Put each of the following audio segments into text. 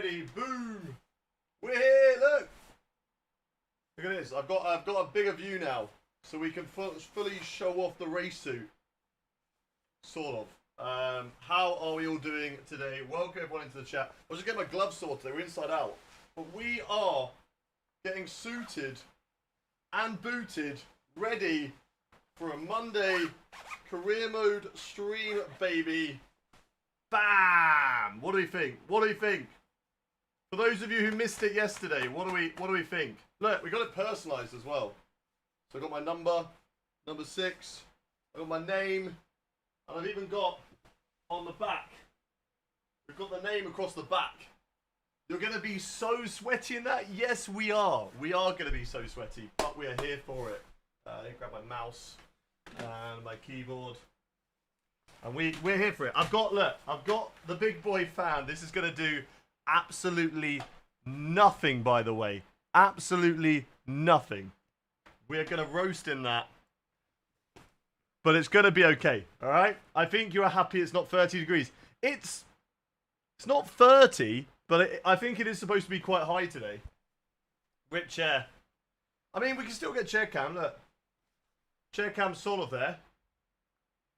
ready. Boom. We're here. Look. Look at this. I've got a bigger view now, so we can fully show off the race suit. Sort of. How are we all doing today? Welcome everyone into the chat. I was just getting my gloves sorted. They were inside out, but we are getting suited and booted, ready for a Monday career mode stream, baby. Bam! What do we think? What do we think? For those of you who missed it yesterday, what do we think? Look, we got it personalized as well. So I got my number 6. I got my name, and I've even got on the back. We've got the name across the back. You're going to be so sweaty in that? Yes, we are. We are going to be so sweaty, but we are here for it. Let me grab my mouse and my keyboard. And we're here for it. I've got the big boy fan. This is going to do absolutely nothing, by the way. Absolutely nothing. We're going to roast in that. But it's going to be okay, all right? I think you are happy it's not 30 degrees. It's not 30, but I think it is supposed to be quite high today. Which, I mean, we can still get chair cam, look. Chair cam's sort of there.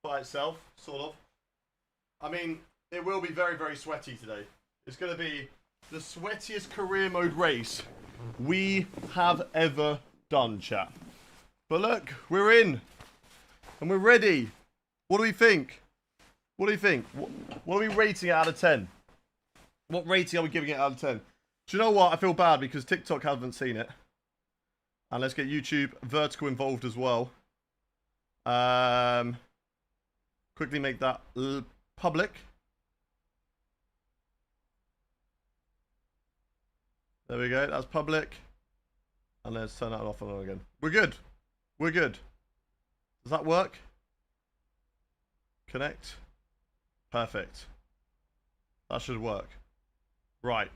By itself, sort of. I mean, it will be very, very sweaty today. It's going to be the sweatiest career mode race we have ever done, chat. But look, we're in. And we're ready. What do we think? What do you think? What are we rating it out of 10? What rating are we giving it out of 10? Do you know what? I feel bad because TikTok haven't seen it. And let's get YouTube Vertical involved as well. Quickly make that public. There we go. That's public. And let's turn that off and on again. We're good. We're good. Does that work? Connect. Perfect. That should work. Right.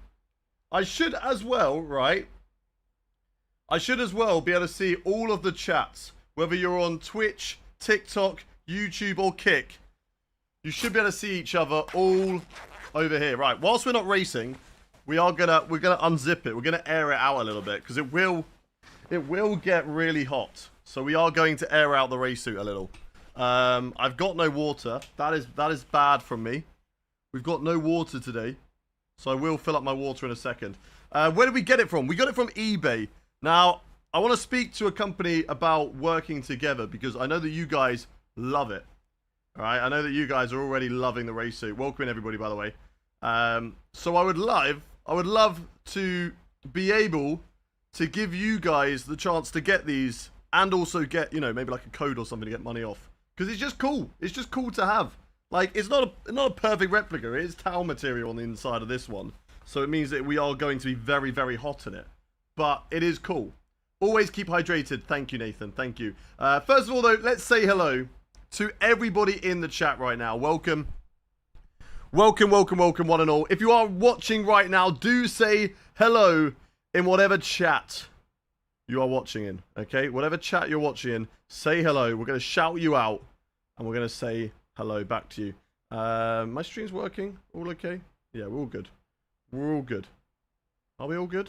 I should as well, right? I should as well be able to see all of the chats. Whether you're on Twitch, TikTok, YouTube or Kick. You should be able to see each other all over here. Right. Whilst we're not racing, we're gonna unzip it. We're gonna air it out a little bit because it will get really hot. So we are going to air out the race suit a little. I've got no water. That is bad from me. We've got no water today. So I will fill up my water in a second. Where did we get it from? We got it from eBay. Now, I want to speak to a company about working together because I know that you guys love it. All right, I know that you guys are already loving the race suit. Welcome in everybody, by the way. So I would love to be able to give you guys the chance to get these and also get, you know, maybe like a code or something to get money off. Because it's just cool. It's just cool to have. Like, it's not a perfect replica. It is towel material on the inside of this one. So it means that we are going to be very, very hot in it. But it is cool. Always keep hydrated. Thank you, Nathan. Thank you. First of all, though, let's say hello to everybody in the chat right now. Welcome. Welcome, welcome, welcome, one and all. If you are watching right now, do say hello in whatever chat you are watching in. Okay? Whatever chat you're watching in, say hello. We're going to shout you out. And we're going to say hello back to you. My stream's working. All okay? Yeah, we're all good. We're all good. Are we all good?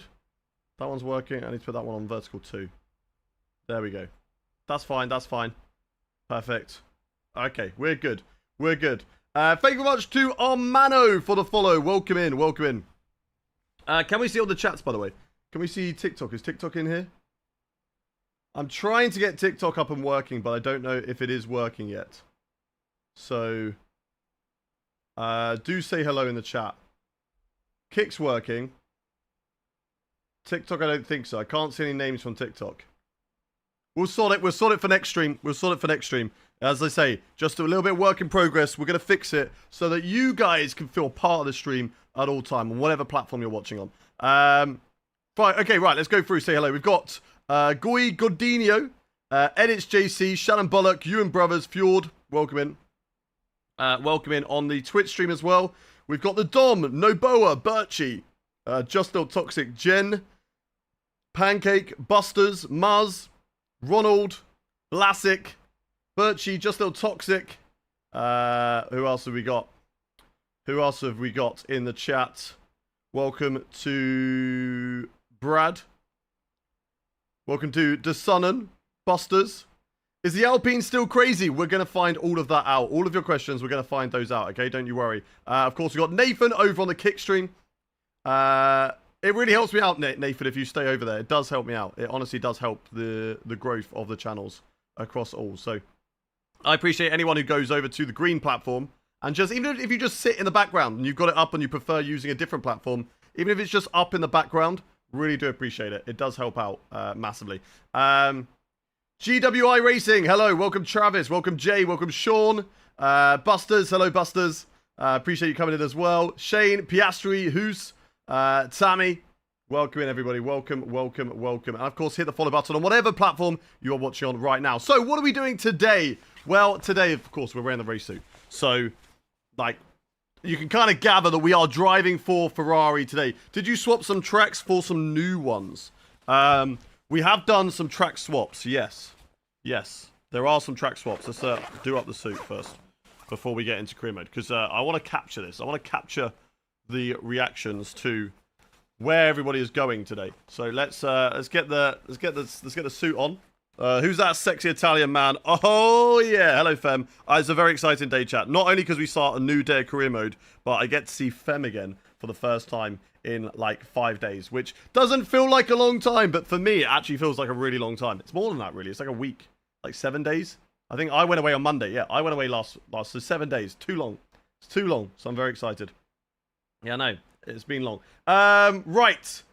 That one's working. I need to put that one on vertical too. There we go. That's fine. That's fine. Perfect. Okay, we're good. We're good. Thank you very much to Armano for the follow. Welcome in. Welcome in. Can we see all the chats, by the way? Can we see TikTok? Is TikTok in here? I'm trying to get TikTok up and working, but I don't know if it is working yet. So, do say hello in the chat. Kick's working. TikTok, I don't think so. I can't see any names from TikTok. We'll sort it. We'll sort it for next stream. We'll sort it for next stream. As I say, just a little bit of work in progress. We're going to fix it so that you guys can feel part of the stream at all time on whatever platform you're watching on. Right, okay, right. Let's go through. Say hello. We've got Goy Godinho, Edits JC, Shannon Bullock, Ewan Brothers, Fjord. Welcome in. Welcome in on the Twitch stream as well. We've got the Dom, Noboa, Birchie, Just Little Toxic, Jen, Pancake, Busters, Muzz, Ronald, Lassic, Birchie, Just Little Toxic. Who else have we got? Who else have we got in the chat? Welcome to Brad. Welcome to DeSunnon. Busters. Is the Alpine still crazy? We're going to find all of that out. All of your questions, we're going to find those out, okay? Don't you worry. Of course, we've got Nathan over on the kick stream. It really helps me out, Nathan, if you stay over there. It does help me out. It honestly does help the growth of the channels across all. So I appreciate anyone who goes over to the green platform and just, even if you just sit in the background and you've got it up and you prefer using a different platform, even if it's just up in the background, really do appreciate it. It does help out massively. GWI Racing, hello. Welcome, Travis. Welcome, Jay. Welcome, Sean. Busters, hello, Busters. Appreciate you coming in as well. Shane, Piastri, Hoos, Tammy. Welcome in, everybody. Welcome, welcome, welcome. And, of course, hit the follow button on whatever platform you are watching on right now. So, what are we doing today? Well, today, of course, we're wearing the race suit. So, like, you can kind of gather that we are driving for Ferrari today. Did you swap some tracks for some new ones? We have done some track swaps, yes. Yes, there are some track swaps. Let's do up the suit first before we get into career mode, because I want to capture this. I want to capture the reactions to where everybody is going today. So let's get the suit on. Who's that sexy Italian man? Oh yeah, hello Fem. It's a very exciting day, chat. Not only because we start a new day of career mode, but I get to see Fem again for the first time in like 5 days, which doesn't feel like a long time, but for me it actually feels like a really long time. It's more than that, really. It's like a week, like 7 days. I think I went away on Monday. Yeah, I went away last so 7 days. Too long. It's too long. So I'm very excited. Yeah, no, it's been long. Right.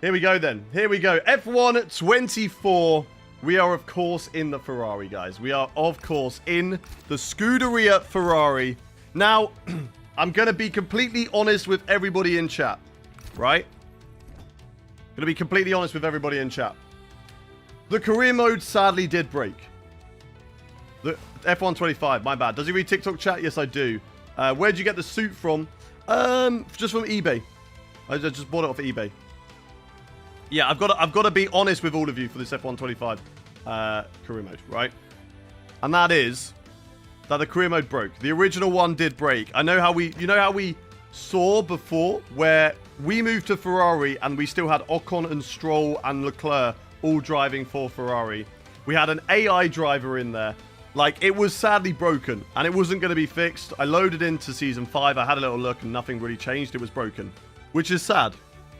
Here we go then. Here we go. F1 24. We are, of course, in the Ferrari, guys. We are, of course, in the Scuderia Ferrari. Now, I'm going to be completely honest with everybody in chat, right? Going to be completely honest with everybody in chat. The career mode sadly did break. The F1 25, my bad. Does he read TikTok chat? Yes, I do. Where'd you get the suit from? Just from eBay. I just bought it off eBay. Yeah, I've got to be honest with all of you for this F1 25 career mode, right? And that is that the career mode broke. The original one did break. I know how you know how we saw before, where we moved to Ferrari and we still had Ocon and Stroll and Leclerc all driving for Ferrari. We had an AI driver in there. Like, it was sadly broken and it wasn't going to be fixed. I loaded into Season 5. I had a little look and nothing really changed. It was broken, which is sad,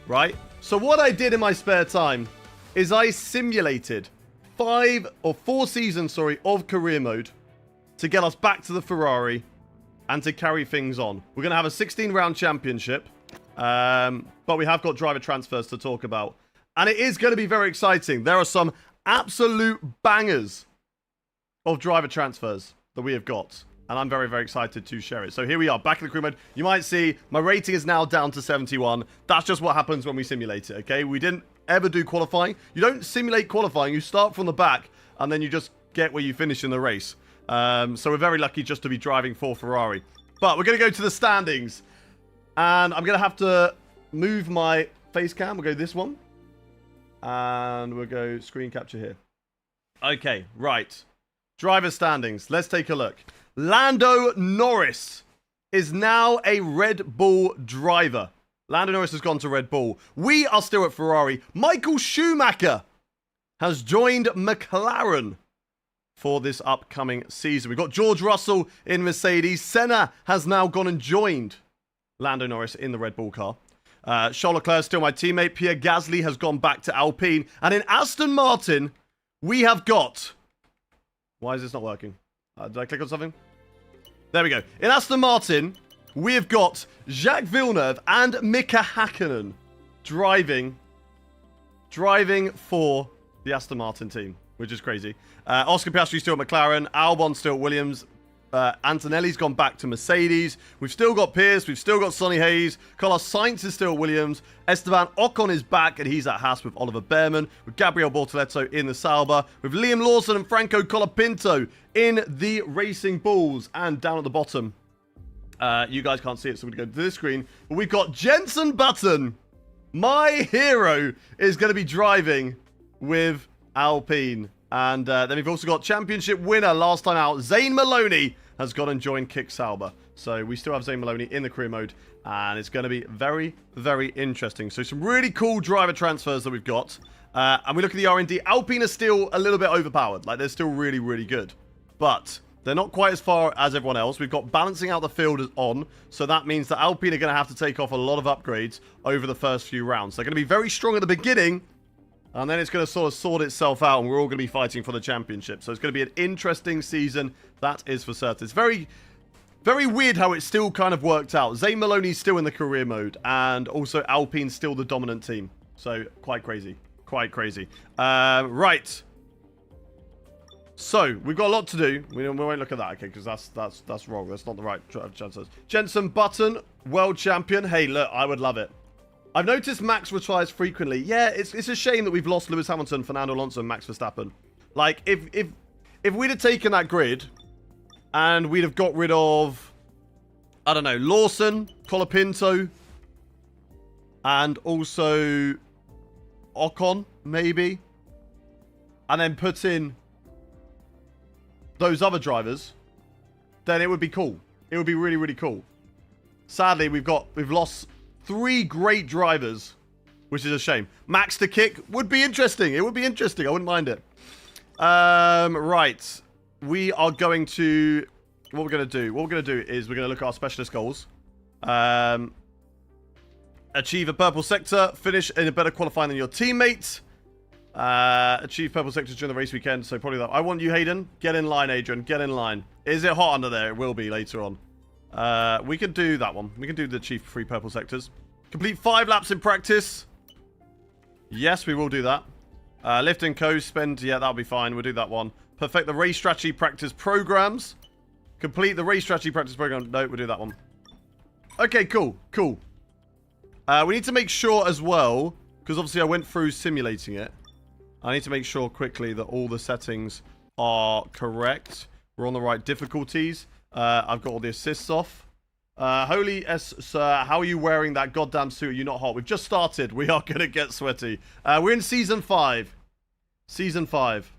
right? So what I did in my spare time is I simulated 4 seasons, of career mode to get us back to the Ferrari and to carry things on. We're going to have a 16-round championship, but we have got driver transfers to talk about. And it is going to be very exciting. There are some absolute bangers of driver transfers that we have got. And I'm very, very excited to share it. So here we are, back in the career mode. You might see my rating is now down to 71. That's just what happens when we simulate it, okay? We didn't ever do qualifying. You don't simulate qualifying. You start from the back, and then you just get where you finish in the race. So we're very lucky just to be driving for Ferrari. But we're going to go to the standings. And I'm going to have to move my face cam. We'll go this one. And we'll go screen capture here. Okay, right. Driver standings. Let's take a look. Lando Norris is now a Red Bull driver. Lando Norris has gone to Red Bull. We are still at Ferrari. Michael Schumacher has joined McLaren for this upcoming season. We've got George Russell in Mercedes. Senna has now gone and joined Lando Norris in the Red Bull car. Charles Leclerc is still my teammate. Pierre Gasly has gone back to Alpine. And in Aston Martin, we have got... Why is this not working? Did I click on something? There we go. In Aston Martin, we have got Jacques Villeneuve and Mika Hakkinen driving for the Aston Martin team, which is crazy. Oscar Piastri still at McLaren. Albon still at Williams. Antonelli's gone back to Mercedes. We've still got Pierce. We've still got Sonny Hayes. Carlos Sainz is still at Williams. Esteban Ocon is back, and he's at Haas with Oliver Behrman. With Gabriel Bortoleto in the Sauber. With Liam Lawson and Franco Colapinto in the Racing Bulls. And down at the bottom, you guys can't see it, so we're going to go to this screen. But we've got Jenson Button. My hero is going to be driving with Alpine. And then we've also got championship winner last time out, Zane Maloney, has gone and joined Kick Sauber. So we still have Zane Maloney in the career mode, and it's going to be very, very interesting. So some really cool driver transfers that we've got. And we look at the R&D. Alpine are still a little bit overpowered. Like, they're still really, really good. But they're not quite as far as everyone else. We've got balancing out the field on. So that means that Alpine are going to have to take off a lot of upgrades over the first few rounds. They're going to be very strong at the beginning. And then it's going to sort of sort itself out. And we're all going to be fighting for the championship. So it's going to be an interesting season. That is for certain. It's very, very weird how it still kind of worked out. Zane Maloney's still in the career mode. And also Alpine's still the dominant team. So quite crazy. Quite crazy. Right. So, we've got a lot to do. We won't look at that, okay, because that's wrong. That's not the right chances. Jenson Button, world champion. Hey, look, I would love it. I've noticed Max retires frequently. Yeah, it's a shame that we've lost Lewis Hamilton, Fernando Alonso, and Max Verstappen. Like, if we'd have taken that grid, and we'd have got rid of, I don't know, Lawson, Colapinto, and also Ocon, maybe, and then put in those other drivers, then it would be cool. It would be really, really cool. Sadly, we've lost 3 great drivers, which is a shame. Max to kick would be interesting. It would be interesting. I wouldn't mind it. Right. We are going to... What we're going to do? What we're going to do is we're going to look at our specialist goals. Achieve a purple sector. Finish in a better qualifying than your teammate. Achieve purple sectors during the race weekend. So probably that. I want you, Hayden. Get in line, Adrian. Get in line. Is it hot under there? It will be later on. We can do that one. We can do the achieve 3 purple sectors. Complete 5 laps in practice. Yes, we will do that. Lift and coast. Spend. Yeah, that'll be fine. We'll do that one. Perfect the race strategy practice programs. Complete the race strategy practice program. No, we'll do that one. Okay, cool. Cool. We need to make sure as well, because obviously I went through simulating it. I need to make sure quickly that all the settings are correct. We're on the right difficulties. I've got all the assists off. Holy S, sir, how are you wearing that goddamn suit? Are you not hot? We've just started. We are going to get sweaty. We're in Season 5. Season 5.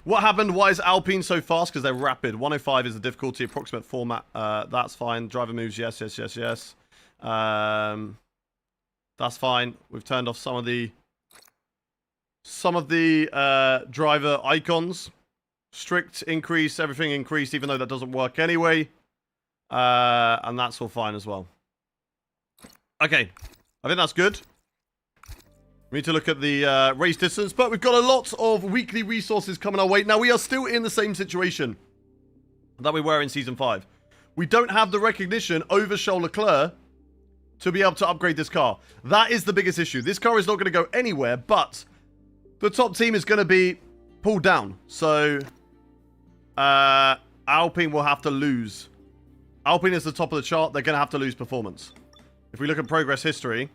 What happened? Why is Alpine so fast? Because they're rapid. 105 is the difficulty. Approximate format. That's fine. Driver moves. Yes, yes, yes, yes. That's fine. We've turned off some of the driver icons. Strict increase, everything increased, even though that doesn't work anyway. And that's all fine as well. Okay, I think that's good. We need to look at the race distance, but we've got a lot of weekly resources coming our way. Now, we are still in the same situation that we were in Season 5. We don't have the recognition over Charles Leclerc to be able to upgrade this car. That is the biggest issue. This car is not going to go anywhere, but the top team is going to be pulled down. So, Alpine will have to lose. Alpine is the top of the chart. They're going to have to lose performance. If we look at progress history,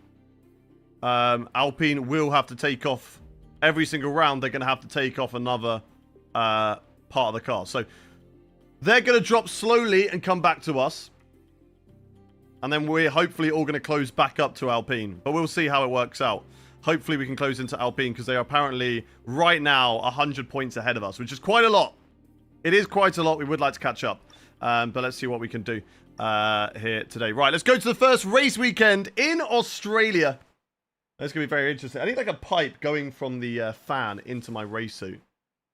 Alpine will have to take off every single round. They're going to have to take off another part of the car. So, they're going to drop slowly and come back to us. And then we're hopefully all going to close back up to Alpine. But we'll see how it works out. Hopefully we can close into Alpine because they are apparently right now 100 points ahead of us, which is quite a lot. It is quite a lot. We would like to catch up. But let's see what we can do here today. Right, let's go to the first race weekend in Australia. That's going to be very interesting. I need like a pipe going from the fan into my race suit.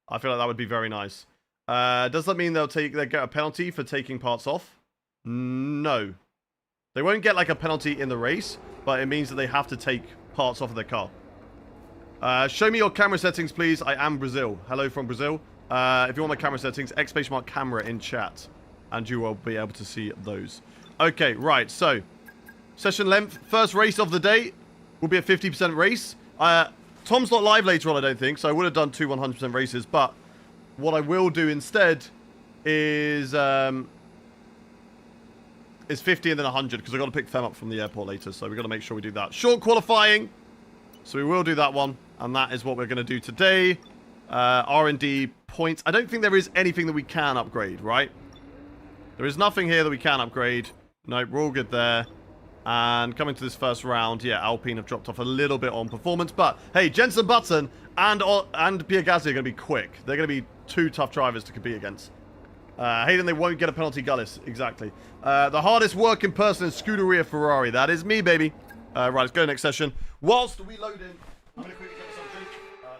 I feel like that would be very nice. Does that mean they'll get a penalty for taking parts off? No. They won't get like a penalty in the race, but it means that they have to take parts off of their car. Show me your camera settings, please. I am Brazil. Hello from Brazil. If you want my camera settings, !camera in chat, and you will be able to see those. Okay, right. So, session length. First race of the day will be a 50% race. Tom's not live later on, I don't think, so I would have done 2 100% races, but what I will do instead is 50 and then 100, because I've got to pick Fem up from the airport later, so we've got to make sure we do that. Short qualifying, so we will do that one, and that is what we're going to do today. R&D points. I don't think there is anything that we can upgrade, right? There is nothing here that we can upgrade. No, we're all good there. And coming to this first round, yeah, Alpine have dropped off a little bit on performance. But, hey, Jensen Button and Pierre Gasly are going to be quick. They're going to be two tough drivers to compete against. Hayden, they won't get a penalty, Gullis. Exactly. The hardest working person in Scuderia Ferrari. That is me, baby. Right, let's go next session. Whilst we load in, I'm going to quickly get myself a drink.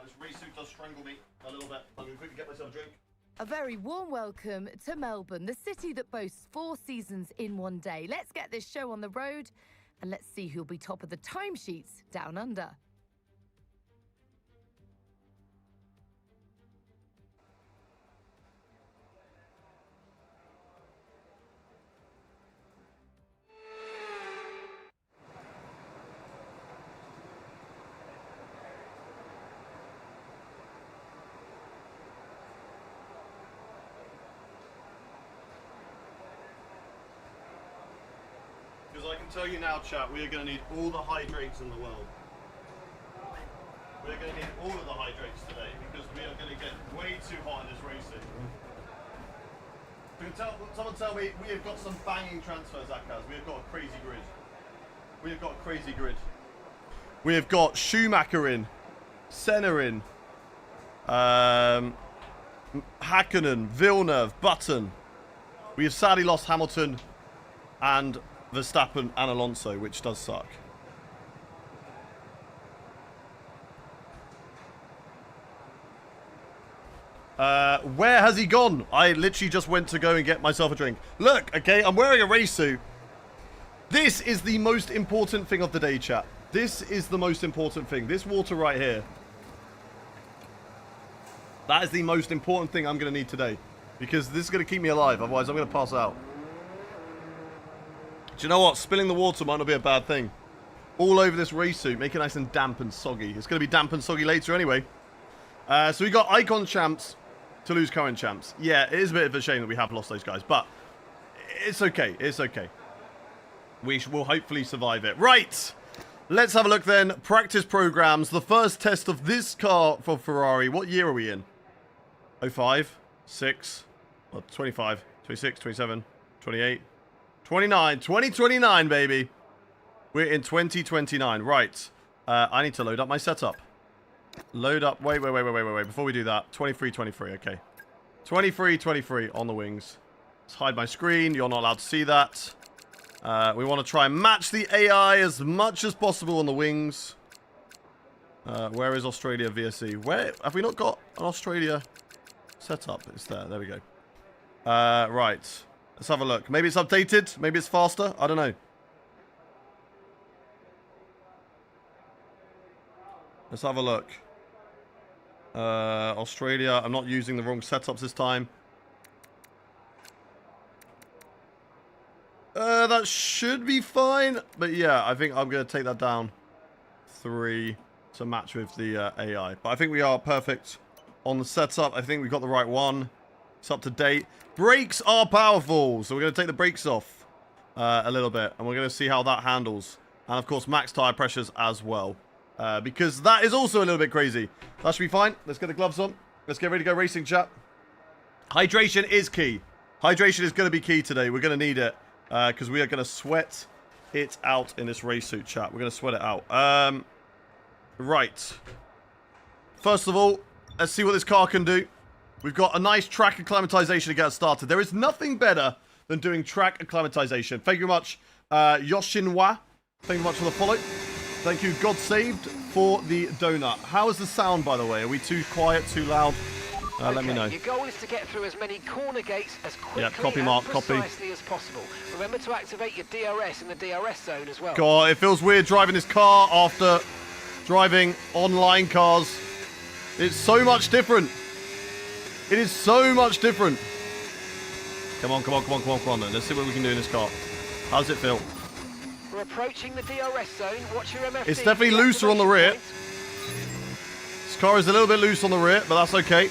This race suit does strangle me a little bit. I'm going to quickly get myself a drink. A very warm welcome to Melbourne, the city that boasts 4 seasons in one day. Let's get this show on the road, and let's see who'll be top of the timesheets down under. Because I can tell you now, chat, we are going to need all the hydrates in the world. We're going to need all of the hydrates today because we are going to get way too hot in this racing. Someone tell me we have got some banging transfers, Akaz. We have got a crazy grid. We have got a crazy grid. We have got Schumacher in, Senna in, Hakkinen, Villeneuve, Button. We have sadly lost Hamilton and Verstappen and Alonso, which does suck. Where has he gone? I literally just went to go and get myself a drink. Look, okay, I'm wearing a race suit. This is the most important thing of the day, chat. This is the most important thing. This water right here. That is the most important thing I'm going to need today. Because this is going to keep me alive. Otherwise, I'm going to pass out. Do you know what? Spilling the water might not be a bad thing. All over this race suit. Make it nice and damp and soggy. It's going to be damp and soggy later anyway. So we got Icon champs to lose current champs. Yeah, it is a bit of a shame that we have lost those guys. But it's okay. It's okay. We will hopefully survive it. Right. Let's have a look then. Practice programs. The first test of this car for Ferrari. What year are we in? 05, 6, 25, 26, 27, 28, 29, 2029, baby. We're in 2029. Right. I need to load up my setup. Load up. Wait. Before we do that. 23, 23. Okay. 23, 23 on the wings. Let's hide my screen. You're not allowed to see that. We want to try and match the AI as much as possible on the wings. Where is Australia VSE? Where have we not got an Australia setup? It's there. There we go. Right. Let's have a look. Maybe it's updated. Maybe it's faster. I don't know. Let's have a look. Australia. I'm not using the wrong setups this time. That should be fine. But yeah, I think I'm going to take that down 3 to match with the AI. But I think we are perfect on the setup. I think we've got the right one. It's up to date. Brakes are powerful. So we're going to take the brakes off a little bit. And we're going to see how that handles. And of course, max tire pressures as well. Because that is also a little bit crazy. That should be fine. Let's get the gloves on. Let's get ready to go racing, chat. Hydration is key. Hydration is going to be key today. We're going to need it. Because we are going to sweat it out in this race suit, chat. We're going to sweat it out. Right. First of all, let's see what this car can do. We've got a nice track acclimatization to get us started. There is nothing better than doing track acclimatization. Thank you very much, Yoshinwa. Thank you very much for the follow. Thank you, God Saved, for the donut. How is the sound, by the way? Are we too quiet, too loud? Let me know. Your goal is to get through as many corner gates as quickly and precisely as possible. Remember to activate your DRS in the DRS zone as well. God, it feels weird driving this car after driving online cars. It's so much different. It is so much different. Come on. Then. Let's see what we can do in this car. How does it feel? We're approaching the DRS zone. Watch your MFD. It's definitely looser on the rear. This car is a little bit loose on the rear, but that's okay.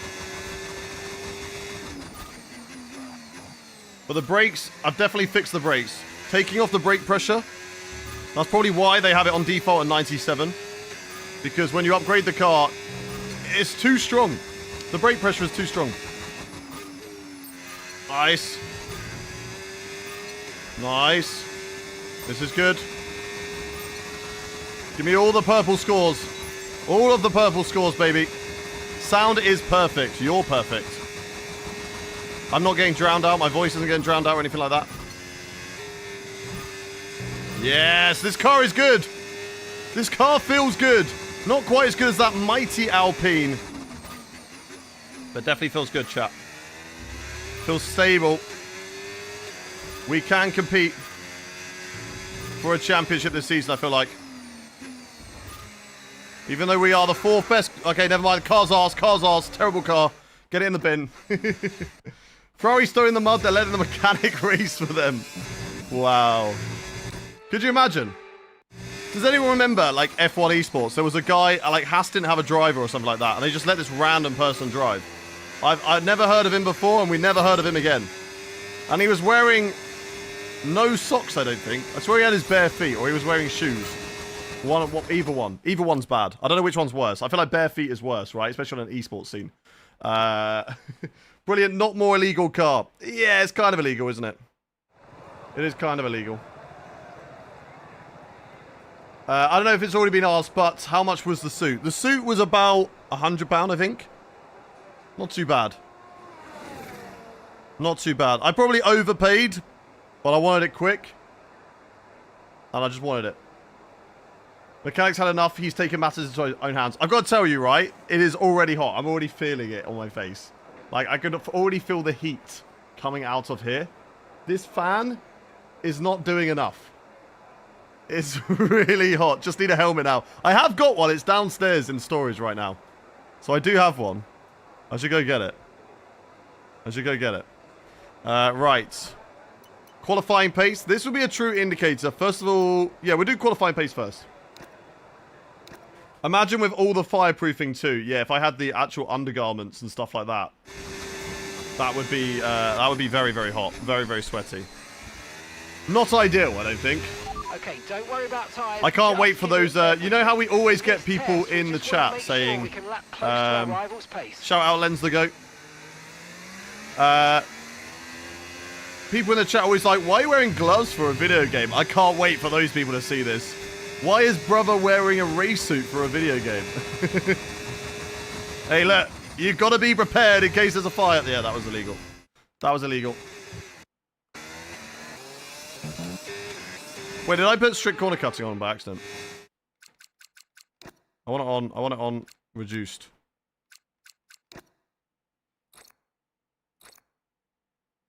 But the brakes, I've definitely fixed the brakes. Taking off the brake pressure. That's probably why they have it on default at 97. Because when you upgrade the car, it's too strong. The brake pressure is too strong. Nice. Nice. This is good. Give me all the purple scores. All of the purple scores, baby. Sound is perfect. You're perfect. I'm not getting drowned out. My voice isn't getting drowned out or anything like that. Yes, this car is good. This car feels good. Not quite as good as that mighty Alpine. But definitely feels good, chat. Feels stable. We can compete for a championship this season, I feel like. Even though we are the 4th best... Okay, never mind. Car's ours. Car's ours. Terrible car. Get it in the bin. Ferrari's still in the mud. They're letting the mechanic race for them. Wow. Could you imagine? Does anyone remember, like, F1 esports? There was a guy, like, Haas didn't have a driver or something like that, and they just let this random person drive. I've never heard of him before, and we never heard of him again. And he was wearing no socks, I don't think. I swear he had his bare feet, or he was wearing shoes. Either one. Either one's bad. I don't know which one's worse. I feel like bare feet is worse, right? Especially on an esports scene. Brilliant, not more illegal car. Yeah, it's kind of illegal, isn't it? It is kind of illegal. I don't know if it's already been asked, but how much was the suit? The suit was about £100, I think. Not too bad. Not too bad. I probably overpaid, but I wanted it quick. And I just wanted it. Mechanics had enough. He's taking matters into his own hands. I've got to tell you, right? It is already hot. I'm already feeling it on my face. Like, I could already feel the heat coming out of here. This fan is not doing enough. It's really hot. Just need a helmet now. I have got one. It's downstairs in storage right now. So I do have one. I should go get it. I should go get it. Right. Qualifying pace. This would be a true indicator. First of all, yeah, we'll do qualifying pace first. Imagine with all the fireproofing too. Yeah, if I had the actual undergarments and stuff like that. That would be very, very hot. Very, very sweaty. Not ideal, I don't think. Okay, don't worry about time. I can't wait for those, you know how we always get people in the chat saying, shout out Lens the Goat. People in the chat always like, why are you wearing gloves for a video game? I can't wait for those people to see this. Why is brother wearing a race suit for a video game? Hey, look, you've got to be prepared in case there's a fire. Yeah, that was illegal. That was illegal. Wait, did I put strict corner cutting on by accident? I want it on. I want it on reduced.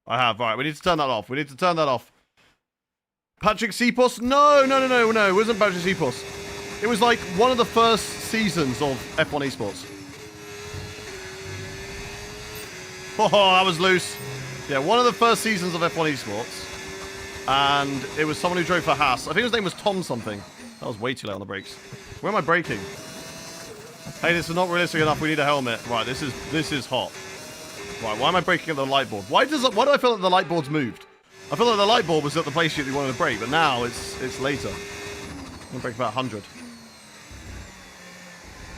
I have. Right, we need to turn that off. We need to turn that off. Patrick Sipos? No. It wasn't Patrick Sipos. It was like one of the first seasons of F1 Esports. Oh, that was loose. Yeah, one of the first seasons of F1 Esports. And it was someone who drove for Haas. I think his name was Tom something. That was way too late on the brakes. Where am I braking? Hey, this is not realistic enough. We need a helmet. Right, this is hot. Right, why am I braking at the light board? Why do I feel like the light board's moved? I feel like the light board was at the place you wanted to brake, but now it's later. I'm gonna brake about 100.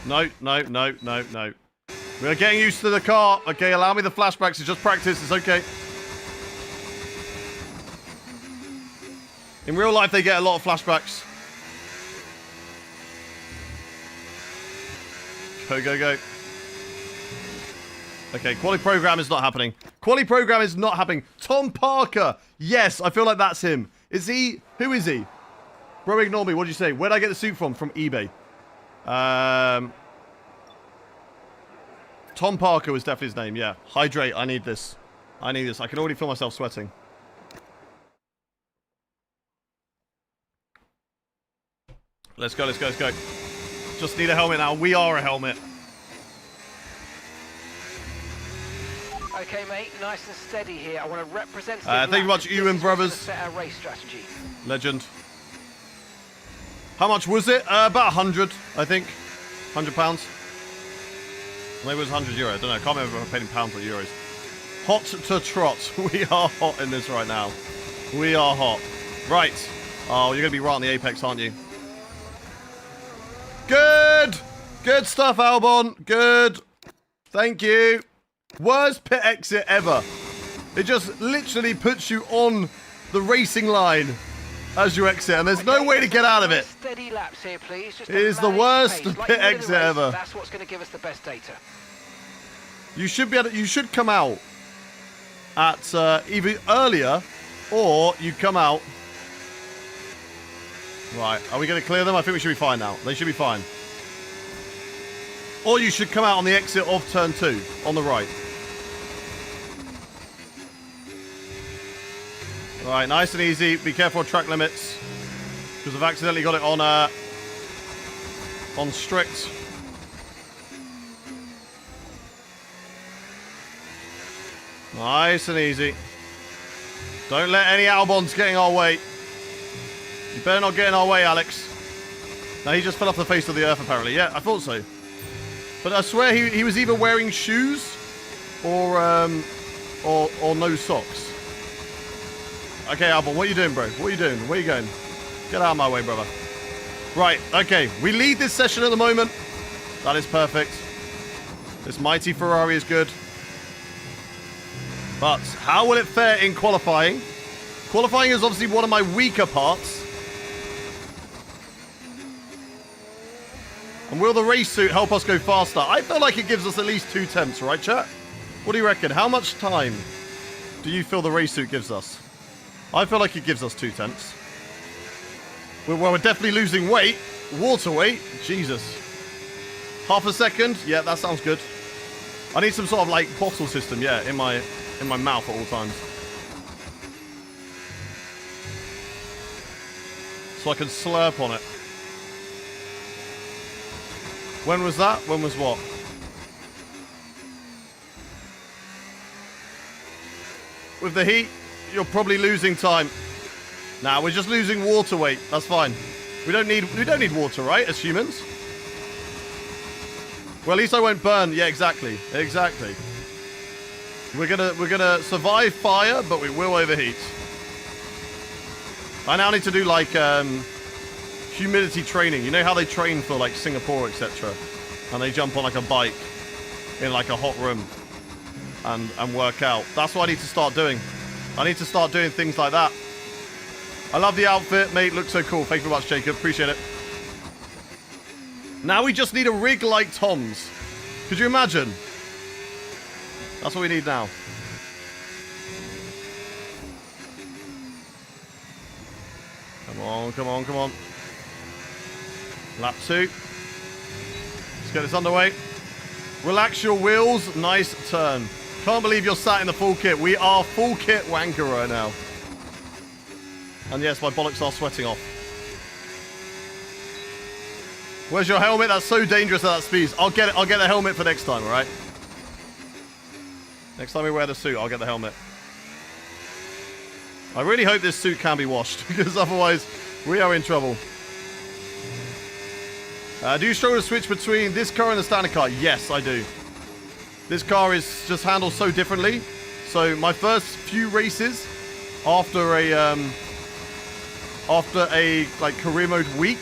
No. We're getting used to the car. Okay, allow me the flashbacks. It's just practice. It's okay. In real life, they get a lot of flashbacks. Go. Okay, quality program is not happening. Quality program is not happening. Tom Parker. Yes, I feel like that's him. Is he? Who is he? Bro, ignore me. What did you say? Where'd I get the suit from? From eBay. Tom Parker was definitely his name, yeah. Hydrate. I need this. I can already feel myself sweating. Let's go. Just need a helmet now. We are a helmet. Okay, mate, nice and steady here. I want to represent. Thank you much, Ewan Brothers. Set our race strategy. Legend. How much was it? About 100, I think. £100. Maybe it was €100. I don't know. I can't remember if I paid in pounds or euros. Hot to trot. We are hot in this right now. We are hot. Right. Oh, you're going to be right on the apex, aren't you? Good. Good stuff, Albon. Good. Thank you. Worst pit exit ever. It just literally puts you on the racing line as you exit, and there's no way to get out of it. Steady laps here, please. Just It is the worst pit exit ever. That's what's going to give us the best data. You should be able to, you should come out at either earlier, or you come out. Right, are we going to clear them? I think we should be fine now. They should be fine. Or you should come out on the exit of turn 2 on the right. Alright, nice and easy. Be careful of track limits, because I've accidentally got it on strict. Nice and easy. Don't let any Albons get in our way. You better not get in our way, Alex. Now he just fell off the face of the earth, apparently. Yeah, I thought so. But I swear he was either wearing shoes or no socks. Okay, Albon, what are you doing, bro? What are you doing? Where are you going? Get out of my way, brother. Right, okay. We lead this session at the moment. That is perfect. This mighty Ferrari is good. But how will it fare in qualifying? Qualifying is obviously one of my weaker parts. And will the race suit help us go faster? I feel like it gives us at least 2 tenths, right, chat? What do you reckon? How much time do you feel the race suit gives us? I feel like it gives us 2 tenths. Well, we're definitely losing weight. Water weight. Jesus. Half a second? Yeah, that sounds good. I need some sort of, like, bottle system, yeah, in my mouth at all times. So I can slurp on it. When was that? When was what? With the heat, you're probably losing time. Nah, we're just losing water weight. That's fine. We don't need water, right, as humans? Well, at least I won't burn. Yeah, exactly. Exactly. We're gonna survive fire, but we will overheat. I now need to do like humidity training. You know how they train for like Singapore, etc. And they jump on like a bike in like a hot room and work out. That's what I need to start doing. I need to start doing things like that. I love the outfit, mate. Looks so cool. Thank you very much, Jacob. Appreciate it. Now we just need a rig like Tom's. Could you imagine? That's what we need now. Come on, come on, come on. Lap 2. Let's get this underway. Relax your wheels. Nice turn. Can't believe you're sat in the full kit. We are full kit wanker right now. And yes, my bollocks are sweating off. Where's your helmet? That's so dangerous at that speed. I'll get it. I'll get the helmet for next time, all right? Next time we wear the suit, I'll get the helmet. I really hope this suit can be washed, because otherwise we are in trouble. Do you struggle to switch between this car and the standard car? Yes, I do. This car is just handled so differently. So my first few races after a like career mode week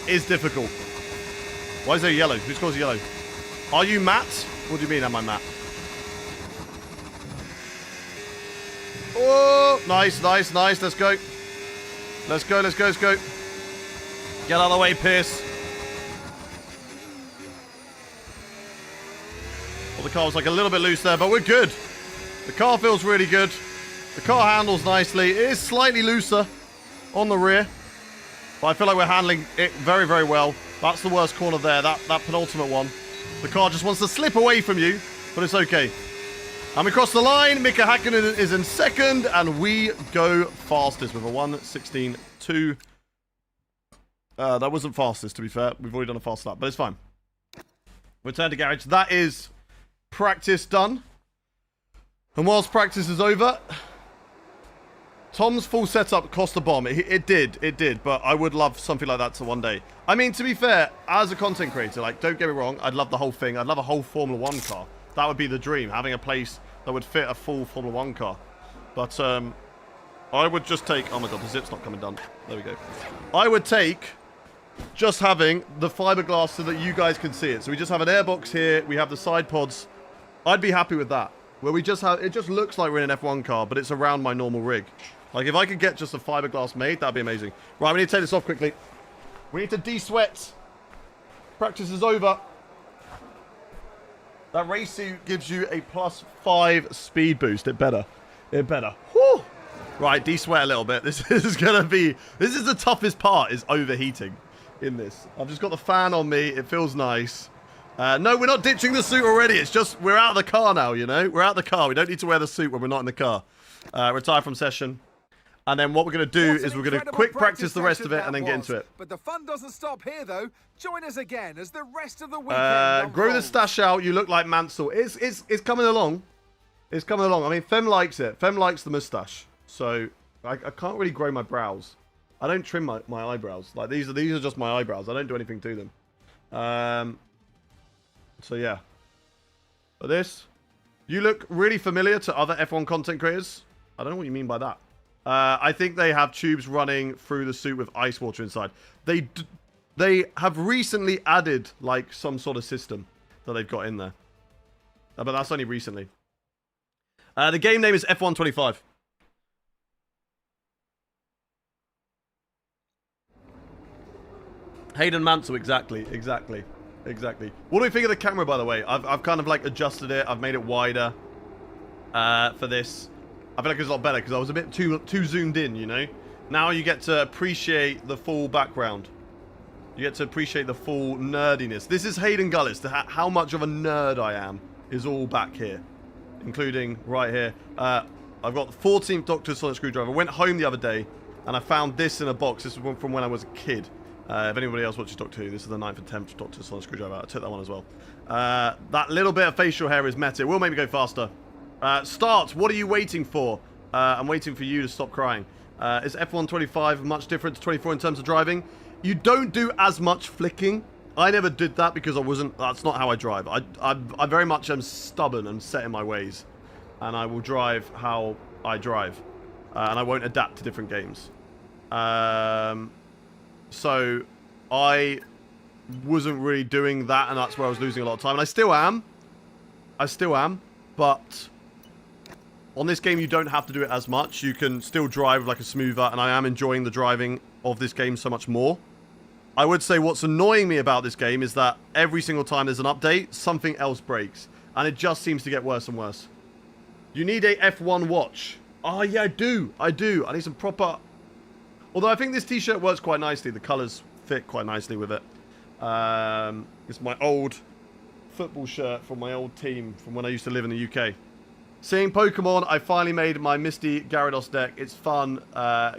is difficult. Why is there yellow? Who's causing yellow? Are you Matt? What do you mean, am I Matt? Oh, nice, nice, nice. Let's go. Let's go, let's go, let's go. Get out of the way, Pierce. Well, the car was like a little bit loose there, but we're good. The car feels really good. The car handles nicely. It is slightly looser on the rear, but I feel like we're handling it very, very well. That's the worst corner there, that penultimate one. The car just wants to slip away from you, but it's okay. And we cross the line. Mika Hakkinen is in second, and we go fastest with a 1:16.2. That wasn't fastest, to be fair. We've already done a fast lap, but it's fine. Return to garage. That is practice done. And whilst practice is over, Tom's full setup cost a bomb. It did, but I would love something like that to one day. I mean, to be fair, as a content creator, like, don't get me wrong, I'd love the whole thing. I'd love a whole Formula 1 car. That would be the dream, having a place that would fit a full Formula 1 car. But I would just take... Oh my god, the zip's not coming down. There we go. I would take just having the fiberglass so that you guys can see it. So we just have an airbox here. We have the side pods. I'd be happy with that. Where we just have... It just looks like we're in an F1 car, but it's around my normal rig. Like, if I could get just a fiberglass made, that'd be amazing. Right, we need to take this off quickly. We need to de-sweat. Practice is over. That race suit gives you a +5 speed boost. It better. It better. Whew. Right, de-sweat a little bit. This is going to be... This is the toughest part, is overheating in this. I've just got the fan on me. It feels nice. No, we're not ditching the suit already. It's just we're out of the car now, you know? We're out of the car. We don't need to wear the suit when we're not in the car. Retire from session. And then what we're going to do is we're going to quick practice the rest of it and then get into it. But the fun doesn't stop here, though. Join us again as the rest of the weekend grow the stash out. You look like Mansell. It's coming along. It's coming along. I mean, Fem likes it. Fem likes the moustache. So I can't really grow my brows. I don't trim my eyebrows. Like these are just my eyebrows. I don't do anything to them. So yeah. But this, you look really familiar to other F1 content creators. I don't know what you mean by that. I think they have tubes running through the suit with ice water inside. They have recently added like some sort of system that they've got in there. But that's only recently. The game name is F125. Hayden Mansell, exactly. What do we think of the camera, by the way? I've kind of like adjusted it. I've made it wider for this. I feel like it's a lot better because I was a bit too zoomed in, you know? Now you get to appreciate the full background. You get to appreciate the full nerdiness. This is Hayden Gullis. How much of a nerd I am is all back here. Including right here. I've got the 14th Doctor Solid Screwdriver. I went home the other day and I found this in a box. This is from when I was a kid. If anybody else watches Doctor Who, this is the 9th and 10th Doctor Solid Screwdriver. I took that one as well. That little bit of facial hair is meta. It will make me go faster. Start. What are you waiting for? I'm waiting for you to stop crying. Is F125 much different to 24 in terms of driving? You don't do as much flicking. I never did that because I wasn't... That's not how I drive. I very much am stubborn and set in my ways. And I will drive how I drive. And I won't adapt to different games. So I wasn't really doing that, and that's where I was losing a lot of time. And I still am. But on this game, you don't have to do it as much. You can still drive like a smoother, and I am enjoying the driving of this game so much more. I would say what's annoying me about this game is that every single time there's an update, something else breaks. And it just seems to get worse and worse. You need a F1 watch. Oh, yeah, I do. I need some proper... Although I think this t-shirt works quite nicely. The colours fit quite nicely with it. It's my old football shirt from my old team from when I used to live in the UK. Seeing Pokemon, I finally made my Misty Gyarados deck. It's fun.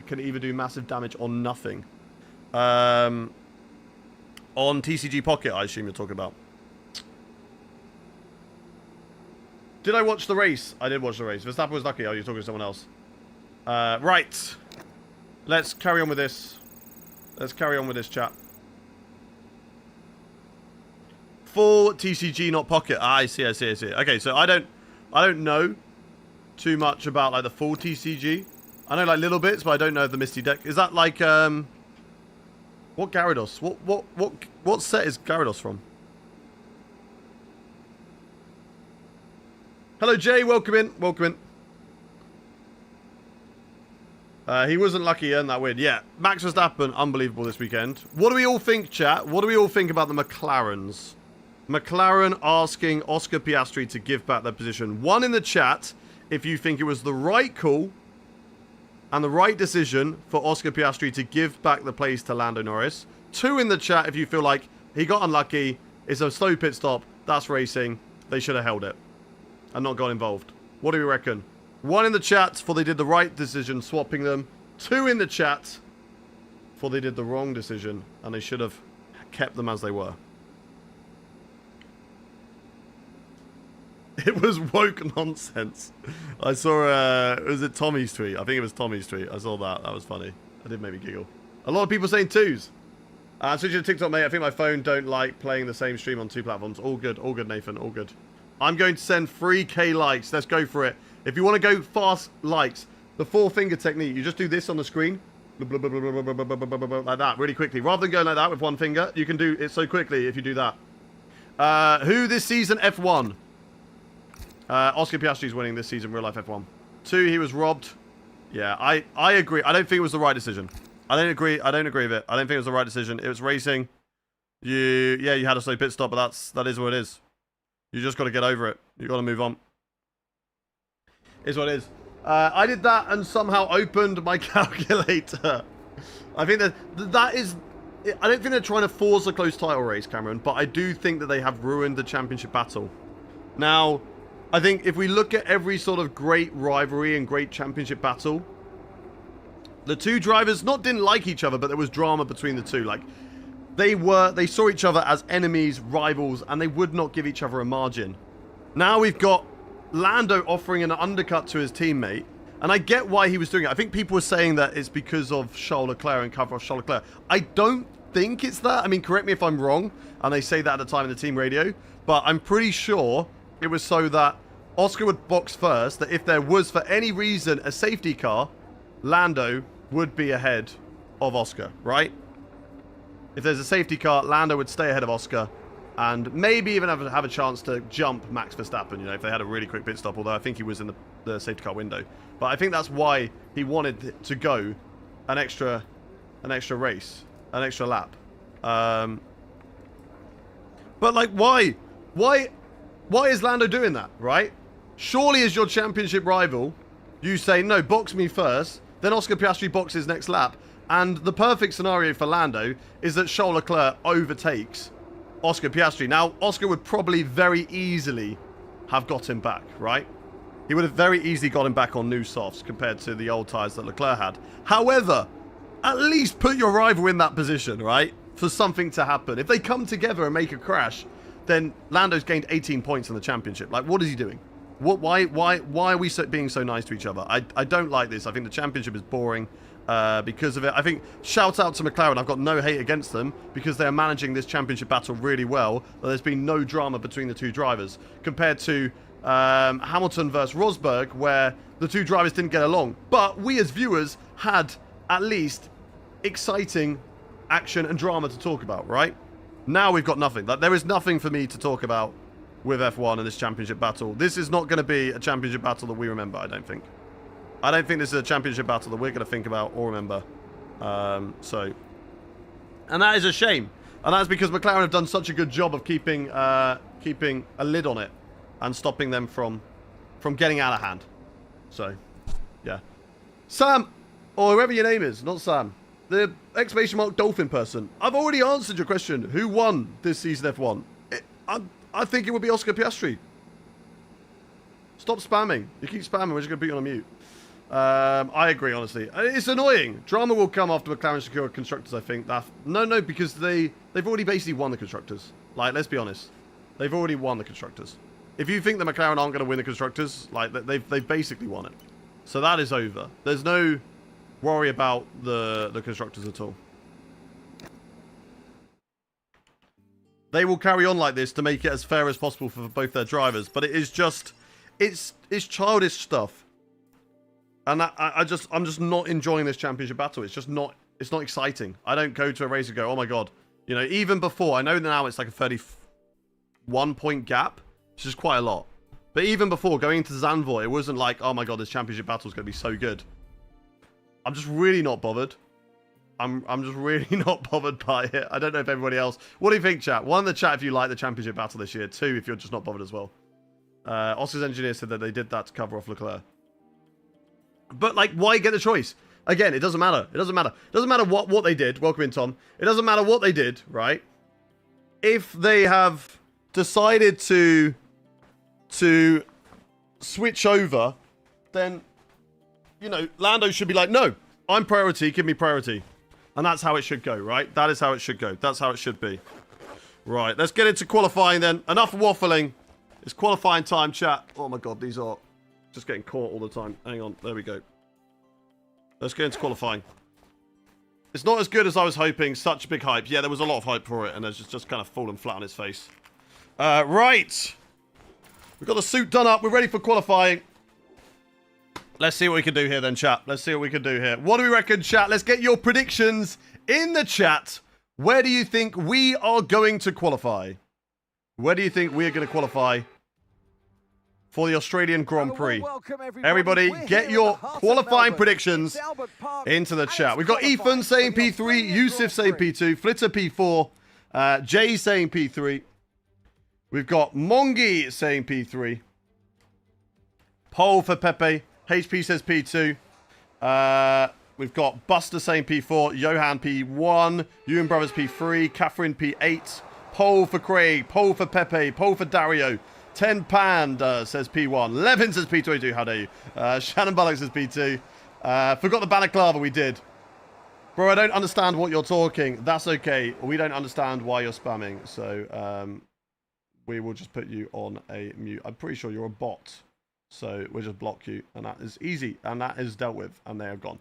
Can either do massive damage or nothing. On TCG Pocket, I assume you're talking about. Did I watch the race? I did watch the race. Verstappen was lucky. Oh, you're talking to someone else. Right. Let's carry on with this. Chat. Full TCG, not Pocket. Ah, I see. Okay, so I don't know too much about like the full TCG. I know like little bits, but I don't know the Misty deck. Is that like what Gyarados? What set is Gyarados from? Hello Jay, welcome in. He wasn't lucky he earned that win. Yeah, Max Verstappen, unbelievable this weekend. What do we all think, chat? What do we all think about the McLarens? McLaren asking Oscar Piastri to give back their position. 1 in the chat if you think it was the right call and the right decision for Oscar Piastri to give back the place to Lando Norris. 2 in the chat if you feel like he got unlucky, it's a slow pit stop, that's racing, they should have held it and not got involved. What do we reckon? 1 in the chat for they did the right decision swapping them. 2 in the chat for they did the wrong decision and they should have kept them as they were. It was woke nonsense. I saw, was it Tommy's tweet? I think it was Tommy's tweet. I saw that. That was funny. That did make me giggle. A lot of people saying 2s. Switching to TikTok, mate. I think my phone don't like playing the same stream on 2 platforms. All good, Nathan. All good. I'm going to send 3K likes. Let's go for it. If you want to go fast likes, the 4-finger technique, you just do this on the screen. Like that, really quickly. Rather than going like that with 1 finger, you can do it so quickly if you do that. Who this season F1? Oscar Piastri is winning this season, real life F1. 2, he was robbed. Yeah, I agree. I don't think it was the right decision. I don't agree with it. I don't think it was the right decision. It was racing. You had a slow pit stop, but that is what it is. You just got to get over it. You got to move on. Is what it is. I did that and somehow opened my calculator. I think that is... I don't think they're trying to force a close title race, Cameron, but I do think that they have ruined the championship battle. Now, I think if we look at every sort of great rivalry and great championship battle, the two drivers didn't like each other, but there was drama between the two. Like, they saw each other as enemies, rivals, and they would not give each other a margin. Now we've got Lando offering an undercut to his teammate, and I get why he was doing it. I think people were saying that it's because of Charles Leclerc and cover off Charles Leclerc. I don't think it's that. I mean, correct me if I'm wrong, and they say that at the time in the team radio, but I'm pretty sure it was so that Oscar would box first, that if there was for any reason a safety car, Lando would be ahead of Oscar, right? If there's a safety car, Lando would stay ahead of Oscar and maybe even have a chance to jump Max Verstappen, you know, if they had a really quick pit stop, although I think he was in the safety car window. But I think that's why he wanted to go an extra race, an extra lap. But like, why? Why is Lando doing that, right? Surely as your championship rival, you say, no, box me first, then Oscar Piastri boxes next lap, and the perfect scenario for Lando is that Charles Leclerc overtakes Oscar Piastri. Now, Oscar would probably very easily have got him back, right? He would have very easily got him back on new softs compared to the old tyres that Leclerc had. However, at least put your rival in that position, right? For something to happen. If they come together and make a crash, then Lando's gained 18 points in the championship. Like, what is he doing? Why are we being so nice to each other? I don't like this. I think the championship is boring because of it. I think, shout out to McLaren. I've got no hate against them because they're managing this championship battle really well. There's been no drama between the two drivers compared to Hamilton versus Rosberg, where the two drivers didn't get along. But we as viewers had at least exciting action and drama to talk about, right? Now we've got nothing. Like, there is nothing for me to talk about with F1 in this championship battle. This is not going to be a championship battle that we remember, I don't think. I don't think this is a championship battle that we're going to think about or remember. And that is a shame. And that's because McLaren have done such a good job of keeping a lid on it and stopping them from getting out of hand. So, yeah. Sam, or whoever your name is, not Sam, the exclamation mark dolphin person. I've already answered your question. Who won this season F1? I think it would be Oscar Piastri. Stop spamming. You keep spamming, we're just going to put you on a mute. I agree, honestly. It's annoying. Drama will come after McLaren secure constructors, I think. No, because they've already basically won the constructors. Like, let's be honest. They've already won the constructors. If you think that McLaren aren't going to win the constructors, like, they've basically won it. So that is over. There's no worry about the constructors at all. They will carry on like this to make it as fair as possible for both their drivers, but it is just, it's childish stuff, and I'm just not enjoying this championship battle. It's not exciting. I don't go to a race and go, oh my god, you know. Even before, I know now it's like a 31 point gap, which is quite a lot. But even before going into Zandvoort, it wasn't like, oh my god, this championship battle is going to be so good. I'm just really not bothered. I'm just really not bothered by it. I don't know if everybody else... What do you think, chat? One in the chat if you like the championship battle this year. Two, if you're just not bothered as well. Oscar's engineer said that they did that to cover off Leclerc. But, like, why get the choice? Again, it doesn't matter. It doesn't matter. It doesn't matter what they did. Welcome in, Tom. It doesn't matter what they did, right? If they have decided to switch over, then, you know, Lando should be like, no, I'm priority. Give me priority. And that's how it should go, right? That is how it should go. That's how it should be. Right, let's get into qualifying then. Enough waffling. It's qualifying time, chat. Oh my god, these are just getting caught all the time. Hang on, there we go. Let's get into qualifying. It's not as good as I was hoping. Such a big hype. Yeah, there was a lot of hype for it, and it's just kind of fallen flat on its face. Right. We've got the suit done up. We're ready for qualifying. Let's see what we can do here then, chat. Let's see what we can do here. What do we reckon, chat? Let's get your predictions in the chat. Where do you think we are going to qualify? Where do you think we are going to qualify for the Australian Grand Oh, Prix. well, welcome, Everybody, We're get here your at the heart of qualifying Melbourne. predictions It's Albert Park, into the and chat. it's We've got qualifying Ethan saying for the P3, Australian Yusuf Grand saying Prix. P2, Flitter P4, Jay saying P3. We've got Mongi saying P3. Pole for Pepe. HP says P2. We've got Buster saying P4. Johan P1. Ewan Brothers P3. Catherine P8. Pole for Craig. Pole for Pepe. Pole for Dario. 10 Panda says P1. Levin says P22. How dare you? Shannon Bullock says P2. Forgot the balaclava. We did. Bro, I don't understand what you're talking. That's okay. We don't understand why you're spamming. So, we will just put you on a mute. I'm pretty sure you're a bot. So we'll just block you. And that is easy. And that is dealt with. And they are gone.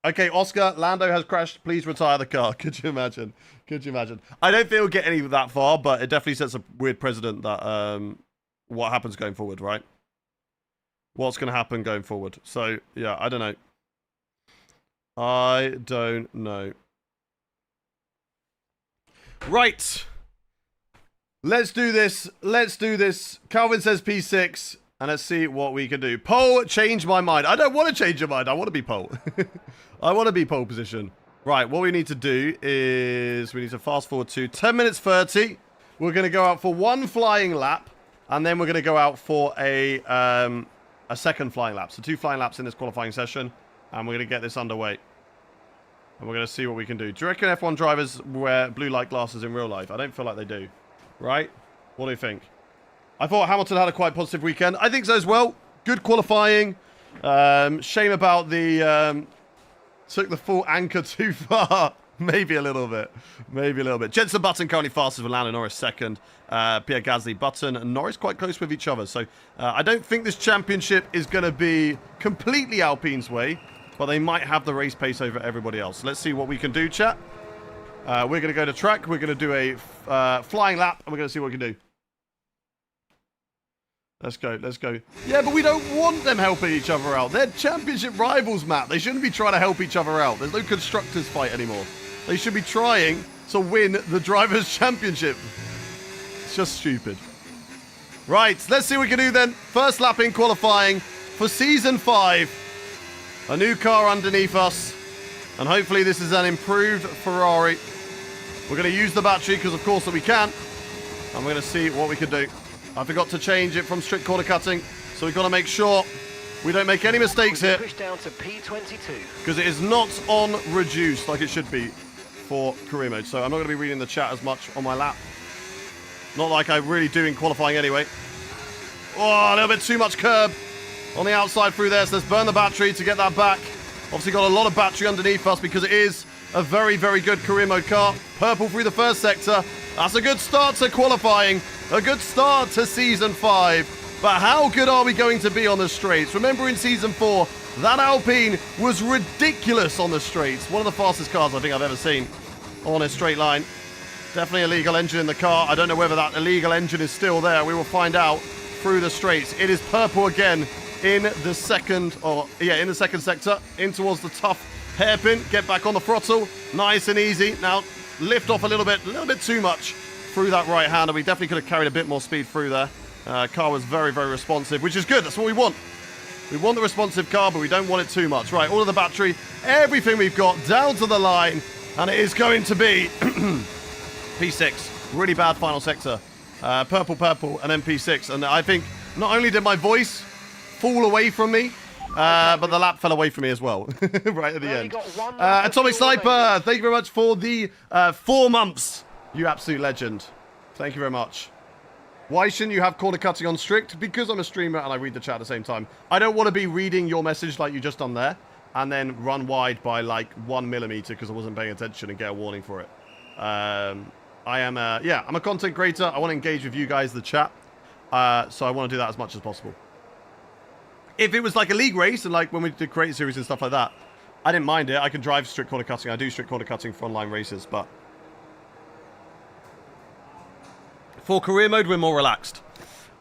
Okay, Oscar, Lando has crashed. Please retire the car. Could you imagine? Could you imagine? I don't think it'll get any that far, but it definitely sets a weird precedent that what happens going forward, right? What's going to happen going forward? So, yeah, I don't know. I don't know. Right. Let's do this. Let's do this. Calvin says P6. And let's see what we can do. Pole, change my mind. I don't want to change your mind. I want to be pole. I want to be pole position. Right, what we need to do is we need to fast forward to 10 minutes 30. We're going to go out for one flying lap. And then we're going to go out for a second flying lap. So 2 flying laps in this qualifying session. And we're going to get this underway. And we're going to see what we can do. Do you reckon F1 drivers wear blue light glasses in real life? I don't feel like they do. Right? What do you think? I thought Hamilton had a quite positive weekend. I think so as well. Good qualifying. Shame about the... took the full anchor too far. Maybe a little bit. Maybe a little bit. Jensen Button currently fastest with Lando Norris second. Pierre Gasly, Button, and Norris quite close with each other. So I don't think this championship is going to be completely Alpine's way. But they might have the race pace over everybody else. Let's see what we can do, chat. We're going to go to track. We're going to do a flying lap. And we're going to see what we can do. Let's go, let's go. Yeah, but we don't want them helping each other out. They're championship rivals, Matt. They shouldn't be trying to help each other out. There's no constructors fight anymore. They should be trying to win the Drivers' Championship. It's just stupid. Right, let's see what we can do then. First lap in qualifying for Season 5. A new car underneath us. And hopefully this is an improved Ferrari. We're going to use the battery because of course that we can. And we're going to see what we can do. I forgot to change it from strict corner cutting, so we've got to make sure we don't make any mistakes here. Push down to P22. Because it is not on reduced like it should be for career mode. So I'm not going to be reading the chat as much on my lap. Not like I really do in qualifying anyway. Oh, a little bit too much curb on the outside through there. So let's burn the battery to get that back. Obviously got a lot of battery underneath us because it is a very, very good career mode car. Purple through the first sector. That's a good start to qualifying. A good start to Season 5. But how good are we going to be on the straights? Remember in Season 4, that Alpine was ridiculous on the straights. One of the fastest cars I think I've ever seen on a straight line. Definitely a illegal engine in the car. I don't know whether that illegal engine is still there. We will find out through the straights. It is purple again in the second sector. In towards the tough hairpin. Get back on the throttle. Nice and easy. Now lift off a little bit too much through that right hander. We definitely could have carried a bit more speed through there. Car was very, very responsive, which is good. That's what we want. We want the responsive car, but we don't want it too much. Right, all of the battery, everything we've got down to the line, and it is going to be P6. Really bad final sector. Purple, and then P6. And I think not only did my voice fall away from me, but the lap fell away from me as well, right at the end. Atomic Sniper, thank you very much for the 4 months. You absolute legend. Thank you very much. Why shouldn't you have corner cutting on strict? Because I'm a streamer and I read the chat at the same time. I don't want to be reading your message like you just done there and then run wide by like 1 millimeter because I wasn't paying attention and get a warning for it. I'm a content creator. I want to engage with you guys, the chat. So I want to do that as much as possible. If it was like a league race and like when we did create series and stuff like that, I didn't mind it. I can drive strict corner cutting. I do strict corner cutting for online races, but for career mode, we're more relaxed.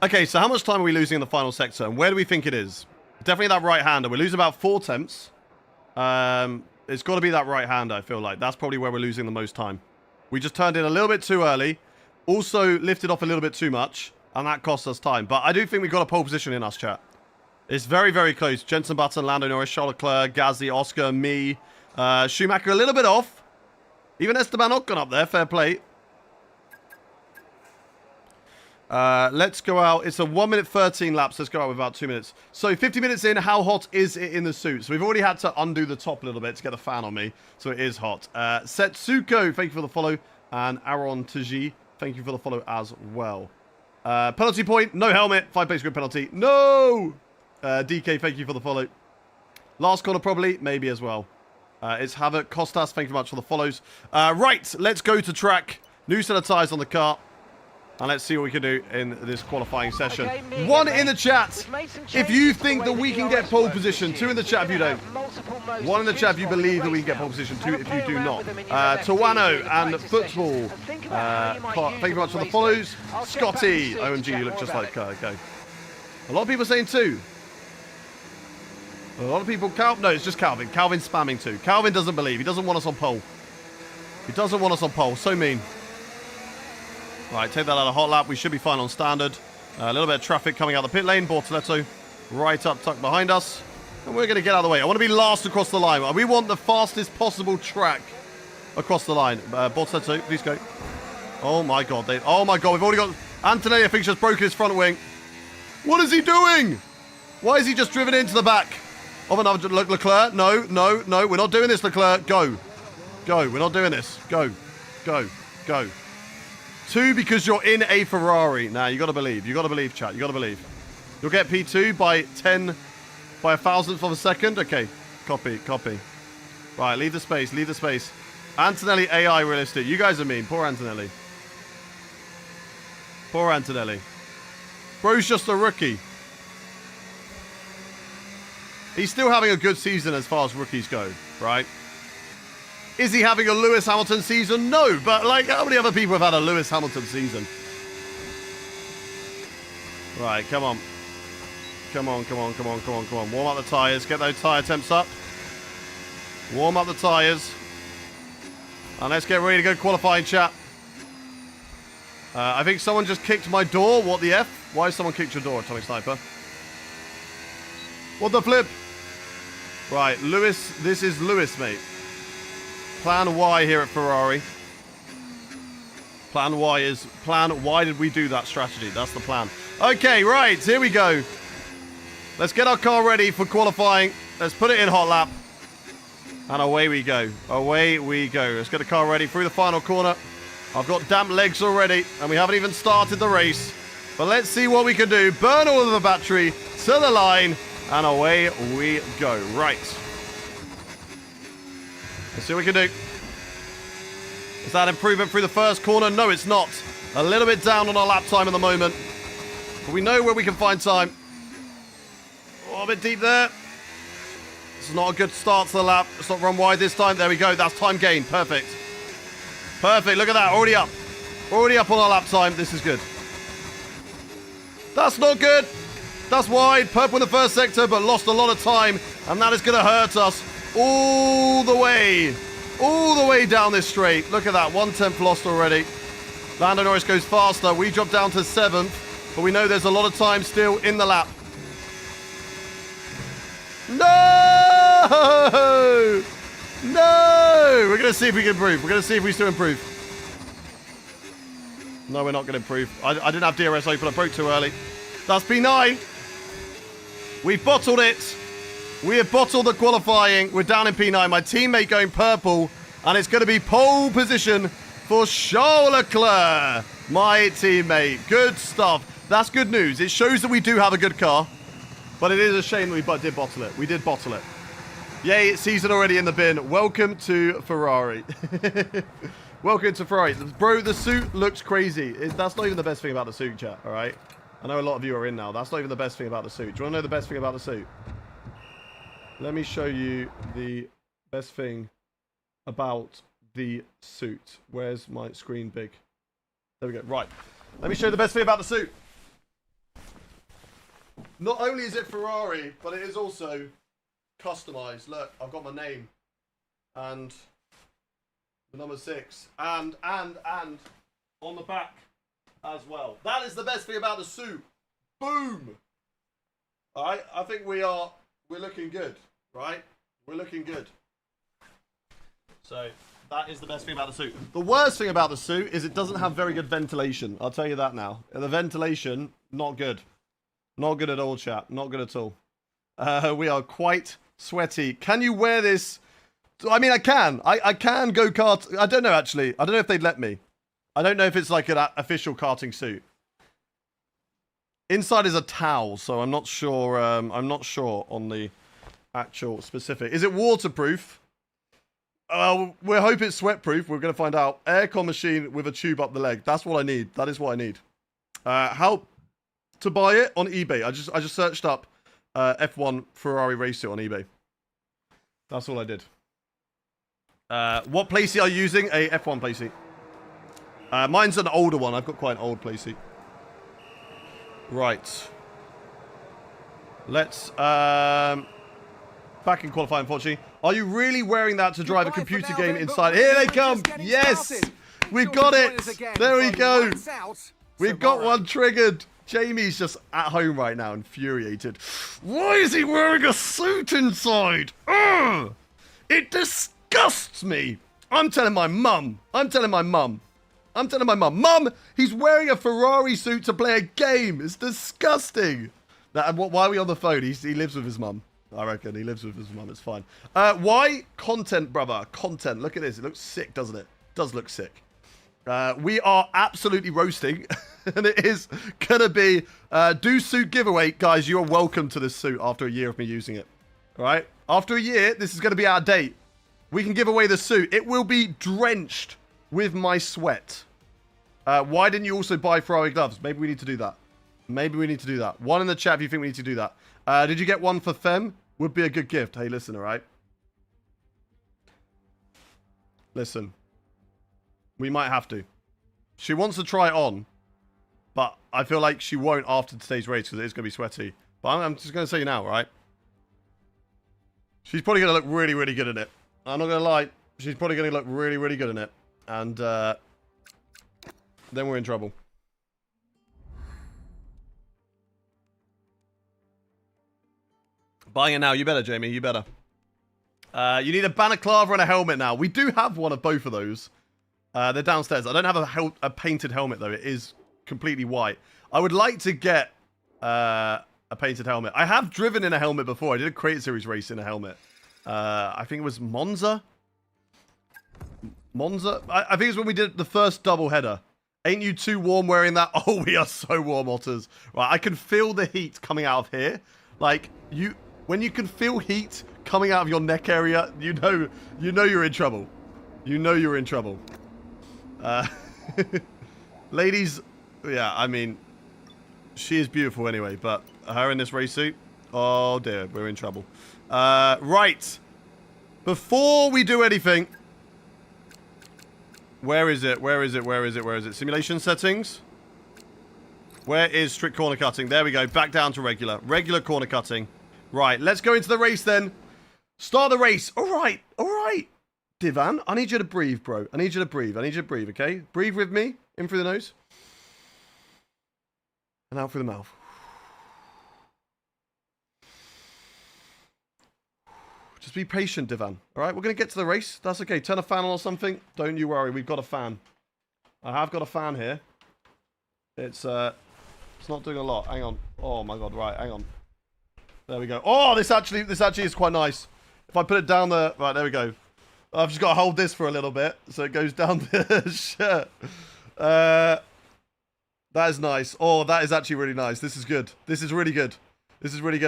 Okay, so how much time are we losing in the final sector? And where do we think it is? Definitely that right-hander. We're losing about 4 tenths. It's got to be that right-hander, I feel like. That's probably where we're losing the most time. We just turned in a little bit too early. Also lifted off a little bit too much. And that cost us time. But I do think we got a pole position in us, chat. It's very, very close. Jenson Button, Lando Norris, Charles Leclerc, Gasly, Oscar, me. Schumacher a little bit off. Even Esteban Ocon up there. Fair play. Let's go out. It's a 1 minute 13 laps. Let's go out with about 2 minutes. So 50 minutes in, how hot is it in the suit? So we've already had to undo the top a little bit to get the fan on me. So it is hot. Setsuko, thank you for the follow. And Aaron Taji, thank you for the follow as well. Penalty point, no helmet. 5 place grid penalty. No! DK, thank you for the follow. Last corner probably, maybe as well. It's Havoc. Costas, thank you very much for the follows. Right, let's go to track. New set of tyres on the car. And let's see what we can do in this qualifying session. Okay, One in the chat if you think that we can get pole position. 2 in the chat if you don't. 1 in the chat if you believe that we can get pole position. 2 if you do not. Tawano and Football. Thank you very much for the follows. Scotty. OMG, you look just like okay. A lot of people saying 2. A lot of people... No, it's just Calvin. Calvin's spamming 2. Calvin doesn't believe. He doesn't want us on pole. He doesn't want us on pole. So mean. Right, take that out of hot lap. We should be fine on standard. A little bit of traffic coming out the pit lane. Bortoletto right up, tucked behind us. And we're going to get out of the way. I want to be last across the line. We want the fastest possible track across the line. Bortoletto, please go. Oh, my God. Oh, my God. We've already got... Antonelli, I think, just broken his front wing. What is he doing? Why is he just driven into the back of another... Leclerc? No. We're not doing this, Leclerc. Go. We're not doing this. Go. 2 because you're in a Ferrari. Nah, you got to believe. You got to believe, chat. You got to believe. You'll get P2 by 1,000th of a second. Okay. Copy. Right, leave the space. Antonelli AI realistic. You guys are mean. Poor Antonelli. Bro's just a rookie. He's still having a good season as far as rookies go, right? Is he having a Lewis Hamilton season? No, but like how many other people have had a Lewis Hamilton season? Right, come on. Warm up the tyres. Get those tyre temps up. Warm up the tyres. And let's get ready to go qualifying, chat. I think someone just kicked my door. What the F? Why has someone kicked your door, Atomic Sniper? What the flip? Right, Lewis. This is Lewis, mate. Plan Y here at Ferrari. Plan Y is... Why did we do that strategy? That's the plan. Okay, right. Here we go. Let's get our car ready for qualifying. Let's put it in hot lap. And away we go. Let's get the car ready through the final corner. I've got damp legs already. And we haven't even started the race. But let's see what we can do. Burn all of the battery to the line. And away we go. Right. Let's see what we can do. Is that improvement through the first corner? No, it's not. A little bit down on our lap time at the moment. But we know where we can find time. Oh, a bit deep there. This is not a good start to the lap. Let's not run wide this time. There we go. That's time gain. Perfect. Look at that. Already up. On our lap time. This is good. That's not good. That's wide. Purple in the first sector, but lost a lot of time. And that is going to hurt us. All the way down this straight. Look at that, 1/10 lost already. Lando Norris goes faster. We drop down to 7th, but we know there's a lot of time still in the lap. No! We're going to see if we can improve. We're going to see if we still improve. No, we're not going to improve. I didn't have DRS open. I broke too early. That's P9. We bottled it. We have bottled the qualifying. We're down in P9. My teammate going purple. And it's going to be pole position for Charles Leclerc. My teammate. Good stuff. That's good news. It shows that we do have a good car. But it is a shame that we did bottle it. We did bottle it. Yay, season already in the bin. Welcome to Ferrari. Welcome to Ferrari. Bro, the suit looks crazy. That's not even the best thing about the suit, chat. All right? I know a lot of you are in now. That's not even the best thing about the suit. Do you want to know the best thing about the suit? Let me show you the best thing about the suit. Where's my screen big? There we go. Right. Let me show you the best thing about the suit. Not only is it Ferrari, but it is also customized. Look, I've got my name and the number 6 and on the back as well. That is the best thing about the suit. Boom. All right, I think we're looking good, right? We're looking good. So that is the best thing about the suit. The worst thing about the suit is it doesn't have very good ventilation. I'll tell you that now. The ventilation, not good. Not good at all, chat. Not good at all. We are quite sweaty. Can you wear this? I mean, I can. I can go kart. I don't know, actually. I don't know if they'd let me. I don't know if it's like an official karting suit. Inside is a towel, so I'm not sure. I'm not sure on the actual specific. Is it waterproof? We're hoping it's sweatproof. We're going to find out. Aircon machine with a tube up the leg. That's what I need. That is what I need. How to buy it on eBay? I just searched up F1 Ferrari race suit on eBay. That's all I did. What playseat are you using? A F1 playseat. Mine's an older one. I've got quite an old playseat. Right. Let's back in qualifying, unfortunately. Are you really wearing that to drive a computer game inside? Here they come! Yes! We've got it! There we go! We've got one triggered! Jamie's just at home right now, infuriated. Why is he wearing a suit inside? Ugh! It disgusts me! I'm telling my mum. Mum, he's wearing a Ferrari suit to play a game. It's disgusting. Why are we on the phone? He lives with his mum. I reckon he lives with his mum. It's fine. Why? Content, brother. Content. Look at this. It looks sick, doesn't it? It does look sick. We are absolutely roasting. And it is going to be do suit giveaway. Guys, you are welcome to this suit after a year of me using it. All right? After a year, this is going to be out of date. We can give away the suit. It will be drenched with my sweat. Why didn't you also buy Ferrari gloves? Maybe we need to do that. One in the chat if you think we need to do that. Did you get one for Fem? Would be a good gift. Hey, listen, all right? Listen. We might have to. She wants to try it on. But I feel like she won't after today's race because it is going to be sweaty. But I'm just going to say now, all right? She's probably going to look really, really good in it. I'm not going to lie. She's probably going to look really, really good in it. And then we're in trouble. Buying it now. You better, Jamie. You better. You need a balaclava and a helmet now. We do have one of both of those. They're downstairs. I don't have a painted helmet, though. It is completely white. I would like to get a painted helmet. I have driven in a helmet before. I did a Create Series race in a helmet. I think it was Monza. I think it's when we did the first double header. Ain't you too warm wearing that? Oh, we are so warm, Otters. Right, I can feel the heat coming out of here. Like, when you can feel heat coming out of your neck area, you know you're in trouble. You know you're in trouble. Ladies, yeah, I mean, she is beautiful anyway, but her in this race suit, oh dear, we're in trouble. Right. Before we do anything, where is it? Simulation settings. Where is strict corner cutting? There we go. Back down to regular. Regular corner cutting. Right, let's go into the race then. Start the race. All right. Divan, I need you to breathe, bro. I need you to breathe, okay? Breathe with me. In through the nose. And out through the mouth. Just be patient, Divan. All right, we're going to get to the race. That's okay. Turn a fan on or something. Don't you worry. We've got a fan. I have got a fan here. It's not doing a lot. Hang on. Oh, my God. Right, hang on. There we go. Oh, this actually is quite nice. If I put it down the... Right, there we go. I've just got to hold this for a little bit so it goes down the shirt. That is nice. Oh, that is actually really nice. This is good. This is really good.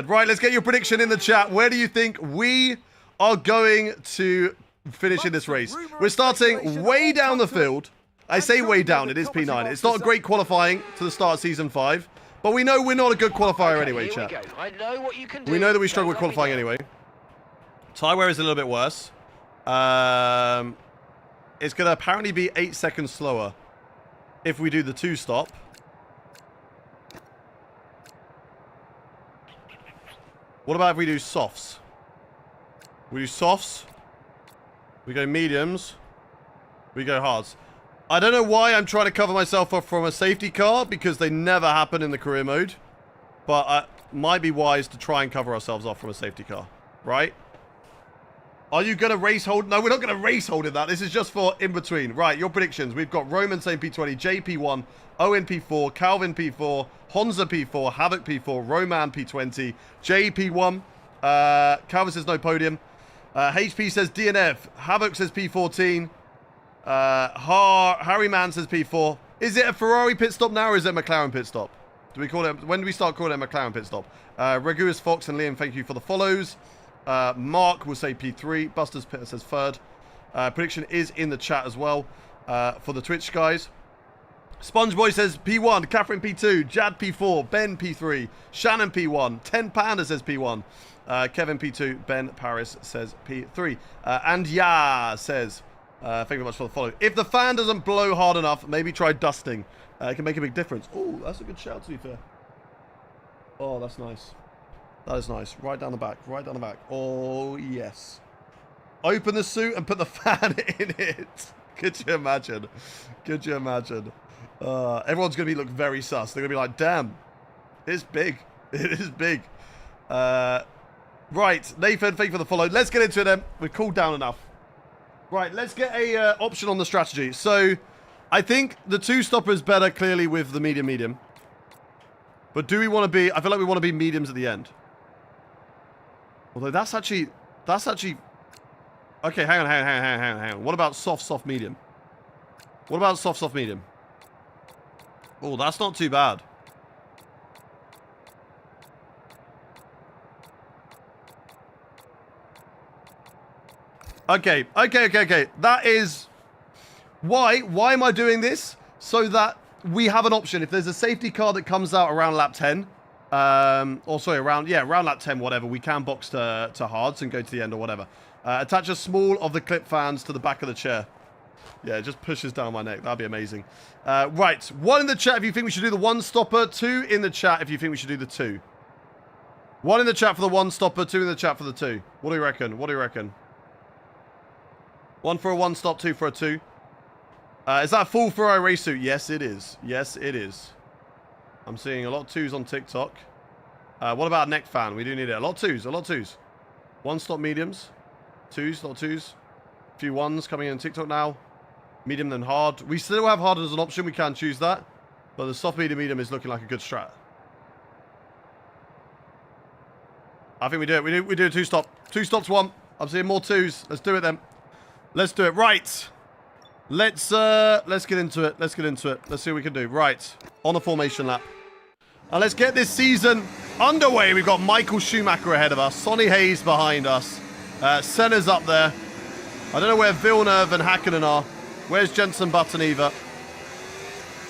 Right, let's get your prediction in the chat. Where do you think we are going to finish in this race? We're starting way down the field. I say way down. It is P9. It's not a great qualifying to the start of Season 5. But we know we're not a good qualifier anyway, chat. We know that we struggle with qualifying anyway. Tyre wear is a little bit worse. It's going to apparently be 8 seconds slower if we do the 2-stop. What about if we do softs? We do softs. We go mediums. We go hards. I don't know why I'm trying to cover myself off from a safety car, because they never happen in the career mode. But might be wise to try and cover ourselves off from a safety car, right? Are you going to race hold? No, we're not going to race hold in that. This is just for in between. Right, your predictions. We've got Roman saying P20, JP1, Owen P4, Calvin P4, Honza P4, Havoc P4, Roman P20, JP1. Calvin says no podium. HP says DNF. Havoc says P14. Harry Man says P4. Is it a Ferrari pit stop now, or is it a McLaren pit stop? Do we call it? When do we start calling it a McLaren pit stop? Regulus Fox and Liam, thank you for the follows. Mark will say P3. Buster's Pit says third. Prediction is in the chat as well for the Twitch guys. SpongeBoy says P1. Catherine P2. Jad P4. Ben P3. Shannon P1. 10 Panda says P1. Kevin P2. Ben Paris says P3. And Ya says, thank you very much for the follow. If the fan doesn't blow hard enough, maybe try dusting. It can make a big difference. Oh, that's a good shout, to be fair. Oh, that's nice. That is nice. Right down the back. Right down the back. Oh, yes. Open the suit and put the fan in it. Could you imagine? Could you imagine? Everyone's going to look very sus. They're going to be like, damn, it's big. It is big. Right. Nathan, thank you for the follow. Let's get into it then. We've cooled down enough. Right. Let's get a option on the strategy. So, I think the two-stopper is better, clearly, with the medium. But do we want to be... I feel like we want to be mediums at the end. Although that's actually... Okay, hang on. What about soft, medium? What about soft, medium? Oh, that's not too bad. Okay. That is... Why am I doing this? So that we have an option. If there's a safety car that comes out around lap 10... around lap 10, whatever, we can box to hards and go to the end or whatever. Attach a small of the clip fans to the back of the chair. Yeah, it just pushes down my neck. That'd be amazing. Right, 1 in the chat if you think we should do the 1 stopper, 2 in the chat if you think we should do the 2. 1 in the chat for the 1 stopper, 2 in the chat for the 2. What do you reckon? 1 for a 1 stop, 2 for a 2. Is that a full Ferrari race suit? Yes, it is. Yes, it is. I'm seeing a lot of 2s on TikTok. What about neck fan? We do need it. A lot of 2s. 1 stop mediums. 2s, a lot of 2s. A few 1s coming in TikTok now. Medium then hard. We still have hard as an option. We can choose that. But the soft medium is looking like a good strat. I think we do it. We do a 2 stop. 2 stops 1. I'm seeing more 2s. Let's do it then. Let's do it. Right. Let's get into it. Let's see what we can do. Right. On a formation lap. And let's get this season underway. We've got Michael Schumacher ahead of us. Sonny Hayes behind us. Senna's up there. I don't know where Villeneuve and Hakkinen are. Where's Jensen Button either?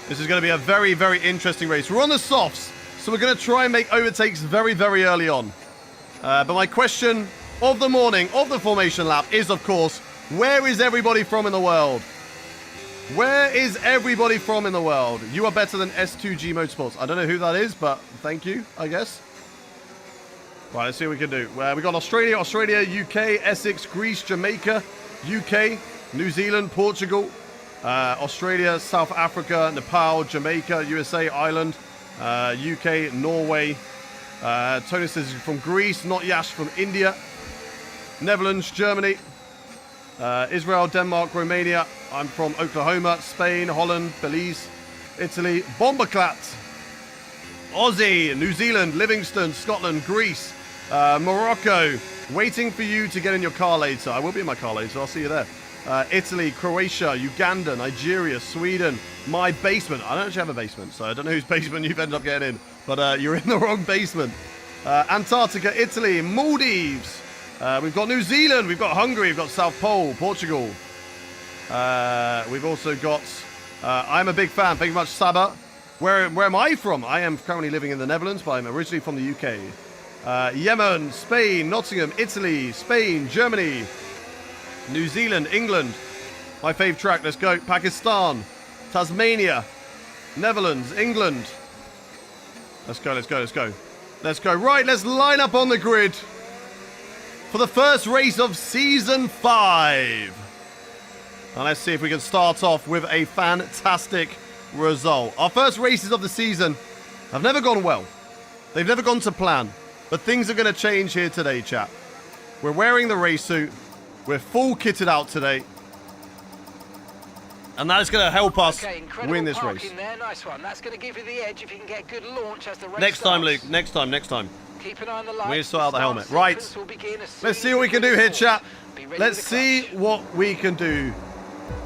This is going to be a very, very interesting race. We're on the softs, so we're going to try and make overtakes very, very early on. But my question of the morning, of the formation lap, is, of course, where is everybody from in the world? Where is everybody from in the world? You are better than S2G Motorsports. I don't know who that is, but thank you, I guess. Right, let's see what we can do. We got Australia, UK, Essex, Greece, Jamaica, UK, New Zealand, Portugal, Australia, South Africa, Nepal, Jamaica, USA, Ireland, UK, Norway. Tony says he's from Greece, not Yash from India. Netherlands, Germany, Israel, Denmark, Romania. I'm from Oklahoma, Spain, Holland, Belize, Italy, Bomberclat, Aussie, New Zealand, Livingston, Scotland, Greece, Morocco. Waiting for you to get in your car later. I will be in my car later. I'll see you there. Italy, Croatia, Uganda, Nigeria, Sweden. My basement. I don't actually have a basement, so I don't know whose basement you've ended up getting in. But you're in the wrong basement. Antarctica, Italy, Maldives. We've got New Zealand. We've got Hungary. We've got South Pole, Portugal. We've also got... I'm a big fan. Thank you much, Saba. Where am I from? I am currently living in the Netherlands, but I'm originally from the UK. Yemen, Spain, Nottingham, Italy, Spain, Germany, New Zealand, England. My fave track, let's go. Pakistan, Tasmania, Netherlands, England. Let's go. Right, let's line up on the grid for the first race of Season 5. And let's see if we can start off with a fantastic result. Our first races of the season have never gone well. They've never gone to plan. But things are going to change here today, chat. We're wearing the race suit. We're full kitted out today. And that is going to help us win this race. There. Nice one. That's going to give you the edge if you can get good launch as the race Next time, starts. Luke. Next time. Keep an eye on the lights. We need to sort out the helmet. Right. Let's Let's see what we can do here, chat. Let's see what we can do.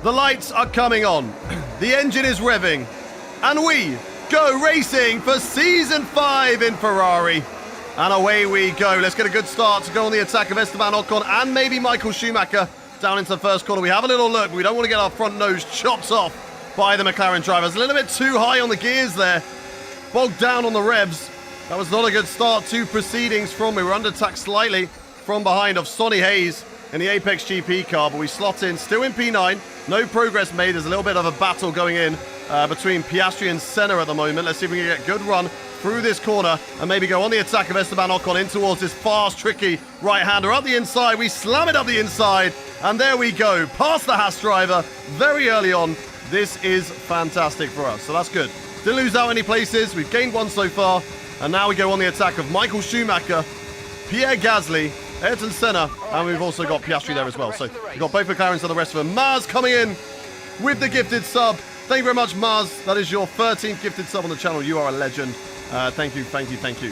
The lights are coming on. The engine is revving. And we go racing for Season 5 in Ferrari. And away we go. Let's get a good start to go on the attack of Esteban Ocon and maybe Michael Schumacher down into the first corner. We have a little look. We don't want to get our front nose chopped off by the McLaren drivers. A little bit too high on the gears there. Bogged down on the revs. That was not a good start to proceedings from. We were under attack slightly from behind of Sonny Hayes in the Apex GP car, but we slot in, still in P9. No progress made. There's a little bit of a battle going in between Piastri and Senna at the moment. Let's see if we can get a good run through this corner and maybe go on the attack of Esteban Ocon in towards this fast, tricky right-hander. Up the inside, we slam it up the inside, and there we go. Past the Haas driver very early on. This is fantastic for us, so that's good. Didn't lose out any places. We've gained one so far, and now we go on the attack of Michael Schumacher, Pierre Gasly, Ayrton Senna, and we've also got Piastri there as well. So we've got both McLarens and the rest of them. Mars coming in with the gifted sub. Thank you very much, Mars. That is your 13th gifted sub on the channel. You are a legend. Thank you.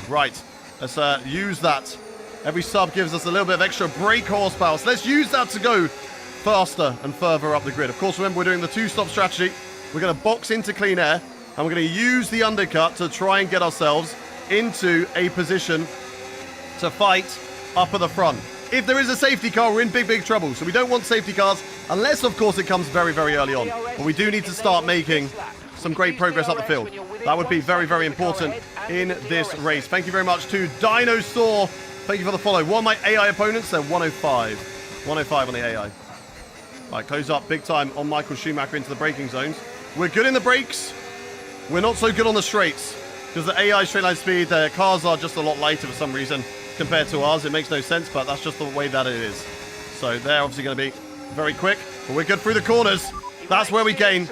Right, let's use that. Every sub gives us a little bit of extra brake horsepower. So let's use that to go faster and further up the grid. Of course, remember, we're doing the two-stop strategy. We're going to box into clean air, and we're going to use the undercut to try and get ourselves into a position to fight up at the front. If there is a safety car, we're in big trouble. So we don't want safety cars, unless, of course, it comes very early on. But we do need to start making some great progress up the field. That would be very important in this race. Thank you very much to Dinosaur. Thank you for the follow. What are my AI opponents? They're 105. 105 on the AI. Right, close up big time on Michael Schumacher into the braking zones. We're good in the brakes. We're not so good on the straights, because the AI straight line speed, their cars are just a lot lighter for some reason compared to ours. It makes no sense, but that's just the way that it is. So they're obviously going to be very quick, but we're good through the corners. That's where we gain.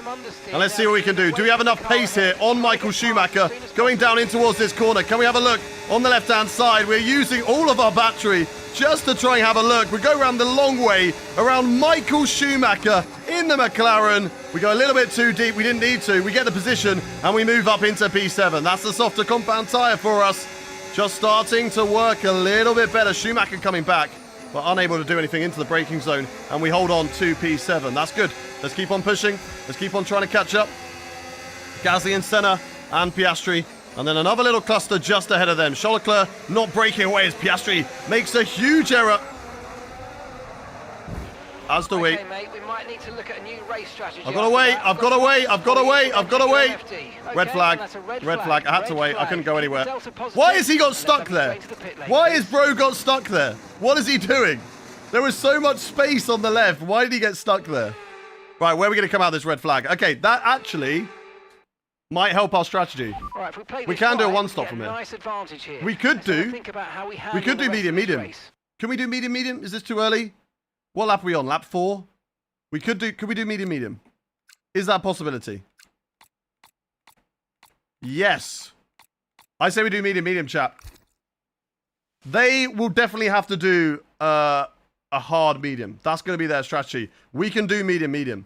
And let's see what we can do. Do we have enough pace here on Michael Schumacher going down in towards this corner? Can we have a look on the left-hand side? We're using all of our battery just to try and have a look. We go around the long way around Michael Schumacher in the McLaren. We go a little bit too deep. We didn't need to. We get the position and we move up into P7. That's the softer compound tyre for us. Just starting to work a little bit better. Schumacher coming back, but unable to do anything into the braking zone. And we hold on to P7. That's good. Let's keep on pushing. Let's keep on trying to catch up. Gasly and Senna and Piastri. And then another little cluster just ahead of them. Charles Leclerc not breaking away as Piastri makes a huge error. As do we. Okay, mate, we might need to look at a new race strategy. I've got to wait. I've got to wait. I've got to wait. I've got to wait. Red flag. Red flag. I had to wait. I couldn't go anywhere. Why has he got stuck there? Why has bro got stuck there? What is he doing? There was so much space on the left. Why did he get stuck there? Right, where are we going to come out of this red flag? Okay, that actually might help our strategy. Right, if we can do a one-stop from here. Nice advantage here. We could do. Think about how we could do medium. Race. Can we do medium? Is this too early? What lap are we on? Lap 4? Could we do medium? Is that a possibility? Yes. I say we do medium, chat. They will definitely have to do a hard medium. That's going to be their strategy. We can do medium.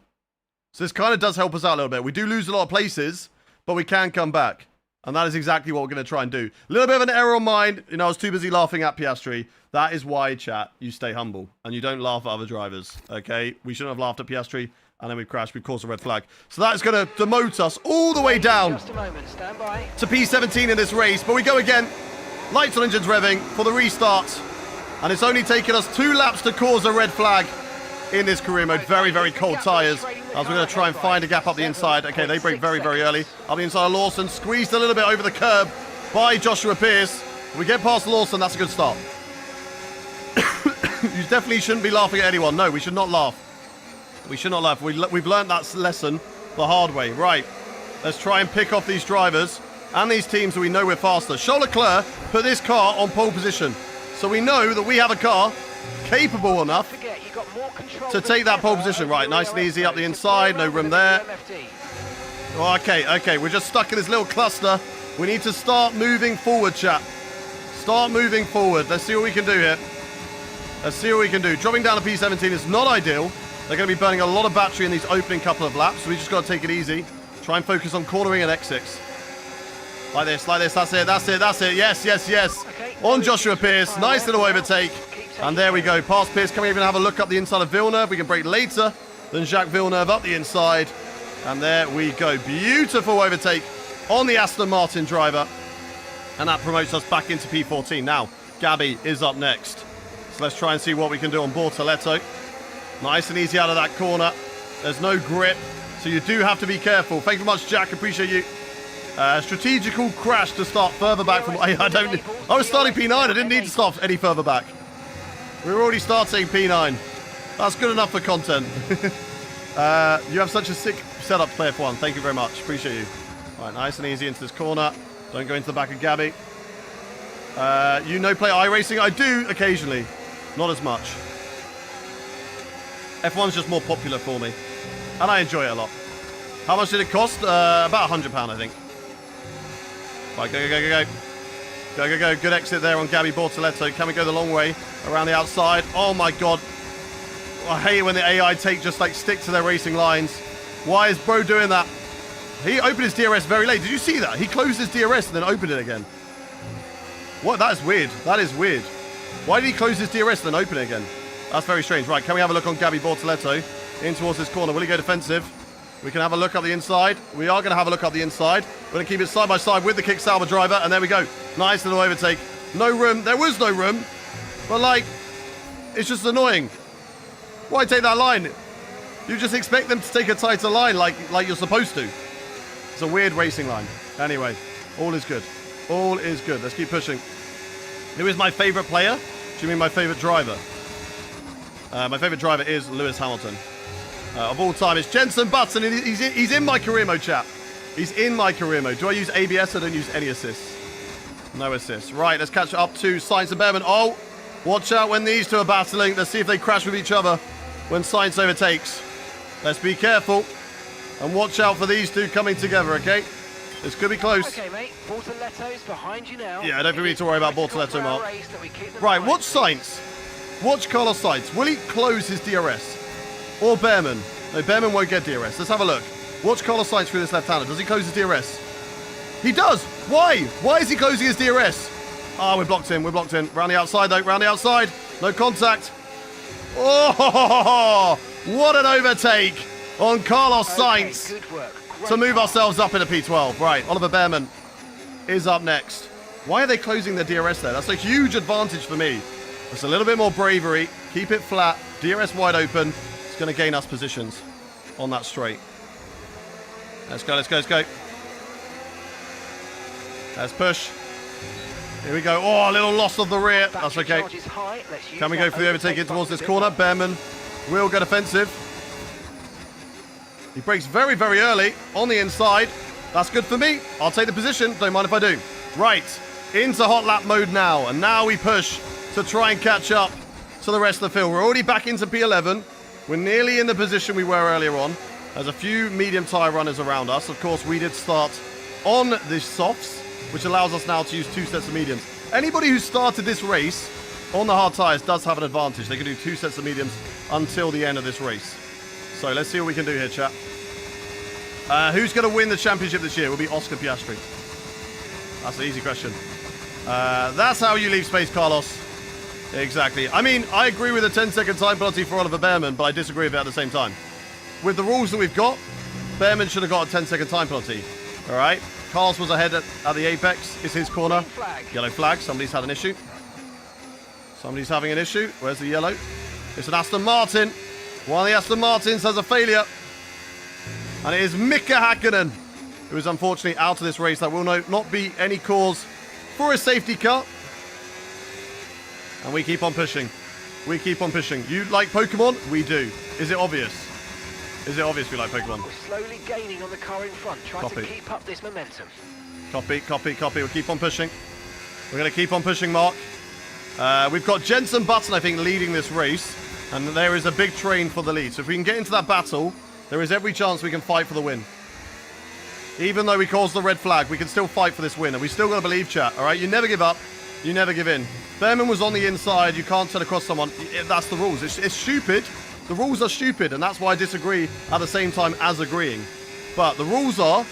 So this kind of does help us out a little bit. We do lose a lot of places, but we can come back. And that is exactly what we're going to try and do. A little bit of an error on mine. You know, I was too busy laughing at Piastri. That is why, chat, you stay humble. And you don't laugh at other drivers, okay? We shouldn't have laughed at Piastri. And then we've crashed. We've caused a red flag. So that is going to demote us all the way down Just a moment. Stand by. to P17 in this race. But we go again. Lights on, engines revving for the restart. And it's only taken us 2 laps to cause a red flag in this career mode. Very cold tyres. As we're going to try and find a gap up the inside. Okay, they brake very early. Up the inside of Lawson. Squeezed a little bit over the curb by Joshua Pierce. We get past Lawson. That's a good start. You definitely shouldn't be laughing at anyone. No, we should not laugh. We should not laugh. We've learned that lesson the hard way. Right. Let's try and pick off these drivers and these teams that we know we're faster. Charles Leclerc put this car on pole position. So we know that we have a car capable enough you've got more control to take that pole position. Right, nice and easy up the inside. No room there. Oh, okay. We're just stuck in this little cluster. We need to start moving forward, chat. Start moving forward. Let's see what we can do here. Let's see what we can do. Dropping down to P17 is not ideal. They're going to be burning a lot of battery in these opening couple of laps. So we just got to take it easy. Try and focus on cornering and exits. Like this. That's it. Yes. Okay, On Joshua Pierce. Nice little overtake. And there we go. Past Pierce. Can we even have a look up the inside of Villeneuve? We can brake later than Jacques Villeneuve up the inside. And there we go. Beautiful overtake on the Aston Martin driver. And that promotes us back into P14. Now, Gabby is up next. So let's try and see what we can do on Bortoletto. Nice and easy out of that corner. There's no grip, so you do have to be careful. Thank you very much, Jack. Appreciate you. Strategical crash to start further back from... I was starting P9. I didn't need to start any further back. We were already starting P9. That's good enough for content. You have such a sick setup to play F1. Thank you very much. Appreciate you. All right, nice and easy into this corner. Don't go into the back of Gabby. You know play iRacing? I do occasionally. Not as much. F1's just more popular for me. And I enjoy it a lot. How much did it cost? About £100, I think. Right, go. Good exit there on Gabby Bortoletto. Can we go the long way around the outside? Oh my god. I hate it when the AI just like stick to their racing lines. Why is bro doing that? He opened his DRS very late. Did you see that? He closed his DRS and then opened it again. What? That is weird. That is weird. Why did he close his DRS and then open it again? That's very strange. Right, can we have a look on Gabby Bortoletto in towards this corner? Will he go defensive? We can have a look up the inside. We are going to have a look up the inside. We're going to keep it side by side with the Kick Sauber driver. And there we go. Nice little overtake. No room. There was no room. But, like, it's just annoying. Why take that line? You just expect them to take a tighter line like you're supposed to. It's a weird racing line. Anyway, all is good. All is good. Let's keep pushing. Who is my favorite player? Do you mean my favorite driver? My favorite driver is Lewis Hamilton. Of all time, it's Jenson Button. And he's in my career mode, chat. He's in my career mode. Do I use ABS? I don't use any assists. No assists. Right, let's catch up to Sainz and Behrman. Oh, watch out when these two are battling. Let's see if they crash with each other when Sainz overtakes. Let's be careful. And watch out for these two coming together, okay? This could be close. Okay, mate. Bortoletto's behind you now. Yeah, I don't think we need to worry about Bortoletto, Mark. Right, watch Sainz. Watch Carlos Sainz. Will he close his DRS? Or Behrman? No, Behrman won't get DRS. Let's have a look. Watch Carlos Sainz through this left-hander. Does he close his DRS? He does! Why? Why is he closing his DRS? Ah, we're blocked in. We're blocked in. Round the outside, though. Round the outside. No contact. Oh, what an overtake on Carlos Sainz to move ourselves up into P12. Right, Oliver Behrman is up next. Why are they closing their DRS there? That's a huge advantage for me. It's a little bit more bravery. Keep it flat. DRS wide open. It's going to gain us positions on that straight. Let's go, let's go, let's go. Let's push. Here we go. Oh, a little loss of the rear. That's okay. Can we go for the overtake in towards this corner? Behrman will get offensive. He brakes very, very early on the inside. That's good for me. I'll take the position. Don't mind if I do. Right. Into hot lap mode now. And now we push to try and catch up to the rest of the field. We're already back into P11. We're nearly in the position we were earlier on. There's a few medium tyre runners around us. Of course, we did start on the softs, which allows us now to use 2 sets of mediums. Anybody who started this race on the hard tyres does have an advantage. They can do 2 sets of mediums until the end of this race. So let's see what we can do here, chat. Who's going to win the championship this year? It will be Oscar Piastri. That's an easy question. That's how you leave space, Carlos. Exactly. I mean, I agree with a 10-second time penalty for Oliver Behrman, but I disagree with it at the same time. With the rules that we've got, Behrman should have got a 10-second time penalty. All right? Carlos was ahead at the apex. It's his corner. Yellow flag. Somebody's had an issue. Somebody's having an issue. Where's the yellow? It's an Aston Martin. One of the Aston Martins has a failure. And it is Mika Hakkinen, who is unfortunately out of this race. That will not be any cause for a safety car. And we keep on pushing. We keep on pushing. You like Pokemon? We do. Is it obvious? Is it obvious we like Pokemon? We're slowly gaining on the car in front. Try to keep up this momentum. Copy, copy, copy. We'll keep on pushing. We're going to keep on pushing, Mark. We've got Jenson Button, I think, leading this race. And there is a big train for the lead. So if we can get into that battle, there is every chance we can fight for the win. Even though we caused the red flag, we can still fight for this win. And we still got to believe, chat, all right? You never give up. You never give in. Behrman was on the inside. You can't turn across someone. That's the rules. It's stupid. The rules are stupid, and that's why I disagree at the same time as agreeing. But the rules are,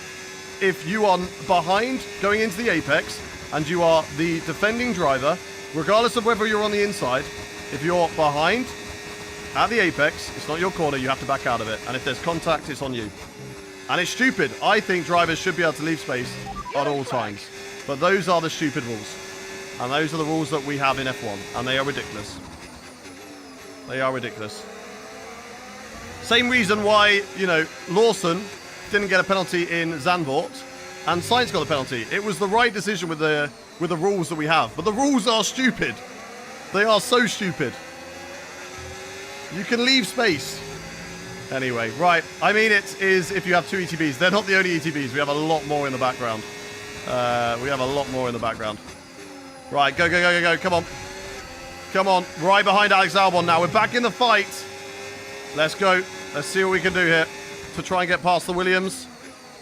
if you are behind going into the apex, and you are the defending driver, regardless of whether you're on the inside, if you're behind at the apex, it's not your corner, you have to back out of it. And if there's contact, it's on you. And it's stupid. I think drivers should be able to leave space at all times. But those are the stupid rules. And those are the rules that we have in F1. And they are ridiculous. They are ridiculous. Same reason why, you know, Lawson didn't get a penalty in Zandvoort and Sainz got a penalty. It was the right decision with the rules that we have. But the rules are stupid. They are so stupid. You can leave space. Anyway, right. I mean, it is if you have 2 ETBs. They're not the only ETBs. We have a lot more in the background. We have a lot more in the background. Right, go, go, go, go, go. Come on. Come on. Right behind Alex Albon now. We're back in the fight. Let's go. Let's see what we can do here to try and get past the Williams,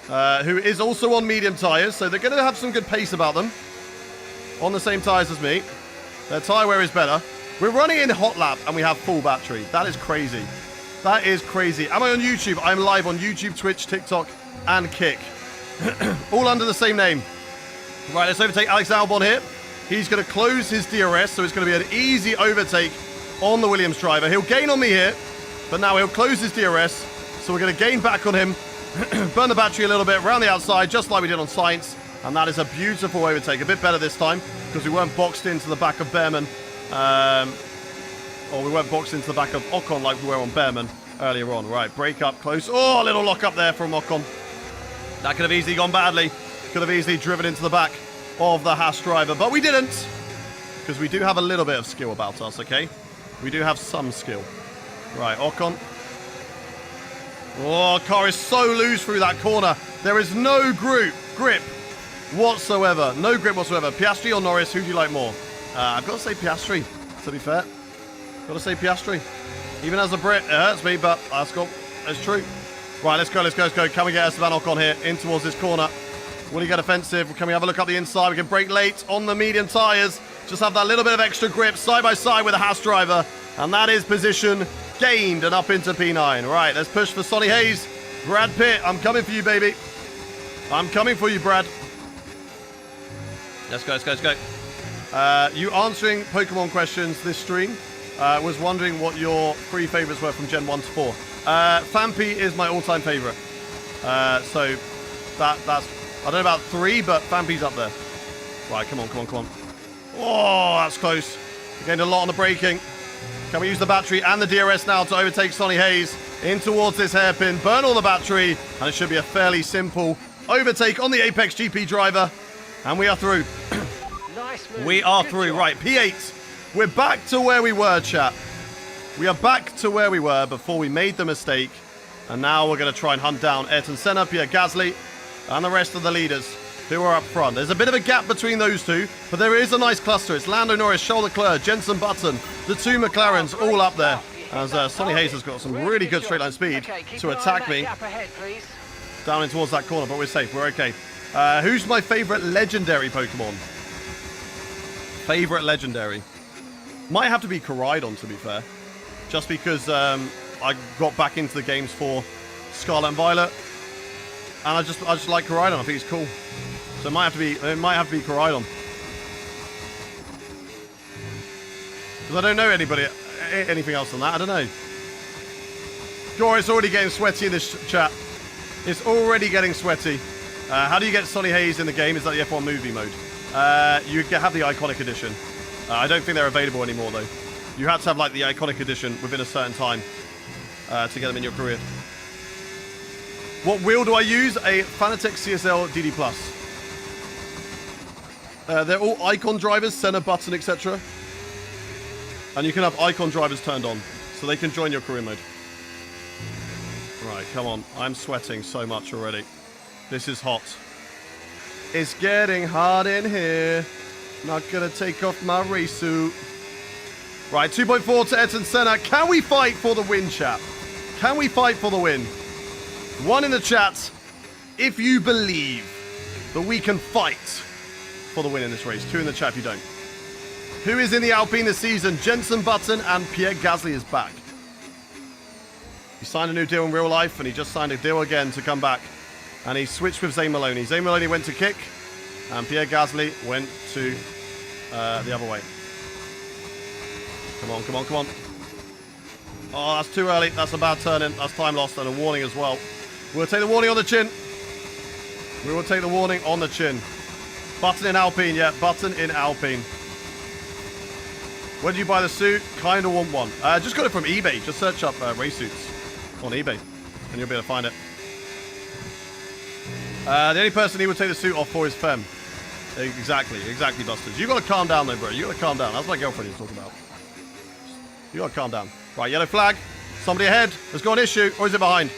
who is also on medium tyres. So they're going to have some good pace about them. On the same tyres as me. Their tyre wear is better. We're running in hot lap and we have full battery. That is crazy. That is crazy. Am I on YouTube? I'm live on YouTube, Twitch, TikTok, and Kick. All under the same name. Right, let's overtake Alex Albon here. He's going to close his DRS, so it's going to be an easy overtake on the Williams driver. He'll gain on me here, but now he'll close his DRS, so we're going to gain back on him, burn the battery a little bit around the outside, just like we did on Sainz, and that is a beautiful overtake. A bit better this time, because we weren't boxed into the back of Behrman, or we weren't boxed into the back of Ocon like we were on Behrman earlier on. Right, break up close. Oh, a little lock up there from Ocon. That could have easily gone badly. Could have easily driven into the back of the Haas driver, but we didn't, because we do have a little bit of skill about us, okay? We do have some skill. Right, Ocon. Oh, car is so loose through that corner. There is no grip whatsoever. No grip whatsoever. Piastri or Norris, who do you like more? I've got to say Piastri, to be fair. Got to say Piastri. Even as a Brit, it hurts me, but that's true. Right, let's go, let's go, let's go. Can we get Esteban Ocon here in towards this corner? Will he get offensive? Can we have a look up the inside? We can brake late on the medium tyres. Just have that little bit of extra grip side by side with the Haas driver. And that is position gained and up into P9. Right, let's push for Sonny Hayes. Brad Pitt, I'm coming for you, baby. I'm coming for you, Brad. Let's go, let's go, let's go. You answering Pokemon questions this stream. Was wondering what your 3 favourites were from Gen 1 to 4. Fampy is my all-time favourite. So that's... I don't know about 3, but Fampy's up there. Right, come on, come on, come on. Oh, that's close. We gained a lot on the braking. Can we use the battery and the DRS now to overtake Sonny Hayes in towards this hairpin, burn all the battery, and it should be a fairly simple overtake on the Apex GP driver. And we are through. Nice move. We are Good through. job. Right, P8. We're back to where we were, chat. We are back to where we were before we made the mistake. And now we're going to try and hunt down Ayrton Senna, Pierre Gasly, and the rest of the leaders who are up front. There's a bit of a gap between those two, but there is a nice cluster. It's Lando Norris, Charles Leclerc, Jenson Button, the 2 McLarens all up there. As Sonny Hayes has got some really good straight line speed to attack me down in towards that corner, but we're safe. We're okay. Who's my favorite legendary Pokemon? Favorite legendary? Might have to be Koraidon, to be fair. Just because I got back into the games for Scarlet and Violet. And I just like Koraidon. I think he's cool. So it might have to be Koraidon. Because I don't know anything else than that. I don't know. God, it's already getting sweaty in this chat. It's already getting sweaty. How do you get Sonny Hayes in the game? Is that the F1 movie mode? You have the Iconic Edition. I don't think they're available anymore, though. You had to have, like, the Iconic Edition within a certain time to get them in your career. What wheel do I use? A Fanatec CSL DD+. They're all Icon drivers, Senna, Button, etc. And you can have Icon drivers turned on, so they can join your career mode. Right, come on. I'm sweating so much already. This is hot. It's getting hot in here. Not gonna take off my race suit. Right, 2.4 to Ayrton Senna. Can we fight for the win, chat? Can we fight for the win? 1 in the chat if you believe that we can fight for the win in this race. 2 in the chat if you don't. Who is in the Alpine this season? Jenson Button and Pierre Gasly is back. He signed a new deal in real life, and he just signed a deal again to come back. And he switched with Zane Maloney. Zane Maloney went to kick, and Pierre Gasly went to the other way. Come on, come on, come on. Oh, that's too early. That's a bad turn-in. That's time lost and a warning as well. We'll take the warning on the chin. We will take the warning on the chin. Button in Alpine, yeah. Button in Alpine. Where did you buy the suit? Kind of want one. Just got it from eBay. Just search up race suits on eBay, and you'll be able to find it. The only person he would take the suit off for is Fem. Exactly, Busters. You got to calm down though, bro. You got to calm down. That's my girlfriend he's talking about. You got to calm down. Right, yellow flag. Somebody ahead. There's got an issue, or is it behind?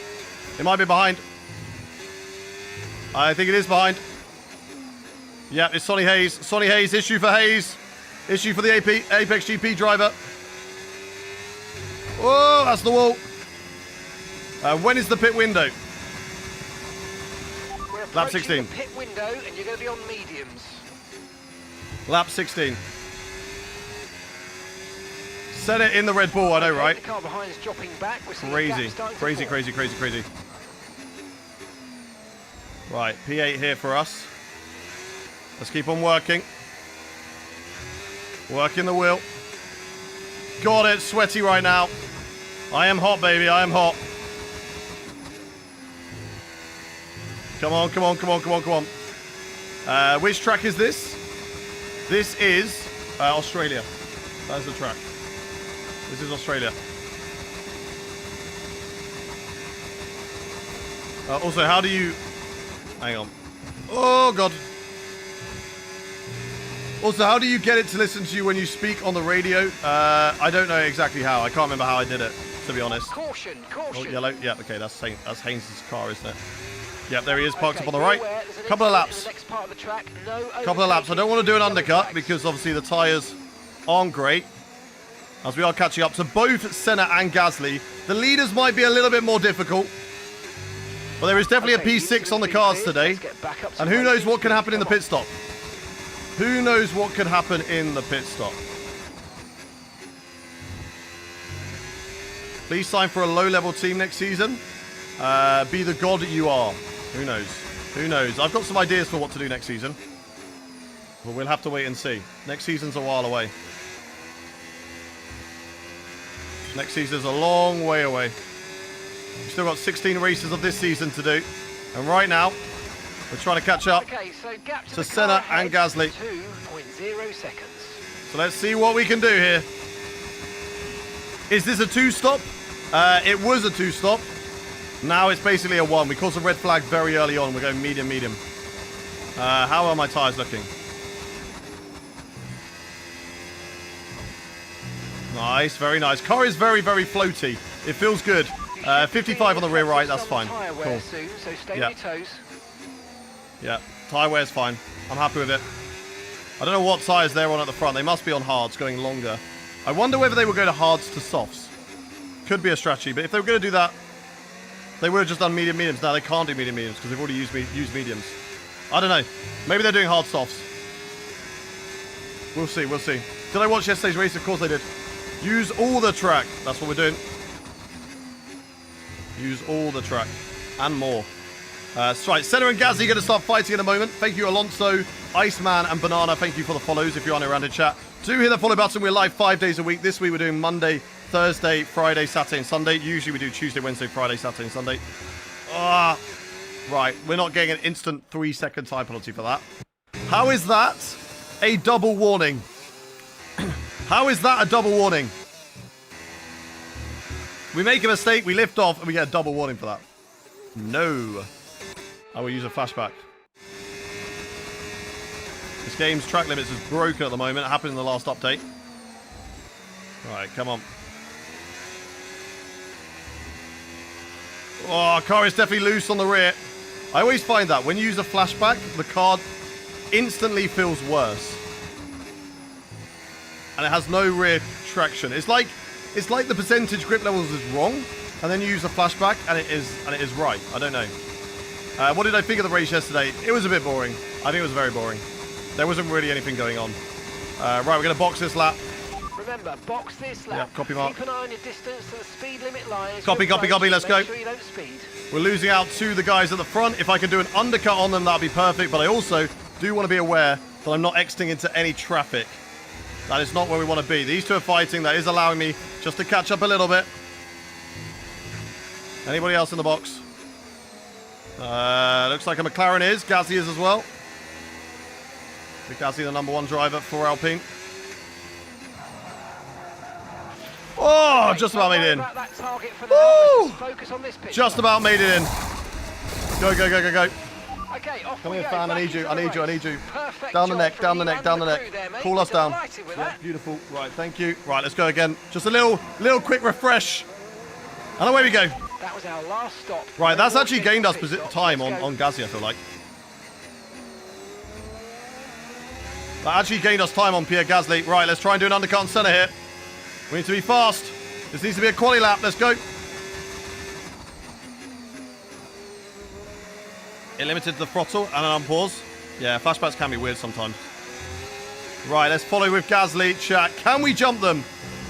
It might be behind. I think it is behind. Yeah, it's Sonny Hayes. Sonny Hayes, issue for Hayes. Issue for the Apex GP driver. Oh, that's the wall. When is the pit window? Lap 16. The pit window, and you're going to be on mediums. Lap 16. Set it in the Red Bull, I know, right? The car behind is dropping back. Crazy. Crazy. Right, P8 here for us. Let's keep on working. Working the wheel. Got it, sweaty right now. I am hot, baby, I am hot. Come on, come on, come on, come on, come on. Which track is this? This is Australia. That's the track. This is Australia. Also, how do you... Hang on. Oh, God. Also, how do you get it to listen to you when you speak on the radio? I don't know exactly how. I can't remember how I did it, to be honest. Caution, caution. Oh, yellow. Yeah, okay, that's Haynes' car, isn't it? Yep, there he is, parked up on the right. Couple of laps. Couple of laps. I don't want to do an undercut because obviously the tyres aren't great. As we are catching up to both Senna and Gasly. The leaders might be a little bit more difficult. But there is definitely a P6 on the cars today. And who knows what can happen in the pit stop. Who knows what could happen in the pit stop. Please sign for a low-level team next season. Be the god you are. Who knows? Who knows? I've got some ideas for what to do next season. But we'll have to wait and see. Next season's a while away. Next season's a long way away. We've still got 16 races of this season to do. And right now, we're trying to catch up to Senna and Gasly. 2.0 seconds. So let's see what we can do here. Is this a 2-stop? It was a 2-stop. Now it's basically a 1. We caused a red flag very early on. We're going medium, medium. How are my tyres looking? Nice, very nice. Car is very, very floaty. It feels good. 55 on the rear right, that's fine. Cool. Soon, so stay on your toes. Yeah, tyre wear's fine. I'm happy with it. I don't know what tyres they're on at the front. They must be on hards, going longer. I wonder whether they will go to hards to softs. Could be a strategy, but if they were going to do that, they would have just done medium mediums. Now they can't do medium mediums because they've already used mediums. I don't know. Maybe they're doing hard softs. We'll see, we'll see. Did I watch yesterday's race? Of course I did. Use all the track. That's what we're doing. Use all the track. And more. That's right. Senna and Gasly going to start fighting in a moment. Thank you, Alonso, Iceman, and Banana. Thank you for the follows if you're on around in chat. Do hit the follow button. We're live 5 days a week. This week we're doing Monday, Thursday, Friday, Saturday, and Sunday. Usually we do Tuesday, Wednesday, Friday, Saturday, and Sunday. Right. We're not getting an instant 3-second time penalty for that. How is that a double warning? How is that a double warning? We make a mistake, we lift off, and we get a double warning for that. No. I will use a flashback. This game's track limits is broken at the moment. It happened in the last update. Alright, come on. Oh, car is definitely loose on the rear. I always find that when you use a flashback, the car instantly feels worse. And it has no rear traction. It's like the percentage grip levels is wrong, and then you use a flashback, and it is right. I don't know. What did I think of the race yesterday? It was a bit boring. I think it was very boring. There wasn't really anything going on. Right, we're going to box this lap. Remember, box this lap. Yeah, copy, Mark. Keep an eye on your distance to the speed limit line. Copy, let's go. Make sure you don't speed. We're losing out to the guys at the front. If I can do an undercut on them, that'd be perfect. But I also do want to be aware that I'm not exiting into any traffic. That is not where we want to be. These two are fighting. That is allowing me just to catch up a little bit. Anybody else in the box? Looks like a McLaren is. Gasly is as well. Gasly, the number 1 driver for Alpine. Oh, just about made it in. Woo! Just about made it in. Go, go, go, go, go. Okay, off Come we here, go. fan. I Back need you. into I the need you. I race. need you. Perfect Down the job neck, from down the you neck, and down the the neck. crew there, mate. Cool us down. Delighted with Yeah, that. beautiful. Right, thank you. Right, let's go again. Just a little quick refresh. And away we go. That was our last stop. Right, that's No actually more gained us pit stops. time Let's go. on Gasly, I feel like. That actually gained us time on Pierre Gasly. Right, let's try and do an undercut on centre here. We need to be fast. This needs to be a quali lap. Let's go. It limited the throttle and an unpause. Yeah, flashbacks can be weird sometimes. Right, let's follow with Gasly. Chat, can we jump them?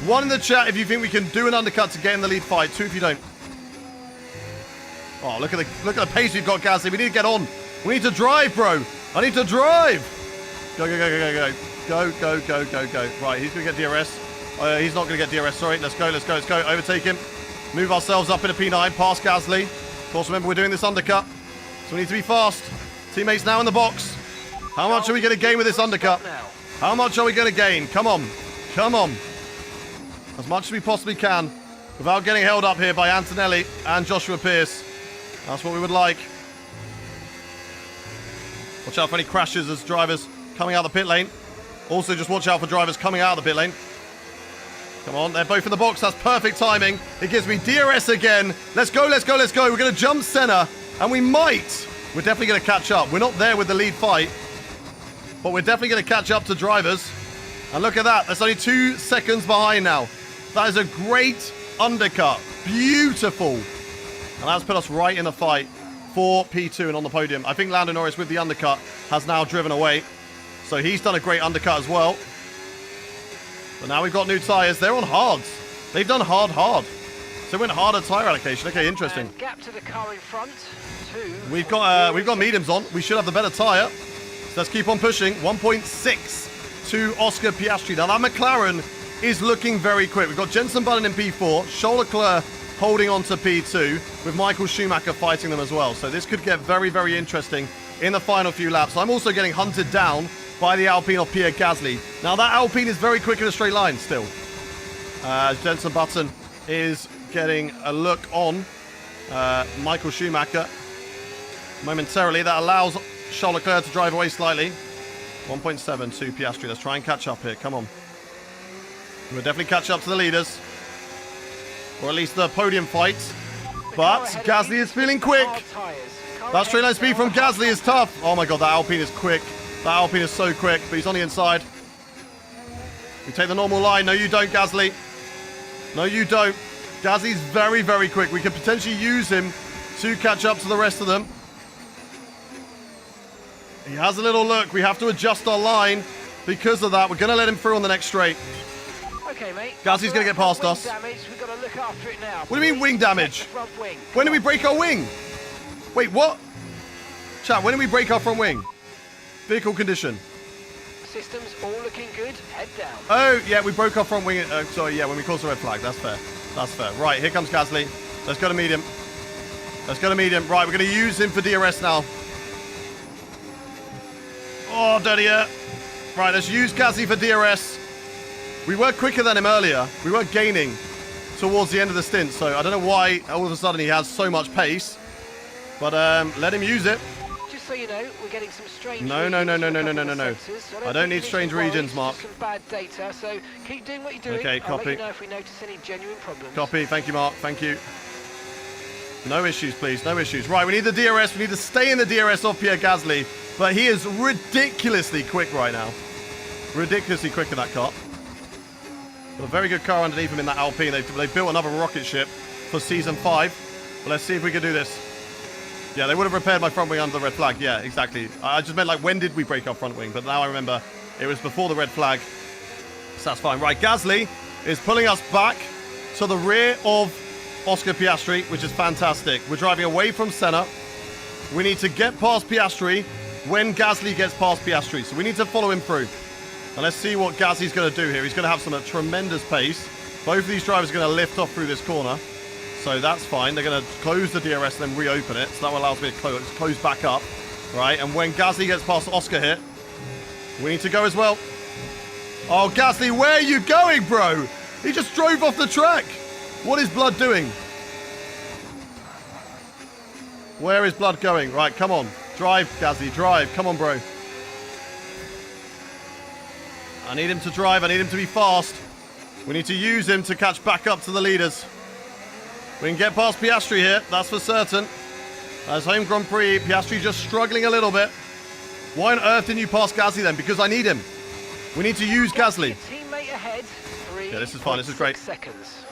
1 in the chat if you think we can do an undercut to get in the lead fight. 2 if you don't. Oh, look at the pace we've got, Gasly. We need to get on. We need to drive, bro. I need to drive. Go, go, go, go, go, go. Go, go, go, go, go. Right, he's going to get DRS. He's not going to get DRS, sorry. Let's go, let's go, let's go. Overtake him. Move ourselves up in a P9, past Gasly. Of course, remember, we're doing this undercut. So we need to be fast. Teammates now in the box. How much are we going to gain with this undercut? How much are we going to gain? Come on. Come on. As much as we possibly can without getting held up here by Antonelli and Joshua Pierce. That's what we would like. Watch out for any crashes as drivers coming out of the pit lane. Also, just watch out for drivers coming out of the pit lane. Come on, they're both in the box. That's perfect timing. It gives me DRS again. Let's go, let's go, let's go. We're going to jump Senna, and we might. We're definitely going to catch up. We're not there with the lead fight, but we're definitely going to catch up to drivers. And look at that. That's only 2 seconds behind now. That is a great undercut. Beautiful. And that's put us right in the fight for P2 and on the podium. I think Lando Norris with the undercut has now driven away. So he's done a great undercut as well. But now we've got new tyres. They're on hards. They've done hard. So we went harder tyre allocation. Okay, interesting. And gap to the car in front. 2. We've got mediums on. We should have the better tyre. So let's keep on pushing. 1.6 to Oscar Piastri. Now that McLaren is looking very quick. We've got Jenson Button in P4. Charles Leclerc holding on to P2 with Michael Schumacher fighting them as well. So this could get very, very interesting in the final few laps. I'm also getting hunted down by the Alpine of Pierre Gasly. Now that Alpine is very quick in a straight line still. Jenson Button is getting a look on Michael Schumacher momentarily. That allows Charles Leclerc to drive away slightly. 1.7 to Piastri. Let's try and catch up here. Come on. We'll definitely catch up to the leaders. Or at least the podium fight. But Gasly is feeling quick. That straight line speed from Gasly is tough. Oh my god, that Alpine is quick. That Alpine is so quick, but he's on the inside. We take the normal line. No, you don't, Gasly. No, you don't. Gasly's very, very quick. We could potentially use him to catch up to the rest of them. He has a little look. We have to adjust our line because of that. We're going to let him through on the next straight. Okay, mate. Gasly's going to get past us. We've got to look after it now. What do you mean wing damage? Front wing. When did we break our wing? Wait, what? Chat, when did we break our front wing? Vehicle condition. Systems all looking good. Head down. Oh, yeah, we broke our front wing. Sorry, yeah, when we crossed the red flag. That's fair. That's fair. Right, here comes Gasly. Let's go to medium. Let's go to medium. Right, we're going to use him for DRS now. Oh, dirty air. Right, let's use Gasly for DRS. We were quicker than him earlier. We were gaining towards the end of the stint, so I don't know why all of a sudden he has so much pace. But let him use it. Just so you know, we're getting some strange No. I don't need strange regions, Mark. Some bad data, so keep doing what you're doing. Okay, I'll let copy. you know if we notice any genuine problems. Copy. Thank you, Mark. Thank you. No issues, please. No issues. Right, we need the DRS. We need to stay in the DRS of Pierre Gasly. But he is ridiculously quick right now. Ridiculously quick in that car. Got a very good car underneath him in that Alpine. They built another rocket ship for Season 5. But let's see if we can do this. Yeah, they would have repaired my front wing under the red flag. Yeah, exactly. I just meant, like, when did we break our front wing? But now I remember it was before the red flag. So that's fine. Right, Gasly is pulling us back to the rear of Oscar Piastri, which is fantastic. We're driving away from Senna. We need to get past Piastri when Gasly gets past Piastri. So we need to follow him through. And let's see what Gasly's going to do here. He's going to have some tremendous pace. Both of these drivers are going to lift off through this corner. So that's fine. They're going to close the DRS and then reopen it. So that allows me to close back up. Right, and when Gasly gets past Oscar here, we need to go as well. Oh, Gasly, where are you going, bro? He just drove off the track. What is Blood doing? Where is Blood going? Right, come on. Drive, Gasly, drive. Come on, bro. I need him to drive. I need him to be fast. We need to use him to catch back up to the leaders. We can get past Piastri here. That's for certain. As home Grand Prix, Piastri just struggling a little bit. Why on earth didn't you pass Gasly then? Because I need him. We need to use Gasly. Teammate ahead. Yeah, this is fine. This is great. Seconds.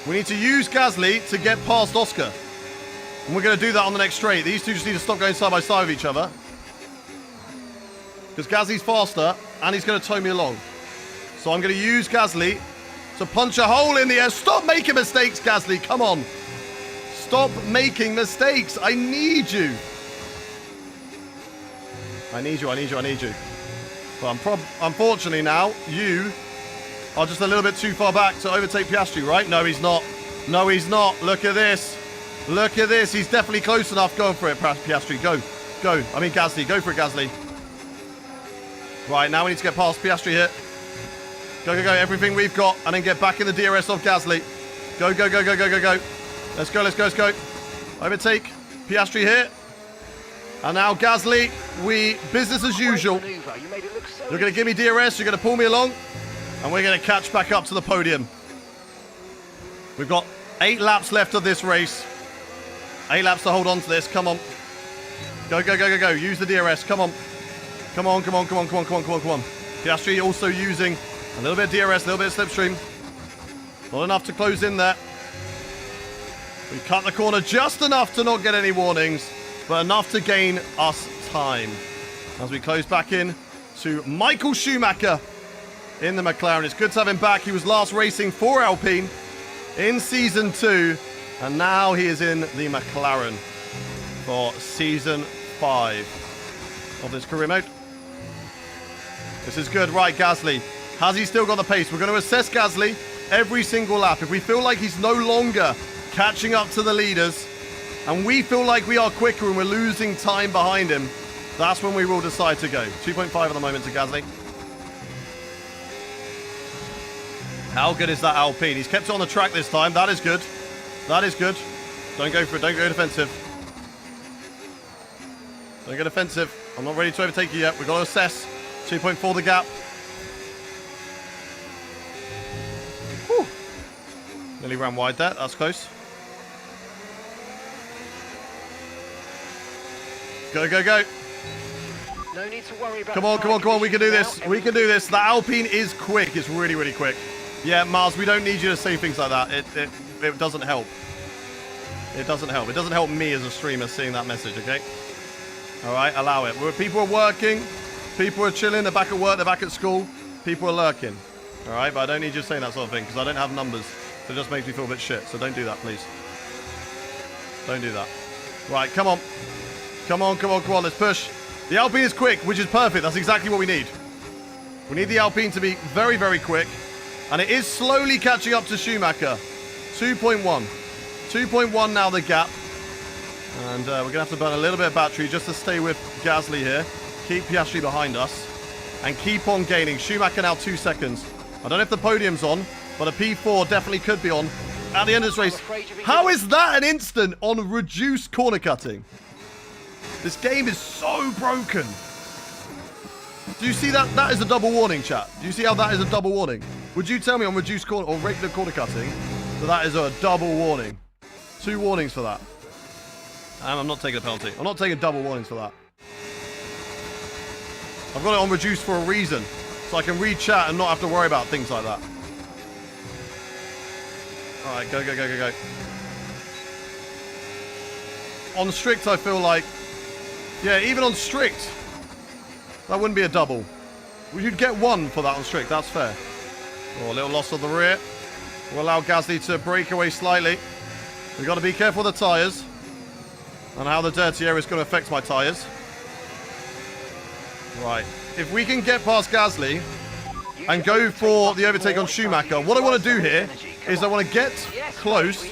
We need to use Gasly to get past Oscar. And we're going to do that on the next straight. These two just need to stop going side by side with each other. Because Gasly's faster and he's going to tow me along. So I'm going to use Gasly to punch a hole in the air. Stop making mistakes, Gasly. Come on. Stop making mistakes. I need you. I need you. I need you. I need you. But unfortunately now, you are just a little bit too far back to overtake Piastri, right? No, he's not. No, he's not. Look at this. Look at this. He's definitely close enough. Going for it, Piastri. Go. Go. I mean, Gasly. Go for it, Gasly. Right, now we need to get past Piastri here. Go, go, go. Everything we've got. And then get back in the DRS of Gasly. Go, go, go, go, go, go, go. Let's go, let's go, let's go. Overtake Piastri here. And now Gasly, business as usual. You're going to give me DRS. You're going to pull me along. And we're going to catch back up to the podium. We've got 8 laps left of this race. 8 laps to hold on to this. Come on. Go, go, go, go, go. Use the DRS. Come on. Come on, come on, come on, come on, come on, come on, come on. Piastri also using a little bit of DRS, a little bit of slipstream. Not enough to close in there. We cut the corner just enough to not get any warnings, but enough to gain us time. As we close back in to Michael Schumacher in the McLaren. It's good to have him back. He was last racing for Alpine in Season 2, and now he is in the McLaren for Season 5 of this career mode. This is good. Right, Gasly. Has he still got the pace? We're going to assess Gasly every single lap. If we feel like he's no longer catching up to the leaders, and we feel like we are quicker and we're losing time behind him, that's when we will decide to go. 2.5 at the moment to Gasly. How good is that Alpine? He's kept it on the track this time. That is good. That is good. Don't go for it. Don't go defensive. Don't go defensive. I'm not ready to overtake you yet. We've got to assess. 2.4 the gap. Whew. Nearly ran wide there. That's close. Go, go, go. No need to worry about. Come on, come on, come on. We can do this. We can do this. The Alpine is quick. It's really, really quick. Yeah, Mars, we don't need you to say things like that. It doesn't help. It doesn't help. It doesn't help me as a streamer seeing that message, okay? All right, allow it. People are working. People are chilling. They're back at work. They're back at school. People are lurking. All right, but I don't need you saying that sort of thing because I don't have numbers. So it just makes me feel a bit shit. So don't do that, please. Don't do that. Right, come on. Come on, come on, come on. Let's push. The Alpine is quick, which is perfect. That's exactly what we need. We need the Alpine to be very, very quick. And it is slowly catching up to Schumacher. 2.1. 2.1 now the gap. And we're going to have to burn a little bit of battery just to stay with Gasly here. Keep Piastri behind us. And keep on gaining. Schumacher now 2 seconds. I don't know if the podium's on, but a P4 definitely could be on at the end of this race. How is that an instant on reduced corner cutting? This game is so broken. Do you see that? That is a double warning, chat. Do you see how that is a double warning? Would you tell me on reduced corner or regular corner cutting that that is a double warning? 2 warnings for that. And I'm not taking a penalty. I'm not taking double warnings for that. I've got it on reduced for a reason. So I can read chat and not have to worry about things like that. Alright, go, go, go, go, go. On strict, I feel like... Yeah, even on strict, that wouldn't be a double. You'd get 1 for that on strict, that's fair. Oh, a little loss of the rear. We'll allow Gasly to break away slightly. We've got to be careful with the tyres. And how the dirty air is going to affect my tyres. Right. If we can get past Gasly and go for the overtake on Schumacher, what I want to do here is I want to get close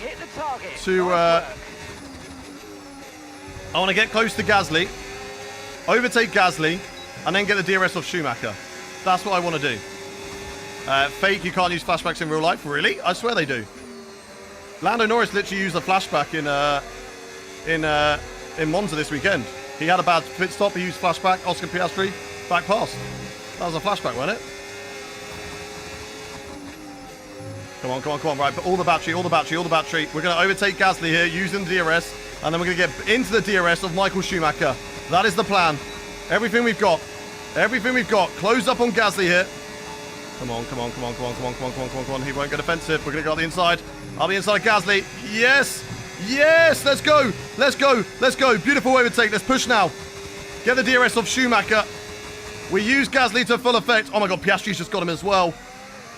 to... I want to get close to Gasly, overtake Gasly, and then get the DRS off Schumacher. That's what I want to do. Fake, you can't use flashbacks in real life? Really? I swear they do. Lando Norris literally used a flashback in Monza this weekend. He had a bad pit stop, he used flashback, Oscar Piastri, back past. That was a flashback, wasn't it? Come on, come on, come on. Right, but all the battery, all the battery, all the battery. We're going to overtake Gasly here using the DRS, and then we're going to get into the DRS of Michael Schumacher. That is the plan. Everything we've got. Everything we've got. Close up on Gasly here. Come on, come on, come on, come on, come on, come on, come on, come on, come on. He won't go defensive. We're going to go on the inside. I'll be inside of Gasly. Yes! Yes! Let's go! Let's go! Let's go! Beautiful overtake. Let's push now. Get the DRS off Schumacher. We use Gasly to full effect. Oh my god, Piastri's just got him as well.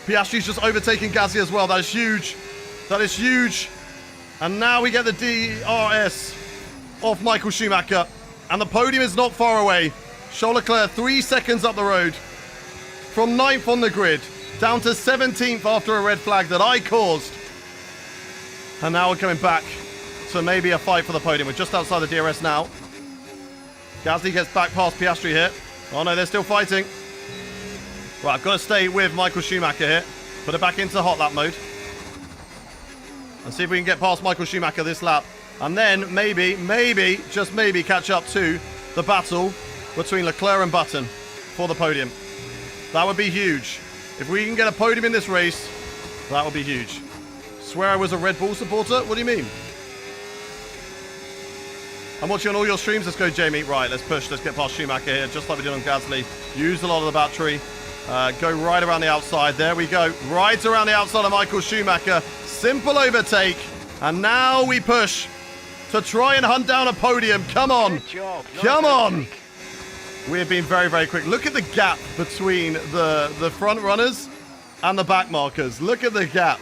Piastri's just overtaking Gasly as well. That is huge. That is huge. And now we get the DRS off Michael Schumacher. And the podium is not far away. Charles Leclerc 3 seconds up the road. From 9th on the grid. Down to 17th after a red flag that I caused. And now we're coming back to maybe a fight for the podium. We're just outside the DRS now. Gasly gets back past Piastri here. Oh no, they're still fighting. Right, I've got to stay with Michael Schumacher here. Put it back into hot lap mode. And see if we can get past Michael Schumacher this lap. And then maybe, just maybe catch up to the battle between Leclerc and Button for the podium. That would be huge. If we can get a podium in this race, that would be huge. Swear I was a Red Bull supporter? What do you mean? I'm watching on all your streams. Let's go, Jamie. Right, let's push. Let's get past Schumacher here, just like we did on Gasly. Use a lot of the battery. Go right around the outside. There we go. Right around the outside of Michael Schumacher. Simple overtake. And now we push to try and hunt down a podium. Come on. Come on. We have been very, very quick. Look at the gap between the front runners and the back markers. Look at the gap.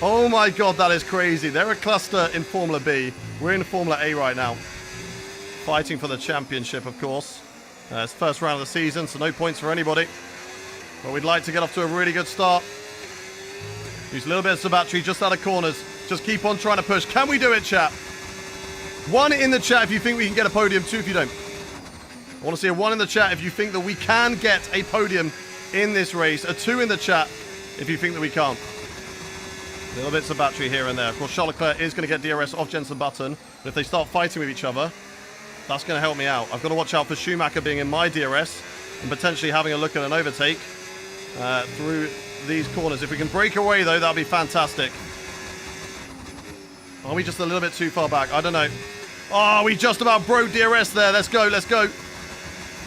Oh my god, that is crazy. They're a cluster in Formula B. We're in Formula A right now. Fighting for the championship, of course. It's the first round of the season, so no points for anybody. But we'd like to get off to a really good start. Use a little bit of battery just out of corners. Just keep on trying to push. Can we do it, chat? 1 in the chat if you think we can get a podium. 2 if you don't. I want to see a 1 in the chat if you think that we can get a podium in this race. A 2 in the chat if you think that we can't. Little bits of battery here and there. Of course, Charles Leclerc is going to get DRS off Jenson Button. But if they start fighting with each other, that's going to help me out. I've got to watch out for Schumacher being in my DRS and potentially having a look at an overtake through these corners. If we can break away, though, that'll be fantastic. Are we just a little bit too far back? I don't know. Oh, we just about broke DRS there. Let's go, let's go.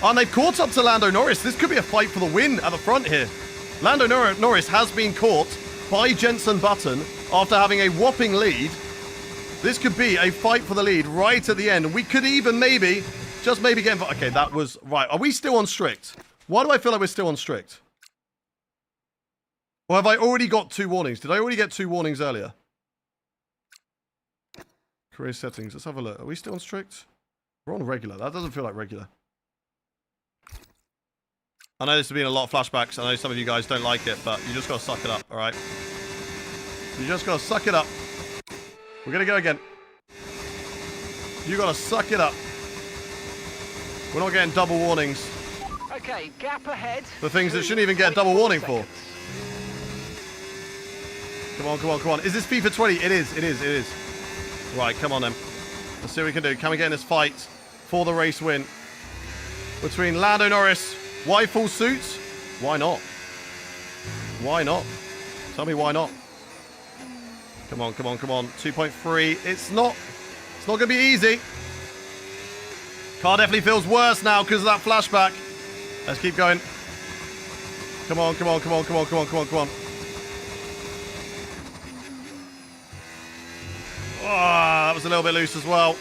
Oh, and they've caught up to Lando Norris. This could be a fight for the win at the front here. Lando Norris has been caught by Jenson Button after having a whopping lead. This could be a fight for the lead right at the end. We could even maybe, just maybe get... Okay, that was... Right, are we still on strict? Why do I feel like we're still on strict? Or have I already got 2 warnings? Did I already get 2 warnings earlier? Career settings. Let's have a look. Are we still on strict? We're on regular. That doesn't feel like regular. I know this has been a lot of flashbacks. I know some of you guys don't like it, but you just got to suck it up, all right? You just got to suck it up. We're going to go again. You got to suck it up. We're not getting double warnings. Okay, gap ahead. For things that shouldn't even get a double warning for. Come on, come on, come on. Is this FIFA 20? It is, it is, it is. Right, come on then. Let's see what we can do. Can we get in this fight for the race win? Between Lando Norris. Why full suits? Why not? Why not? Tell me why not. Come on, come on, come on. 2.3. It's not going to be easy. Car definitely feels worse now because of that flashback. Let's keep going. Come on, come on, come on, come on, come on, come on, come on. Oh, that was a little bit loose as well.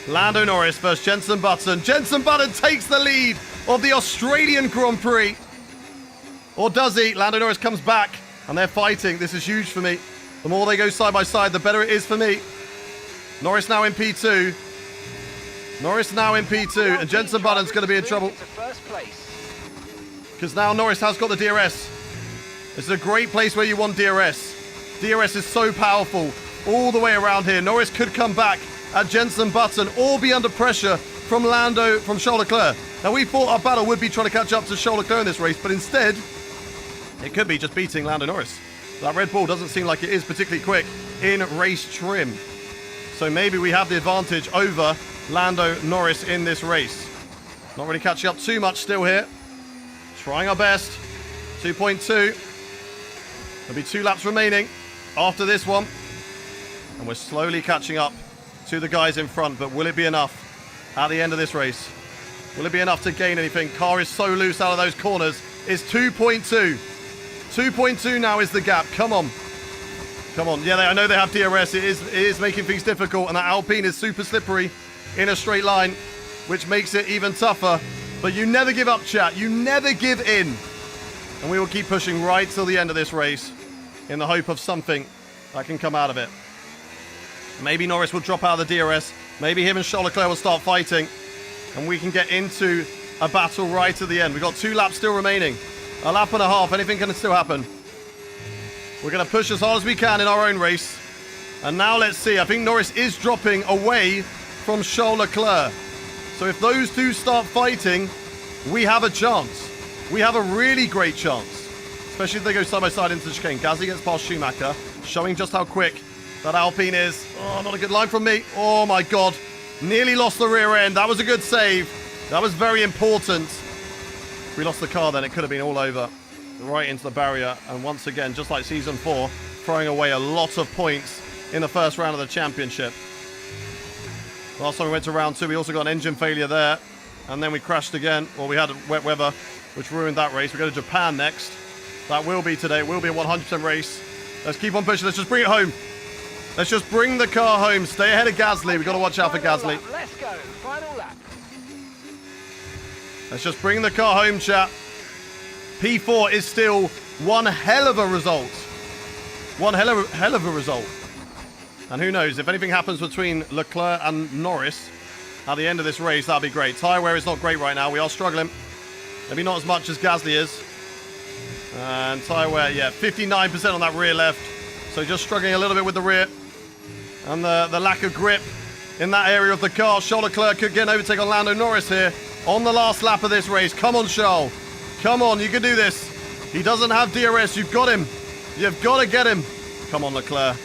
Lando Norris versus Jenson Button. Jenson Button takes the lead of the Australian Grand Prix. Or does he? Lando Norris comes back and they're fighting. This is huge for me. The more they go side by side, the better it is for me. Norris now in P2. Norris now in P2. And Jenson Button's going to be in trouble. Because now Norris has got the DRS. This is a great place where you want DRS. DRS is so powerful all the way around here. Norris could come back at Jenson Button or be under pressure from Charles Leclerc. Now, we thought our battle would be trying to catch up to Charles Leclerc in this race, but instead, it could be just beating Lando Norris. That Red Bull doesn't seem like it is particularly quick in race trim. So maybe we have the advantage over Lando Norris in this race. Not really catching up too much still here. Trying our best. 2.2. There'll be 2 laps remaining after this one. And we're slowly catching up to the guys in front. But will it be enough at the end of this race? Will it be enough to gain anything? Car is so loose out of those corners. It's 2.2. 2.2 now is the gap. Come on. Come on. Yeah, I know they have DRS. It is making things difficult. And that Alpine is super slippery in a straight line, which makes it even tougher. But you never give up, chat. You never give in. And we will keep pushing right till the end of this race in the hope of something that can come out of it. Maybe Norris will drop out of the DRS. Maybe him and Charles Leclerc will start fighting. And we can get into a battle right at the end. We've got 2 laps still remaining. A lap and a half. Anything can still happen. We're going to push as hard as we can in our own race. And now let's see. I think Norris is dropping away from Charles Leclerc. So if those two start fighting, we have a chance. We have a really great chance. Especially if they go side by side into the chicane. Gasly gets past Schumacher, showing just how quick that Alpine is. Oh, not a good line from me. Oh my God. Nearly lost the rear end. That was a good save. That was very important. If we lost the car, then it could have been all over. Right into the barrier. And once again, just like season 4, throwing away a lot of points in the first round of the championship. Last time we went to round 2, we also got an engine failure there. And then we crashed again. Well, we had wet weather, which ruined that race. We go to Japan next. That will be today. It will be a 100% race. Let's keep on pushing. Let's just bring it home. Let's just bring the car home. Stay ahead of Gasly. We've got to watch out for Gasly. Let's go. Final lap. Let's just bring the car home, chat. P4 is still one hell of a result. One hell of a result. And who knows, if anything happens between Leclerc and Norris at the end of this race, that'd be great. Tyre wear is not great right now. We are struggling. Maybe not as much as Gasly is. And tyre wear, yeah, 59% on that rear left. So just struggling a little bit with the rear. And the lack of grip in that area of the car. Charles Leclerc could get an overtake on Lando Norris here on the last lap of this race. Come on, Charles. Come on, you can do this. He doesn't have DRS. You've got him. You've got to get him. Come on, Leclerc.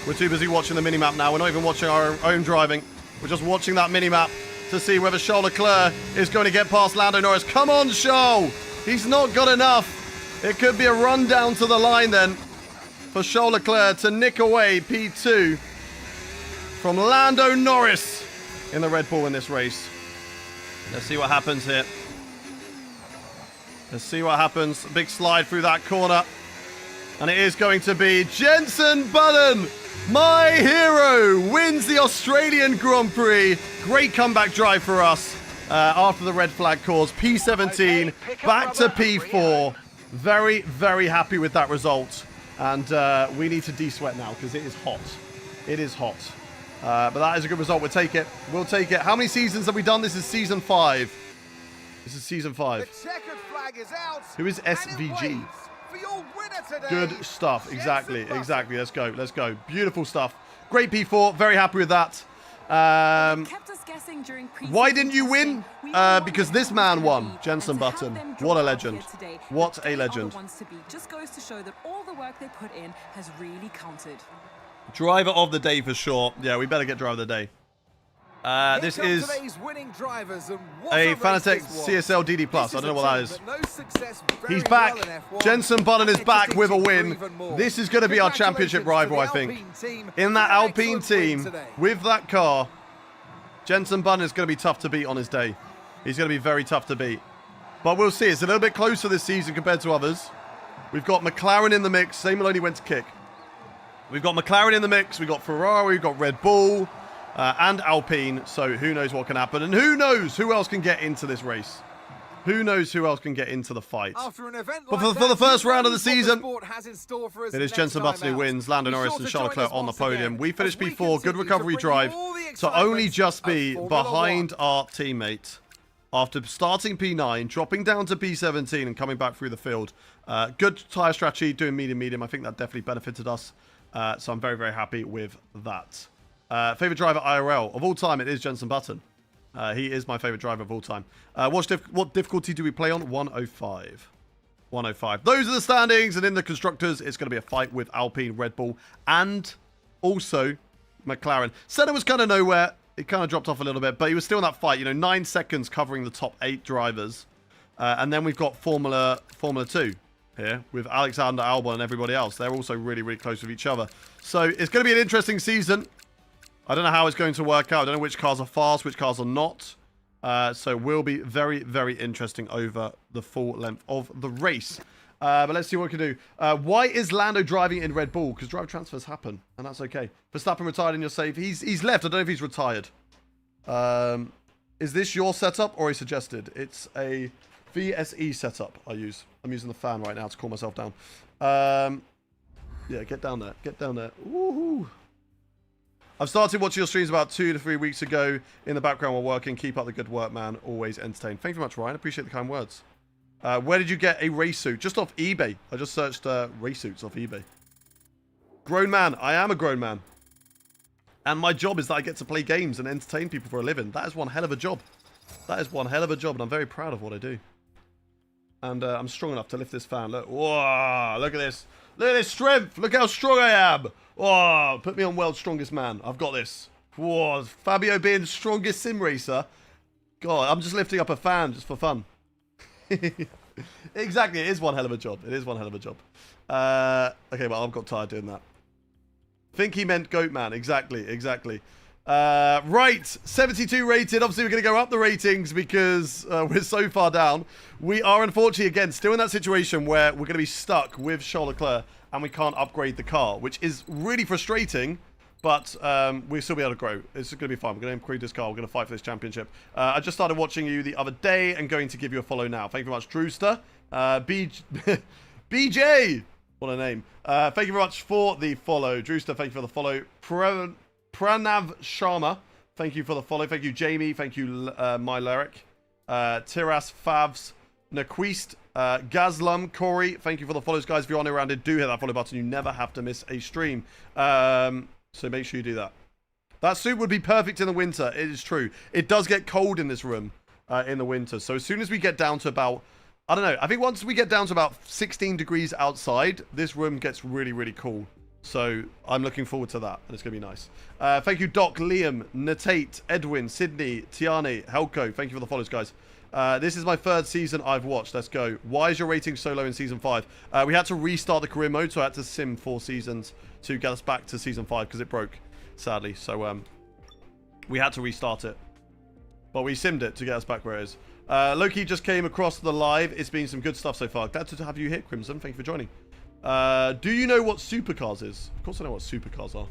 We're too busy watching the minimap now. We're not even watching our own driving. We're just watching that minimap to see whether Charles Leclerc is going to get past Lando Norris. Come on, Charles. He's not got enough. It could be a run down to the line then for Charles Leclerc to nick away P2 from Lando Norris in the Red Bull in this race. Let's see what happens here. Let's see what happens. Big slide through that corner. And it is going to be Jenson Button, my hero, wins the Australian Grand Prix. Great comeback drive for us after the red flag cause. P17 back to P4. Very, very happy with that result. And we need to de-sweat now because it is hot. It is hot. But that is a good result. We'll take it. We'll take it. How many seasons have we done? This is season 5. This is season 5. The checkered flag is out. Who is SVG? For your winner today, Good stuff. Exactly. Exactly. Let's go. Let's go. Beautiful stuff. Great P4. Very happy with that. Why didn't you win? Because this man won. Jenson Button. What a legend. What a legend. Just goes to show that all the work they put in has really counted. Driver of the day for sure. Yeah, we better get driver of the day. This is a Fanatec CSL DD Plus. I don't know what that is. He's back. Jenson Button is back with a win. This is going to be our championship rival, I think. In that Alpine team, with that car, Jenson Button is going to be tough to beat on his day. He's going to be very tough to beat. But we'll see. It's a little bit closer this season compared to others. We've got McLaren in the mix. Same Maloney went to kick. We've got McLaren in the mix. We've got Ferrari. We've got Red Bull and Alpine. So who knows what can happen. And who knows who else can get into this race. Who knows who else can get into the fight. After an event But like for the that, first who round of the knows what season, sport has in store for us it is next Jenson time Button who out. wins. Lando Be Norris sure and to Charles join us Leclerc on the once again podium. We as finished we P4. Good continue to recovery bring you drive all the to only excitement just of be Formula behind One. our teammate after starting P9, dropping down to P17 and coming back through the field. Good tyre strategy, doing medium. I think that definitely benefited us. So I'm very, very happy with that. Favorite driver IRL of all time, it is Jenson Button. He is my favorite driver of all time. What difficulty do we play on? 105. 105. Those are the standings, and in the constructors, it's going to be a fight with Alpine, Red Bull, and also McLaren. Senna was kind of nowhere. It kind of dropped off a little bit, but he was still in that fight. 9 seconds covering the top 8 drivers. And then we've got Formula 2 here with Alexander Albon and everybody else. They're also really, really close with each other. So it's going to be an interesting season. I don't know how it's going to work out. I don't know which cars are fast, which cars are not. So it will be very, very interesting over the full length of the race. But let's see what we can do. Why is Lando driving in Red Bull? Because drive transfers happen, and that's okay. Verstappen retired in your save. He's left. I don't know if he's retired. Is this your setup or a suggested? It's a VSE setup I use. I'm using the fan right now to cool myself down. Yeah, get down there. Get down there. Woohoo! I've started watching your streams about 2 to 3 weeks ago in the background while working. Keep up the good work, man. Always entertained. Thank you very much, Ryan. Appreciate the kind words. Where did you get a race suit? Just off eBay. I just searched race suits off eBay. Grown man. I am a grown man. And my job is that I get to play games and entertain people for a living. That is one hell of a job. That is one hell of a job, and I'm very proud of what I do. And I'm strong enough to lift this fan. Look. Whoa, look at this. Look at this strength. Look how strong I am. Whoa, put me on world's strongest man. I've got this. Whoa, Fabio being the strongest sim racer. God, I'm just lifting up a fan just for fun. Exactly, it is one hell of a job. It is one hell of a job. Okay, well, I've got tired doing that. Think he meant Goat Man. Exactly. Right, 72 rated. Obviously, we're going to go up the ratings because we're so far down. We are, unfortunately, again, still in that situation where we're going to be stuck with Charles Leclerc and we can't upgrade the car, which is really frustrating, but we'll still be able to grow. It's going to be fine. We're going to upgrade this car. We're going to fight for this championship. I just started watching you the other day and going to give you a follow now. Thank you very much, Drewster. BJ! What a name. Thank you very much for the follow. Drewster, thank you for the follow. Pranav Sharma, thank you for the follow. Thank you, Jamie. Thank you, My Lyric. Tiras Favs. Naquist. Gazlum. Corey, thank you for the follows, guys. If you're on around it, do hit that follow button. You never have to miss a stream. So make sure you do that. That suit would be perfect in the winter. It is true. It does get cold in this room in the winter. So as soon as we get down to about, I don't know, I think once we get down to about 16 degrees outside, this room gets really, really cool. So I'm looking forward to that, and it's going to be nice. Thank you, Doc, Liam, Natate, Edwin, Sydney, Tiani, Helco. Thank you for the follows, guys. This is my 3rd season I've watched. Let's go. Why is your rating so low in Season 5? We had to restart the career mode, so I had to sim 4 seasons to get us back to Season 5 because it broke, sadly. So we had to restart it. But we simmed it to get us back where it is. Loki just came across the live. It's been some good stuff so far. Glad to have you here, Crimson. Thank you for joining. Do you know what supercars is? Of course I know what supercars are.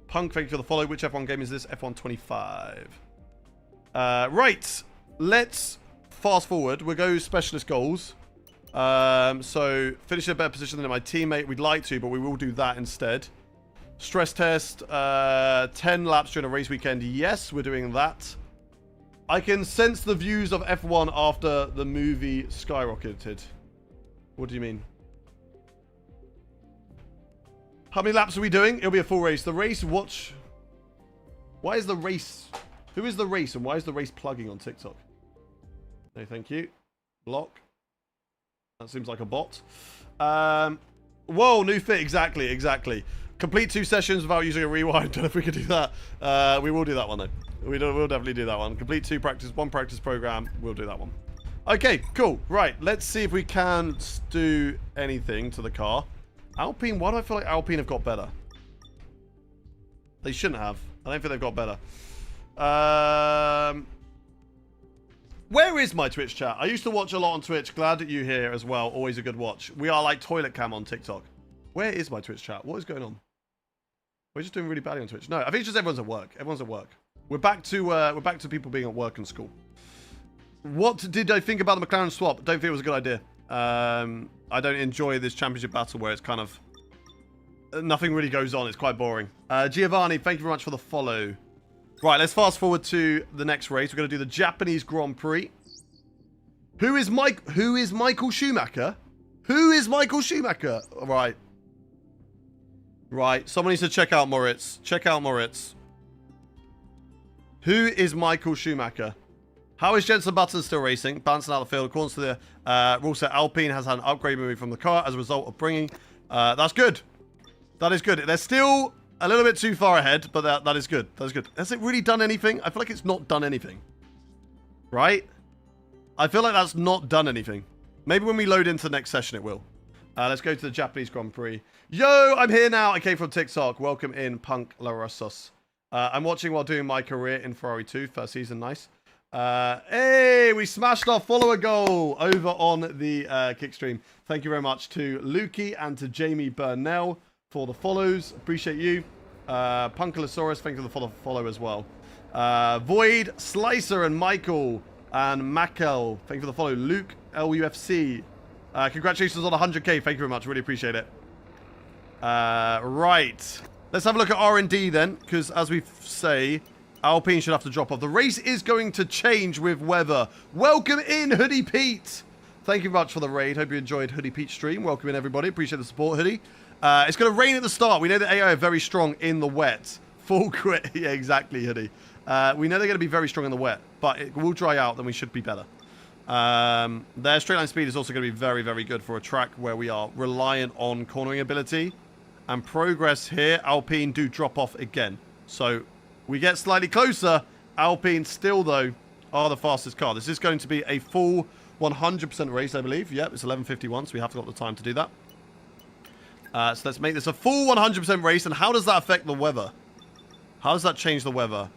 Punk, thank you for the follow. Which F1 game is this? F1 25. Right. Let's fast forward. We'll go specialist goals. So finish in a better position than my teammate. We'd like to, but we will do that instead. Stress test. 10 laps during a race weekend. Yes, we're doing that. I can sense the views of F1 after the movie skyrocketed. What do you mean? How many laps are we doing? It'll be a full race. The race, watch. Why is the race? Who is the race and why is the race plugging on TikTok? No, thank you. Block. That seems like a bot. Whoa, new fit. Exactly. Complete 2 sessions without using a rewind. Don't know if we can do that. We will do that one, though. We'll definitely do that one. Complete 1 practice program. We'll do that one. Okay, cool. Right, let's see if we can do anything to the car. Alpine, why do I feel like Alpine have got better? They shouldn't have. I don't think they've got better. Where is my Twitch chat? I used to watch a lot on Twitch. Glad that you're here as well. Always a good watch. We are like toilet cam on TikTok. Where is my Twitch chat? What is going on? We're just doing really badly on Twitch. No, I think it's just everyone's at work. Everyone's at work. We're back to people being at work and school. What did I think about the McLaren swap? Don't think it was a good idea. I don't enjoy this championship battle where it's kind of nothing really goes on. It's quite boring. Giovanni, thank you very much for the follow. Right, let's fast forward to the next race. We're going to do the Japanese Grand Prix. Who is Michael Schumacher? Who is Michael Schumacher? Right. Right. Someone needs to check out Moritz. Check out Moritz. Who is Michael Schumacher? How is Jensen Button still racing? Bouncing out of the field. According to the rule set, Alpine has had an upgrade moving from the car as a result of bringing... that's good. That is good. They're still a little bit too far ahead, but that is good. That is good. Has it really done anything? I feel like it's not done anything. Right? I feel like that's not done anything. Maybe when we load into the next session, it will. Let's go to the Japanese Grand Prix. Yo, I'm here now. I came from TikTok. Welcome in, Punk La Rossos. I'm watching while doing my career in Ferrari 2. First season, nice. Hey, we smashed our follower goal over on the Kickstream. Thank you very much to Lukey and to Jamie Burnell for the follows. Appreciate you. Punkalosaurus, thank you for the follow as well. Void, Slicer, and Michael, and Makel, thank you for the follow. Luke, LUFC. Congratulations on 100k. Thank you very much. Really appreciate it. Right. Let's have a look at R&D then, because as we say, Alpine should have to drop off. The race is going to change with weather. Welcome in, Hoodie Pete. Thank you very much for the raid. Hope you enjoyed Hoodie Pete's stream. Welcome in, everybody. Appreciate the support, Hoodie. It's going to rain at the start. We know that AI are very strong in the wet. Full quit. Yeah, exactly, Hoodie. We know they're going to be very strong in the wet, but it will dry out, then we should be better. Their straight line speed is also going to be very, very good for a track where we are reliant on cornering ability. And progress here, Alpine do drop off again. So we get slightly closer. Alpine still, though, are the fastest car. This is going to be a full 100% race, I believe. Yep, it's 11:51, so we have got the time to do that. So let's make this a full 100% race. And how does that affect the weather? How does that change the weather?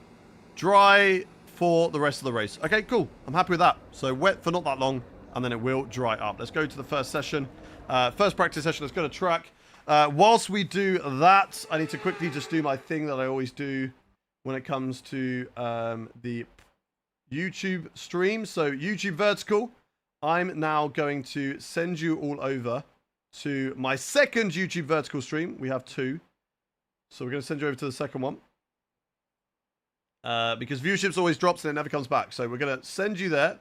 Dry for the rest of the race. Okay, cool. I'm happy with that. So wet for not that long, and then it will dry up. Let's go to the first session. First practice session. Let's go to track. Whilst we do that, I need to quickly just do my thing that I always do when it comes to the YouTube stream. So YouTube vertical, I'm now going to send you all over to my second YouTube vertical stream. We have two. So we're going to send you over to the second one. Because viewership always drops and it never comes back. So we're going to send you there.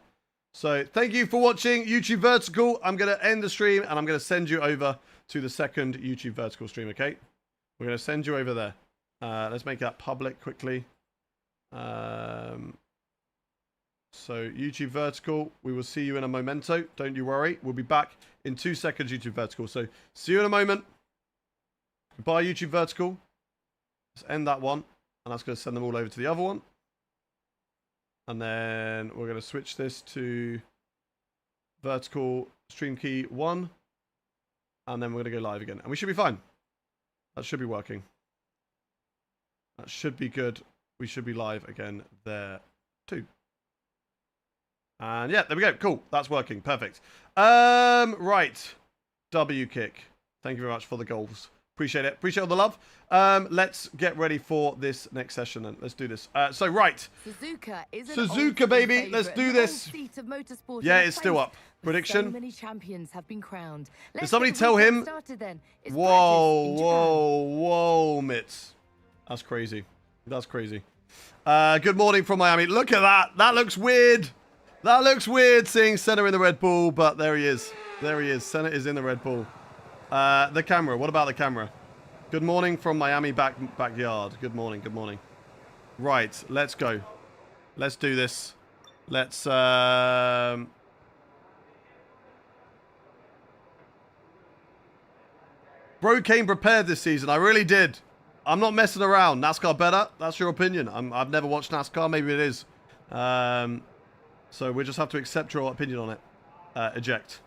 So thank you for watching YouTube vertical. I'm going to end the stream and I'm going to send you over to the second YouTube vertical stream, okay? We're going to send you over there. Let's make that public quickly. So YouTube vertical, we will see you in a momento. Don't you worry. We'll be back in 2 seconds, YouTube vertical. So see you in a moment. Goodbye, YouTube vertical. Let's end that one. And that's going to send them all over to the other one. And then we're going to switch this to vertical stream key 1. And then we're going to go live again. And we should be fine. That should be working. That should be good. We should be live again there too. And yeah, there we go. Cool. That's working. Perfect. Right. W kick. Thank you very much for the goals. Appreciate it. Appreciate all the love. Let's get ready for this next session then. Let's do this. So, right. Suzuka, baby. Let's do this. Yeah, it's still up. Prediction. So many champions have been crowned. Did somebody tell him? Whoa, Mitz. That's crazy. That's crazy. Good morning from Miami. Look at that. That looks weird. That looks weird seeing Senna in the Red Bull, but there he is. There he is. Senna is in the Red Bull. The camera. What about the camera? Good morning from Miami backyard. Good morning. Good morning. Right. Let's go. Let's do this. Let's... Bro came prepared this season. I really did. I'm not messing around. NASCAR better? That's your opinion. I've never watched NASCAR. Maybe it is. So we just have to accept your opinion on it. Eject.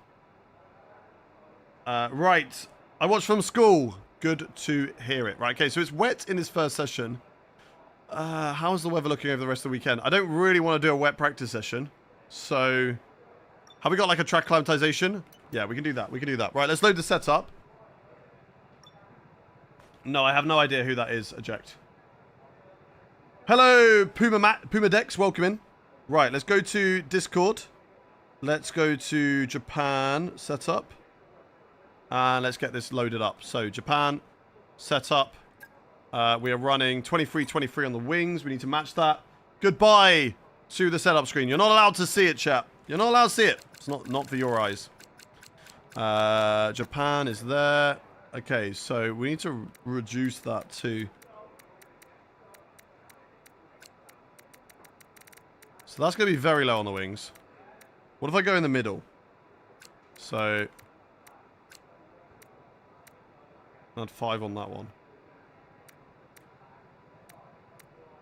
Right. I watched from school. Good to hear it. Right, okay, so it's wet in this first session. How's the weather looking over the rest of the weekend? I don't really want to do a wet practice session. So, have we got like a track acclimatization? Yeah, we can do that. We can do that. Right, let's load the setup. No, I have no idea who that is. Eject. Hello, Puma Dex. Welcome in. Right, let's go to Discord. Let's go to Japan setup. And let's get this loaded up. So, Japan setup. We are running 23-23 on the wings. We need to match that. Goodbye to the setup screen. You're not allowed to see it, chap. You're not allowed to see it. It's not for your eyes. Japan is there. Okay, so we need to reduce that to... So that's going to be very low on the wings. What if I go in the middle? So... Add 5 on that one.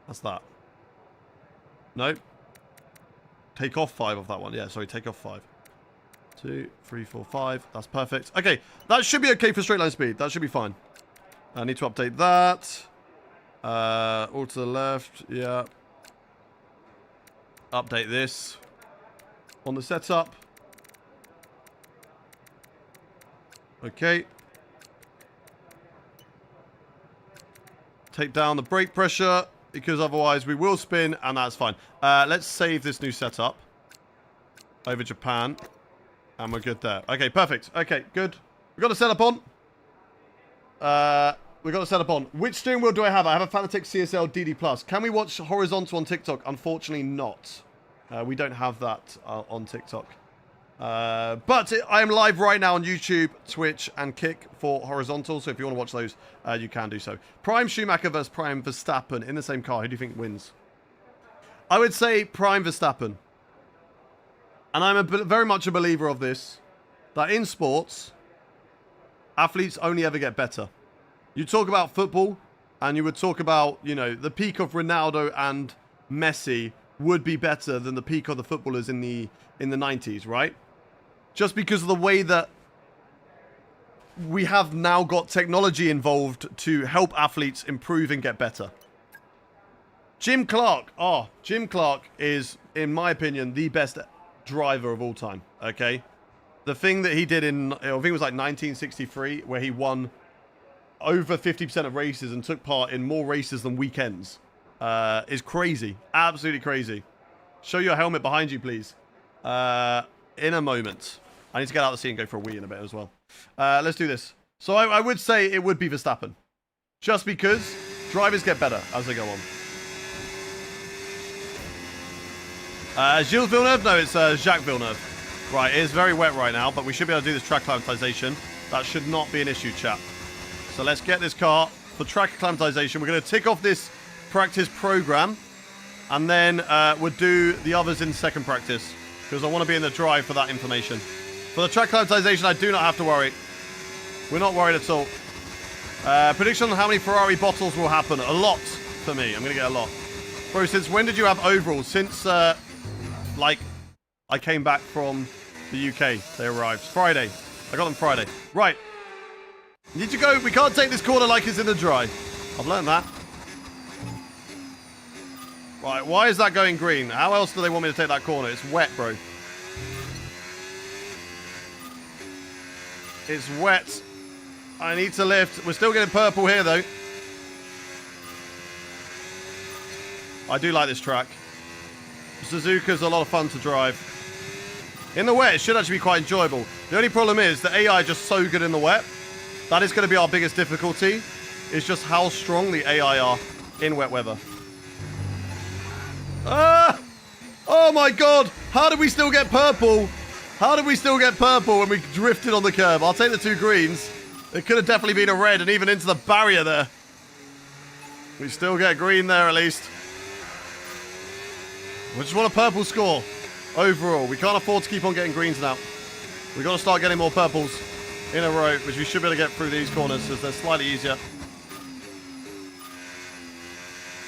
That's that. No. Take off 5 of that one. Yeah, sorry, take off 5. 2, 3, 4, 5. That's perfect. Okay, that should be okay for straight line speed. That should be fine. I need to update that. All to the left. Yeah. Update this on the setup. Okay. Take down the brake pressure, because otherwise we will spin, and that's fine. Let's save this new setup over Japan, and we're good there. Okay, perfect. Okay, good. We got the setup on. We got the setup on. Which steering wheel do I have? I have a Fanatec CSL DD+. Can we watch horizontal on TikTok? Unfortunately not. We don't have that on TikTok. But I am live right now on YouTube, Twitch, and Kick for horizontal. So if you want to watch those, you can do so. Prime Schumacher versus Prime Verstappen in the same car. Who do you think wins? I would say Prime Verstappen. And I'm very much a believer of this. That in sports, athletes only ever get better. You talk about football, and you would talk about, you know, the peak of Ronaldo and Messi would be better than the peak of the footballers in the 90s, right? Just because of the way that we have now got technology involved to help athletes improve and get better. Jim Clark. Oh, Jim Clark is, in my opinion, the best driver of all time, okay? The thing that he did in, I think it was like 1963, where he won over 50% of races and took part in more races than weekends, is crazy. Absolutely crazy. Show your helmet behind you, please. In a moment. I need to get out of the seat and go for a wee in a bit as well. Let's do this. So I would say it would be Verstappen. Just because drivers get better as they go on. Gilles Villeneuve? No, it's Jacques Villeneuve. Right, it is very wet right now, but we should be able to do this track acclimatization. That should not be an issue, chap. So let's get this car for track acclimatization. We're going to tick off this practice program, and then we'll do the others in second practice, because I want to be in the drive for that information. For the track acclimatization, I do not have to worry. We're not worried at all. Prediction on how many Ferrari bottles will happen. A lot for me. I'm going to get a lot. Bro, since when did you have overalls? Since, like, I came back from the UK. They arrived. Friday. I got them Friday. Right. Need to go. We can't take this corner like it's in the dry. I've learned that. Right, why is that going green? How else do they want me to take that corner? It's wet, bro. It's wet. I need to lift. We're still getting purple here, though. I do like this track. Suzuka's a lot of fun to drive. In the wet, it should actually be quite enjoyable. The only problem is the AI is just so good in the wet. That is going to be our biggest difficulty. It's just how strong the AI are in wet weather. Ah! Oh my god! How did we still get purple? How did we still get purple when we drifted on the curb? I'll take the 2 greens. It could have definitely been a red and even into the barrier there. We still get green there at least. We just want a purple score overall. We can't afford to keep on getting greens now. We've got to start getting more purples in a row, which we should be able to get through these corners as they're slightly easier.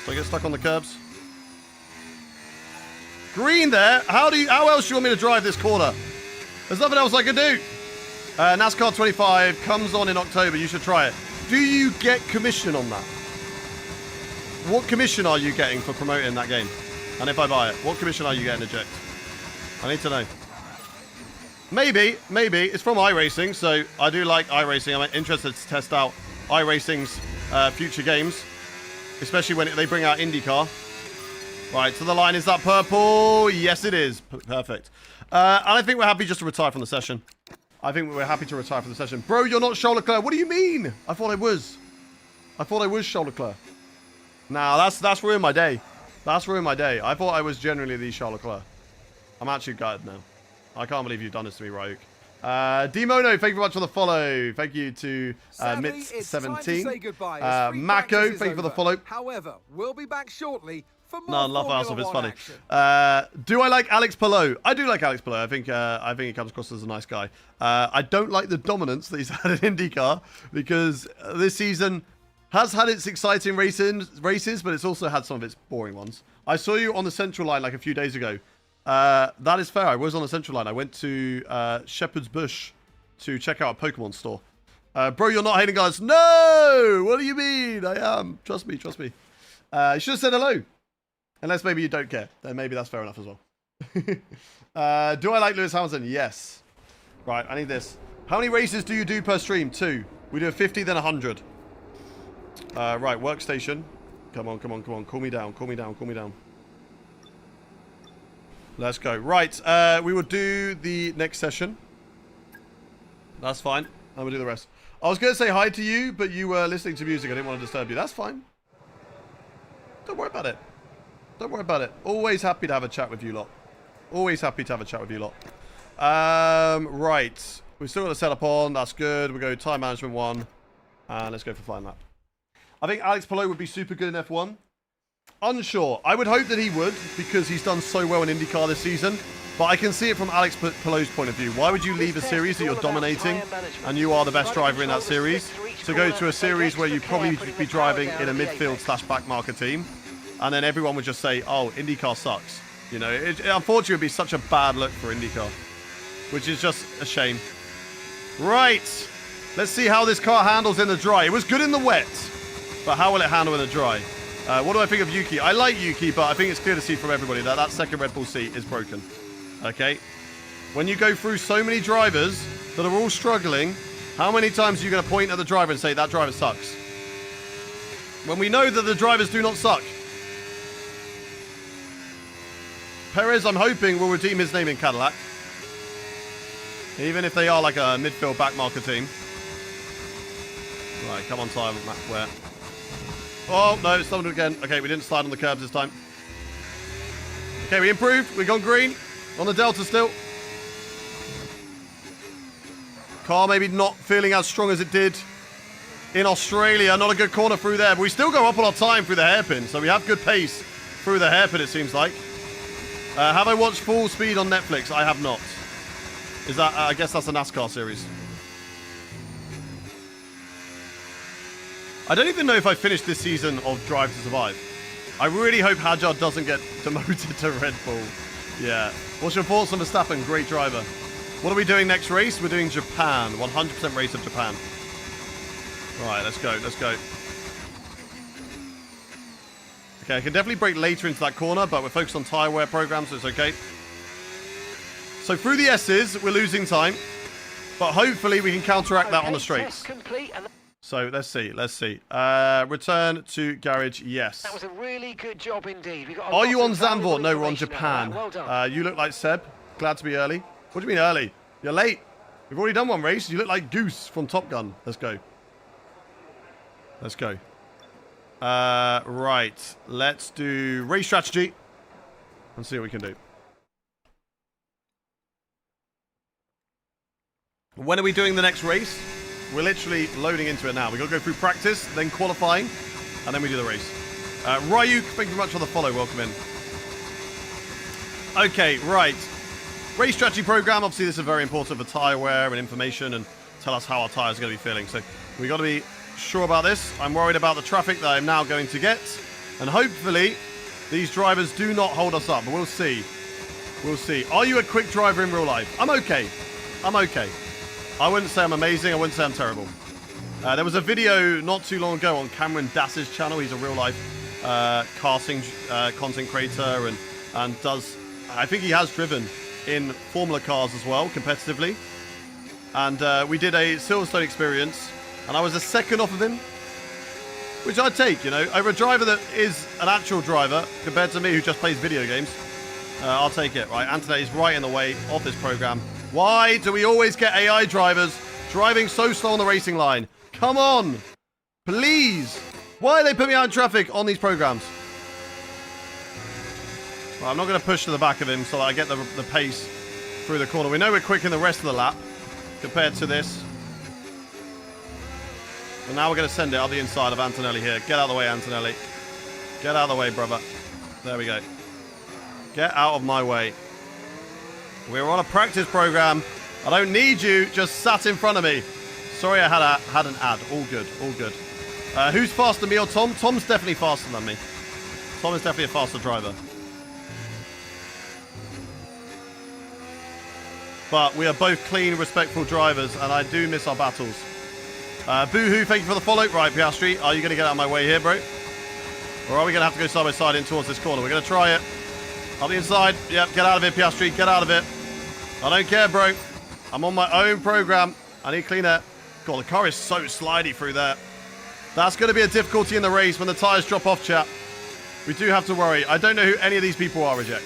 So I get stuck on the curbs. Green there. How else do you want me to drive this corner? There's nothing else I can do. NASCAR 25 comes on in October. You should try it. Do you get commission on that? What commission are you getting for promoting that game? And if I buy it, what commission are you getting, Eject? I need to know. Maybe. It's from iRacing, so I do like iRacing. I'm interested to test out iRacing's future games, especially when they bring out IndyCar. Right, so the line, is that purple? Yes, it is. Perfect. And I think we're happy just to retire from the session. Bro, you're not Charles Leclerc. What do you mean? I thought I was. Charles Leclerc. Nah, that's ruined my day. I thought I was genuinely the Charles Leclerc. I'm actually gutted now. I can't believe you've done this to me, Ryuk. Dimono, thank you very much for the follow. Thank you to Mitz17. Mako, thank you for the follow. However, we'll be back shortly for more No, love Formula Arsenal, it's 1 funny. action. Do I like Alex Palou? I do like Alex Palou. I think he comes across as a nice guy. I don't like the dominance that he's had in IndyCar because this season has had its exciting races, but it's also had some of its boring ones. I saw you on the central line like a few days ago. That is fair. I was on the central line. I went to Shepherd's Bush to check out a Pokemon store. Bro, you're not hating, guys. No! What do you mean? I am. Trust me. You should have said hello. Unless maybe you don't care. Then maybe that's fair enough as well. Do I like Lewis Hamilton? Yes. Right, I need this. How many races do you do per stream? 2. We do a 50, then 100. Right, workstation. Come on. Cool me down. Let's go. Right, we will do the next session. That's fine. And we'll do the rest. I was going to say hi to you, but you were listening to music. I didn't want to disturb you. That's fine. Don't worry about it. Always happy to have a chat with you lot. Right. We've still got the setup on. That's good. We'll go time management 1. And let's go for flying lap. I think Alex Palou would be super good in F1. Unsure. I would hope that he would because he's done so well in IndyCar this season. But I can see it from Alex Palou's point of view. Why would you leave a series that you're dominating and you are the best driver in that series to go to a series where you probably be driving in a midfield/back marker team and then everyone would just say, oh, IndyCar sucks. You know, it unfortunately would be such a bad look for IndyCar, which is just a shame. Right. Let's see how this car handles in the dry. It was good in the wet, but how will it handle in the dry? What do I think of Yuki? I like Yuki, but I think it's clear to see from everybody that that second Red Bull seat is broken. Okay? When you go through so many drivers that are all struggling, how many times are you going to point at the driver and say, that driver sucks? When we know that the drivers do not suck. Perez, I'm hoping, will redeem his name in Cadillac. Even if they are like a midfield back marker team. Right, come on, time, Matt. Where? Oh, no, it's stumbled again. Okay, we didn't slide on the curbs this time. Okay, we improved. We've gone green. On the Delta still. Car maybe not feeling as strong as it did in Australia. Not a good corner through there. But we still go up on our time through the hairpin. So we have good pace through the hairpin, it seems like. Have I watched Full Speed on Netflix? I have not. Is that, I guess that's a NASCAR series. I don't even know if I finished this season of Drive to Survive. I really hope Hadjar doesn't get demoted to Red Bull. Yeah. What's your thoughts on Verstappen? Great driver. What are we doing next race? We're doing Japan. 100% race of Japan. Right, let's go. Okay, I can definitely brake later into that corner, but we're focused on tyre wear programs, so it's okay. So through the S's, we're losing time, but hopefully we can counteract that on the straights. So let's see. Return to garage, yes. That was a really good job indeed. Are you on Zandvoort? No, we're on Japan. Well done. You look like Seb. Glad to be early. What do you mean early? You're late. We've already done one race. You look like Goose from Top Gun. Let's go. Right. Let's do race strategy and see what we can do. When are we doing the next race? We're literally loading into it now. We've got to go through practice, then qualifying, and then we do the race. Ryuk, thank you very much for the follow. Welcome in. Okay, right. Race strategy program. Obviously, this is very important for tyre wear and information and tell us how our tyres are going to be feeling. So we've got to be sure about this. I'm worried about the traffic that I'm now going to get. And hopefully, these drivers do not hold us up. But we'll see. We'll see. Are you a quick driver in real life? I'm okay. I wouldn't say I'm amazing. I wouldn't say I'm terrible. There was a video not too long ago on Cameron Dass's channel. He's a real-life karting content creator and does... I think he has driven in Formula cars as well, competitively. And we did a Silverstone experience, and I was a second off of him, which I'd take, you know, over a driver that is an actual driver compared to me who just plays video games. I'll take it, right? Antonelli's right in the way of this program. Why do we always get AI drivers driving so slow on the racing line? Come on, please. Why do they put me out in traffic on these programs? Well, I'm not going to push to the back of him so that I get the pace through the corner. We know we're quick in the rest of the lap compared to this. And now we're going to send it up the inside of Antonelli here. Get out of the way, Antonelli. Get out of the way, brother. There we go. Get out of my way. We're on a practice program. I don't need you just sat in front of me. Sorry I had an ad. All good, all good. Who's faster, me or Tom? Tom's definitely faster than me. Tom is definitely a faster driver. But we are both clean, respectful drivers, and I do miss our battles. Boohoo, thank you for the follow. Right, Piastri, are you going to get out of my way here, bro? Or are we going to have to go side by side in towards this corner? We're going to try it. Up the inside. Yep, get out of it, Piastri. Get out of it. I don't care, bro. I'm on my own program. I need clean air. God, the car is so slidey through there. That's going to be a difficulty in the race when the tyres drop off, chap. We do have to worry. I don't know who any of these people are, Reject.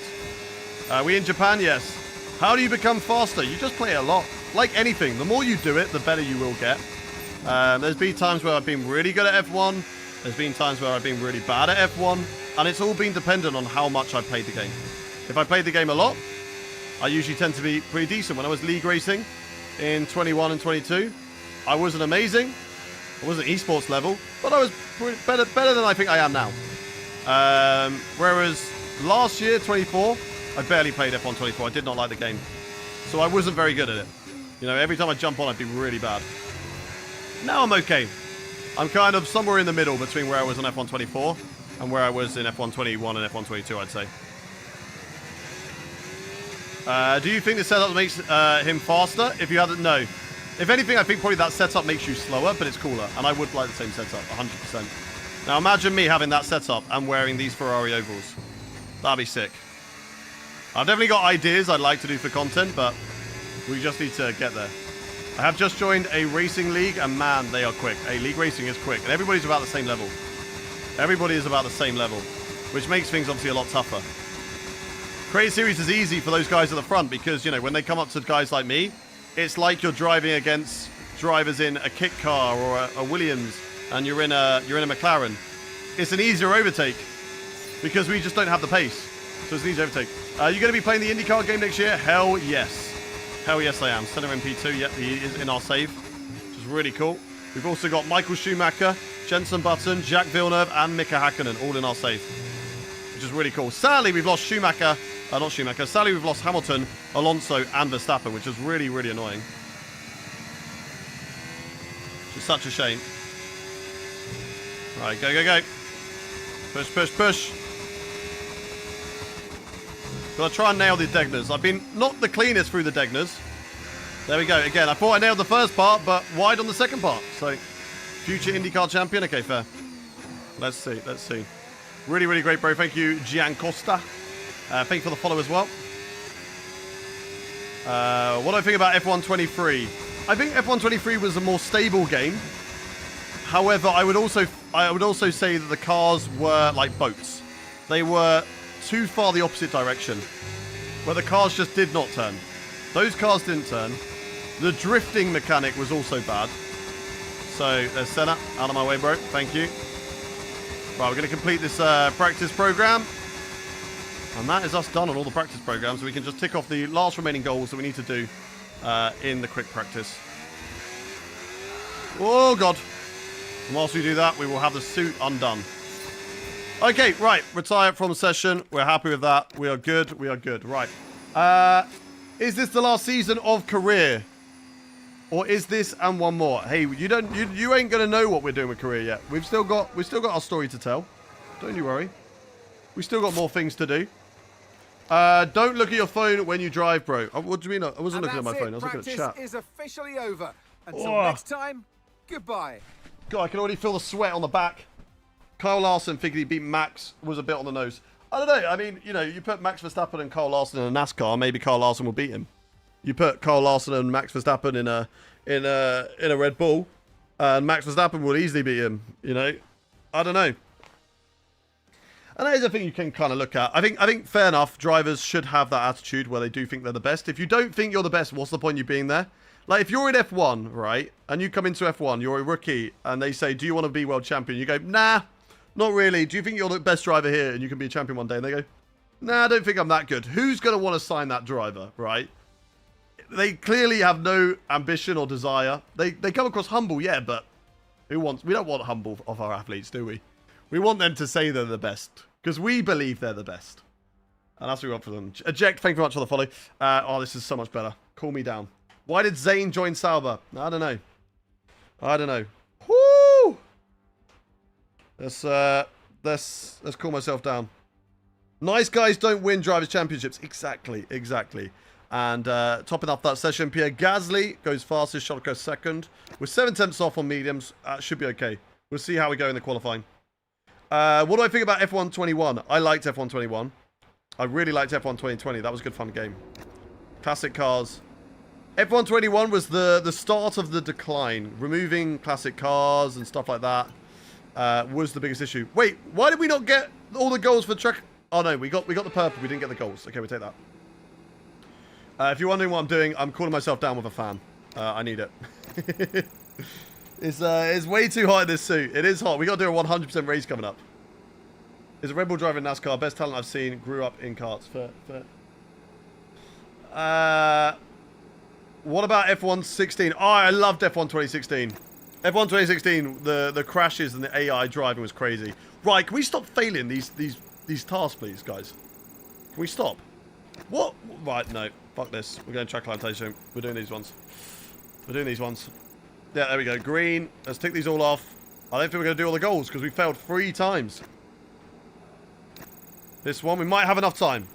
We in Japan? Yes. How do you become faster? You just play a lot. Like anything, the more you do it, the better you will get. There's been times where I've been really good at F1. There's been times where I've been really bad at F1. And it's all been dependent on how much I played the game. If I played the game a lot, I usually tend to be pretty decent. When I was league racing in 21 and 22, I wasn't amazing. I wasn't esports level, but I was better than I think I am now. Whereas last year, 24, I barely played F1 24. I did not like the game. So I wasn't very good at it. You know, every time I jump on, I'd be really bad. Now I'm okay. I'm kind of somewhere in the middle between where I was on F1 24 and where I was in F1 21 and F1 22, I'd say. Do you think the setup makes him faster? If you hadn't, no. If anything, I think probably that setup makes you slower, but it's cooler. And I would like the same setup, 100%. Now imagine me having that setup and wearing these Ferrari ovals. That'd be sick. I've definitely got ideas I'd like to do for content, but we just need to get there. I have just joined a racing league, and man, they are quick. Hey, league racing is quick, and everybody's about the same level. Everybody is about the same level, which makes things obviously a lot tougher. Create Series is easy for those guys at the front because, you know, when they come up to guys like me, it's like you're driving against drivers in a kit car or a Williams, and you're in a McLaren. It's an easier overtake because we just don't have the pace. So it's an easier overtake. Are you going to be playing the IndyCar game next year? Hell yes. Hell yes, I am. Center MP2, yep, he is in our save, which is really cool. We've also got Michael Schumacher, Jenson Button, Jack Villeneuve, and Mika Hakkinen all in our save, which is really cool. Sadly, we've lost Schumacher, not Schumacher. Sadly, we've lost Hamilton, Alonso, and Verstappen, which is really, really annoying. Which is such a shame. Right, go, go, go. Push, push, push. Gotta try and nail the Degners. I've been not the cleanest through the Degners. There we go. Again, I thought I nailed the first part, but wide on the second part. So, future IndyCar champion. Okay, fair. Let's see. Let's see. Really, really great, bro. Thank you, Gian Costa. Thank you for the follow as well. What do I think about F1 23? I think F1 23 was a more stable game. However, I would also say that the cars were like boats. They were too far the opposite direction, where the cars just did not turn. Those cars didn't turn. The drifting mechanic was also bad. So there's Senna, out of my way, bro. Thank you. Right, we're going to complete this practice program. And that is us done on all the practice programs. So we can just tick off the last remaining goals that we need to do in the quick practice. Oh, God. And whilst we do that, we will have the suit undone. Okay, right. Retire from the session. We're happy with that. We are good. We are good. Right. Is this the last season of career? Or is this and one more? Hey, you ain't gonna know what we're doing with career yet. We've still got our story to tell. Don't you worry. We still got more things to do. Don't look at your phone when you drive, bro. What do you mean? I wasn't looking at my phone. I was looking at chat. Practice is officially over. Until next time, goodbye. God, I can already feel the sweat on the back. Kyle Larson figured he beat Max, was a bit on the nose. I don't know. I mean, you know, you put Max Verstappen and Carl Larson in a NASCAR, maybe Carl Larson will beat him. You put Carl Larson and Max Verstappen in a Red Bull, and Max Verstappen will easily beat him. You know, I don't know. And that is a thing you can kind of look at. I think fair enough. Drivers should have that attitude where they do think they're the best. If you don't think you're the best, what's the point of you being there? Like if you're in F1, right, and you come into F1, you're a rookie, and they say, "Do you want to be world champion?" You go, "Nah, not really. Do you think you're the best driver here and you can be a champion one day?" And they go, "Nah, I don't think I'm that good." Who's going to want to sign that driver, right? They clearly have no ambition or desire. They come across humble, yeah, but we don't want humble of our athletes, do we? We want them to say they're the best because we believe they're the best. And that's what we want for them. Eject, thank you very much for the follow. Oh, this is so much better. Cool me down. Why did Zayn join Sauber? I don't know. I don't know. Woo! Let's cool myself down. Nice guys don't win drivers' championships. Exactly. And topping off that session, Pierre Gasly goes fastest, Schalke second. We're 7/10 off on mediums. Should be okay. We'll see how we go in the qualifying. What do I think about F1 21? I liked F1 21. I really liked F1 2020. That was a good fun game. Classic cars. F1 21 was the start of the decline. Removing classic cars and stuff like that was the biggest issue. Wait, why did we not get all the goals for track? Oh no, we got the purple. We didn't get the goals. Okay, we take that. If you're wondering what I'm doing, I'm calling myself down with a fan. I need it. It's way too hot in this suit. It is hot. We got to do a 100% race coming up. Is a Red Bull driver in NASCAR. Best talent I've seen. Grew up in karts. Fair. What about F1 16? Oh, I loved F1 2016. F1 2016, the crashes and the AI driving was crazy. Right, can we stop failing these tasks, please, guys? Can we stop? What? Right, no. Fuck this. We're going to track plantation. We're doing these ones. Yeah, there we go. Green. Let's tick these all off. I don't think we're going to do all the goals because we failed 3 times. This one, we might have enough time.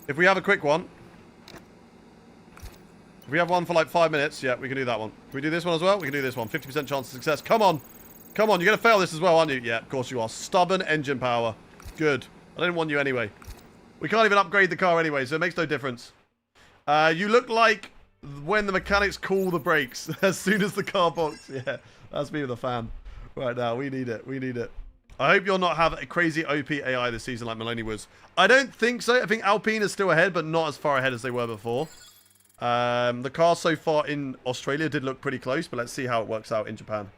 If we have a quick one. If we have one for like 5 minutes, yeah, we can do that one. Can we do this one as well? We can do this one. 50% chance of success. Come on. Come on, you're going to fail this as well, aren't you? Yeah, of course you are. Stubborn engine power. Good. I didn't want you anyway. We can't even upgrade the car anyway, so it makes no difference. You look like when the mechanics call the brakes as soon as the car box. Yeah, that's me with a fan. Right now, we need it. I hope you'll not have a crazy OP AI this season like Maloney was. I don't think so. I think Alpine is still ahead, but not as far ahead as they were before. The cars so far in Australia did look pretty close, but let's see how it works out in Japan.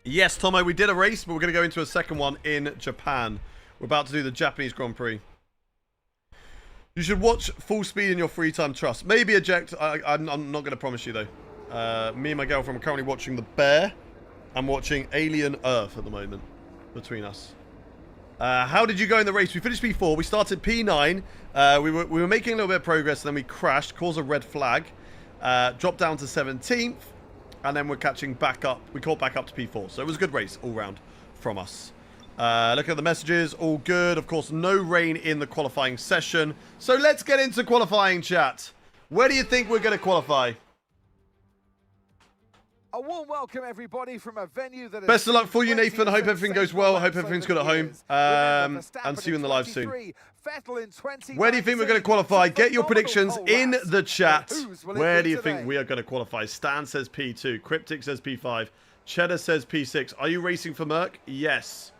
Yes, Tomo, we did a race, but we're going to go into a second one in Japan. We're about to do the Japanese Grand Prix. You should watch Full Speed in your free time, trust. Maybe eject. I'm not going to promise you, though. Me and my girlfriend are currently watching The Bear. I'm watching Alien Earth at the moment between us. How did you go in the race? We finished P4. We started P9. We were making a little bit of progress, and then we crashed, caused a red flag, dropped down to 17th, and then we're catching back up. We caught back up to P4. So it was a good race all round from us. Look at the messages. All good. Of course, no rain in the qualifying session. So let's get into qualifying, chat. Where do you think we're going to qualify? A warm welcome, everybody, from a venue that. Best of luck for you, Nathan. I hope everything goes well. I hope everything's good at home. And see you in the live soon. Where do you think we're going to qualify? Get your predictions in the chat. Where do you think we are going to qualify? Stan says P2. Cryptic says P5. Cheddar says P6. Are you racing for Merc? Yes.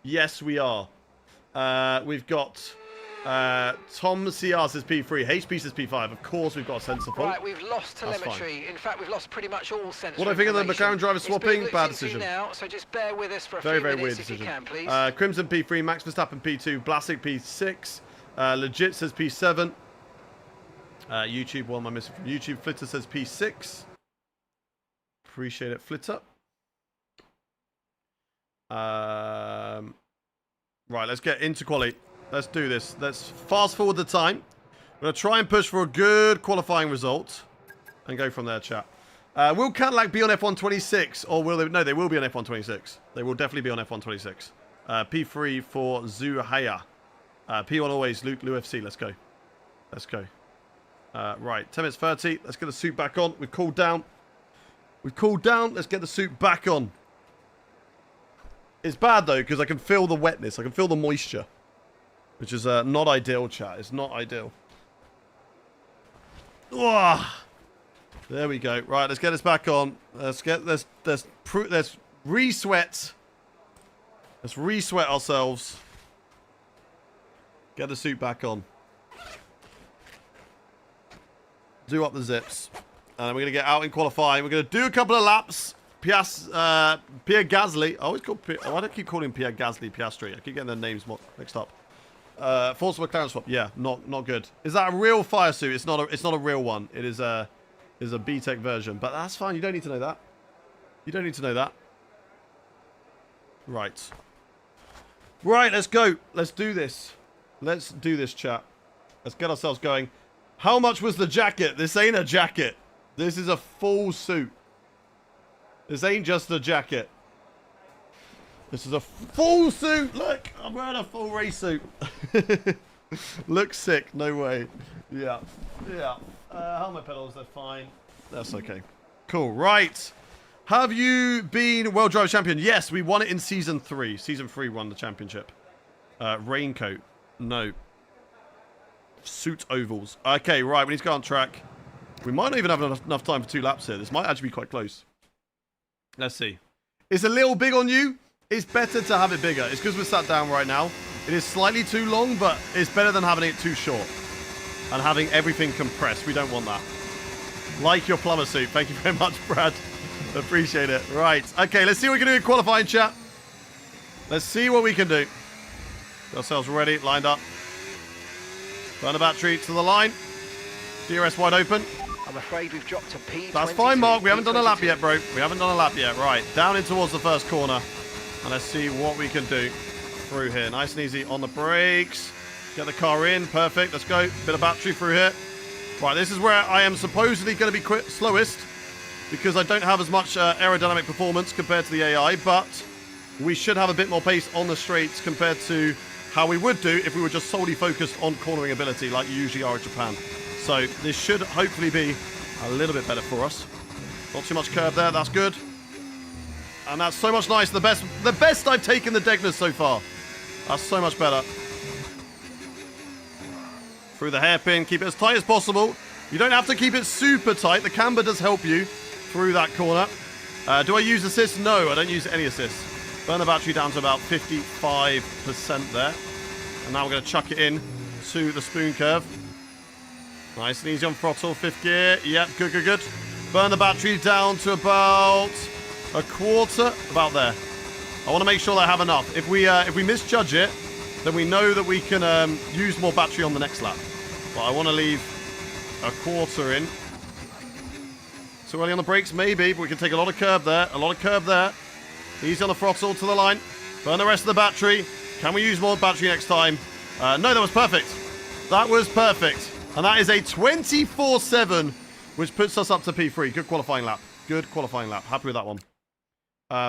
Yes, we are. We've got Tom CR says P3. HP says P5. Of course, we've got a sensor fault. Right, we've lost telemetry. In fact, we've lost pretty much all sensor. What do I think of the McLaren driver swapping? Bad decision. Now, so just bear with us for a very, few very minutes weird if decision. you can, please. Crimson P3, Max Verstappen P2, Blasic P6, Legit says P7. YouTube, what am I missing from YouTube? Flitter says P6. Appreciate it, Flitter. Right, let's get into quali. Let's do this. Let's fast forward the time. We're going to try and push for a good qualifying result and go from there, chat. Will Cadillac be on F1 26 or will they? No, they will be on F1 26. They will definitely be on F1 26. P3 for Zuhaya. P1 always, Luke UFC. Let's go. Let's go. Right, 10 minutes 30. Let's get the suit back on. We've cooled down. We've cooled down. Let's get the suit back on. It's bad, though, because I can feel the wetness. I can feel the moisture. Which is not ideal, chat. It's not ideal. Ugh. There we go. Right, let's get this back on. Let's re-sweat. Let's re-sweat ourselves. Get the suit back on. Do up the zips. And we're going to get out in qualifying. We're going to do a couple of laps. Pierre Gasly. I always call why do I keep calling him Pierre Gasly Piastri? I keep getting their names mixed up. Force McLaren swap. Yeah, not good. Is that a real fire suit? It's not a real one. It is a B-Tech version. But that's fine. You don't need to know that. You don't need to know that. Right. Right, let's go. Let's do this. Let's do this, chat. Let's get ourselves going. How much was the jacket? This ain't a jacket. This is a full suit. This ain't just a jacket. This is a full suit. Look, I'm wearing a full race suit. Looks sick. No way. Yeah. Yeah. Helmet pedals, they're fine. That's okay. Cool. Right. Have you been World Driver Champion? Yes, we won it in Season 3. Season 3 won the championship. Raincoat. No. Suit ovals. Okay, right. We need to go on track. We might not even have enough time for 2 laps here. This might actually be quite close. Let's see. It's a little big on you. It's better to have it bigger. It's because we're sat down right now. It is slightly too long, but it's better than having it too short. And having everything compressed. We don't want that. Like your plumber suit. Thank you very much, Brad. Appreciate it. Right. Okay, let's see what we can do in qualifying, chat. Let's see what we can do. Get ourselves ready, lined up. Burn the battery to the line. DRS wide open. I'm afraid we've dropped to P22. That's fine, Mark. We haven't done a lap yet, bro. We haven't done a lap yet. Right. Down in towards the first corner. And let's see what we can do through here. Nice and easy on the brakes. Get the car in. Perfect. Let's go. Bit of battery through here. Right. This is where I am supposedly going to be slowest. Because I don't have as much aerodynamic performance compared to the AI. But we should have a bit more pace on the straights compared to how we would do if we were just solely focused on cornering ability like you usually are in Japan. So this should hopefully be a little bit better for us. Not too much curve there. That's good. And that's so much nicer. The best I've taken the Degners so far. That's so much better. Through the hairpin. Keep it as tight as possible. You don't have to keep it super tight. The camber does help you through that corner. Do I use assist? No, I don't use any assist. Burn the battery down to about 55% there. And now we're going to chuck it in to the spoon curve. Nice and easy on throttle. 5th gear. Yep, good, good, good. Burn the battery down to about a quarter. About there. I want to make sure that I have enough. If we misjudge it, then we know that we can use more battery on the next lap. But I want to leave a quarter in. Too early on the brakes, maybe, but we can take a lot of curve there. A lot of curve there. Easy on the throttle to the line. Burn the rest of the battery. Can we use more battery next time? No, that was perfect. That was perfect. And that is a 24-7, which puts us up to P3. Good qualifying lap. Good qualifying lap. Happy with that one.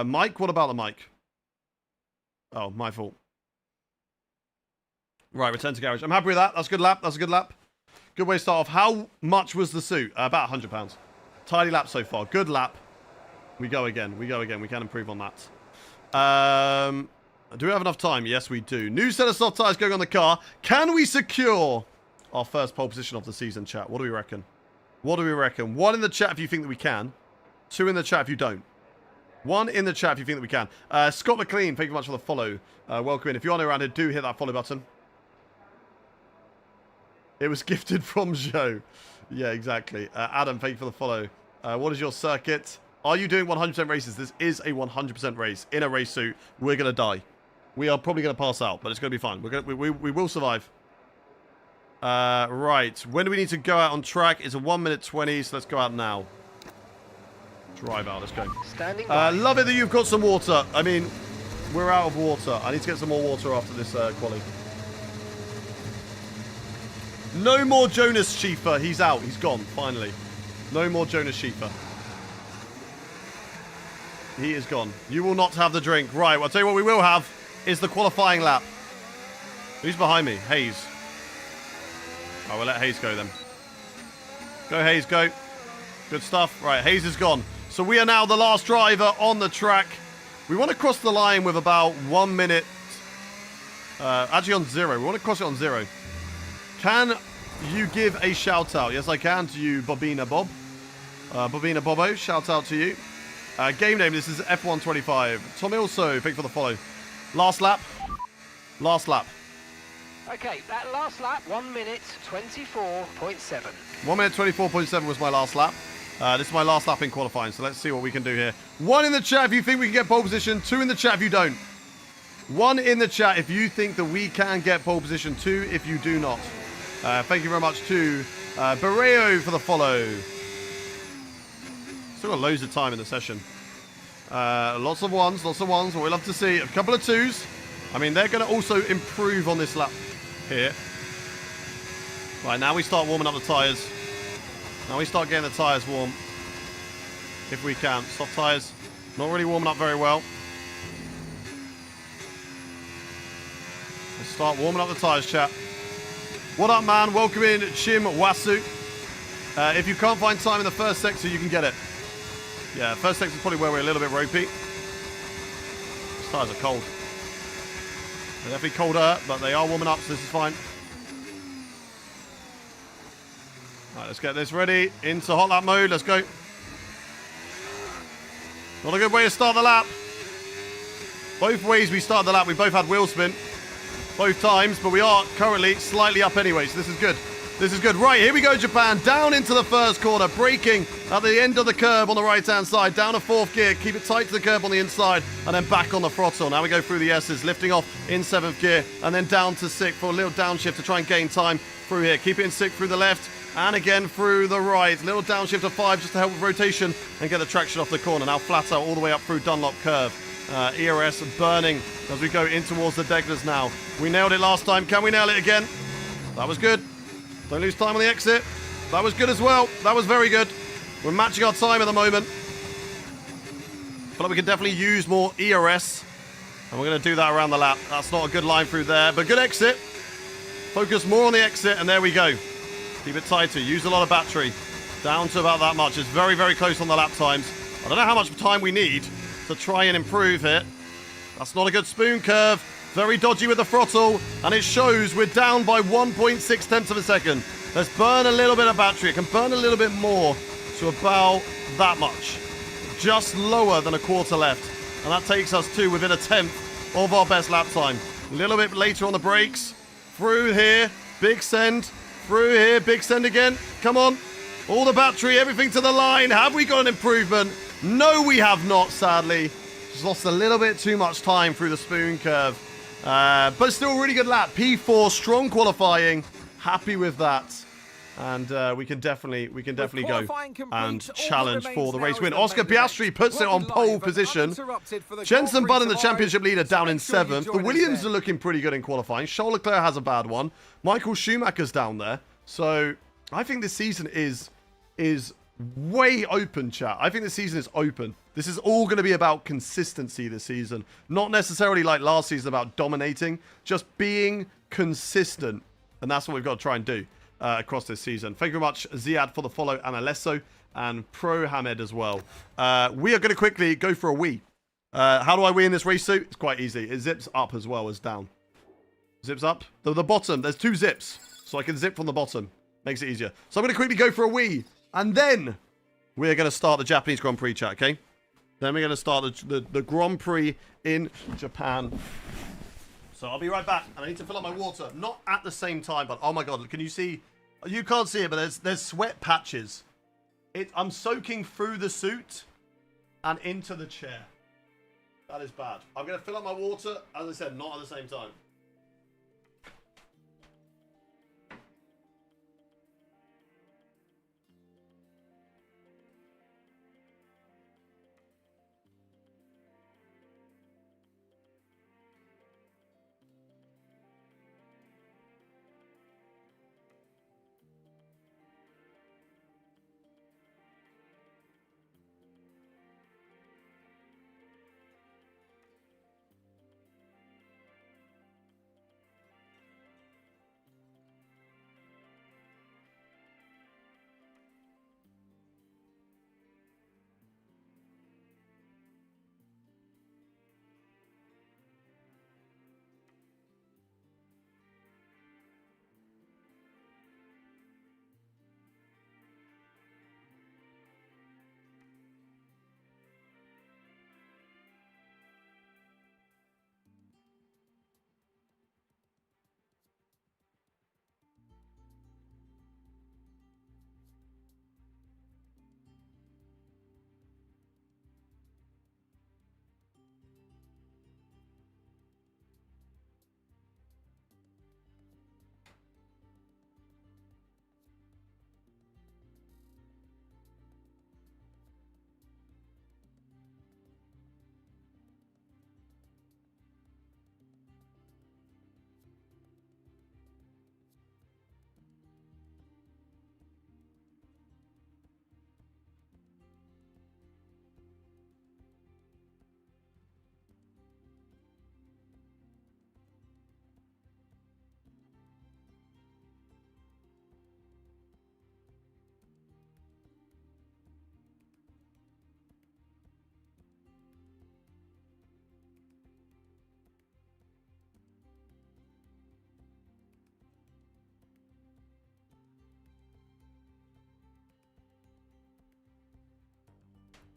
Mike, what about the mic? Oh, my fault. Right, return to garage. I'm happy with that. That's a good lap. That's a good lap. Good way to start off. How much was the suit? About £100. Tidy lap so far. Good lap. We go again. We go again. We can improve on that. Do we have enough time? Yes, we do. New set of soft tires going on the car. Can we secure our first pole position of the season, chat? What do we reckon? What do we reckon? 1 in the chat if you think that we can. 2 in the chat if you don't. 1 in the chat if you think that we can. Scott McLean, thank you very much for the follow. Welcome in. If you are new around here, do hit that follow button. It was gifted from Joe. Yeah, exactly. Adam, thank you for the follow. What is your circuit? Are you doing 100% races? This is a 100% race. In a race suit, we're going to die. We are probably going to pass out, but it's going to be fine. We will survive. Right. When do we need to go out on track? It's a 1 minute 20, so let's go out now. Drive out. Let's go. Standing by. Love it that you've got some water. I mean, we're out of water. I need to get some more water after this quali. No more Jonas Schiefer. He's out. He's gone, finally. No more Jonas Schiefer. He is gone. You will not have the drink. Right, well, I'll tell you what we will have is the qualifying lap. Who's behind me? Hayes. Oh, we'll let Hayes go then. Go, Hayes, go. Good stuff. Right, Hayes is gone. So we are now the last driver on the track. We want to cross the line with about 1 minute. Actually on 0. We want to cross it on 0. Can you give a shout out? Yes, I can to you, Bobina Bob. Bobina Bobo, shout out to you. Game name, this is F125. Tom also, thank you for the follow. Last lap. Last lap. Okay, that last lap, 1 minute 24.7. 1 minute 24.7 was my last lap. This is my last lap in qualifying, so let's see what we can do here. 1 in the chat if you think we can get pole position. 2 in the chat if you don't. 1 in the chat if you think that we can get pole position. 2 if you do not. Thank you very much to Barreo for the follow. Still got loads of time in the session. Lots of ones, what we love to see. A couple of 2s. I mean, they're going to also improve on this lap here. Right, now we start warming up the tyres. Now we start getting the tyres warm. If we can. Soft tyres, not really warming up very well. Let's start warming up the tyres, chat. What up, man? Welcome in, Chim Wasu. If you can't find time in the first sector, you can get it. Yeah, first sector is probably where we're a little bit ropey. These tyres are cold. They're definitely colder, but they are warming up, so this is fine. Right, let's get this ready into hot lap mode. Let's go. Not a good way to start the lap. Both ways we start the lap, we both had wheel spin. Both times, but we are currently slightly up anyway, so this is good. This is good. Right, here we go, Japan. Down into the first corner, braking at the end of the curb on the right-hand side. Down to 4th gear, keep it tight to the curb on the inside, and then back on the throttle. Now we go through the S's, lifting off in 7th gear, and then down to 6th for a little downshift to try and gain time through here. Keep it in 6th through the left, and again through the right. Little downshift to 5 just to help with rotation and get the traction off the corner. Now flat out all the way up through Dunlop curve. ERS burning as we go in towards the Deglers now. We nailed it last time. Can we nail it again? That was good. Don't lose time on the exit. That was good as well. That was very good. We're matching our time at the moment. Feel like we can definitely use more ERS. And we're going to do that around the lap. That's not a good line through there, but good exit. Focus more on the exit, and there we go. Keep it tighter. Use a lot of battery. Down to about that much. It's very, very close on the lap times. I don't know how much time we need to try and improve here. That's not a good spoon curve. Very dodgy with the throttle, and it shows we're down by 1.6 tenths of a second. Let's burn a little bit of battery. It can burn a little bit more to about that much. Just lower than a quarter left. And that takes us to within a tenth of our best lap time. A little bit later on the brakes. Through here, big send. Through here, big send again. Come on. All the battery, everything to the line. Have we got an improvement? No, we have not, sadly. Just lost a little bit too much time through the spoon curve. But still a really good lap. P4, strong qualifying. Happy with that. And we can definitely go and challenge for the race win. Oscar Piastri puts it on pole position. Jensen Button, the championship leader, down in 7th. The Williams are looking pretty good in qualifying. Charles Leclerc has a bad one. Michael Schumacher's down there. So I think this season is way open, chat. I think the season is open. This is all going to be about consistency this season. Not necessarily like last season about dominating, just being consistent. And that's what we've got to try and do across this season. Thank you very much, Ziad, for the follow, and Alesso, and Pro Hamed as well. We are going to quickly go for a wee. How do I wee in this race suit? It's quite easy. It zips up as well as down. Zips up. The bottom, there's 2 zips. So I can zip from the bottom. Makes it easier. So I'm going to quickly go for a wee. And then we're going to start the Japanese Grand Prix, chat, okay? Then we're going to start the Grand Prix in Japan. So I'll be right back. And I need to fill up my water. Not at the same time, but oh my god, can you see? You can't see it, but there's sweat patches. I'm soaking through the suit and into the chair. That is bad. I'm going to fill up my water, as I said, not at the same time.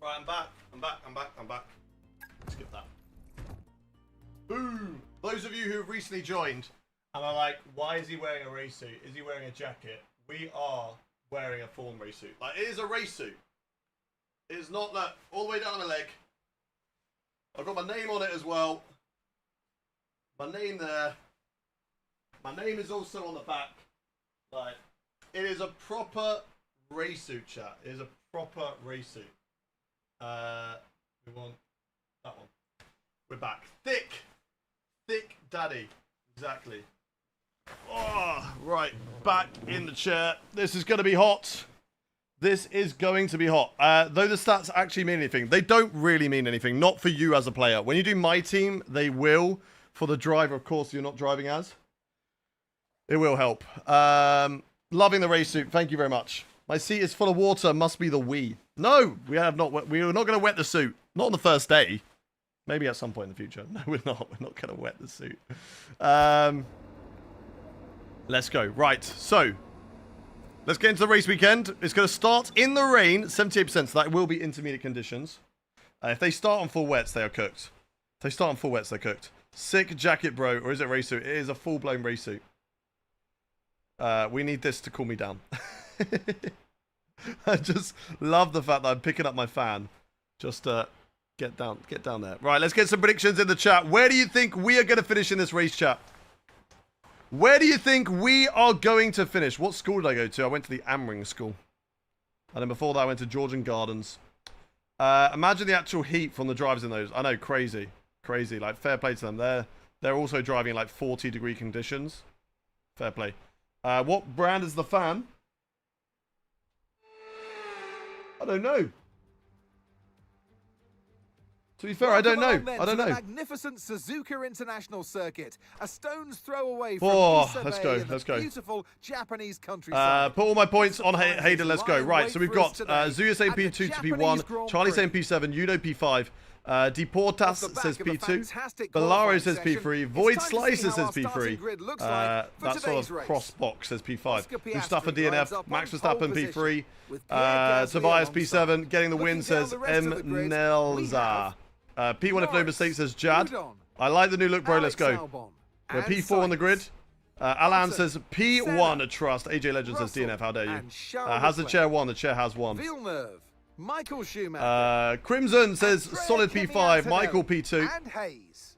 Right, I'm back. I'm back. Skip that. Boom! Those of you who have recently joined and are like, why is he wearing a race suit? Is he wearing a jacket? We are wearing a full race suit. Like, it is a race suit. It is not that all the way down my leg. I've got my name on it as well. My name there. My name is also on the back. Like, it is a proper race suit, chat. It is a proper race suit. We want that one. We're back. Thick daddy. Exactly. Oh, right. Back in the chair. This is going to be hot. This is going to be hot. Though the stats actually mean anything, they don't really mean anything. Not for you as a player. When you do my team, they will. For the driver, of course, you're not driving as. It will help. Loving the race suit. Thank you very much. My seat is full of water. Must be the Wii. No, we have not. We are not going to wet the suit. Not on the first day. Maybe at some point in the future. No, we're not. We're not going to wet the suit. Let's go. Right. So, let's get into the race weekend. It's going to start in the rain. 78%. So that will be intermediate conditions. If they start on full wets, they are cooked. If they start on full wets, they're cooked. Sick jacket, bro. Or is it race suit? It is a full-blown race suit. We need this to cool me down. I just love the fact that I'm picking up my fan. Just get down there. Right, let's get some predictions in the chat. Where do you think we are going to finish in this race, chat? Where do you think we are going to finish? What school did I go to? I went to the Amring school. And then before that, I went to Georgian Gardens. Imagine the actual heat from the drivers in those. I know, crazy. Crazy. Like, fair play to them. They're also driving in, like, 40-degree conditions. Fair play. What brand is the fan? I don't know. To be fair, I don't know. I don't know. Magnificent Suzuka International Circuit, a stone's throw away from let's go. Let's go. Beautiful Japanese countryside. Put all my points on Hayden. Let's go. Right, so we've got Zuyas saying P2 to P1, Charlie saying P7, Uno P5. Deportas says P2, Bolaro says P3, Void Slicer says P3, that sort of cross box says P5, Mustafa DNF, Max Verstappen P3, Tobias P7, getting the win says M. Nelza, P1 if no mistake says Jad, I like the new look bro, let's go, we're P4 on the grid, Alan says P1 a trust, AJ Legend says DNF, how dare you, has the chair won, the chair has won. Michael Schumacher. Crimson says solid P5. Michael P2. And Hayes.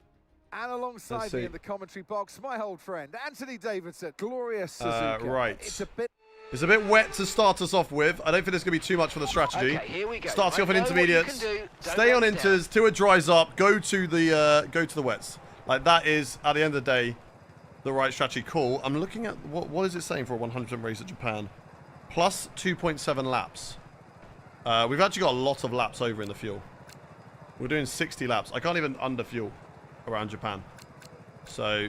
And alongside me in the commentary box, my old friend, Anthony Davidson. Glorious Suzuka. Right. It's a bit wet to start us off with. I don't think there's going to be too much for the strategy. Okay, here we go. Starting off in intermediates. Stay on inters till it dries up. Go to the wets. Like, that is, at the end of the day, the right strategy. Cool. I'm looking at, what is it saying for a 100% race at Japan? Plus 2.7 laps. We've actually got a lot of laps over in the fuel. We're doing 60 laps. I can't even underfuel around Japan. So,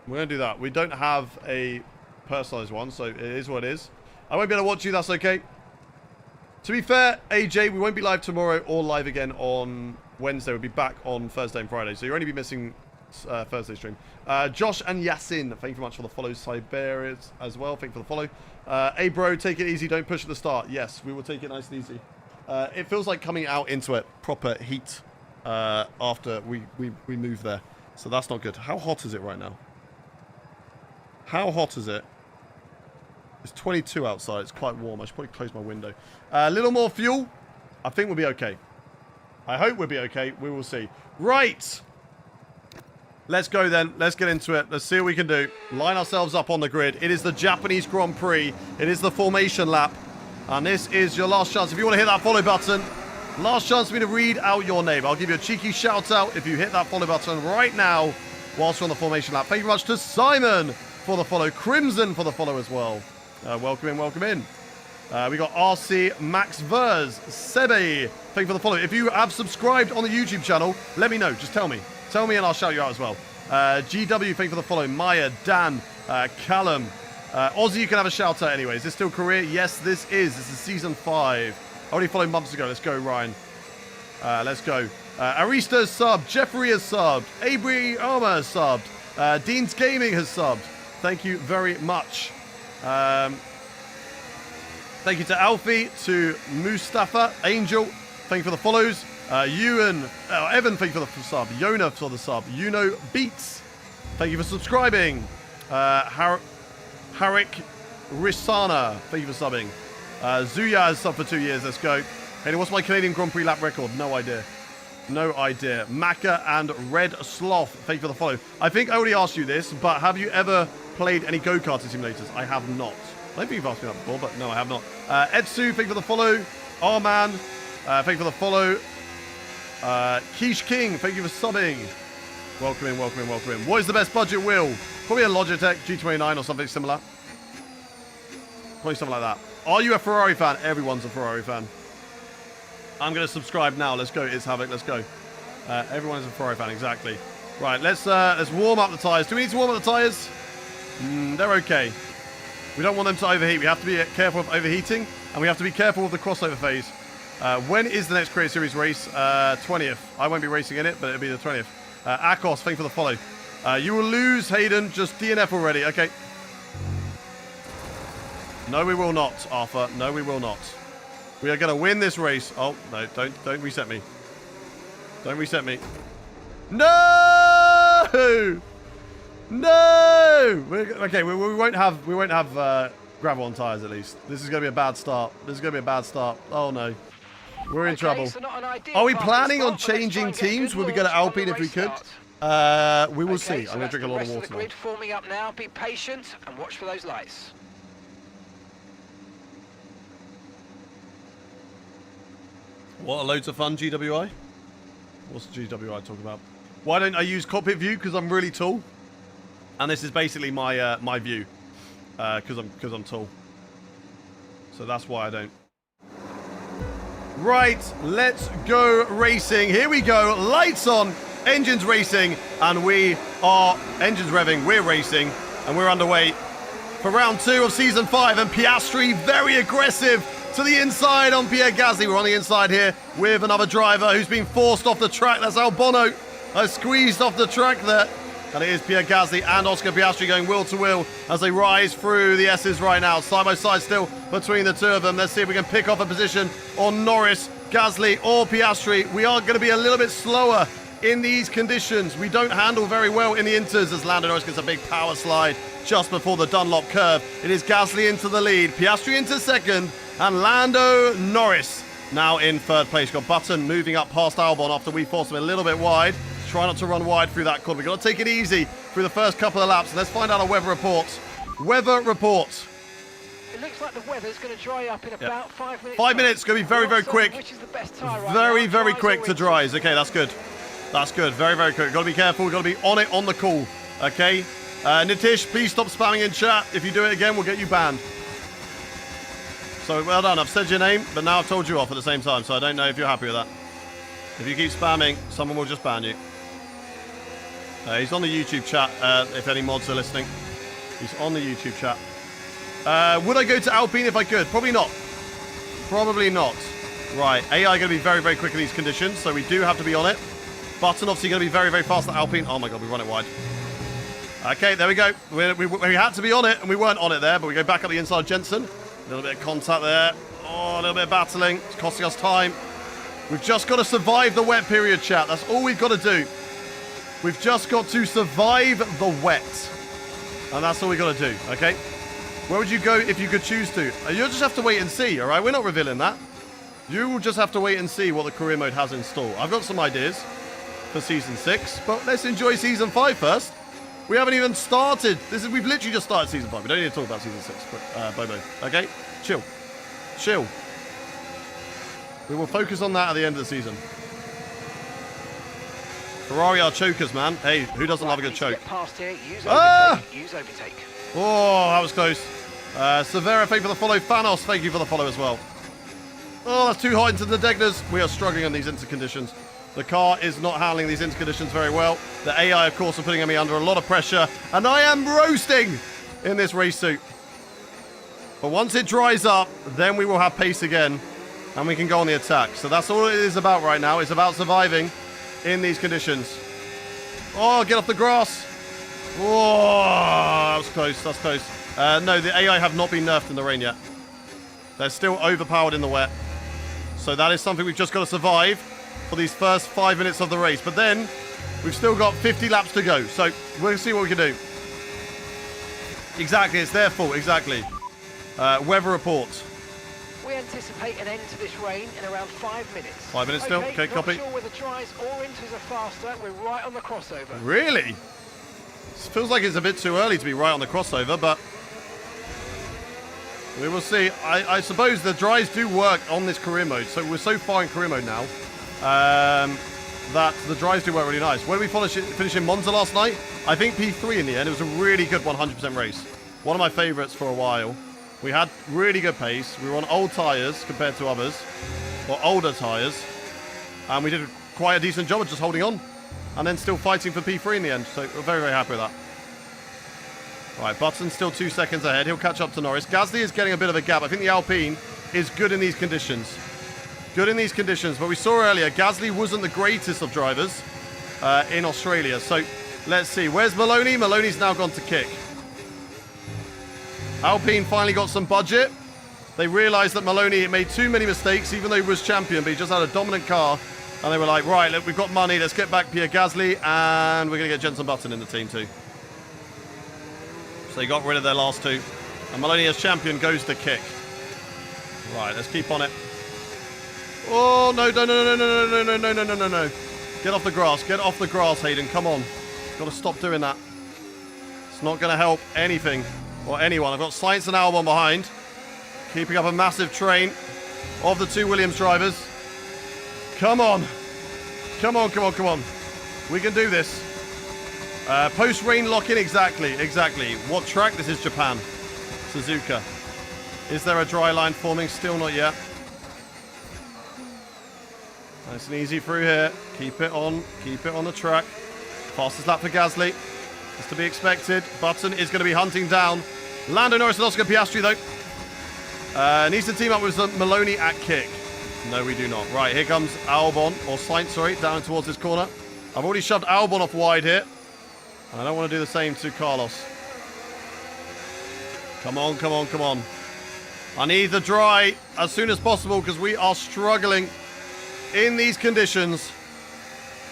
we're going to do that. We don't have a personalized one, so it is what it is. I won't be able to watch you, that's okay. To be fair, AJ, we won't be live tomorrow or live again on Wednesday. We'll be back on Thursday and Friday, so you'll only be missing Thursday stream. Josh and Yasin, thank you very much for the follow. Siberians as well, thank you for the follow. Hey bro, take it easy, don't push at the start. Yes, we will take it nice and easy. It feels like coming out into it, proper heat after we move there. So that's not good. How hot is it right now? How hot is it? It's 22 outside, it's quite warm. I should probably close my window. A little more fuel. I think we'll be okay. I hope we'll be okay. We will see. Right. Let's go then. Let's get into it. Let's see what we can do. Line ourselves up on the grid. It is the Japanese Grand Prix. It is the formation lap. And this is your last chance. If you want to hit that follow button, last chance for me to read out your name. I'll give you a cheeky shout out if you hit that follow button right now whilst we're on the formation lap. Thank you very much to Simon for the follow. Crimson for the follow as well. Welcome in, welcome in. We got RC, Max Vers, Sebe. Thank you for the follow. If you have subscribed on the YouTube channel, let me know. Just tell me. Tell me and I'll shout you out as well. GW, thank you for the follow. Maya, Dan, Callum. Ozzy, you can have a shout out anyway. Is this still career? Yes, this is. This is season 5. I already followed months ago. Let's go, Ryan. Let's go. Arista has subbed. Jeffrey has subbed. Abri Armour has subbed. Dean's Gaming has subbed. Thank you very much. Thank you to Alfie, to Mustafa, Angel, thank you for the follows. Ewan, Evan, thank you for the sub. Yona for the sub. Yuno Beats, thank you for subscribing. Harik Risana, thank you for subbing. Zuya has subbed for 2 years. Let's go. Hey, what's my Canadian Grand Prix lap record? No idea. No idea. Maka and Red Sloth, thank you for the follow. I think I already asked you this, but have you ever played any go-karting simulators? I have not. I don't think you've asked me that before, but no, I have not. Etsu, thank you for the follow. Arman, thank you for the follow. Quiche King, thank you for subbing. Welcome in, welcome in, welcome in. What is the best budget wheel? Probably a Logitech G29 or something similar. Probably something like that. Are you a Ferrari fan? Everyone's a Ferrari fan. I'm going to subscribe now. Let's go. It's Havoc. Let's go. Everyone is a Ferrari fan. Exactly. Right. Let's warm up the tyres. Do we need to warm up the tyres? They're okay. We don't want them to overheat. We have to be careful of overheating, and we have to be careful of the crossover phase. When is the next Creator Series race? 20th. I won't be racing in it, but it'll be the 20th. Akos, thank you for the follow. You will lose, Hayden. Just DNF already. Okay. No, we will not, Arthur. No, we will not. We are going to win this race. Oh, no, don't reset me. Don't reset me. No! No! Okay, we won't have gravel on tires at least. This is going to be a bad start. This is going to be a bad start. Oh no. We're in trouble. So are we planning on changing teams? Would we go to Alpine if we could? We will see. I'm going to drink a lot of water now. Grid forming up now. Be patient and watch for those lights. What a loads of fun, GWI. What's the GWI talking about? Why don't I use cockpit view? Because I'm really tall. And this is basically my my view. Because I'm tall. So that's why I don't. Right, let's go racing. Here we go. Lights on. Engines racing. And we are engines revving. We're racing. And we're underway for round 2 of season 5. And Piastri very aggressive to the inside on Pierre Gasly. We're on the inside here with another driver who's been forced off the track. That's Albon. Squeezed off the track there. And it is Pierre Gasly and Oscar Piastri going wheel to wheel as they rise through the S's right now. Side by side still between the two of them. Let's see if we can pick off a position on Norris, Gasly or Piastri. We are going to be a little bit slower in these conditions. We don't handle very well in the inters as Lando Norris gets a big power slide just before the Dunlop curve. It is Gasly into the lead, Piastri into second, and Lando Norris now in third place. Got Button moving up past Albon after we forced him a little bit wide. Try not to run wide through that corner. We've got to take it easy through the first couple of laps. Let's find out our weather reports. Weather report. It looks like the weather's going to dry up in about 5 minutes. 5 minutes. Going to be very, very quick. Which is the best tyre right very, now? very quick to dries. Okay, that's good. That's good. Very, very quick. Got to be careful. Got to be on it on the call. Okay. Nitish, please stop spamming in chat. If you do it again, we'll get you banned. So well done. I've said your name, but now I've told you off at the same time. So I don't know if you're happy with that. If you keep spamming, someone will just ban you. He's on the YouTube chat, if any mods are listening. He's on the YouTube chat. Would I go to Alpine if I could? Probably not. Probably not. Right, AI going to be very, very quick in these conditions, so we do have to be on it. Button obviously going to be very, very fast at Alpine. Oh my god, we run it wide. Okay, there we go. We had to be on it, and we weren't on it there, but we go back up the inside Jensen. A little bit of contact there. Oh, a little bit of battling. It's costing us time. We've just got to survive the wet period, chat. That's all we've got to do. We've just got to survive the wet. And that's all we got to do, okay? Where would you go if you could choose to? You'll just have to wait and see, all right? We're not revealing that. You will just have to wait and see what the career mode has in store. I've got some ideas for Season 6, but let's enjoy Season 5 first. We haven't even started. We've literally just started Season 5. We don't need to talk about Season 6, but Bobo, okay? Chill. Chill. We will focus on that at the end of the season. Ferrari are chokers, man. Hey, who doesn't love a good choke? Past here. Use overtake. Use overtake. Oh, that was close. Severa, thank you for the follow. Thanos, thank you for the follow as well. Oh, that's too hot into the Degners. We are struggling in these interconditions. The car is not handling these interconditions very well. The AI, of course, are putting me under a lot of pressure. And I am roasting in this race suit. But once it dries up, then we will have pace again. And we can go on the attack. So that's all it is about right now. It's about surviving in these conditions. Oh, get off the grass. Oh, that was close. That's close. No, the AI have not been nerfed in the rain yet. They're still overpowered in the wet. So that is something we've just got to survive for these first 5 minutes of the race. But then we've still got 50 laps to go. So we'll see what we can do. Exactly, it's their fault, exactly. Weather report. We anticipate an end to this rain in around 5 minutes. 5 minutes still? Okay, copy. Not sure whether dries or inters are faster. We're right on the crossover. Really? It feels like it's a bit too early to be right on the crossover, but we will see. I suppose the dries do work on this career mode, so we're so far in career mode now that the dries do work really nice. When we finish in Monza last night, I think P3 in the end. It was a really good 100% race. One of my favourites for a while. We had really good pace. We were on old tyres compared to others, or older tyres, and we did quite a decent job of just holding on and then still fighting for P3 in the end. So we're very, very happy with that. Right, Button's still 2 seconds ahead. He'll catch up to Norris. Gasly is getting a bit of a gap. I think the Alpine is good in these conditions. Good in these conditions. But we saw earlier, Gasly wasn't the greatest of drivers in Australia. So let's see. Where's Maloney? Maloney's now gone to kick. Alpine finally got some budget. They realised that Maloney made too many mistakes, even though he was champion, but he just had a dominant car. And they were like, right, look, we've got money. Let's get back Pierre Gasly, and we're going to get Jenson Button in the team too. So they got rid of their last two. And Maloney as champion goes to kick. Right, let's keep on it. Oh, no, no, no, no, no, no, no, no, no, no, no, no. Get off the grass. Get off the grass, Hayden. Come on. Got to stop doing that. It's not going to help anything or anyone. I've got Sainz and Albon behind. Keeping up a massive train of the two Williams drivers. Come on. Come on, come on, come on. We can do this. Post-rain lock-in, exactly. What track? This is Japan. Suzuka. Is there a dry line forming? Still not yet. Nice and easy through here. Keep it on the track. Fastest lap for Gasly. Is to be expected. Button is going to be hunting down Lando Norris and Oscar Piastri, though. Needs to team up with Maloney at kick. No, we do not. Right, here comes Albon, or Sainz, sorry, down towards this corner. I've already shoved Albon off wide here. And I don't want to do the same to Carlos. Come on, come on, come on. I need the dry as soon as possible because we are struggling in these conditions.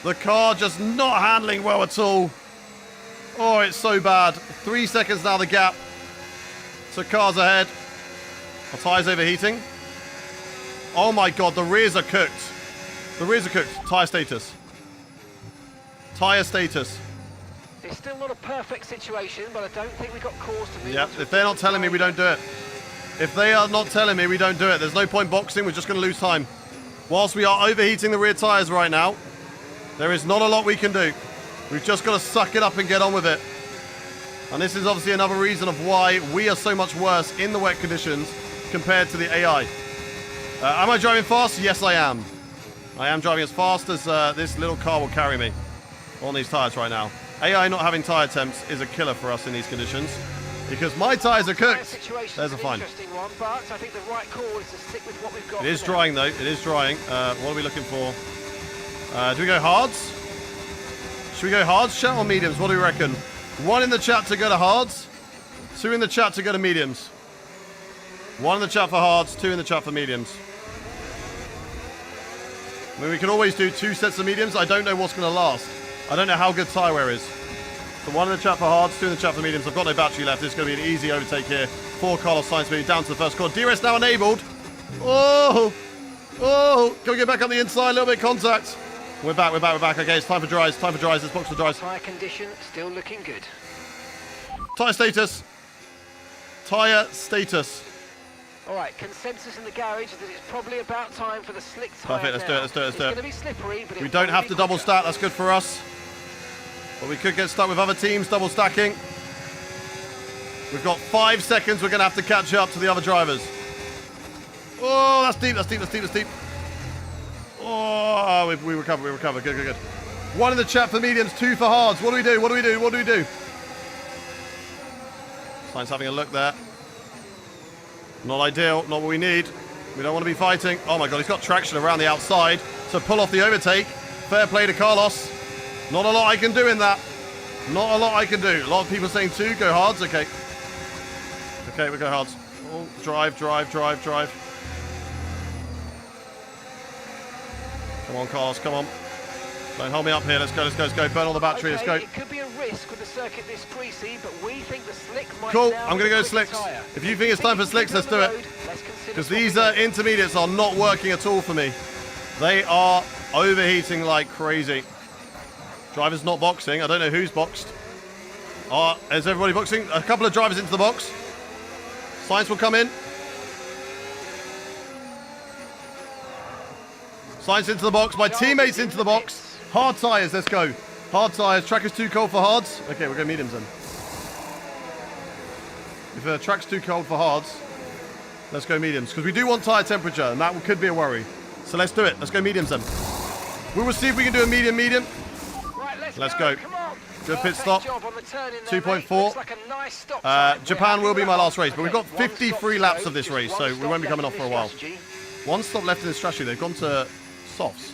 The car just not handling well at all. Oh, it's so bad. 3 seconds now, the gap. So cars ahead. Our tyres overheating. Oh my god, the rears are cooked. The rears are cooked. Tyre status. Tyre status. It's still not a perfect situation, but I don't think we got cause to move. Yep, if they're not telling me, we don't do it. If they are not telling me, we don't do it. There's no point boxing. We're just going to lose time. Whilst we are overheating the rear tyres right now, there is not a lot we can do. We've just got to suck it up and get on with it. And this is obviously another reason of why we are so much worse in the wet conditions compared to the AI. Am I driving fast? Yes, I am. I am driving as fast as this little car will carry me on these tyres right now. AI not having tyre temps is a killer for us in these conditions because my tyres are cooked. There's a fine. One, but I think the right call is to stick with what we've got. It is drying though. It is drying. What are we looking for? Do we go hards? Should we go hards, chat, or mediums? What do we reckon? 1 in the chat to go to hards. 2 in the chat to go to mediums. 1 in the chat for hards. 2 in the chat for mediums. I mean, we can always do 2 sets of mediums. I don't know what's going to last. I don't know how good tyre wear is. So 1 in the chat for hards, 2 in the chat for mediums. I've got no battery left. This is going to be an easy overtake here for Carlos Sainz, moving down to the first corner. DRS now enabled. Oh! Oh! Can we get back on the inside? A little bit of contact. We're back. Okay, it's time for dries. Let's box the dries. Tyre condition still looking good. Tyre status. Tyre status. All right, consensus in the garage is that it's probably about time for the slick tyre. Perfect, let's do it. It's going to be slippery, but we don't have to double stack. That's good for us. But we could get stuck with other teams double stacking. We've got 5 seconds. We're going to have to catch up to the other drivers. Oh, that's deep. Oh, we recover. Good. 1 in the chat for mediums, 2 for hards. What do we do? Sainz having a look there. Not ideal, not what we need. We don't want to be fighting. Oh my god, he's got traction around the outside. So pull off the overtake. Fair play to Carlos. Not a lot I can do in that. Not a lot I can do. A lot of people saying 2, go hards. Okay, we go hards. Oh, drive. Come on, Carlos, come on. Don't hold me up here. Let's go, let's go, let's go. Burn all the battery, let's go. It could be a risk with the circuit this greasy, but we think the slick might Cool, now I'm going to be go the quicker slicks. tyre. If you think it's time for slicks, let's do it. Because these intermediates are not working at all for me. They are overheating like crazy. Driver's not boxing. I don't know who's boxed. Is everybody boxing? A couple of drivers into the box. Science will come in. Science into the box. My teammates into the box. Hard tyres, let's go. Hard tyres. Track is too cold for hards. Okay, we'll go mediums then. If the track's too cold for hards, let's go mediums. Because we do want tyre temperature, and that could be a worry. So let's do it. Let's go mediums then. We will see if we can do a medium. Right, let's go. Come on. Good pit stop. 2.4. Like a nice stop Japan will be my last race, but we've got 53 laps of this race, so we won't be coming off for a while. One stop left in the strategy. They've gone to softs.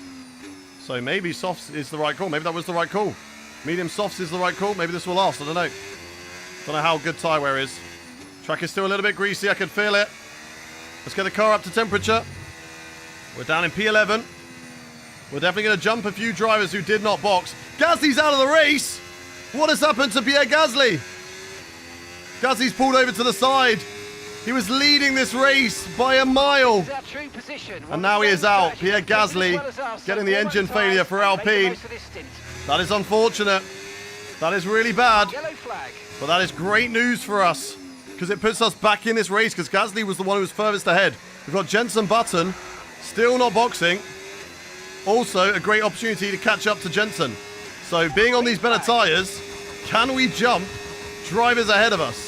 So maybe softs is the right call. Maybe that was the right call. Medium softs is the right call. Maybe this will last. I don't know. Don't know how good tyre wear is. Track is still a little bit greasy. I can feel it. Let's get the car up to temperature. We're down in P11. We're definitely going to jump a few drivers who did not box. Gasly's out of the race. What has happened to Pierre Gasly? Gasly's pulled over to the side. He was leading this race by a mile. And now he is out. Pierre Gasly getting the engine failure for Alpine. That is unfortunate. That is really bad. But that is great news for us. Because it puts us back in this race. Because Gasly was the one who was furthest ahead. We've got Jenson Button still not boxing. Also a great opportunity to catch up to Jenson. So being on these better tyres, can we jump drivers ahead of us?